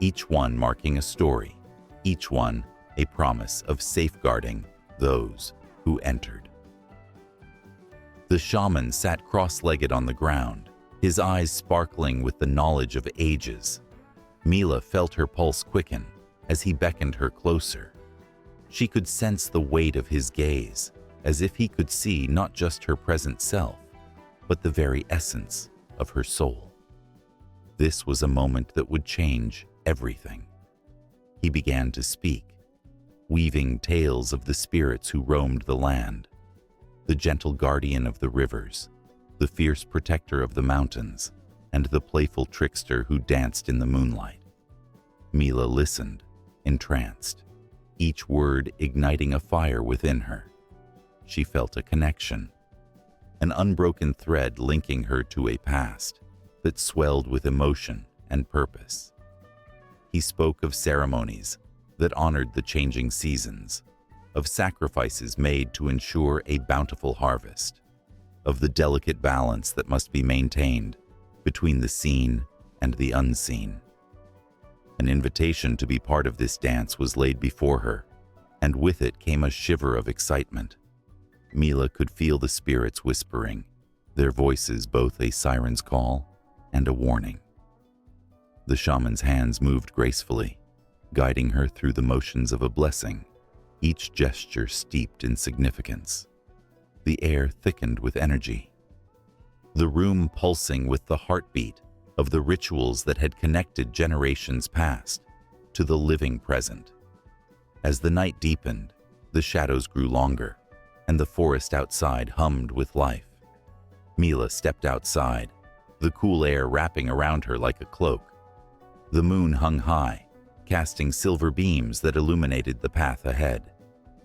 each one marking a story, each one a promise of safeguarding those who entered. The shaman sat cross-legged on the ground, his eyes sparkling with the knowledge of ages. Mila felt her pulse quicken as he beckoned her closer. She could sense the weight of his gaze, as if he could see not just her present self, but the very essence of her soul. This was a moment that would change everything. He began to speak, weaving tales of the spirits who roamed the land, the gentle guardian of the rivers, the fierce protector of the mountains, and the playful trickster who danced in the moonlight. Mila listened, entranced, each word igniting a fire within her. She felt a connection, an unbroken thread linking her to a past that swelled with emotion and purpose. He spoke of ceremonies that honored the changing seasons, of sacrifices made to ensure a bountiful harvest, of the delicate balance that must be maintained between the seen and the unseen. An invitation to be part of this dance was laid before her, and with it came a shiver of excitement. Mila could feel the spirits whispering, their voices both a siren's call and a warning. The shaman's hands moved gracefully, guiding her through the motions of a blessing, each gesture steeped in significance. The air thickened with energy, the room pulsing with the heartbeat of the rituals that had connected generations past to the living present. As the night deepened, the shadows grew longer, and the forest outside hummed with life. Mila stepped outside, the cool air wrapping around her like a cloak. The moon hung high, casting silver beams that illuminated the path ahead.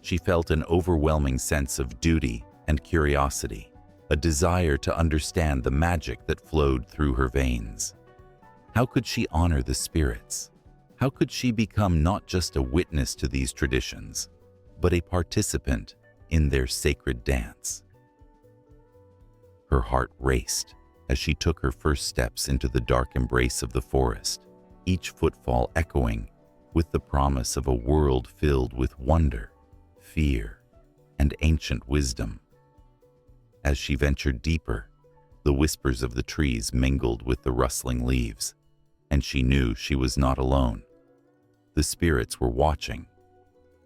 She felt an overwhelming sense of duty and curiosity, a desire to understand the magic that flowed through her veins. How could she honor the spirits? How could she become not just a witness to these traditions, but a participant in their sacred dance? Her heart raced as she took her first steps into the dark embrace of the forest, each footfall echoing with the promise of a world filled with wonder, fear, and ancient wisdom. As she ventured deeper, the whispers of the trees mingled with the rustling leaves, and she knew she was not alone. The spirits were watching,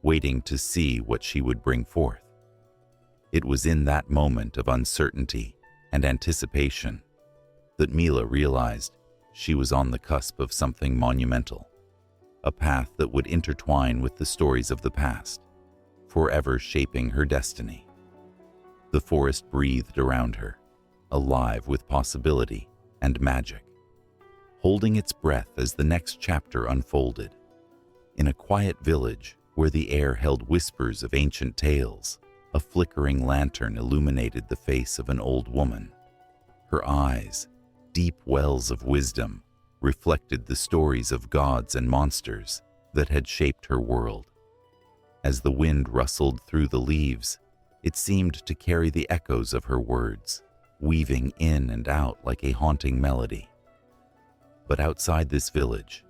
waiting to see what she would bring forth. It was in that moment of uncertainty and anticipation that Mila realized she was on the cusp of something monumental, a path that would intertwine with the stories of the past, forever shaping her destiny. The forest breathed around her, alive with possibility and magic, holding its breath as the next chapter unfolded. In a quiet village where the air held whispers of ancient tales, a flickering lantern illuminated the face of an old woman. Her eyes, deep wells of wisdom, reflected the stories of gods and monsters that had shaped her world. As the wind rustled through the leaves, it seemed to carry the echoes of her words, weaving in and out like a haunting melody. But outside this village,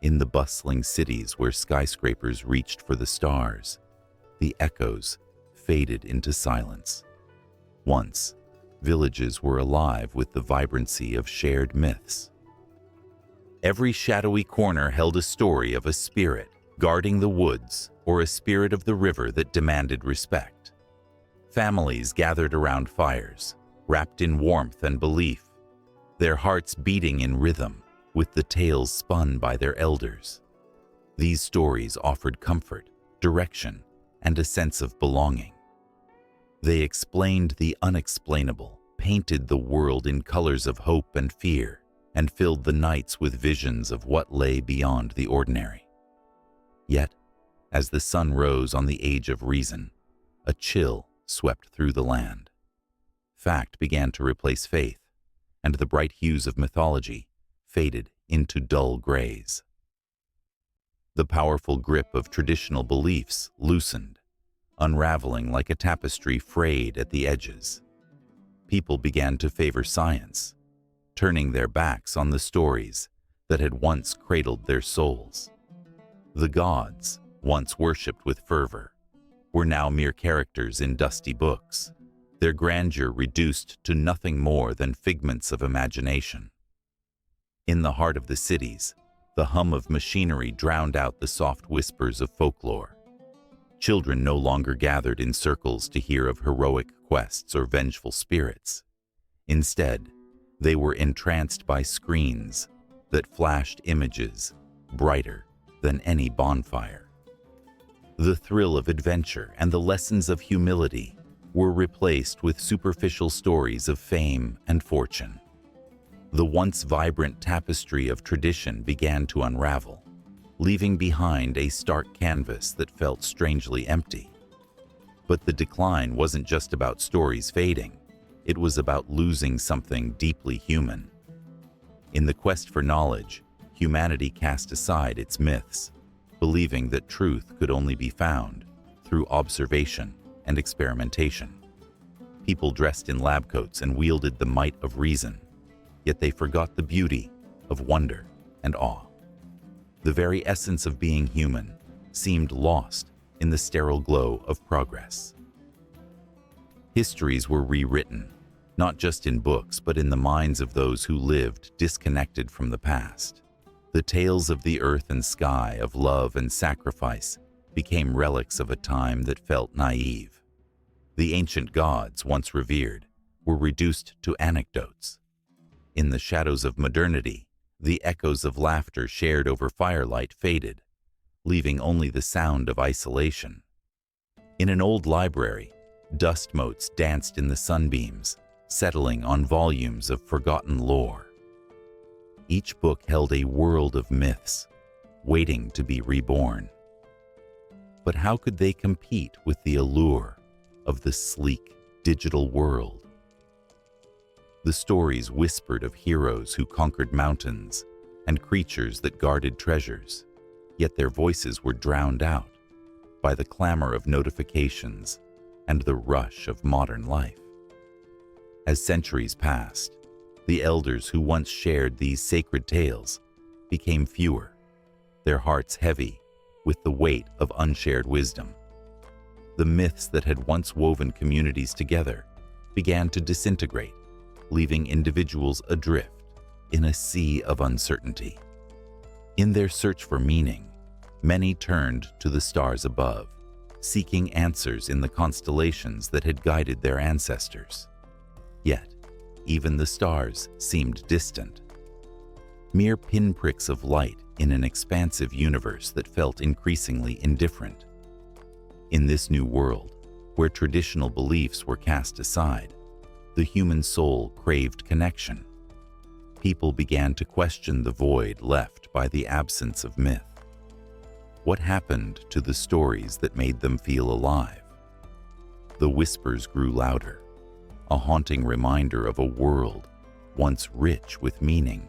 in the bustling cities where skyscrapers reached for the stars, the echoes faded into silence. Once, villages were alive with the vibrancy of shared myths. Every shadowy corner held a story of a spirit guarding the woods or a spirit of the river that demanded respect. Families gathered around fires, wrapped in warmth and belief, their hearts beating in rhythm with the tales spun by their elders. These stories offered comfort, direction, and a sense of belonging. They explained the unexplainable, painted the world in colors of hope and fear, and filled the nights with visions of what lay beyond the ordinary. Yet, as the sun rose on the age of reason, a chill swept through the land. Fact began to replace faith, and the bright hues of mythology faded into dull grays. The powerful grip of traditional beliefs loosened, unraveling like a tapestry frayed at the edges. People began to favor science, turning their backs on the stories that had once cradled their souls. The gods, once worshipped with fervor, were now mere characters in dusty books, their grandeur reduced to nothing more than figments of imagination. In the heart of the cities, the hum of machinery drowned out the soft whispers of folklore. Children no longer gathered in circles to hear of heroic quests or vengeful spirits. Instead, they were entranced by screens that flashed images brighter than any bonfire. The thrill of adventure and the lessons of humility were replaced with superficial stories of fame and fortune. The once vibrant tapestry of tradition began to unravel, leaving behind a stark canvas that felt strangely empty. But the decline wasn't just about stories fading. It was about losing something deeply human. In the quest for knowledge, humanity cast aside its myths, believing that truth could only be found through observation and experimentation. People dressed in lab coats and wielded the might of reason, yet they forgot the beauty of wonder and awe. The very essence of being human seemed lost in the sterile glow of progress. Histories were rewritten, not just in books but in the minds of those who lived disconnected from the past. The tales of the earth and sky, of love and sacrifice, became relics of a time that felt naive. The ancient gods, once revered, were reduced to anecdotes. In the shadows of modernity, the echoes of laughter shared over firelight faded, leaving only the sound of isolation. In an old library, dust motes danced in the sunbeams, settling on volumes of forgotten lore. Each book held a world of myths, waiting to be reborn. But how could they compete with the allure of the sleek, digital world? The stories whispered of heroes who conquered mountains and creatures that guarded treasures, yet their voices were drowned out by the clamor of notifications and the rush of modern life. As centuries passed, the elders who once shared these sacred tales became fewer, their hearts heavy with the weight of unshared wisdom. The myths that had once woven communities together began to disintegrate, leaving individuals adrift in a sea of uncertainty. In their search for meaning, many turned to the stars above, seeking answers in the constellations that had guided their ancestors. Yet, even the stars seemed distant, mere pinpricks of light in an expansive universe that felt increasingly indifferent. In this new world, where traditional beliefs were cast aside, the human soul craved connection. People began to question the void left by the absence of myth. What happened to the stories that made them feel alive? The whispers grew louder, a haunting reminder of a world once rich with meaning.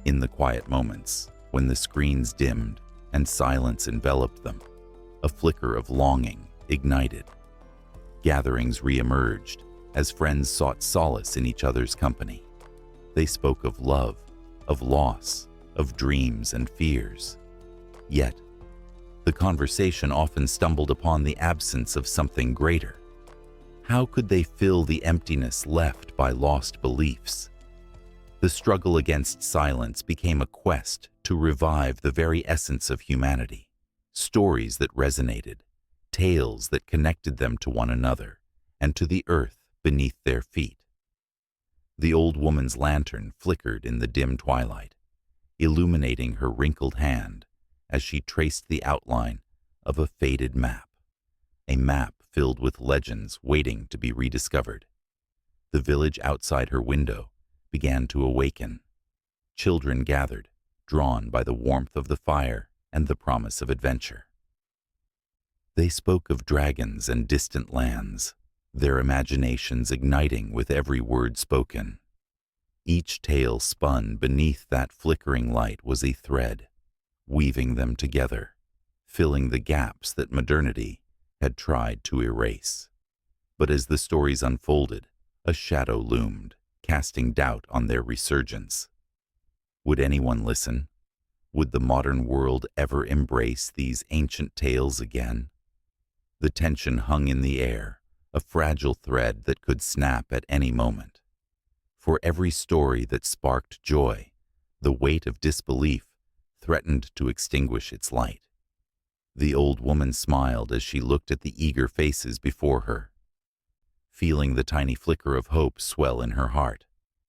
In the quiet moments, when the screens dimmed and silence enveloped them, a flicker of longing ignited. Gatherings re-emerged as friends sought solace in each other's company. They spoke of love, of loss, of dreams and fears. Yet, the conversation often stumbled upon the absence of something greater. How could they fill the emptiness left by lost beliefs? The struggle against silence became a quest to revive the very essence of humanity. Stories that resonated, tales that connected them to one another and to the earth beneath their feet. The old woman's lantern flickered in the dim twilight, illuminating her wrinkled hand as she traced the outline of a faded map, a map filled with legends waiting to be rediscovered. The village outside her window began to awaken. Children gathered, drawn by the warmth of the fire and the promise of adventure. They spoke of dragons and distant lands, their imaginations igniting with every word spoken. Each tale spun beneath that flickering light was a thread, weaving them together, filling the gaps that modernity had tried to erase. But as the stories unfolded, a shadow loomed, casting doubt on their resurgence. Would anyone listen? Would the modern world ever embrace these ancient tales again? The tension hung in the air, a fragile thread that could snap at any moment. For every story that sparked joy, the weight of disbelief threatened to extinguish its light. The old woman smiled as she looked at the eager faces before her. Feeling the tiny flicker of hope swell in her heart,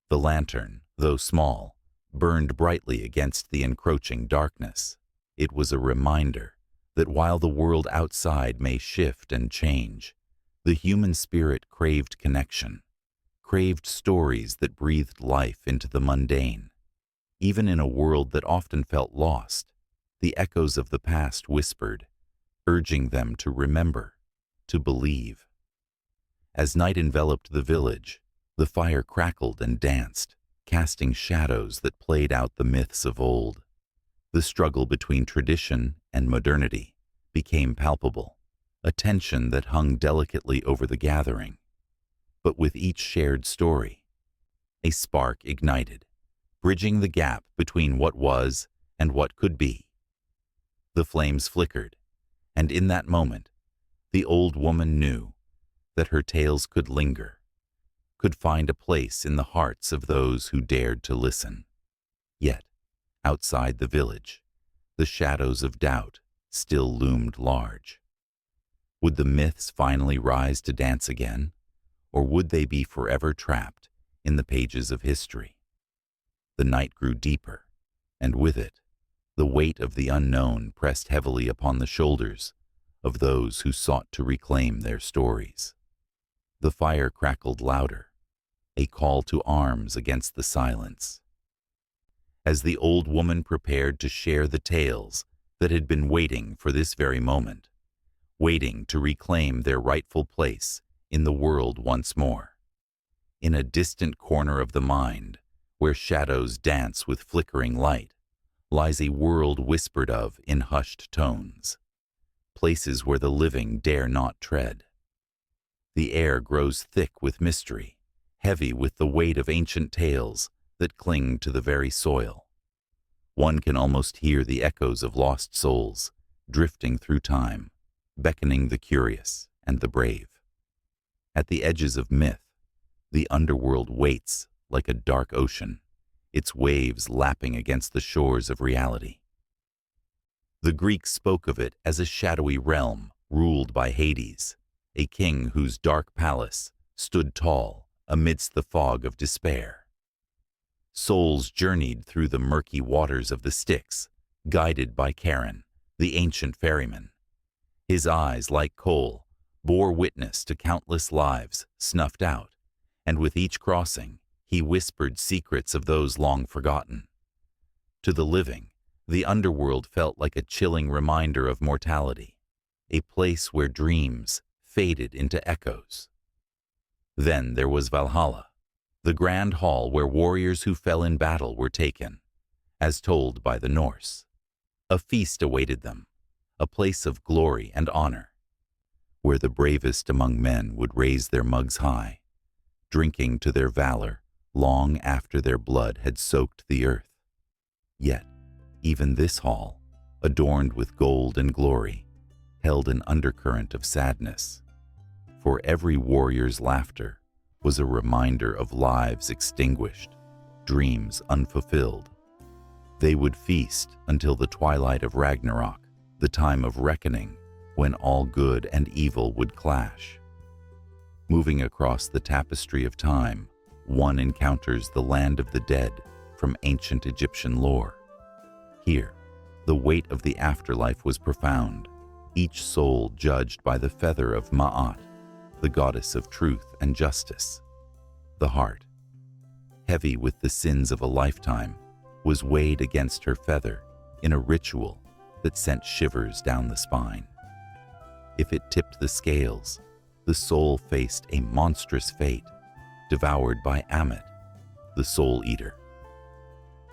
the lantern, though small, burned brightly against the encroaching darkness. It was a reminder that while the world outside may shift and change, the human spirit craved connection, craved stories that breathed life into the mundane. Even in a world that often felt lost, the echoes of the past whispered, urging them to remember, to believe. As night enveloped the village, the fire crackled and danced, casting shadows that played out the myths of old. The struggle between tradition and modernity became palpable, a tension that hung delicately over the gathering. But with each shared story, a spark ignited, bridging the gap between what was and what could be. The flames flickered, and in that moment, the old woman knew that her tales could linger, could find a place in the hearts of those who dared to listen. Yet, outside the village, the shadows of doubt still loomed large. Would the myths finally rise to dance again, or would they be forever trapped in the pages of history? The night grew deeper, and with it, the weight of the unknown pressed heavily upon the shoulders of those who sought to reclaim their stories. The fire crackled louder, a call to arms against the silence. As the old woman prepared to share the tales that had been waiting for this very moment, waiting to reclaim their rightful place in the world once more. In a distant corner of the mind, where shadows dance with flickering light, lies a world whispered of in hushed tones, places where the living dare not tread. The air grows thick with mystery, heavy with the weight of ancient tales that cling to the very soil. One can almost hear the echoes of lost souls drifting through time, beckoning the curious and the brave. At the edges of myth, the underworld waits like a dark ocean, its waves lapping against the shores of reality. The Greeks spoke of it as a shadowy realm ruled by Hades, a king whose dark palace stood tall amidst the fog of despair. Souls journeyed through the murky waters of the Styx, guided by Charon, the ancient ferryman. His eyes, like coal, bore witness to countless lives snuffed out, and with each crossing, he whispered secrets of those long forgotten. To the living, the underworld felt like a chilling reminder of mortality, a place where dreams faded into echoes. Then there was Valhalla, the grand hall where warriors who fell in battle were taken, as told by the Norse. A feast awaited them, a place of glory and honor, where the bravest among men would raise their mugs high, drinking to their valor long after their blood had soaked the earth. Yet, even this hall, adorned with gold and glory, held an undercurrent of sadness. For every warrior's laughter was a reminder of lives extinguished, dreams unfulfilled. They would feast until the twilight of Ragnarok, the time of reckoning, when all good and evil would clash. Moving across the tapestry of time, one encounters the land of the dead from ancient Egyptian lore. Here, the weight of the afterlife was profound, each soul judged by the feather of Ma'at, the goddess of truth and justice. The heart, heavy with the sins of a lifetime, was weighed against her feather in a ritual that sent shivers down the spine. If it tipped the scales, the soul faced a monstrous fate, devoured by Ammit, the soul eater.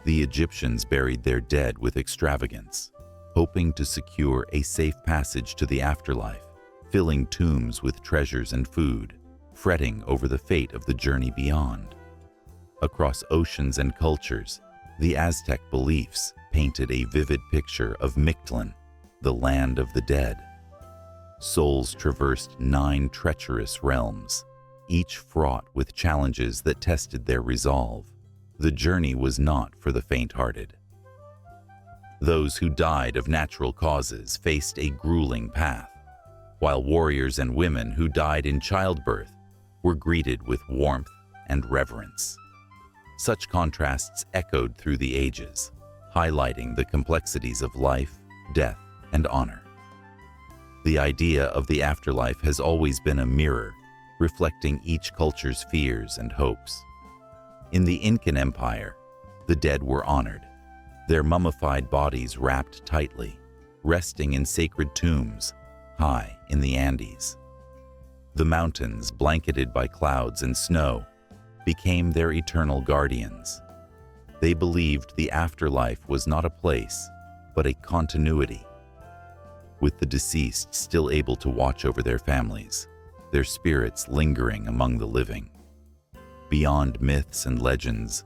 The Egyptians buried their dead with extravagance, hoping to secure a safe passage to the afterlife, filling tombs with treasures and food, fretting over the fate of the journey beyond. Across oceans and cultures, the Aztec beliefs painted a vivid picture of Mictlan, the land of the dead. Souls traversed 9 treacherous realms, each fraught with challenges that tested their resolve. The journey was not for the faint-hearted. Those who died of natural causes faced a grueling path, while warriors and women who died in childbirth were greeted with warmth and reverence. Such contrasts echoed through the ages, highlighting the complexities of life, death, and honor. The idea of the afterlife has always been a mirror, reflecting each culture's fears and hopes. In the Incan Empire, the dead were honored, their mummified bodies wrapped tightly, resting in sacred tombs high in the Andes. The mountains, blanketed by clouds and snow, became their eternal guardians. They believed the afterlife was not a place, but a continuity. With the deceased still able to watch over their families, their spirits lingering among the living. Beyond myths and legends,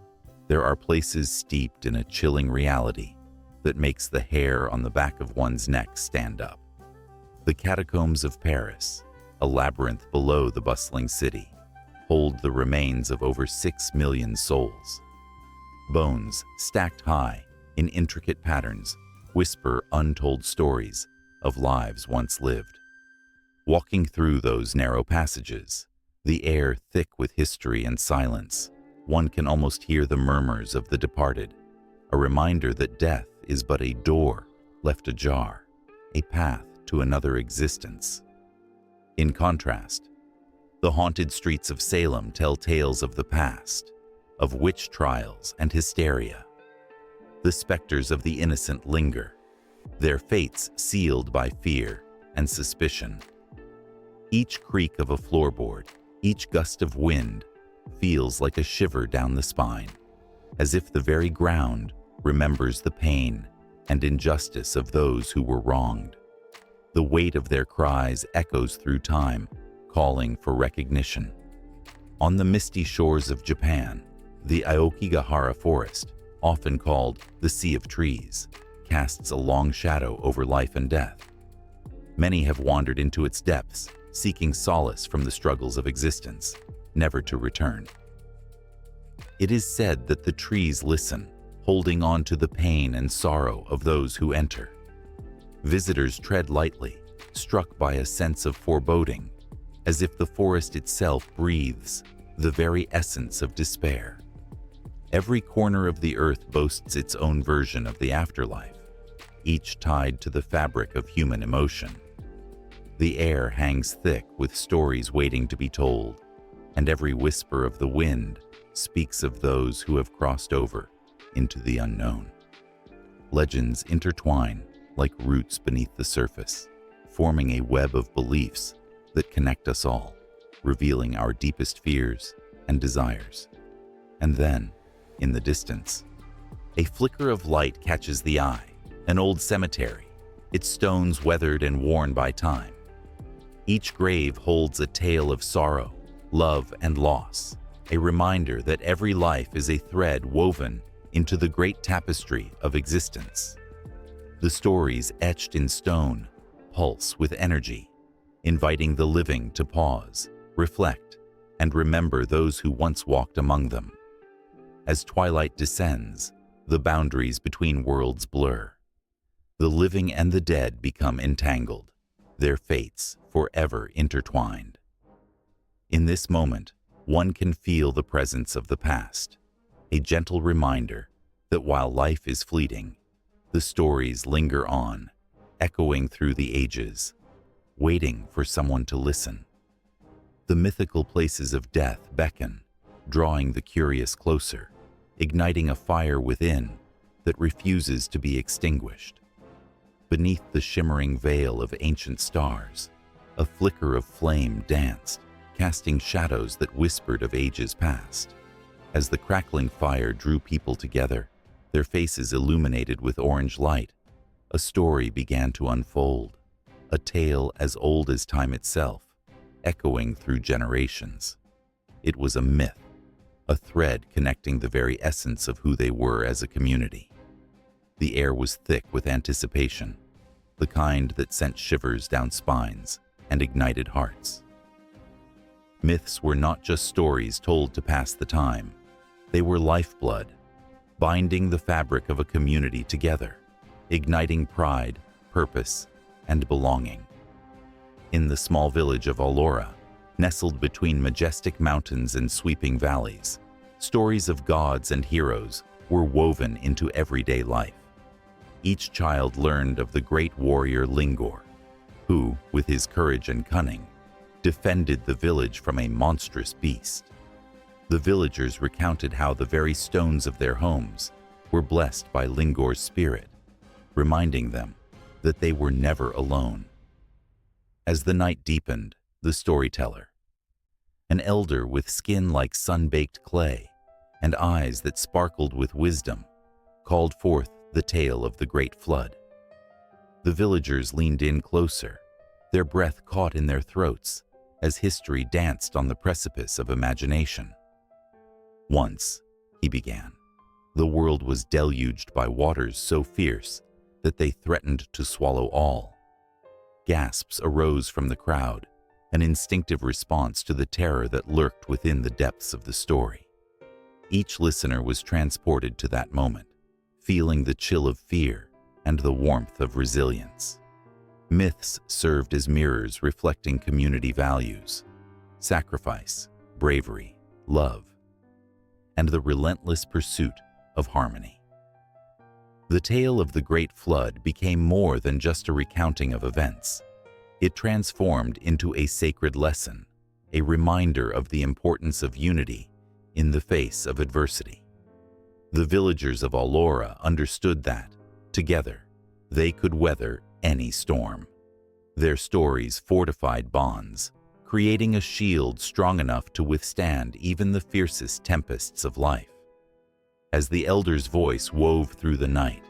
there are places steeped in a chilling reality that makes the hair on the back of one's neck stand up. The catacombs of Paris, a labyrinth below the bustling city, hold the remains of over 6 million souls. Bones, stacked high in intricate patterns, whisper untold stories of lives once lived. Walking through those narrow passages, the air thick with history and silence, one can almost hear the murmurs of the departed, a reminder that death is but a door left ajar, a path to another existence. In contrast, the haunted streets of Salem tell tales of the past, of witch trials and hysteria. The specters of the innocent linger, their fates sealed by fear and suspicion. Each creak of a floorboard, each gust of wind, feels like a shiver down the spine, as if the very ground remembers the pain and injustice of those who were wronged. The weight of their cries echoes through time, calling for recognition. On the misty shores of Japan, the Aokigahara forest, often called the Sea of Trees, casts a long shadow over life and death. Many have wandered into its depths, seeking solace from the struggles of existence, never to return. It is said that the trees listen, holding on to the pain and sorrow of those who enter. Visitors tread lightly, struck by a sense of foreboding, as if the forest itself breathes the very essence of despair. Every corner of the earth boasts its own version of the afterlife, each tied to the fabric of human emotion. The air hangs thick with stories waiting to be told, and every whisper of the wind speaks of those who have crossed over into the unknown. Legends intertwine like roots beneath the surface, forming a web of beliefs that connect us all, revealing our deepest fears and desires. And then, in the distance, a flicker of light catches the eye, an old cemetery, its stones weathered and worn by time. Each grave holds a tale of sorrow, love, and loss, a reminder that every life is a thread woven into the great tapestry of existence. The stories etched in stone pulse with energy, inviting the living to pause, reflect, and remember those who once walked among them. As twilight descends, the boundaries between worlds blur. The living and the dead become entangled, their fates forever intertwined. In this moment, one can feel the presence of the past, a gentle reminder that while life is fleeting, the stories linger on, echoing through the ages, waiting for someone to listen. The mythical places of death beckon, drawing the curious closer, igniting a fire within that refuses to be extinguished. Beneath the shimmering veil of ancient stars, a flicker of flame danced, casting shadows that whispered of ages past. As the crackling fire drew people together, their faces illuminated with orange light, a story began to unfold, a tale as old as time itself, echoing through generations. It was a myth, a thread connecting the very essence of who they were as a community. The air was thick with anticipation, the kind that sent shivers down spines and ignited hearts. Myths were not just stories told to pass the time. They were lifeblood, binding the fabric of a community together, igniting pride, purpose, and belonging. In the small village of Allura, nestled between majestic mountains and sweeping valleys, stories of gods and heroes were woven into everyday life. Each child learned of the great warrior Lingor, who, with his courage and cunning, defended the village from a monstrous beast. The villagers recounted how the very stones of their homes were blessed by Lingor's spirit, reminding them that they were never alone. As the night deepened, the storyteller, an elder with skin like sun-baked clay and eyes that sparkled with wisdom, called forth the tale of the great flood. The villagers leaned in closer, their breath caught in their throats as history danced on the precipice of imagination. Once, he began, the world was deluged by waters so fierce that they threatened to swallow all. Gasps arose from the crowd, an instinctive response to the terror that lurked within the depths of the story. Each listener was transported to that moment, feeling the chill of fear and the warmth of resilience. Myths served as mirrors reflecting community values, sacrifice, bravery, love, and the relentless pursuit of harmony. The tale of the Great Flood became more than just a recounting of events. It transformed into a sacred lesson, a reminder of the importance of unity in the face of adversity. The villagers of Allura understood that, together, they could weather any storm. Their stories fortified bonds, creating a shield strong enough to withstand even the fiercest tempests of life. As the elder's voice wove through the night,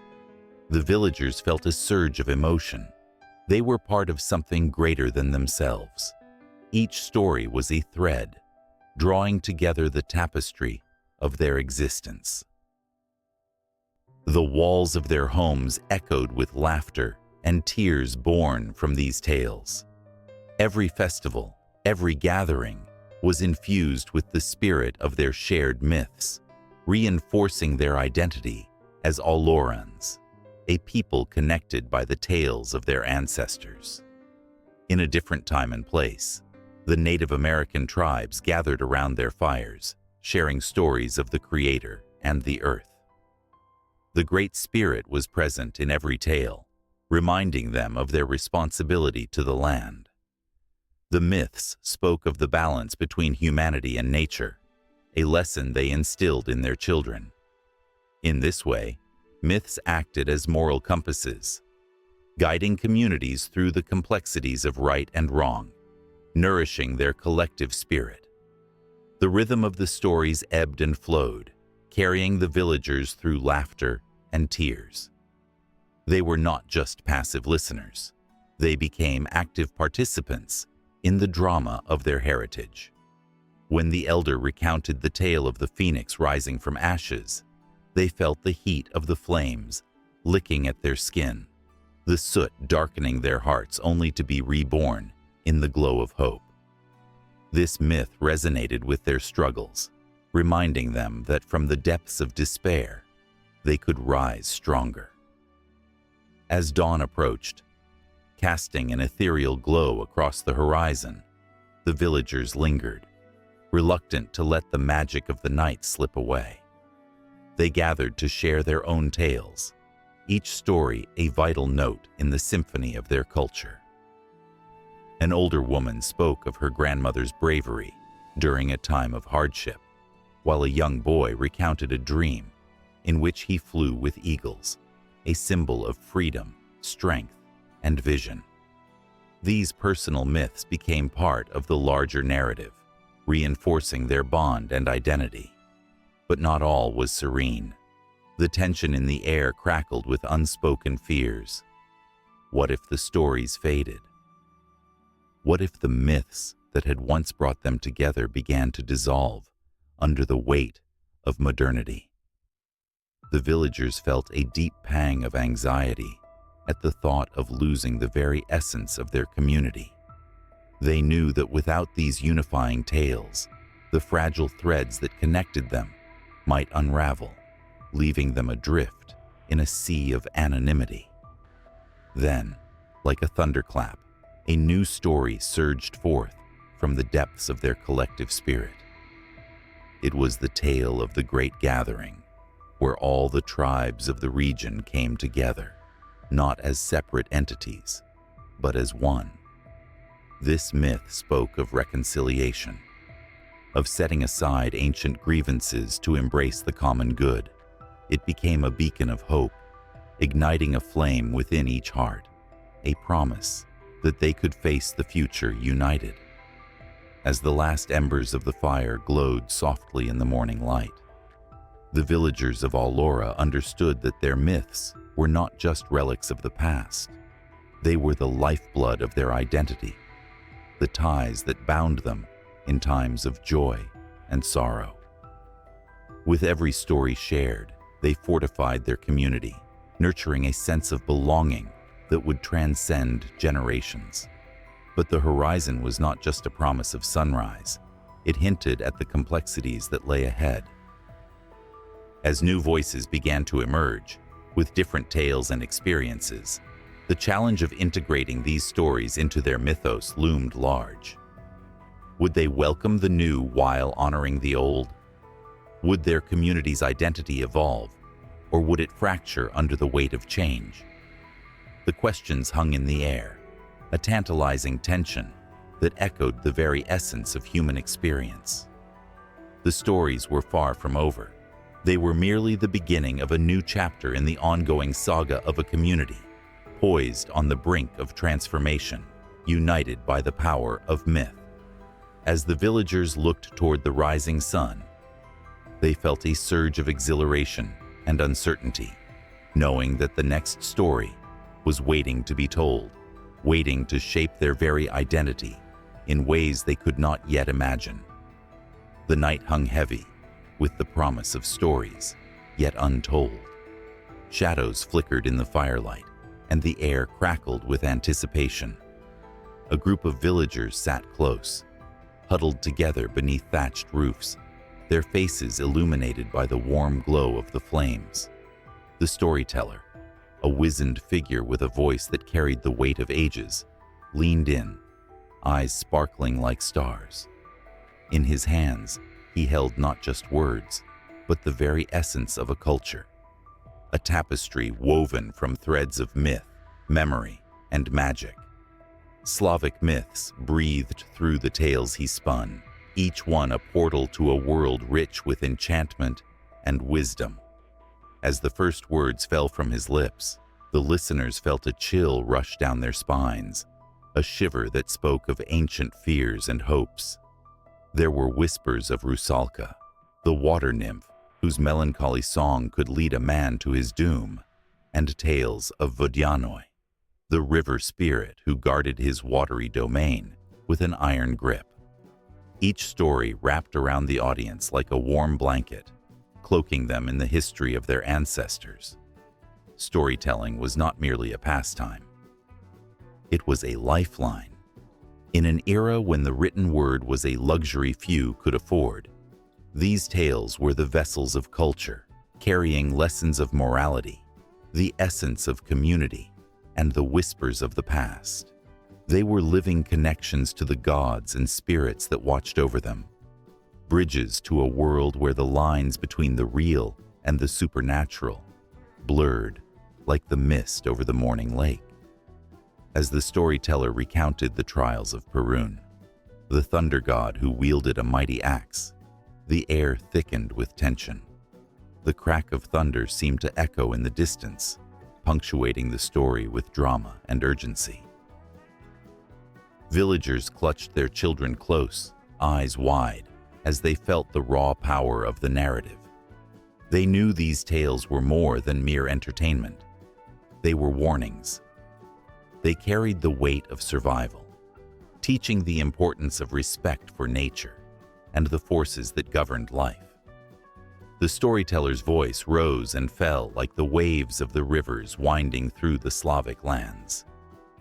the villagers felt a surge of emotion. They were part of something greater than themselves. Each story was a thread, drawing together the tapestry of their existence. The walls of their homes echoed with laughter and tears born from these tales. Every festival, every gathering, was infused with the spirit of their shared myths, reinforcing their identity as Aulorans, a people connected by the tales of their ancestors. In a different time and place, the Native American tribes gathered around their fires, sharing stories of the Creator and the earth. The Great Spirit was present in every tale, reminding them of their responsibility to the land. The myths spoke of the balance between humanity and nature, a lesson they instilled in their children. In this way, myths acted as moral compasses, guiding communities through the complexities of right and wrong, nourishing their collective spirit. The rhythm of the stories ebbed and flowed, carrying the villagers through laughter and tears. They were not just passive listeners. They became active participants in the drama of their heritage. When the elder recounted the tale of the phoenix rising from ashes, they felt the heat of the flames licking at their skin, the soot darkening their hearts only to be reborn in the glow of hope. This myth resonated with their struggles, reminding them that from the depths of despair, they could rise stronger. As dawn approached, casting an ethereal glow across the horizon, the villagers lingered, reluctant to let the magic of the night slip away. They gathered to share their own tales, each story a vital note in the symphony of their culture. An older woman spoke of her grandmother's bravery during a time of hardship, while a young boy recounted a dream in which he flew with eagles, a symbol of freedom, strength, and vision. These personal myths became part of the larger narrative, reinforcing their bond and identity. But not all was serene. The tension in the air crackled with unspoken fears. What if the stories faded? What if the myths that had once brought them together began to dissolve under the weight of modernity? The villagers felt a deep pang of anxiety at the thought of losing the very essence of their community. They knew that without these unifying tales, the fragile threads that connected them might unravel, leaving them adrift in a sea of anonymity. Then, like a thunderclap, a new story surged forth from the depths of their collective spirit. It was the tale of the Great Gathering, where all the tribes of the region came together, not as separate entities, but as one. This myth spoke of reconciliation, of setting aside ancient grievances to embrace the common good. It became a beacon of hope, igniting a flame within each heart, a promise that they could face the future united. As the last embers of the fire glowed softly in the morning light, the villagers of Aulora understood that their myths were not just relics of the past. They were the lifeblood of their identity, the ties that bound them in times of joy and sorrow. With every story shared, they fortified their community, nurturing a sense of belonging that would transcend generations. But the horizon was not just a promise of sunrise. It hinted at the complexities that lay ahead. As new voices began to emerge, with different tales and experiences, the challenge of integrating these stories into their mythos loomed large. Would they welcome the new while honoring the old? Would their community's identity evolve, or would it fracture under the weight of change? The questions hung in the air, a tantalizing tension that echoed the very essence of human experience. The stories were far from over. They were merely the beginning of a new chapter in the ongoing saga of a community, poised on the brink of transformation, united by the power of myth. As the villagers looked toward the rising sun, they felt a surge of exhilaration and uncertainty, knowing that the next story was waiting to be told, waiting to shape their very identity in ways they could not yet imagine. The night hung heavy with the promise of stories yet untold. Shadows flickered in the firelight, and the air crackled with anticipation. A group of villagers sat close, huddled together beneath thatched roofs, their faces illuminated by the warm glow of the flames. The storyteller, a wizened figure with a voice that carried the weight of ages, leaned in, eyes sparkling like stars. In his hands, he held not just words, but the very essence of a culture. A tapestry woven from threads of myth, memory, and magic. Slavic myths breathed through the tales he spun, each one a portal to a world rich with enchantment and wisdom. As the first words fell from his lips, the listeners felt a chill rush down their spines, a shiver that spoke of ancient fears and hopes. There were whispers of Rusalka, the water nymph whose melancholy song could lead a man to his doom, and tales of Vodyanoi, the river spirit who guarded his watery domain with an iron grip. Each story wrapped around the audience like a warm blanket, cloaking them in the history of their ancestors. Storytelling was not merely a pastime. It was a lifeline. In an era when the written word was a luxury few could afford, these tales were the vessels of culture, carrying lessons of morality, the essence of community, and the whispers of the past. They were living connections to the gods and spirits that watched over them, bridges to a world where the lines between the real and the supernatural blurred like the mist over the morning lake. As the storyteller recounted the trials of Perun, the thunder god who wielded a mighty axe, the air thickened with tension. The crack of thunder seemed to echo in the distance, punctuating the story with drama and urgency. Villagers clutched their children close, eyes wide, as they felt the raw power of the narrative. They knew these tales were more than mere entertainment. They were warnings. They carried the weight of survival, teaching the importance of respect for nature and the forces that governed life. The storyteller's voice rose and fell like the waves of the rivers winding through the Slavic lands.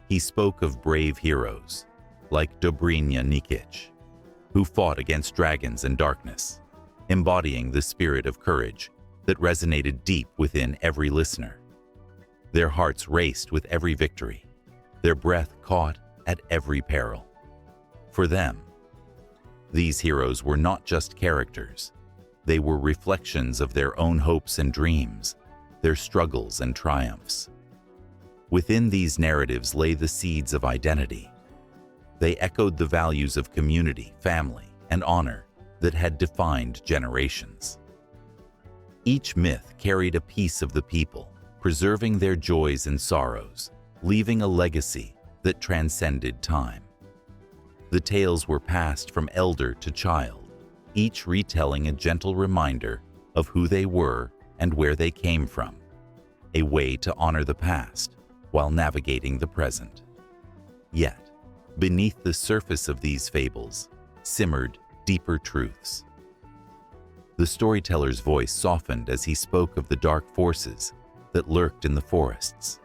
He spoke of brave heroes, like Dobrynya Nikic, who fought against dragons and darkness, embodying the spirit of courage that resonated deep within every listener. Their hearts raced with every victory, their breath caught at every peril. For them, these heroes were not just characters. They were reflections of their own hopes and dreams, their struggles and triumphs. Within these narratives lay the seeds of identity. They echoed the values of community, family, and honor that had defined generations. Each myth carried a piece of the people, preserving their joys and sorrows, leaving a legacy that transcended time. The tales were passed from elder to child, each retelling a gentle reminder of who they were and where they came from, a way to honor the past while navigating the present. Yet, beneath the surface of these fables simmered deeper truths. The storyteller's voice softened as he spoke of the dark forces that lurked in the forests,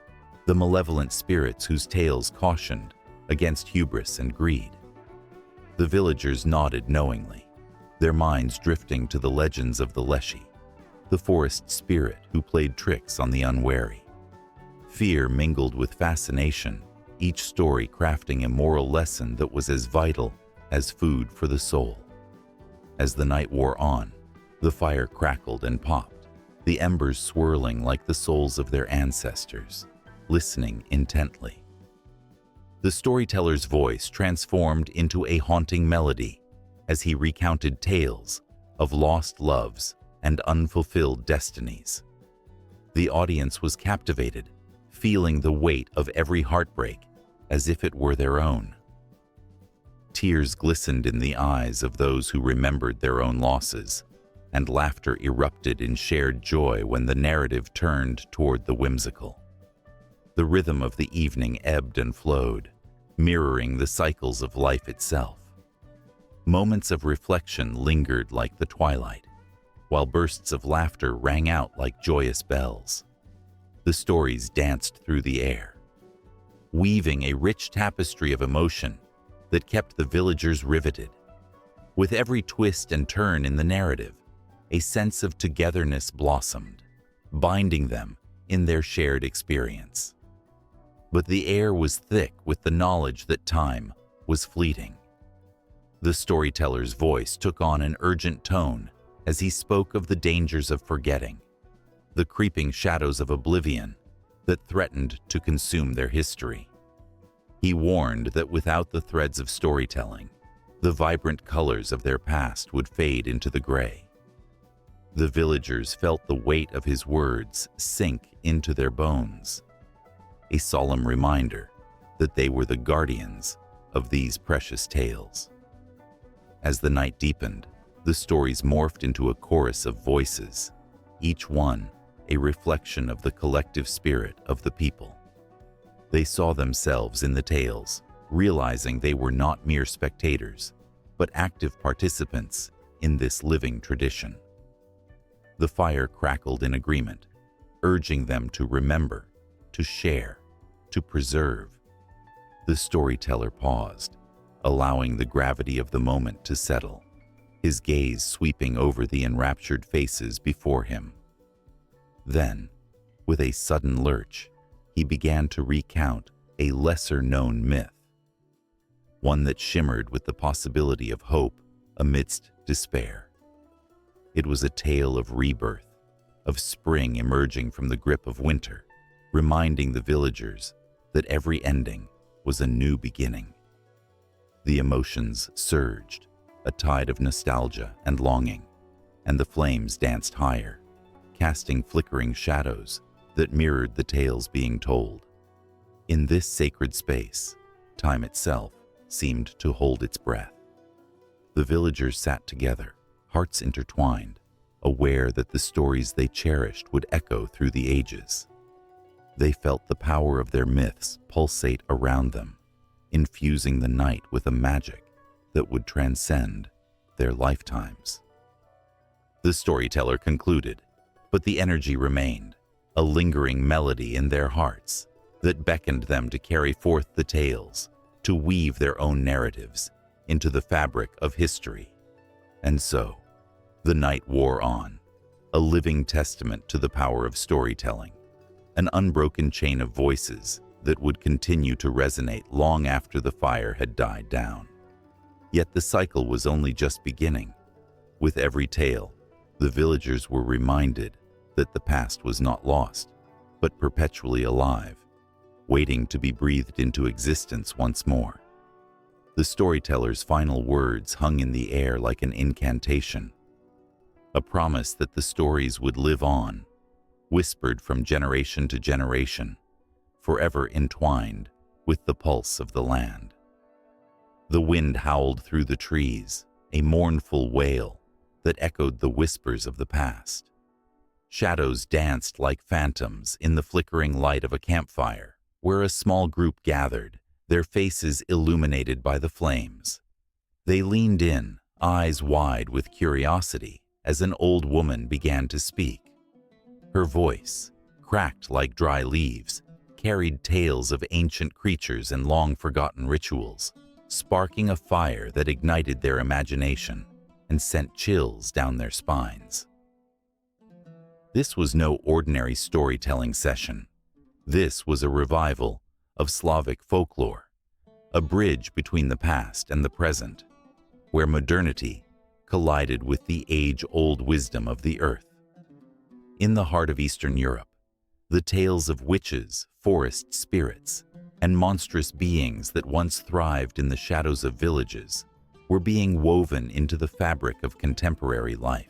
the malevolent spirits whose tales cautioned against hubris and greed. The villagers nodded knowingly, their minds drifting to the legends of the Leshy, the forest spirit who played tricks on the unwary. Fear mingled with fascination, each story crafting a moral lesson that was as vital as food for the soul. As the night wore on, the fire crackled and popped, the embers swirling like the souls of their ancestors, listening intently. The storyteller's voice transformed into a haunting melody as he recounted tales of lost loves and unfulfilled destinies. The audience was captivated, feeling the weight of every heartbreak as if it were their own. Tears glistened in the eyes of those who remembered their own losses, and laughter erupted in shared joy when the narrative turned toward the whimsical. The rhythm of the evening ebbed and flowed, mirroring the cycles of life itself. Moments of reflection lingered like the twilight, while bursts of laughter rang out like joyous bells. The stories danced through the air, weaving a rich tapestry of emotion that kept the villagers riveted. With every twist and turn in the narrative, a sense of togetherness blossomed, binding them in their shared experience. But the air was thick with the knowledge that time was fleeting. The storyteller's voice took on an urgent tone as he spoke of the dangers of forgetting, the creeping shadows of oblivion that threatened to consume their history. He warned that without the threads of storytelling, the vibrant colors of their past would fade into the gray. The villagers felt the weight of his words sink into their bones, a solemn reminder that they were the guardians of these precious tales. As the night deepened, the stories morphed into a chorus of voices, each one a reflection of the collective spirit of the people. They saw themselves in the tales, realizing they were not mere spectators, but active participants in this living tradition. The fire crackled in agreement, urging them to remember, to share, to preserve. The storyteller paused, allowing the gravity of the moment to settle, his gaze sweeping over the enraptured faces before him. Then, with a sudden lurch, he began to recount a lesser-known myth, one that shimmered with the possibility of hope amidst despair. It was a tale of rebirth, of spring emerging from the grip of winter, reminding the villagers that every ending was a new beginning. The emotions surged, a tide of nostalgia and longing, and the flames danced higher, casting flickering shadows that mirrored the tales being told. In this sacred space, time itself seemed to hold its breath. The villagers sat together, hearts intertwined, aware that the stories they cherished would echo through the ages. They felt the power of their myths pulsate around them, infusing the night with a magic that would transcend their lifetimes. The storyteller concluded, but the energy remained, a lingering melody in their hearts that beckoned them to carry forth the tales, to weave their own narratives into the fabric of history. And so, the night wore on, a living testament to the power of storytelling, an unbroken chain of voices that would continue to resonate long after the fire had died down. Yet the cycle was only just beginning. With every tale, the villagers were reminded that the past was not lost, but perpetually alive, waiting to be breathed into existence once more. The storyteller's final words hung in the air like an incantation, a promise that the stories would live on, whispered from generation to generation, forever entwined with the pulse of the land. The wind howled through the trees, a mournful wail that echoed the whispers of the past. Shadows danced like phantoms in the flickering light of a campfire, where a small group gathered, their faces illuminated by the flames. They leaned in, eyes wide with curiosity, as an old woman began to speak. Her voice, cracked like dry leaves, carried tales of ancient creatures and long-forgotten rituals, sparking a fire that ignited their imagination and sent chills down their spines. This was no ordinary storytelling session. This was a revival of Slavic folklore, a bridge between the past and the present, where modernity collided with the age-old wisdom of the earth. In the heart of Eastern Europe, the tales of witches, forest spirits, and monstrous beings that once thrived in the shadows of villages were being woven into the fabric of contemporary life.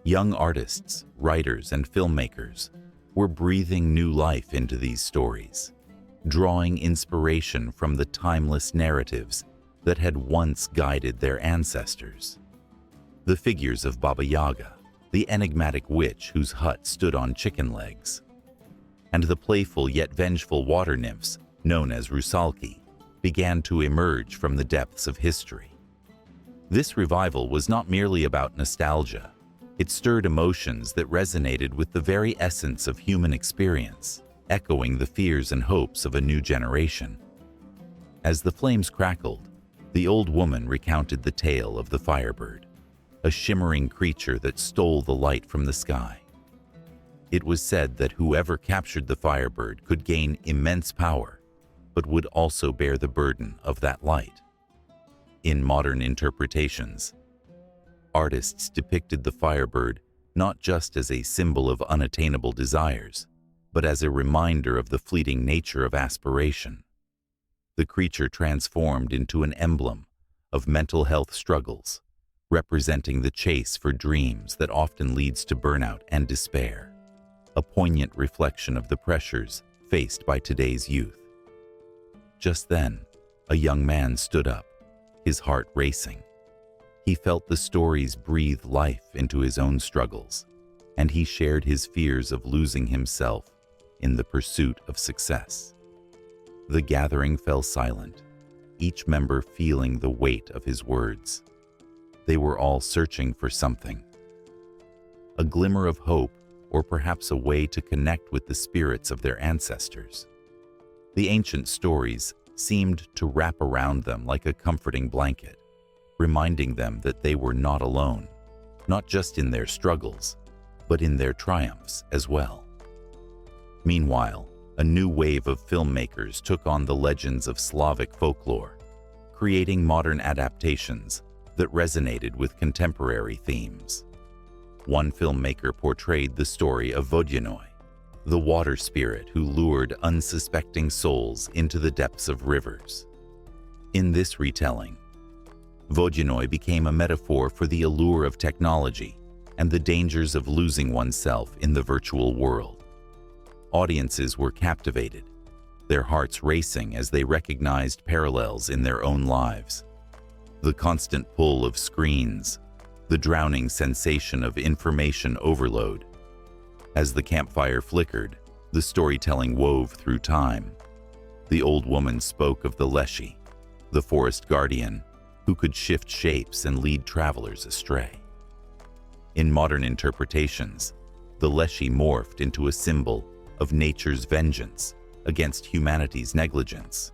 Young artists, writers, and filmmakers were breathing new life into these stories, drawing inspiration from the timeless narratives that had once guided their ancestors. The figures of Baba Yaga, the enigmatic witch whose hut stood on chicken legs, and the playful yet vengeful water nymphs known as Rusalki began to emerge from the depths of history. This revival was not merely about nostalgia. It stirred emotions that resonated with the very essence of human experience, echoing the fears and hopes of a new generation. As the flames crackled, the old woman recounted the tale of the Firebird, a shimmering creature that stole the light from the sky. It was said that whoever captured the Firebird could gain immense power, but would also bear the burden of that light. In modern interpretations, artists depicted the Firebird not just as a symbol of unattainable desires, but as a reminder of the fleeting nature of aspiration. The creature transformed into an emblem of mental health struggles, representing the chase for dreams that often leads to burnout and despair, a poignant reflection of the pressures faced by today's youth. Just then, a young man stood up, his heart racing. He felt the stories breathe life into his own struggles, and he shared his fears of losing himself in the pursuit of success. The gathering fell silent, each member feeling the weight of his words. They were all searching for something, a glimmer of hope, or perhaps a way to connect with the spirits of their ancestors. The ancient stories seemed to wrap around them like a comforting blanket, reminding them that they were not alone, not just in their struggles, but in their triumphs as well. Meanwhile, a new wave of filmmakers took on the legends of Slavic folklore, creating modern adaptations that resonated with contemporary themes. One filmmaker portrayed the story of Vodyanoi, the water spirit who lured unsuspecting souls into the depths of rivers. In this retelling, Vodyanoi became a metaphor for the allure of technology and the dangers of losing oneself in the virtual world. Audiences were captivated, their hearts racing as they recognized parallels in their own lives. The constant pull of screens, the drowning sensation of information overload. As the campfire flickered, the storytelling wove through time. The old woman spoke of the Leshy, the forest guardian, who could shift shapes and lead travelers astray. In modern interpretations, the Leshy morphed into a symbol of nature's vengeance against humanity's negligence.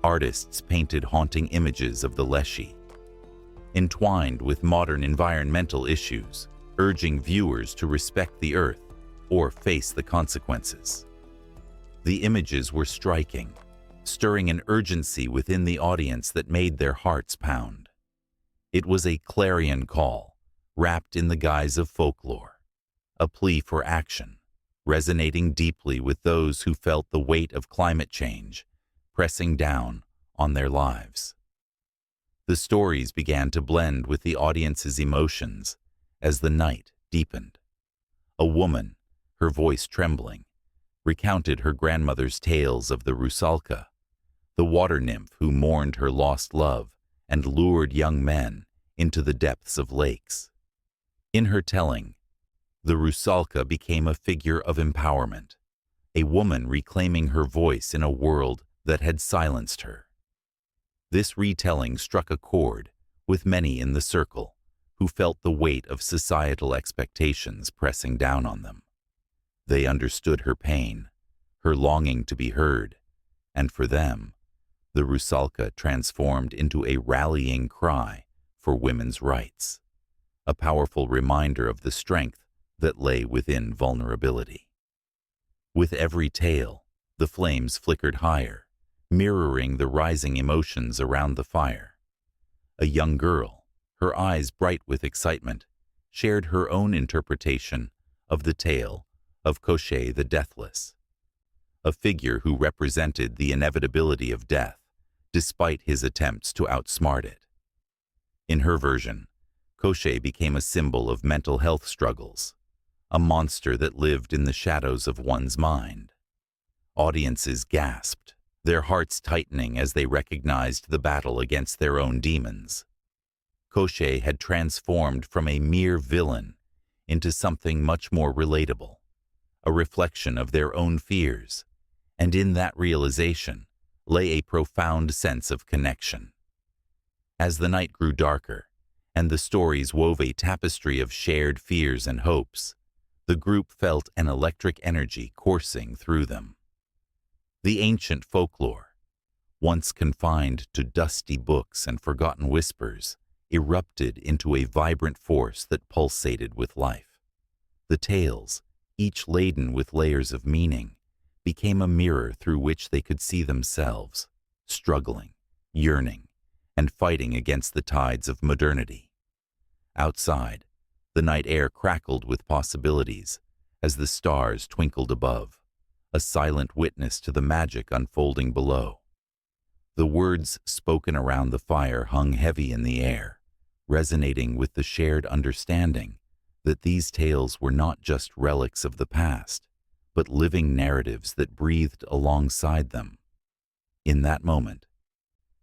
Artists painted haunting images of the Leshy, entwined with modern environmental issues, urging viewers to respect the earth or face the consequences. The images were striking, stirring an urgency within the audience that made their hearts pound. It was a clarion call, wrapped in the guise of folklore, a plea for action, resonating deeply with those who felt the weight of climate change pressing down on their lives. The stories began to blend with the audience's emotions as the night deepened. A woman, her voice trembling, recounted her grandmother's tales of the Rusalka, the water nymph who mourned her lost love and lured young men into the depths of lakes. In her telling, the Rusalka became a figure of empowerment, a woman reclaiming her voice in a world that had silenced her. This retelling struck a chord with many in the circle who felt the weight of societal expectations pressing down on them. They understood her pain, her longing to be heard, and for them, the Rusalka transformed into a rallying cry for women's rights, a powerful reminder of the strength that lay within vulnerability. With every tale, the flames flickered higher, mirroring the rising emotions around the fire. A young girl, her eyes bright with excitement, shared her own interpretation of the tale of Koschei the Deathless, a figure who represented the inevitability of death, despite his attempts to outsmart it. In her version, Koschei became a symbol of mental health struggles, a monster that lived in the shadows of one's mind. Audiences gasped, their hearts tightening as they recognized the battle against their own demons. Koschei had transformed from a mere villain into something much more relatable, a reflection of their own fears, and in that realization lay a profound sense of connection. As the night grew darker, and the stories wove a tapestry of shared fears and hopes. The group felt an electric energy coursing through them. The ancient folklore, once confined to dusty books and forgotten whispers, erupted into a vibrant force that pulsated with life. The tales, each laden with layers of meaning, became a mirror through which they could see themselves, struggling, yearning, and fighting against the tides of modernity. Outside, the night air crackled with possibilities as the stars twinkled above, a silent witness to the magic unfolding below. The words spoken around the fire hung heavy in the air, resonating with the shared understanding that these tales were not just relics of the past, but living narratives that breathed alongside them. In that moment,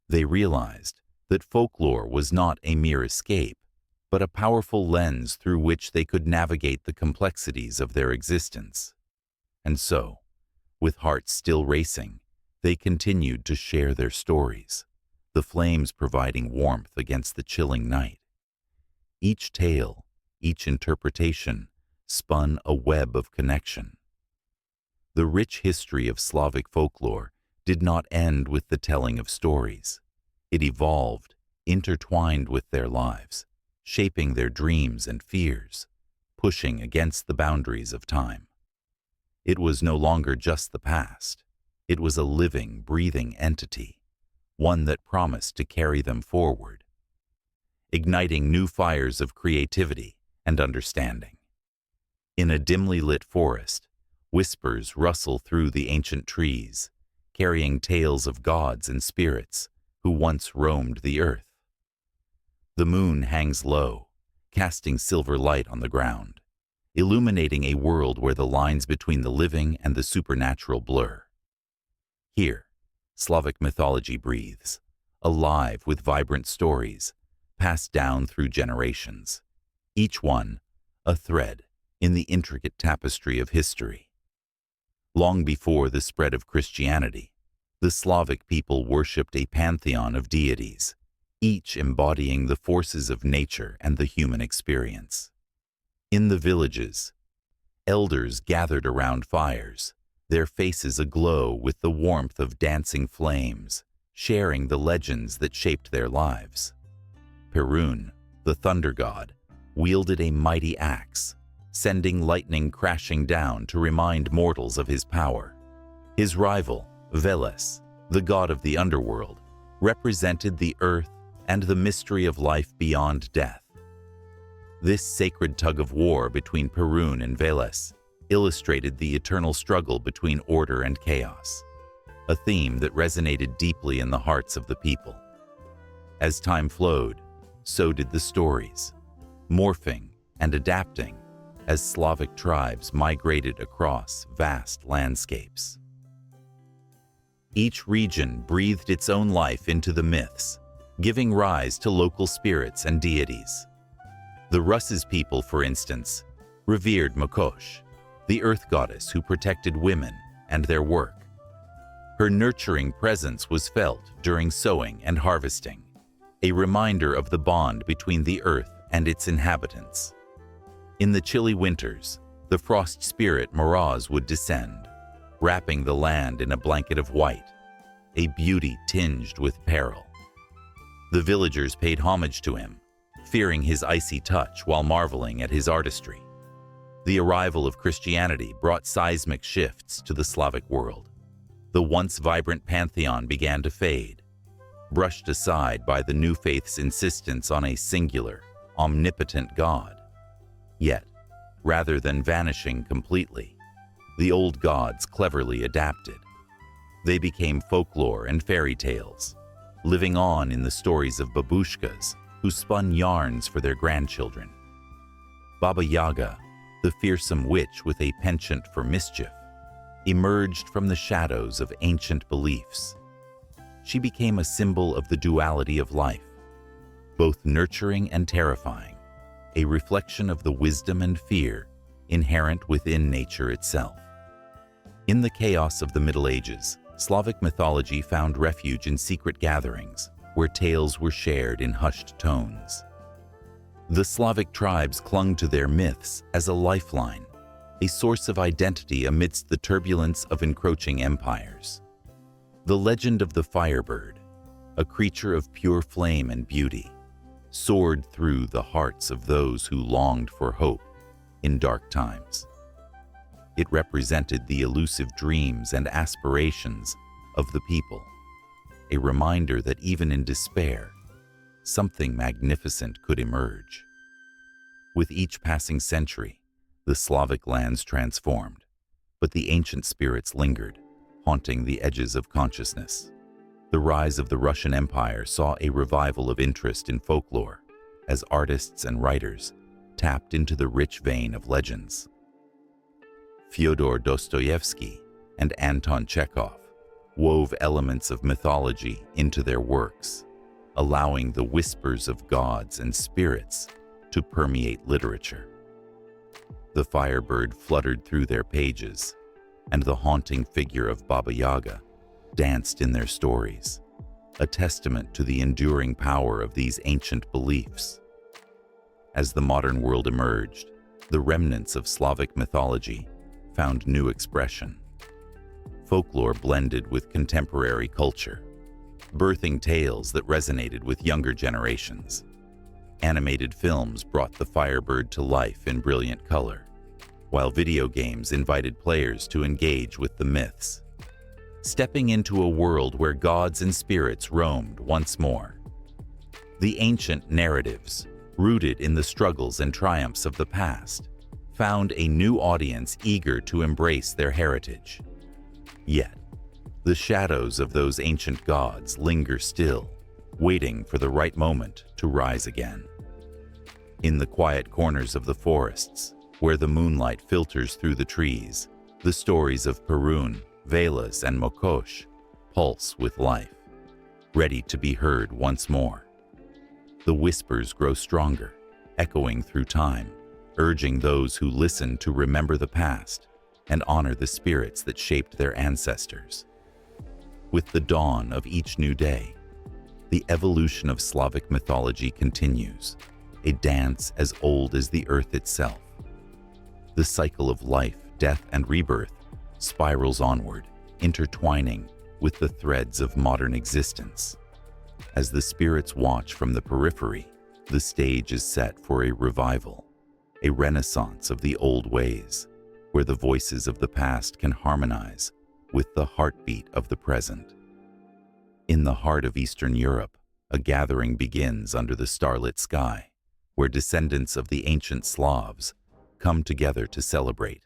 they realized that folklore was not a mere escape, but a powerful lens through which they could navigate the complexities of their existence. And so, with hearts still racing, they continued to share their stories, the flames providing warmth against the chilling night. Each tale, each interpretation, spun a web of connection. The rich history of Slavic folklore did not end with the telling of stories. It evolved, intertwined with their lives, shaping their dreams and fears, pushing against the boundaries of time. It was no longer just the past. It was a living, breathing entity, one that promised to carry them forward, igniting new fires of creativity and understanding. In a dimly lit forest, whispers rustle through the ancient trees, carrying tales of gods and spirits who once roamed the earth. The moon hangs low, casting silver light on the ground, illuminating a world where the lines between the living and the supernatural blur. Here, Slavic mythology breathes, alive with vibrant stories, passed down through generations, each one a thread in the intricate tapestry of history. Long before the spread of Christianity, the Slavic people worshipped a pantheon of deities, each embodying the forces of nature and the human experience. In the villages, elders gathered around fires, their faces aglow with the warmth of dancing flames, sharing the legends that shaped their lives. Perun, the thunder god, wielded a mighty axe, sending lightning crashing down to remind mortals of his power. His rival, Veles, the god of the underworld, represented the earth and the mystery of life beyond death. This sacred tug-of-war between Perun and Veles illustrated the eternal struggle between order and chaos, a theme that resonated deeply in the hearts of the people. As time flowed, so did the stories, morphing and adapting as Slavic tribes migrated across vast landscapes. Each region breathed its own life into the myths, giving rise to local spirits and deities. The Rus's people, for instance, revered Koschei, the earth goddess who protected women and their work. Her nurturing presence was felt during sowing and harvesting, a reminder of the bond between the earth and its inhabitants. In the chilly winters, the frost spirit Moroz would descend, wrapping the land in a blanket of white, a beauty tinged with peril. The villagers paid homage to him, fearing his icy touch while marveling at his artistry. The arrival of Christianity brought seismic shifts to the Slavic world. The once vibrant pantheon began to fade, brushed aside by the new faith's insistence on a singular, omnipotent God. Yet, rather than vanishing completely, the old gods cleverly adapted. They became folklore and fairy tales, living on in the stories of babushkas who spun yarns for their grandchildren. Baba Yaga, the fearsome witch with a penchant for mischief, emerged from the shadows of ancient beliefs. She became a symbol of the duality of life, both nurturing and terrifying, a reflection of the wisdom and fear inherent within nature itself. In the chaos of the Middle Ages, Slavic mythology found refuge in secret gatherings where tales were shared in hushed tones. The Slavic tribes clung to their myths as a lifeline, a source of identity amidst the turbulence of encroaching empires. The legend of the Firebird, a creature of pure flame and beauty, soared through the hearts of those who longed for hope in dark times. It represented the elusive dreams and aspirations of the people, a reminder that even in despair, something magnificent could emerge. With each passing century, the Slavic lands transformed, but the ancient spirits lingered, haunting the edges of consciousness. The rise of the Russian Empire saw a revival of interest in folklore, as artists and writers tapped into the rich vein of legends. Fyodor Dostoevsky and Anton Chekhov wove elements of mythology into their works, allowing the whispers of gods and spirits to permeate literature. The Firebird fluttered through their pages, and the haunting figure of Baba Yaga danced in their stories, a testament to the enduring power of these ancient beliefs. As the modern world emerged, the remnants of Slavic mythology found new expression. Folklore blended with contemporary culture, birthing tales that resonated with younger generations. Animated films brought the Firebird to life in brilliant color, while video games invited players to engage with the myths, stepping into a world where gods and spirits roamed once more. The ancient narratives, rooted in the struggles and triumphs of the past, found a new audience eager to embrace their heritage. Yet, the shadows of those ancient gods linger still, waiting for the right moment to rise again. In the quiet corners of the forests, where the moonlight filters through the trees, the stories of Perun, Velas, and Koschei pulse with life, ready to be heard once more. The whispers grow stronger, echoing through time, urging those who listen to remember the past and honor the spirits that shaped their ancestors. With the dawn of each new day, the evolution of Slavic mythology continues, a dance as old as the earth itself. The cycle of life, death, and rebirth spirals onward, intertwining with the threads of modern existence. As the spirits watch from the periphery, the stage is set for a revival, a renaissance of the old ways, where the voices of the past can harmonize with the heartbeat of the present. In the heart of Eastern Europe, a gathering begins under the starlit sky, where descendants of the ancient Slavs come together to celebrate.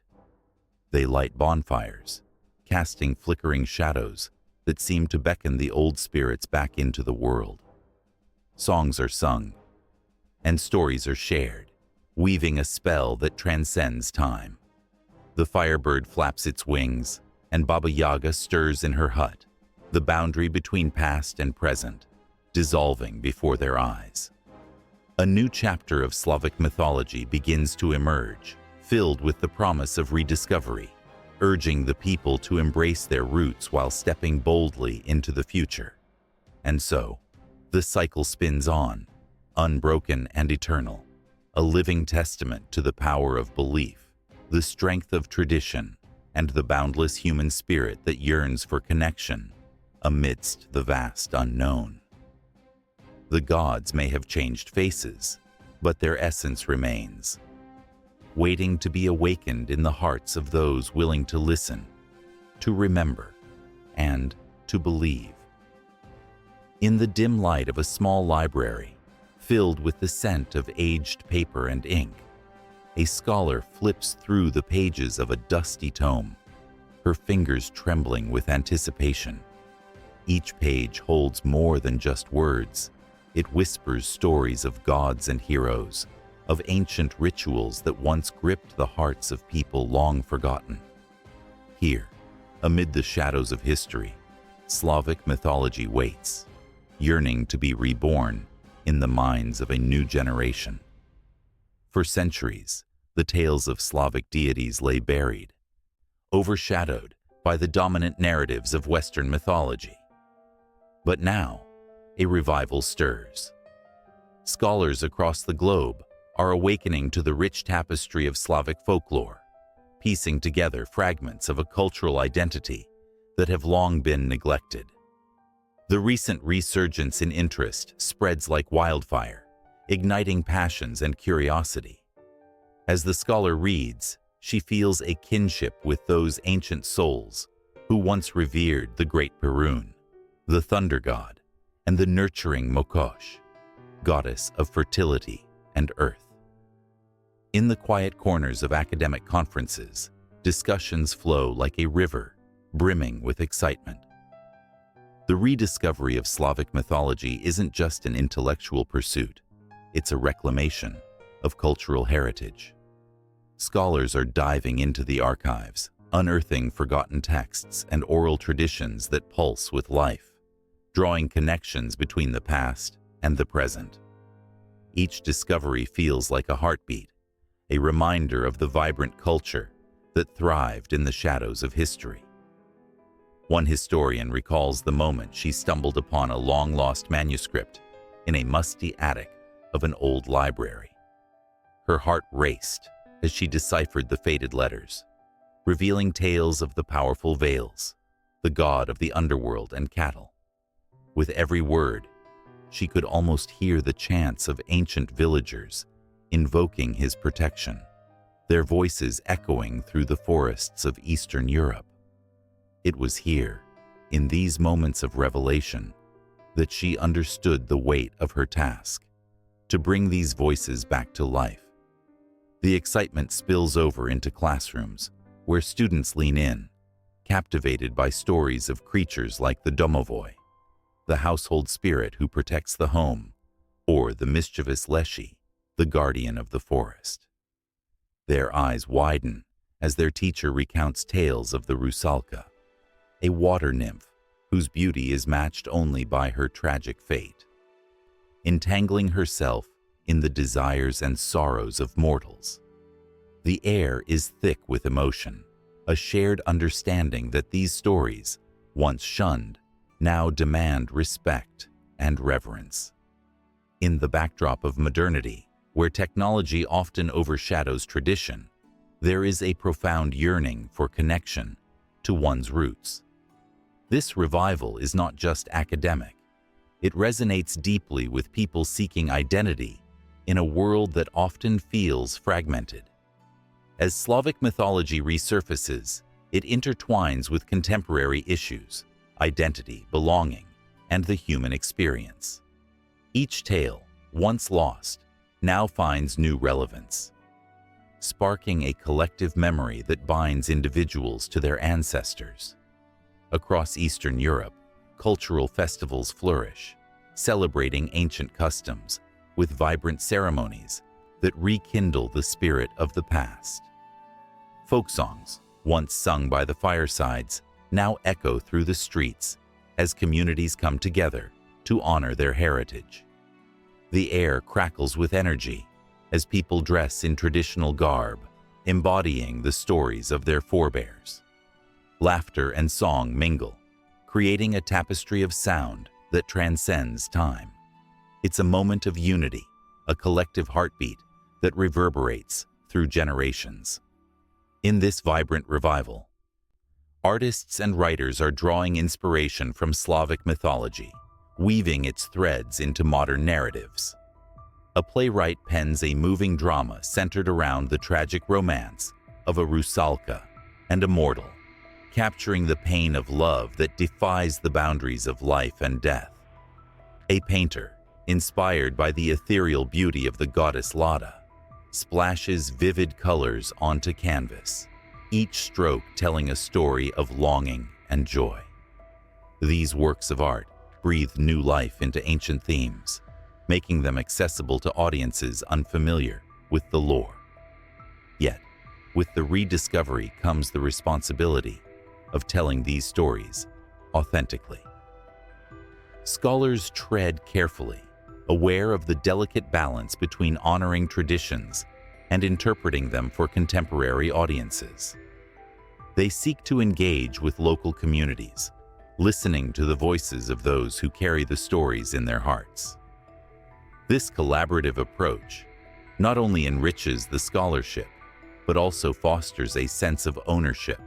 They light bonfires, casting flickering shadows that seem to beckon the old spirits back into the world. Songs are sung, and stories are shared, weaving a spell that transcends time. The Firebird flaps its wings, and Baba Yaga stirs in her hut, the boundary between past and present dissolving before their eyes. A new chapter of Slavic mythology begins to emerge, filled with the promise of rediscovery, urging the people to embrace their roots while stepping boldly into the future. And so, the cycle spins on, unbroken and eternal, a living testament to the power of belief, the strength of tradition, and the boundless human spirit that yearns for connection amidst the vast unknown. The gods may have changed faces, but their essence remains, waiting to be awakened in the hearts of those willing to listen, to remember, and to believe. In the dim light of a small library, filled with the scent of aged paper and ink, a scholar flips through the pages of a dusty tome, her fingers trembling with anticipation. Each page holds more than just words. It whispers stories of gods and heroes, of ancient rituals that once gripped the hearts of people long forgotten. Here, amid the shadows of history, Slavic mythology waits, yearning to be reborn in the minds of a new generation. For centuries, the tales of Slavic deities lay buried, overshadowed by the dominant narratives of Western mythology. But now, a revival stirs. Scholars across the globe are awakening to the rich tapestry of Slavic folklore, piecing together fragments of a cultural identity that have long been neglected. The recent resurgence in interest spreads like wildfire, igniting passions and curiosity. As the scholar reads, she feels a kinship with those ancient souls who once revered the great Perun, the thunder god, and the nurturing Koschei, goddess of fertility and earth. In the quiet corners of academic conferences, discussions flow like a river, brimming with excitement. The rediscovery of Slavic mythology isn't just an intellectual pursuit, it's a reclamation of cultural heritage. Scholars are diving into the archives, unearthing forgotten texts and oral traditions that pulse with life, drawing connections between the past and the present. Each discovery feels like a heartbeat, a reminder of the vibrant culture that thrived in the shadows of history. One historian recalls the moment she stumbled upon a long-lost manuscript in a musty attic of an old library. Her heart raced as she deciphered the faded letters, revealing tales of the powerful Vales, the god of the underworld and cattle. With every word, she could almost hear the chants of ancient villagers invoking his protection, their voices echoing through the forests of Eastern Europe. It was here, in these moments of revelation, that she understood the weight of her task, to bring these voices back to life. The excitement spills over into classrooms, where students lean in, captivated by stories of creatures like the domovoi, the household spirit who protects the home, or the mischievous Leshi, the guardian of the forest. Their eyes widen as their teacher recounts tales of the Rusalka, a water nymph whose beauty is matched only by her tragic fate, entangling herself in the desires and sorrows of mortals. The air is thick with emotion, a shared understanding that these stories, once shunned, now demand respect and reverence. In the backdrop of modernity, where technology often overshadows tradition, there is a profound yearning for connection to one's roots. This revival is not just academic. It resonates deeply with people seeking identity in a world that often feels fragmented. As Slavic mythology resurfaces, it intertwines with contemporary issues, identity, belonging, and the human experience. Each tale, once lost, now finds new relevance, sparking a collective memory that binds individuals to their ancestors. Across Eastern Europe, cultural festivals flourish, celebrating ancient customs with vibrant ceremonies that rekindle the spirit of the past. Folk songs, once sung by the firesides, now echo through the streets as communities come together to honor their heritage. The air crackles with energy as people dress in traditional garb, embodying the stories of their forebears. Laughter and song mingle, creating a tapestry of sound that transcends time. It's a moment of unity, a collective heartbeat that reverberates through generations. In this vibrant revival, artists and writers are drawing inspiration from Slavic mythology, weaving its threads into modern narratives. A playwright pens a moving drama centered around the tragic romance of a Rusalka and a mortal, capturing the pain of love that defies the boundaries of life and death. A painter, inspired by the ethereal beauty of the goddess Lada, splashes vivid colors onto canvas, each stroke telling a story of longing and joy. These works of art breathe new life into ancient themes, making them accessible to audiences unfamiliar with the lore. Yet, with the rediscovery comes the responsibility of telling these stories authentically. Scholars tread carefully, aware of the delicate balance between honoring traditions and interpreting them for contemporary audiences. They seek to engage with local communities, listening to the voices of those who carry the stories in their hearts. This collaborative approach not only enriches the scholarship, but also fosters a sense of ownership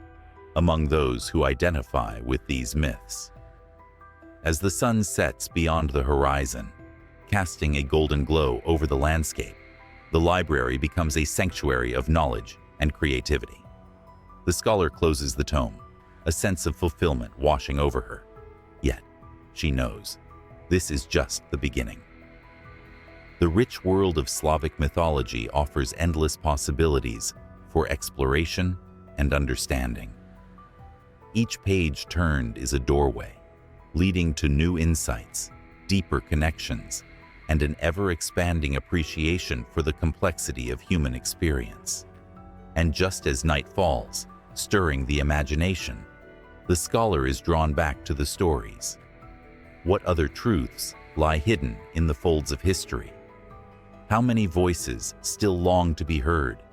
among those who identify with these myths. As the sun sets beyond the horizon, casting a golden glow over the landscape, the library becomes a sanctuary of knowledge and creativity. The scholar closes the tome, a sense of fulfillment washing over her. Yet, she knows, this is just the beginning. The rich world of Slavic mythology offers endless possibilities for exploration and understanding. Each page turned is a doorway, leading to new insights, deeper connections, and an ever-expanding appreciation for the complexity of human experience. And just as night falls, stirring the imagination, the scholar is drawn back to the stories. What other truths lie hidden in the folds of history? How many voices still long to be heard?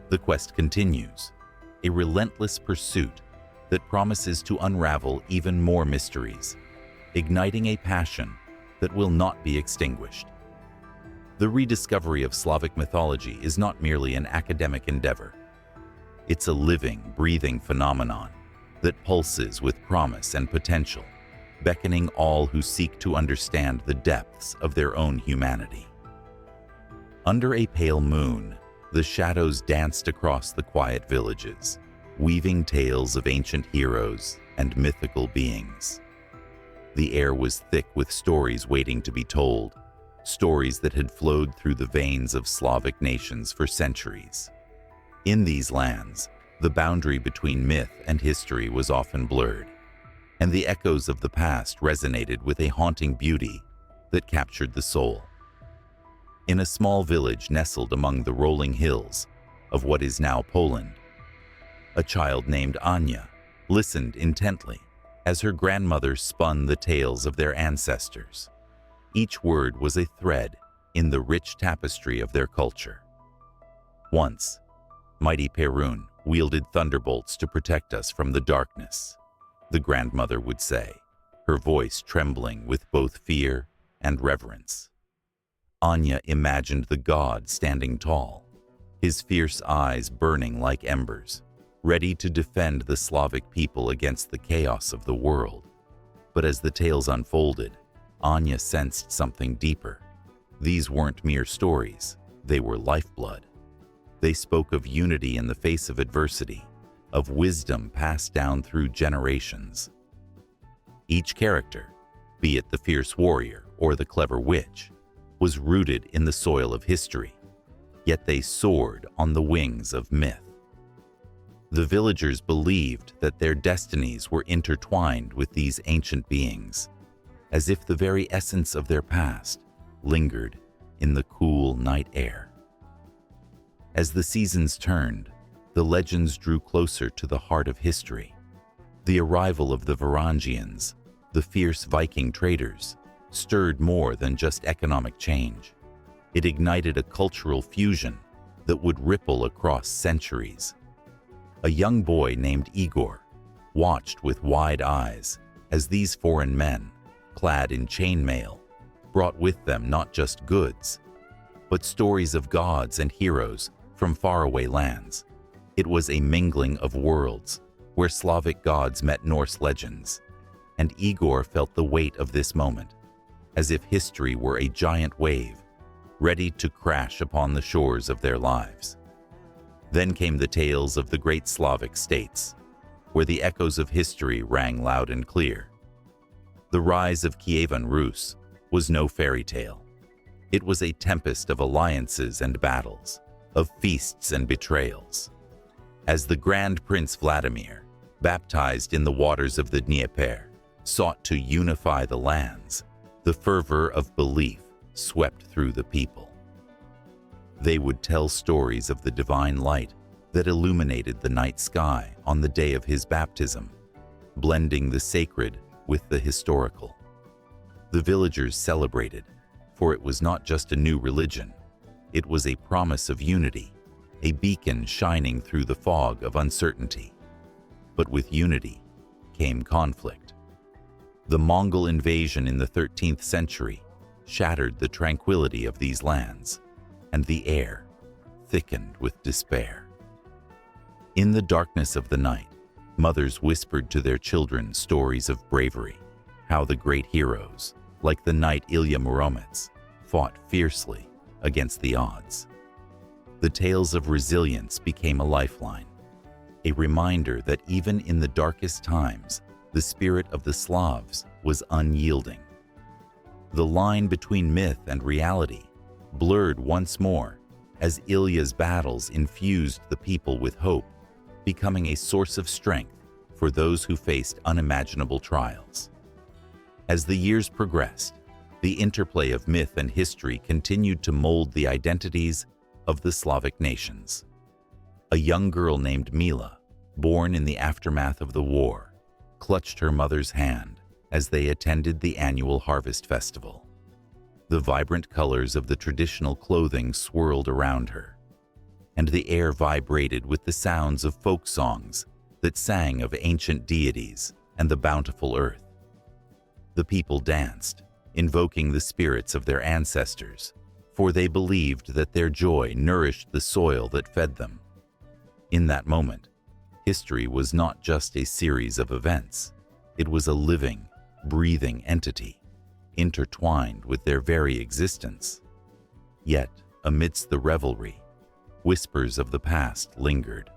The quest continues, a relentless pursuit that promises to unravel even more mysteries, igniting a passion that will not be extinguished. The rediscovery of Slavic mythology is not merely an academic endeavor. It's a living, breathing phenomenon that pulses with promise and potential, beckoning all who seek to understand the depths of their own humanity. Under a pale moon, the shadows danced across the quiet villages, weaving tales of ancient heroes and mythical beings. The air was thick with stories waiting to be told, stories that had flowed through the veins of Slavic nations for centuries. In these lands, the boundary between myth and history was often blurred, and the echoes of the past resonated with a haunting beauty that captured the soul. In a small village nestled among the rolling hills of what is now Poland, a child named Anya listened intently as her grandmother spun the tales of their ancestors. Each word was a thread in the rich tapestry of their culture. Once, mighty Perun wielded thunderbolts to protect us from the darkness, the grandmother would say, her voice trembling with both fear and reverence. Anya imagined the god standing tall, his fierce eyes burning like embers, ready to defend the Slavic people against the chaos of the world. But as the tales unfolded, Anya sensed something deeper. These weren't mere stories, they were lifeblood. They spoke of unity in the face of adversity, of wisdom passed down through generations. Each character, be it the fierce warrior or the clever witch, was rooted in the soil of history, yet they soared on the wings of myth. The villagers believed that their destinies were intertwined with these ancient beings, as if the very essence of their past lingered in the cool night air. As the seasons turned, the legends drew closer to the heart of history. The arrival of the Varangians, the fierce Viking traders, stirred more than just economic change. It ignited a cultural fusion that would ripple across centuries. A young boy named Igor watched with wide eyes as these foreign men, clad in chainmail, brought with them not just goods, but stories of gods and heroes from faraway lands. It was a mingling of worlds where Slavic gods met Norse legends, and Igor felt the weight of this moment, as if history were a giant wave, ready to crash upon the shores of their lives. Then came the tales of the great Slavic states, where the echoes of history rang loud and clear. The rise of Kievan Rus was no fairy tale. It was a tempest of alliances and battles, of feasts and betrayals. As the Grand Prince Vladimir, baptized in the waters of the Dnieper, sought to unify the lands, the fervor of belief swept through the people. They would tell stories of the divine light that illuminated the night sky on the day of his baptism, blending the sacred with the historical. The villagers celebrated, for it was not just a new religion, it was a promise of unity, a beacon shining through the fog of uncertainty. But with unity came conflict. The Mongol invasion in the 13th century shattered the tranquility of these lands, and the air thickened with despair. In the darkness of the night, mothers whispered to their children stories of bravery, how the great heroes, like the knight Ilya Muromets, fought fiercely against the odds. The tales of resilience became a lifeline, a reminder that even in the darkest times, the spirit of the Slavs was unyielding. The line between myth and reality blurred once more as Ilya's battles infused the people with hope, becoming a source of strength for those who faced unimaginable trials. As the years progressed, the interplay of myth and history continued to mold the identities of the Slavic nations. A young girl named Mila, born in the aftermath of the war, clutched her mother's hand as they attended the annual harvest festival. The vibrant colors of the traditional clothing swirled around her, and the air vibrated with the sounds of folk songs that sang of ancient deities and the bountiful earth. The people danced, invoking the spirits of their ancestors, for they believed that their joy nourished the soil that fed them. In that moment, history was not just a series of events. It was a living, breathing entity, intertwined with their very existence. Yet, amidst the revelry, whispers of the past lingered.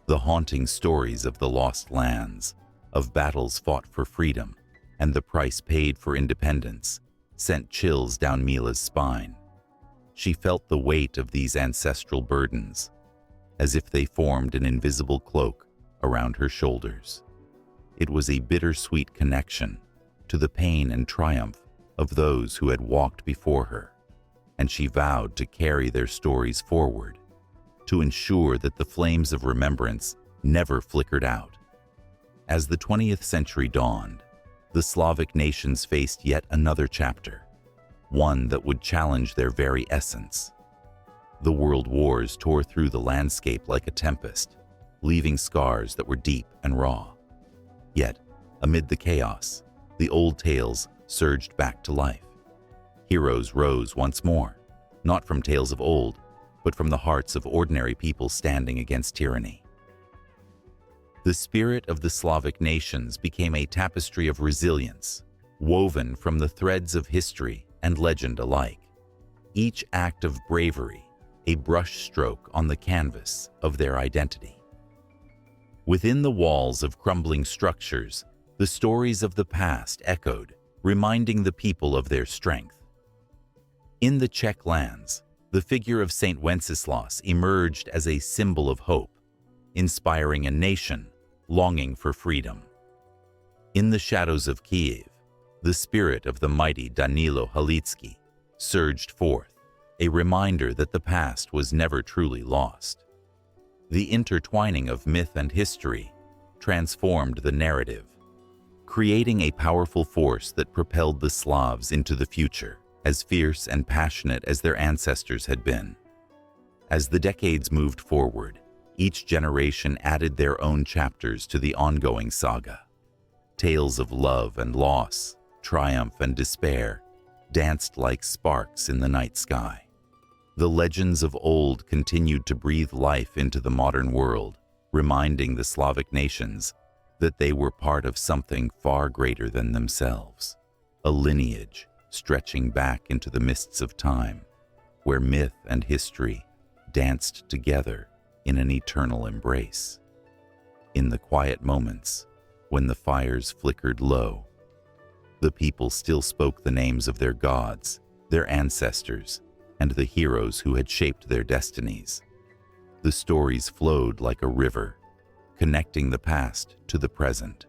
The haunting stories of the lost lands, of battles fought for freedom, and the price paid for independence sent chills down Mila's spine. She felt the weight of these ancestral burdens, as if they formed an invisible cloak around her shoulders. It was a bittersweet connection to the pain and triumph of those who had walked before her, and she vowed to carry their stories forward, to ensure that the flames of remembrance never flickered out. As the 20th century dawned, the Slavic nations faced yet another chapter, one that would challenge their very essence. The world wars tore through the landscape like a tempest, leaving scars that were deep and raw. Yet, amid the chaos, the old tales surged back to life. Heroes rose once more, not from tales of old, but from the hearts of ordinary people standing against tyranny. The spirit of the Slavic nations became a tapestry of resilience, woven from the threads of history and legend alike. Each act of bravery, a brushstroke on the canvas of their identity. Within the walls of crumbling structures, the stories of the past echoed, reminding the people of their strength. In the Czech lands, the figure of Saint Wenceslas emerged as a symbol of hope, inspiring a nation longing for freedom. In the shadows of Kiev, the spirit of the mighty Danilo Halicki surged forth, a reminder that the past was never truly lost. The intertwining of myth and history transformed the narrative, creating a powerful force that propelled the Slavs into the future, as fierce and passionate as their ancestors had been. As the decades moved forward, each generation added their own chapters to the ongoing saga. Tales of love and loss, triumph and despair, danced like sparks in the night sky. The legends of old continued to breathe life into the modern world, reminding the Slavic nations that they were part of something far greater than themselves, a lineage stretching back into the mists of time, where myth and history danced together in an eternal embrace. In the quiet moments, when the fires flickered low, the people still spoke the names of their gods, their ancestors, and the heroes who had shaped their destinies. The stories flowed like a river, connecting the past to the present,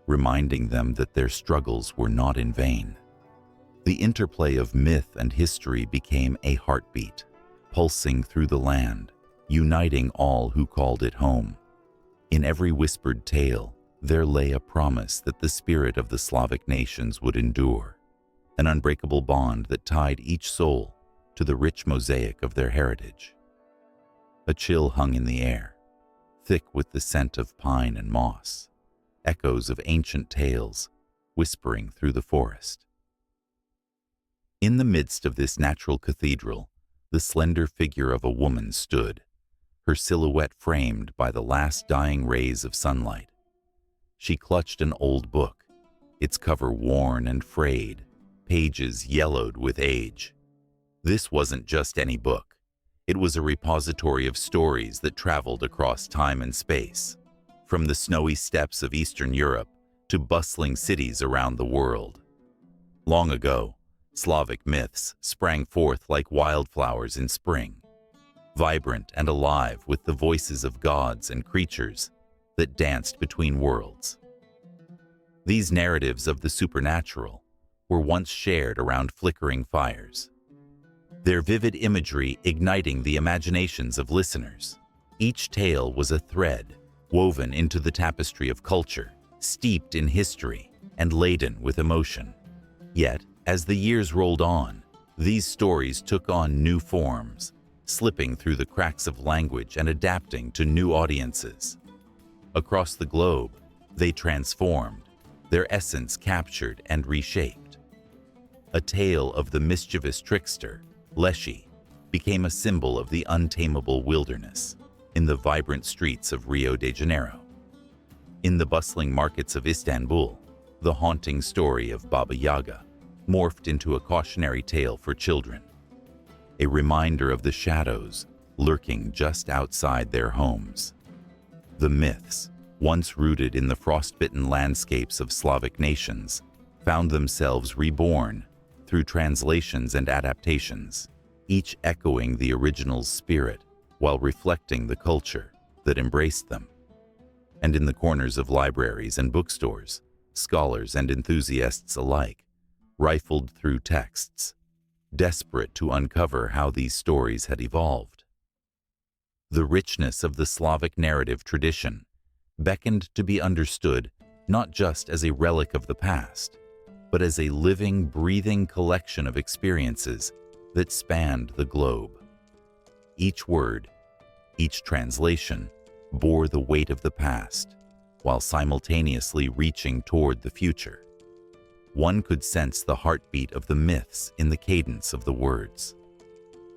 reminding them that their struggles were not in vain. The interplay of myth and history became a heartbeat, pulsing through the land, uniting all who called it home. In every whispered tale, there lay a promise that the spirit of the Slavic nations would endure, an unbreakable bond that tied each soul to the rich mosaic of their heritage. A chill hung in the air, thick with the scent of pine and moss, echoes of ancient tales whispering through the forest. In the midst of this natural cathedral, the slender figure of a woman stood, her silhouette framed by the last dying rays of sunlight. She clutched an old book, its cover worn and frayed, pages yellowed with age. This wasn't just any book. It was a repository of stories that traveled across time and space, from the snowy steppes of Eastern Europe to bustling cities around the world. Long ago, Slavic myths sprang forth like wildflowers in spring, vibrant and alive with the voices of gods and creatures that danced between worlds. These narratives of the supernatural were once shared around flickering fires, their vivid imagery igniting the imaginations of listeners. Each tale was a thread woven into the tapestry of culture, steeped in history and laden with emotion. Yet, as the years rolled on, these stories took on new forms, slipping through the cracks of language and adapting to new audiences. Across the globe, they transformed, their essence captured and reshaped. A tale of the mischievous trickster, Leshy, became a symbol of the untamable wilderness in the vibrant streets of Rio de Janeiro. In the bustling markets of Istanbul, the haunting story of Baba Yaga morphed into a cautionary tale for children, a reminder of the shadows lurking just outside their homes. The myths, once rooted in the frostbitten landscapes of Slavic nations, found themselves reborn through translations and adaptations, each echoing the original's spirit while reflecting the culture that embraced them. And in the corners of libraries and bookstores, scholars and enthusiasts alike rifled through texts, desperate to uncover how these stories had evolved. The richness of the Slavic narrative tradition beckoned to be understood not just as a relic of the past, but as a living, breathing collection of experiences that spanned the globe. Each word, each translation, bore the weight of the past, while simultaneously reaching toward the future. One could sense the heartbeat of the myths in the cadence of the words.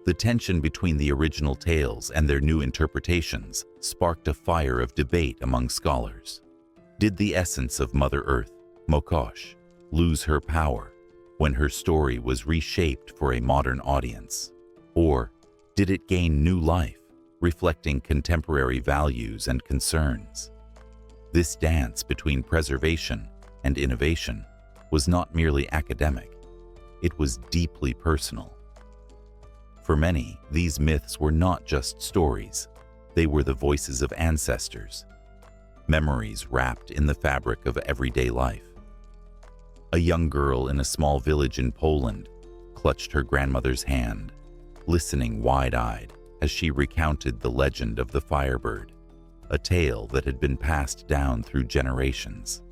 The tension between the original tales and their new interpretations sparked a fire of debate among scholars. Did the essence of Mother Earth, Koschei, lose her power when her story was reshaped for a modern audience? Or did it gain new life, reflecting contemporary values and concerns? This dance between preservation and innovation was not merely academic, it was deeply personal. For many, these myths were not just stories, they were the voices of ancestors, memories wrapped in the fabric of everyday life. A young girl in a small village in Poland clutched her grandmother's hand, listening wide-eyed as she recounted the legend of the Firebird, a tale that had been passed down through generations.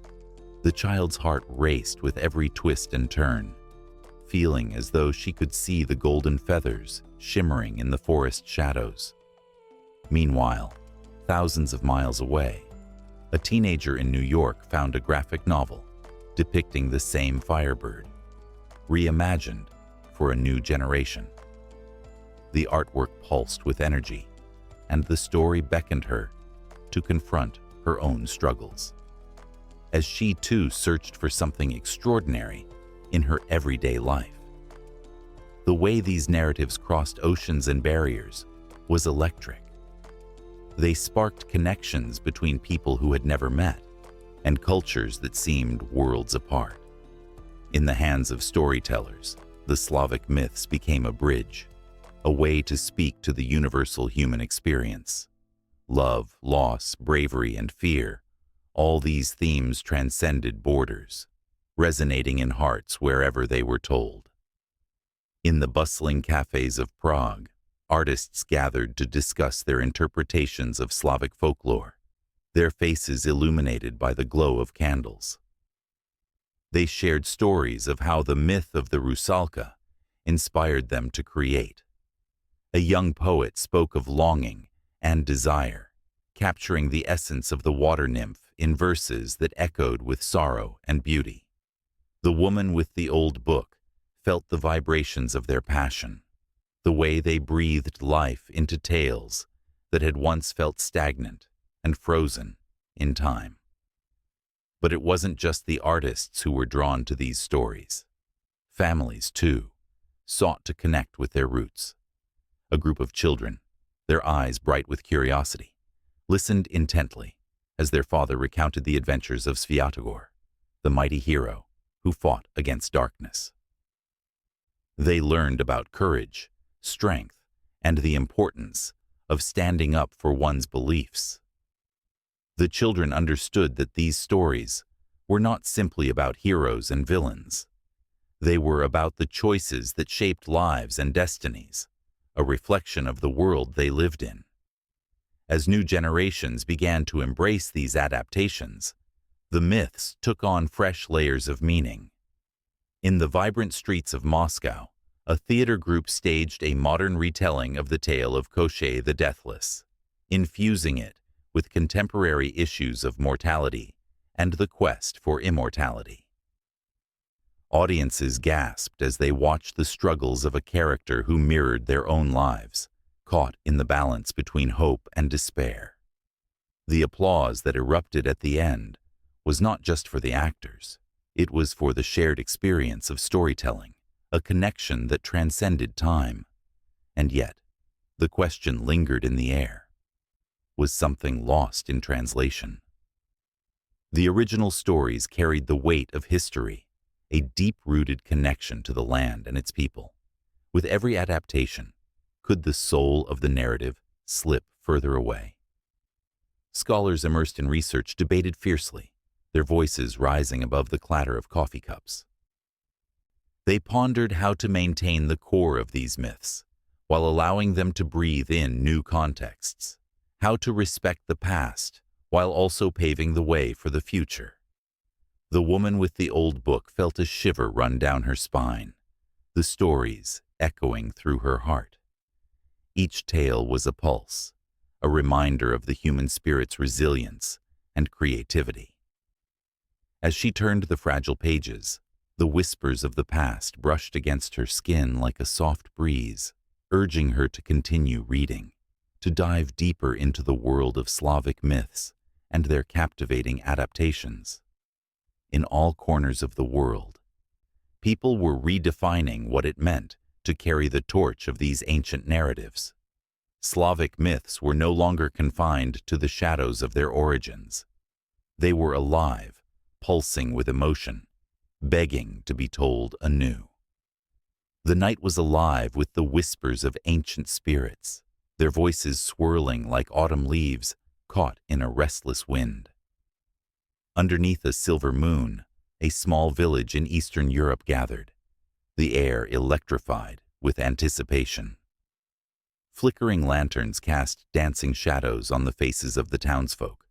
The child's heart raced with every twist and turn, feeling as though she could see the golden feathers shimmering in the forest shadows. Meanwhile, thousands of miles away, a teenager in New York found a graphic novel depicting the same Firebird, reimagined for a new generation. The artwork pulsed with energy, and the story beckoned her to confront her own struggles, as she too searched for something extraordinary in her everyday life. The way these narratives crossed oceans and barriers was electric. They sparked connections between people who had never met and cultures that seemed worlds apart. In the hands of storytellers, the Slavic myths became a bridge, a way to speak to the universal human experience. Love, loss, bravery, and fear, all these themes transcended borders, resonating in hearts wherever they were told. In the bustling cafes of Prague, artists gathered to discuss their interpretations of Slavic folklore, their faces illuminated by the glow of candles. They shared stories of how the myth of the Rusalka inspired them to create. A young poet spoke of longing and desire, capturing the essence of the water nymph in verses that echoed with sorrow and beauty. The woman with the old book felt the vibrations of their passion, the way they breathed life into tales that had once felt stagnant and frozen in time. But it wasn't just the artists who were drawn to these stories. Families, too, sought to connect with their roots. A group of children, their eyes bright with curiosity, listened intently as their father recounted the adventures of Svyatogor, the mighty hero who fought against darkness. They learned about courage, strength, and the importance of standing up for one's beliefs. The children understood that these stories were not simply about heroes and villains. They were about the choices that shaped lives and destinies, a reflection of the world they lived in. As new generations began to embrace these adaptations, the myths took on fresh layers of meaning. In the vibrant streets of Moscow, a theater group staged a modern retelling of the tale of Koschei the Deathless, infusing it with contemporary issues of mortality and the quest for immortality. Audiences gasped as they watched the struggles of a character who mirrored their own lives, caught in the balance between hope and despair. The applause that erupted at the end was not just for the actors. It was for the shared experience of storytelling, a connection that transcended time. And yet, the question lingered in the air. Was something lost in translation? The original stories carried the weight of history, a deep-rooted connection to the land and its people. With every adaptation, could the soul of the narrative slip further away? Scholars immersed in research debated fiercely, their voices rising above the clatter of coffee cups. They pondered how to maintain the core of these myths, while allowing them to breathe in new contexts, how to respect the past while also paving the way for the future. The woman with the old book felt a shiver run down her spine, the stories echoing through her heart. Each tale was a pulse, a reminder of the human spirit's resilience and creativity. As she turned the fragile pages, the whispers of the past brushed against her skin like a soft breeze, urging her to continue reading, to dive deeper into the world of Slavic myths and their captivating adaptations. In all corners of the world, people were redefining what it meant to carry the torch of these ancient narratives. Slavic myths were no longer confined to the shadows of their origins. They were alive, pulsing with emotion, begging to be told anew. The night was alive with the whispers of ancient spirits, their voices swirling like autumn leaves caught in a restless wind. Underneath a silver moon, a small village in Eastern Europe gathered, the air electrified with anticipation. Flickering lanterns cast dancing shadows on the faces of the townsfolk,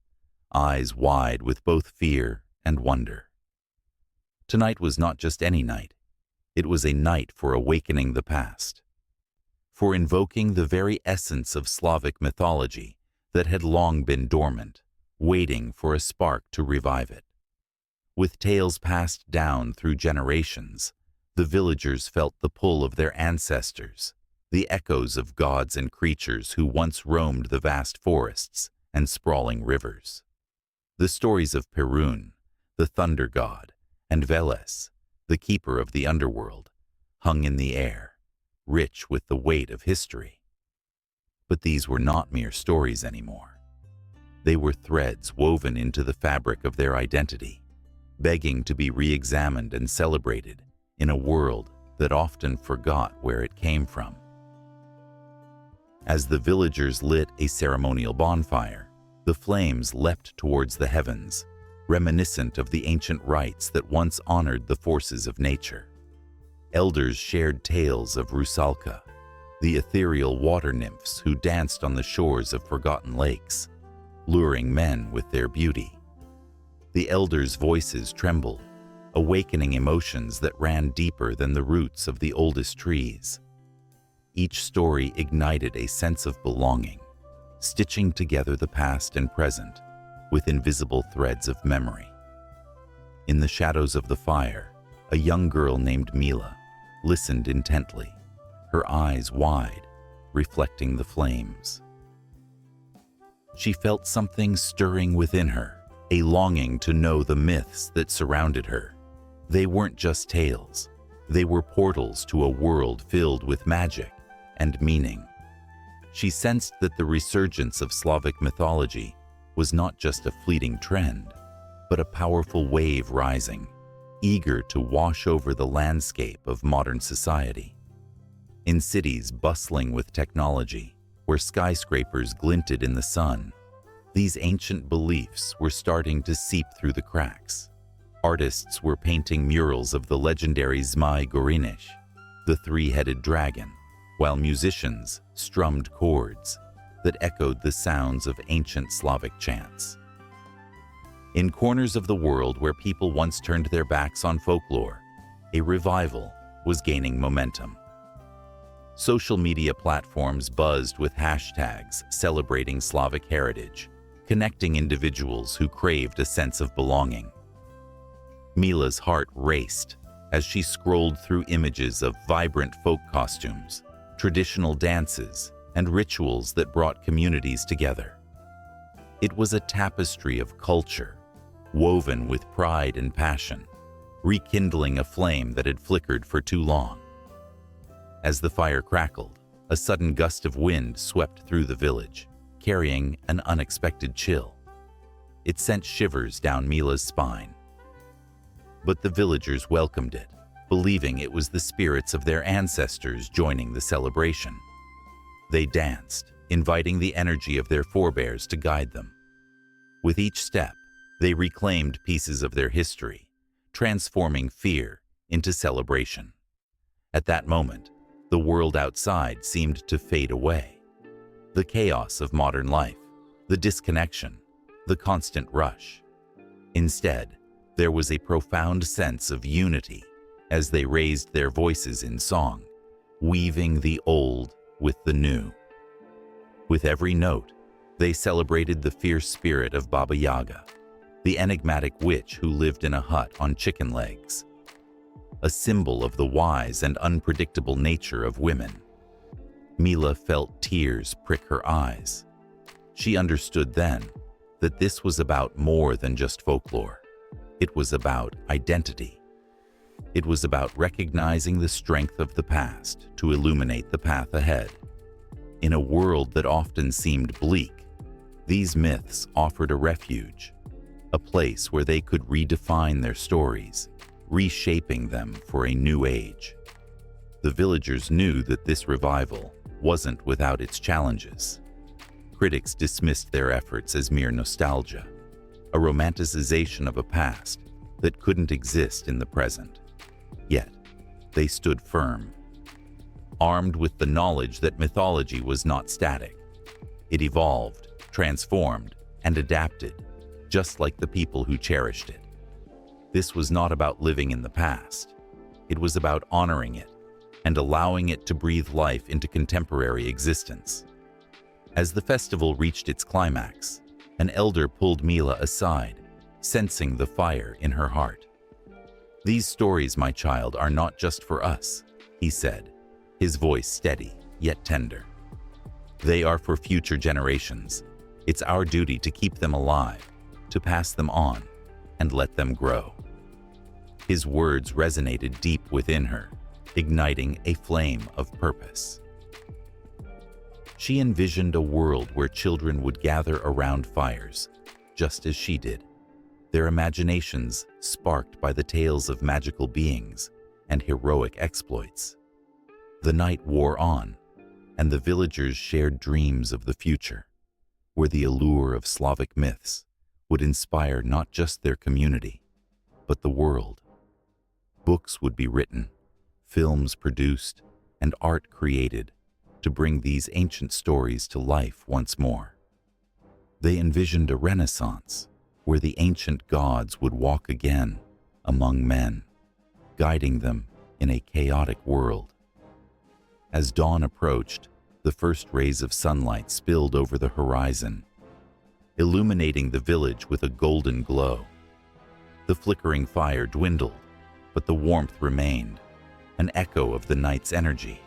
eyes wide with both fear and wonder. Tonight was not just any night. It was a night for awakening the past, for invoking the very essence of Slavic mythology that had long been dormant, waiting for a spark to revive it. With tales passed down through generations, the villagers felt the pull of their ancestors, the echoes of gods and creatures who once roamed the vast forests and sprawling rivers. The stories of Perun, the thunder god, and Veles, the keeper of the underworld, hung in the air, rich with the weight of history. But these were not mere stories anymore. They were threads woven into the fabric of their identity, begging to be re-examined and celebrated in a world that often forgot where it came from. As the villagers lit a ceremonial bonfire, the flames leapt towards the heavens, reminiscent of the ancient rites that once honored the forces of nature. Elders shared tales of Rusalka, the ethereal water nymphs who danced on the shores of forgotten lakes, luring men with their beauty. The elders' voices trembled, awakening emotions that ran deeper than the roots of the oldest trees. Each story ignited a sense of belonging, stitching together the past and present with invisible threads of memory. In the shadows of the fire, a young girl named Mila listened intently, her eyes wide, reflecting the flames. She felt something stirring within her, a longing to know the myths that surrounded her. They weren't just tales. They were portals to a world filled with magic and meaning. She sensed that the resurgence of Slavic mythology was not just a fleeting trend, but a powerful wave rising, eager to wash over the landscape of modern society. In cities bustling with technology, where skyscrapers glinted in the sun, these ancient beliefs were starting to seep through the cracks. Artists were painting murals of the legendary Zmai Gorinish, the three-headed dragon, while musicians strummed chords that echoed the sounds of ancient Slavic chants. In corners of the world where people once turned their backs on folklore, a revival was gaining momentum. Social media platforms buzzed with hashtags celebrating Slavic heritage, connecting individuals who craved a sense of belonging. Mila's heart raced as she scrolled through images of vibrant folk costumes, traditional dances, and rituals that brought communities together. It was a tapestry of culture, woven with pride and passion, rekindling a flame that had flickered for too long. As the fire crackled, a sudden gust of wind swept through the village, carrying an unexpected chill. It sent shivers down Mila's spine. But the villagers welcomed it, believing it was the spirits of their ancestors joining the celebration. They danced, inviting the energy of their forebears to guide them. With each step, they reclaimed pieces of their history, transforming fear into celebration. At that moment, the world outside seemed to fade away. The chaos of modern life, the disconnection, the constant rush. Instead, there was a profound sense of unity as they raised their voices in song, weaving the old with the new. With every note, they celebrated the fierce spirit of Baba Yaga, the enigmatic witch who lived in a hut on chicken legs, a symbol of the wise and unpredictable nature of women. Mila felt tears prick her eyes. She understood then that this was about more than just folklore. It was about identity. It was about recognizing the strength of the past to illuminate the path ahead. In a world that often seemed bleak, these myths offered a refuge, a place where they could redefine their stories, reshaping them for a new age. The villagers knew that this revival wasn't without its challenges. Critics dismissed their efforts as mere nostalgia, a romanticization of a past that couldn't exist in the present. Yet, they stood firm, armed with the knowledge that mythology was not static. It evolved, transformed, and adapted, just like the people who cherished it. This was not about living in the past. It was about honoring it and allowing it to breathe life into contemporary existence. As the festival reached its climax, an elder pulled Mila aside, sensing the fire in her heart. "These stories, my child, are not just for us," he said, his voice steady yet tender. "They are for future generations. It's our duty to keep them alive, to pass them on, and let them grow." His words resonated deep within her, igniting a flame of purpose. She envisioned a world where children would gather around fires, just as she did, their imaginations sparked by the tales of magical beings and heroic exploits. The night wore on, and the villagers shared dreams of the future, where the allure of Slavic myths would inspire not just their community, but the world. Books would be written, films produced, and art created to bring these ancient stories to life once more. They envisioned a renaissance where the ancient gods would walk again among men, guiding them in a chaotic world. As dawn approached, the first rays of sunlight spilled over the horizon, illuminating the village with a golden glow. The flickering fire dwindled, but the warmth remained, an echo of the night's energy.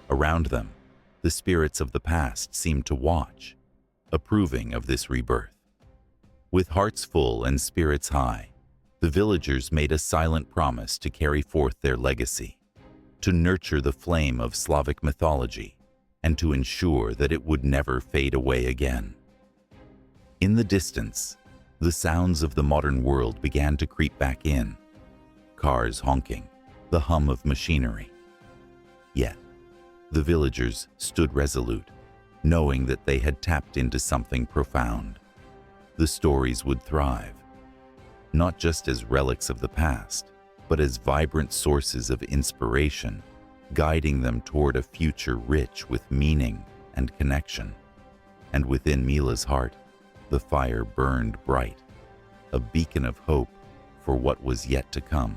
Around them, the spirits of the past seemed to watch, approving of this rebirth. With hearts full and spirits high, the villagers made a silent promise to carry forth their legacy, to nurture the flame of Slavic mythology, and to ensure that it would never fade away again. In the distance, the sounds of the modern world began to creep back in, cars honking, the hum of machinery. Yet, the villagers stood resolute, knowing that they had tapped into something profound. The stories would thrive, not just as relics of the past, but as vibrant sources of inspiration, guiding them toward a future rich with meaning and connection. And within Mila's heart, the fire burned bright, a beacon of hope for what was yet to come.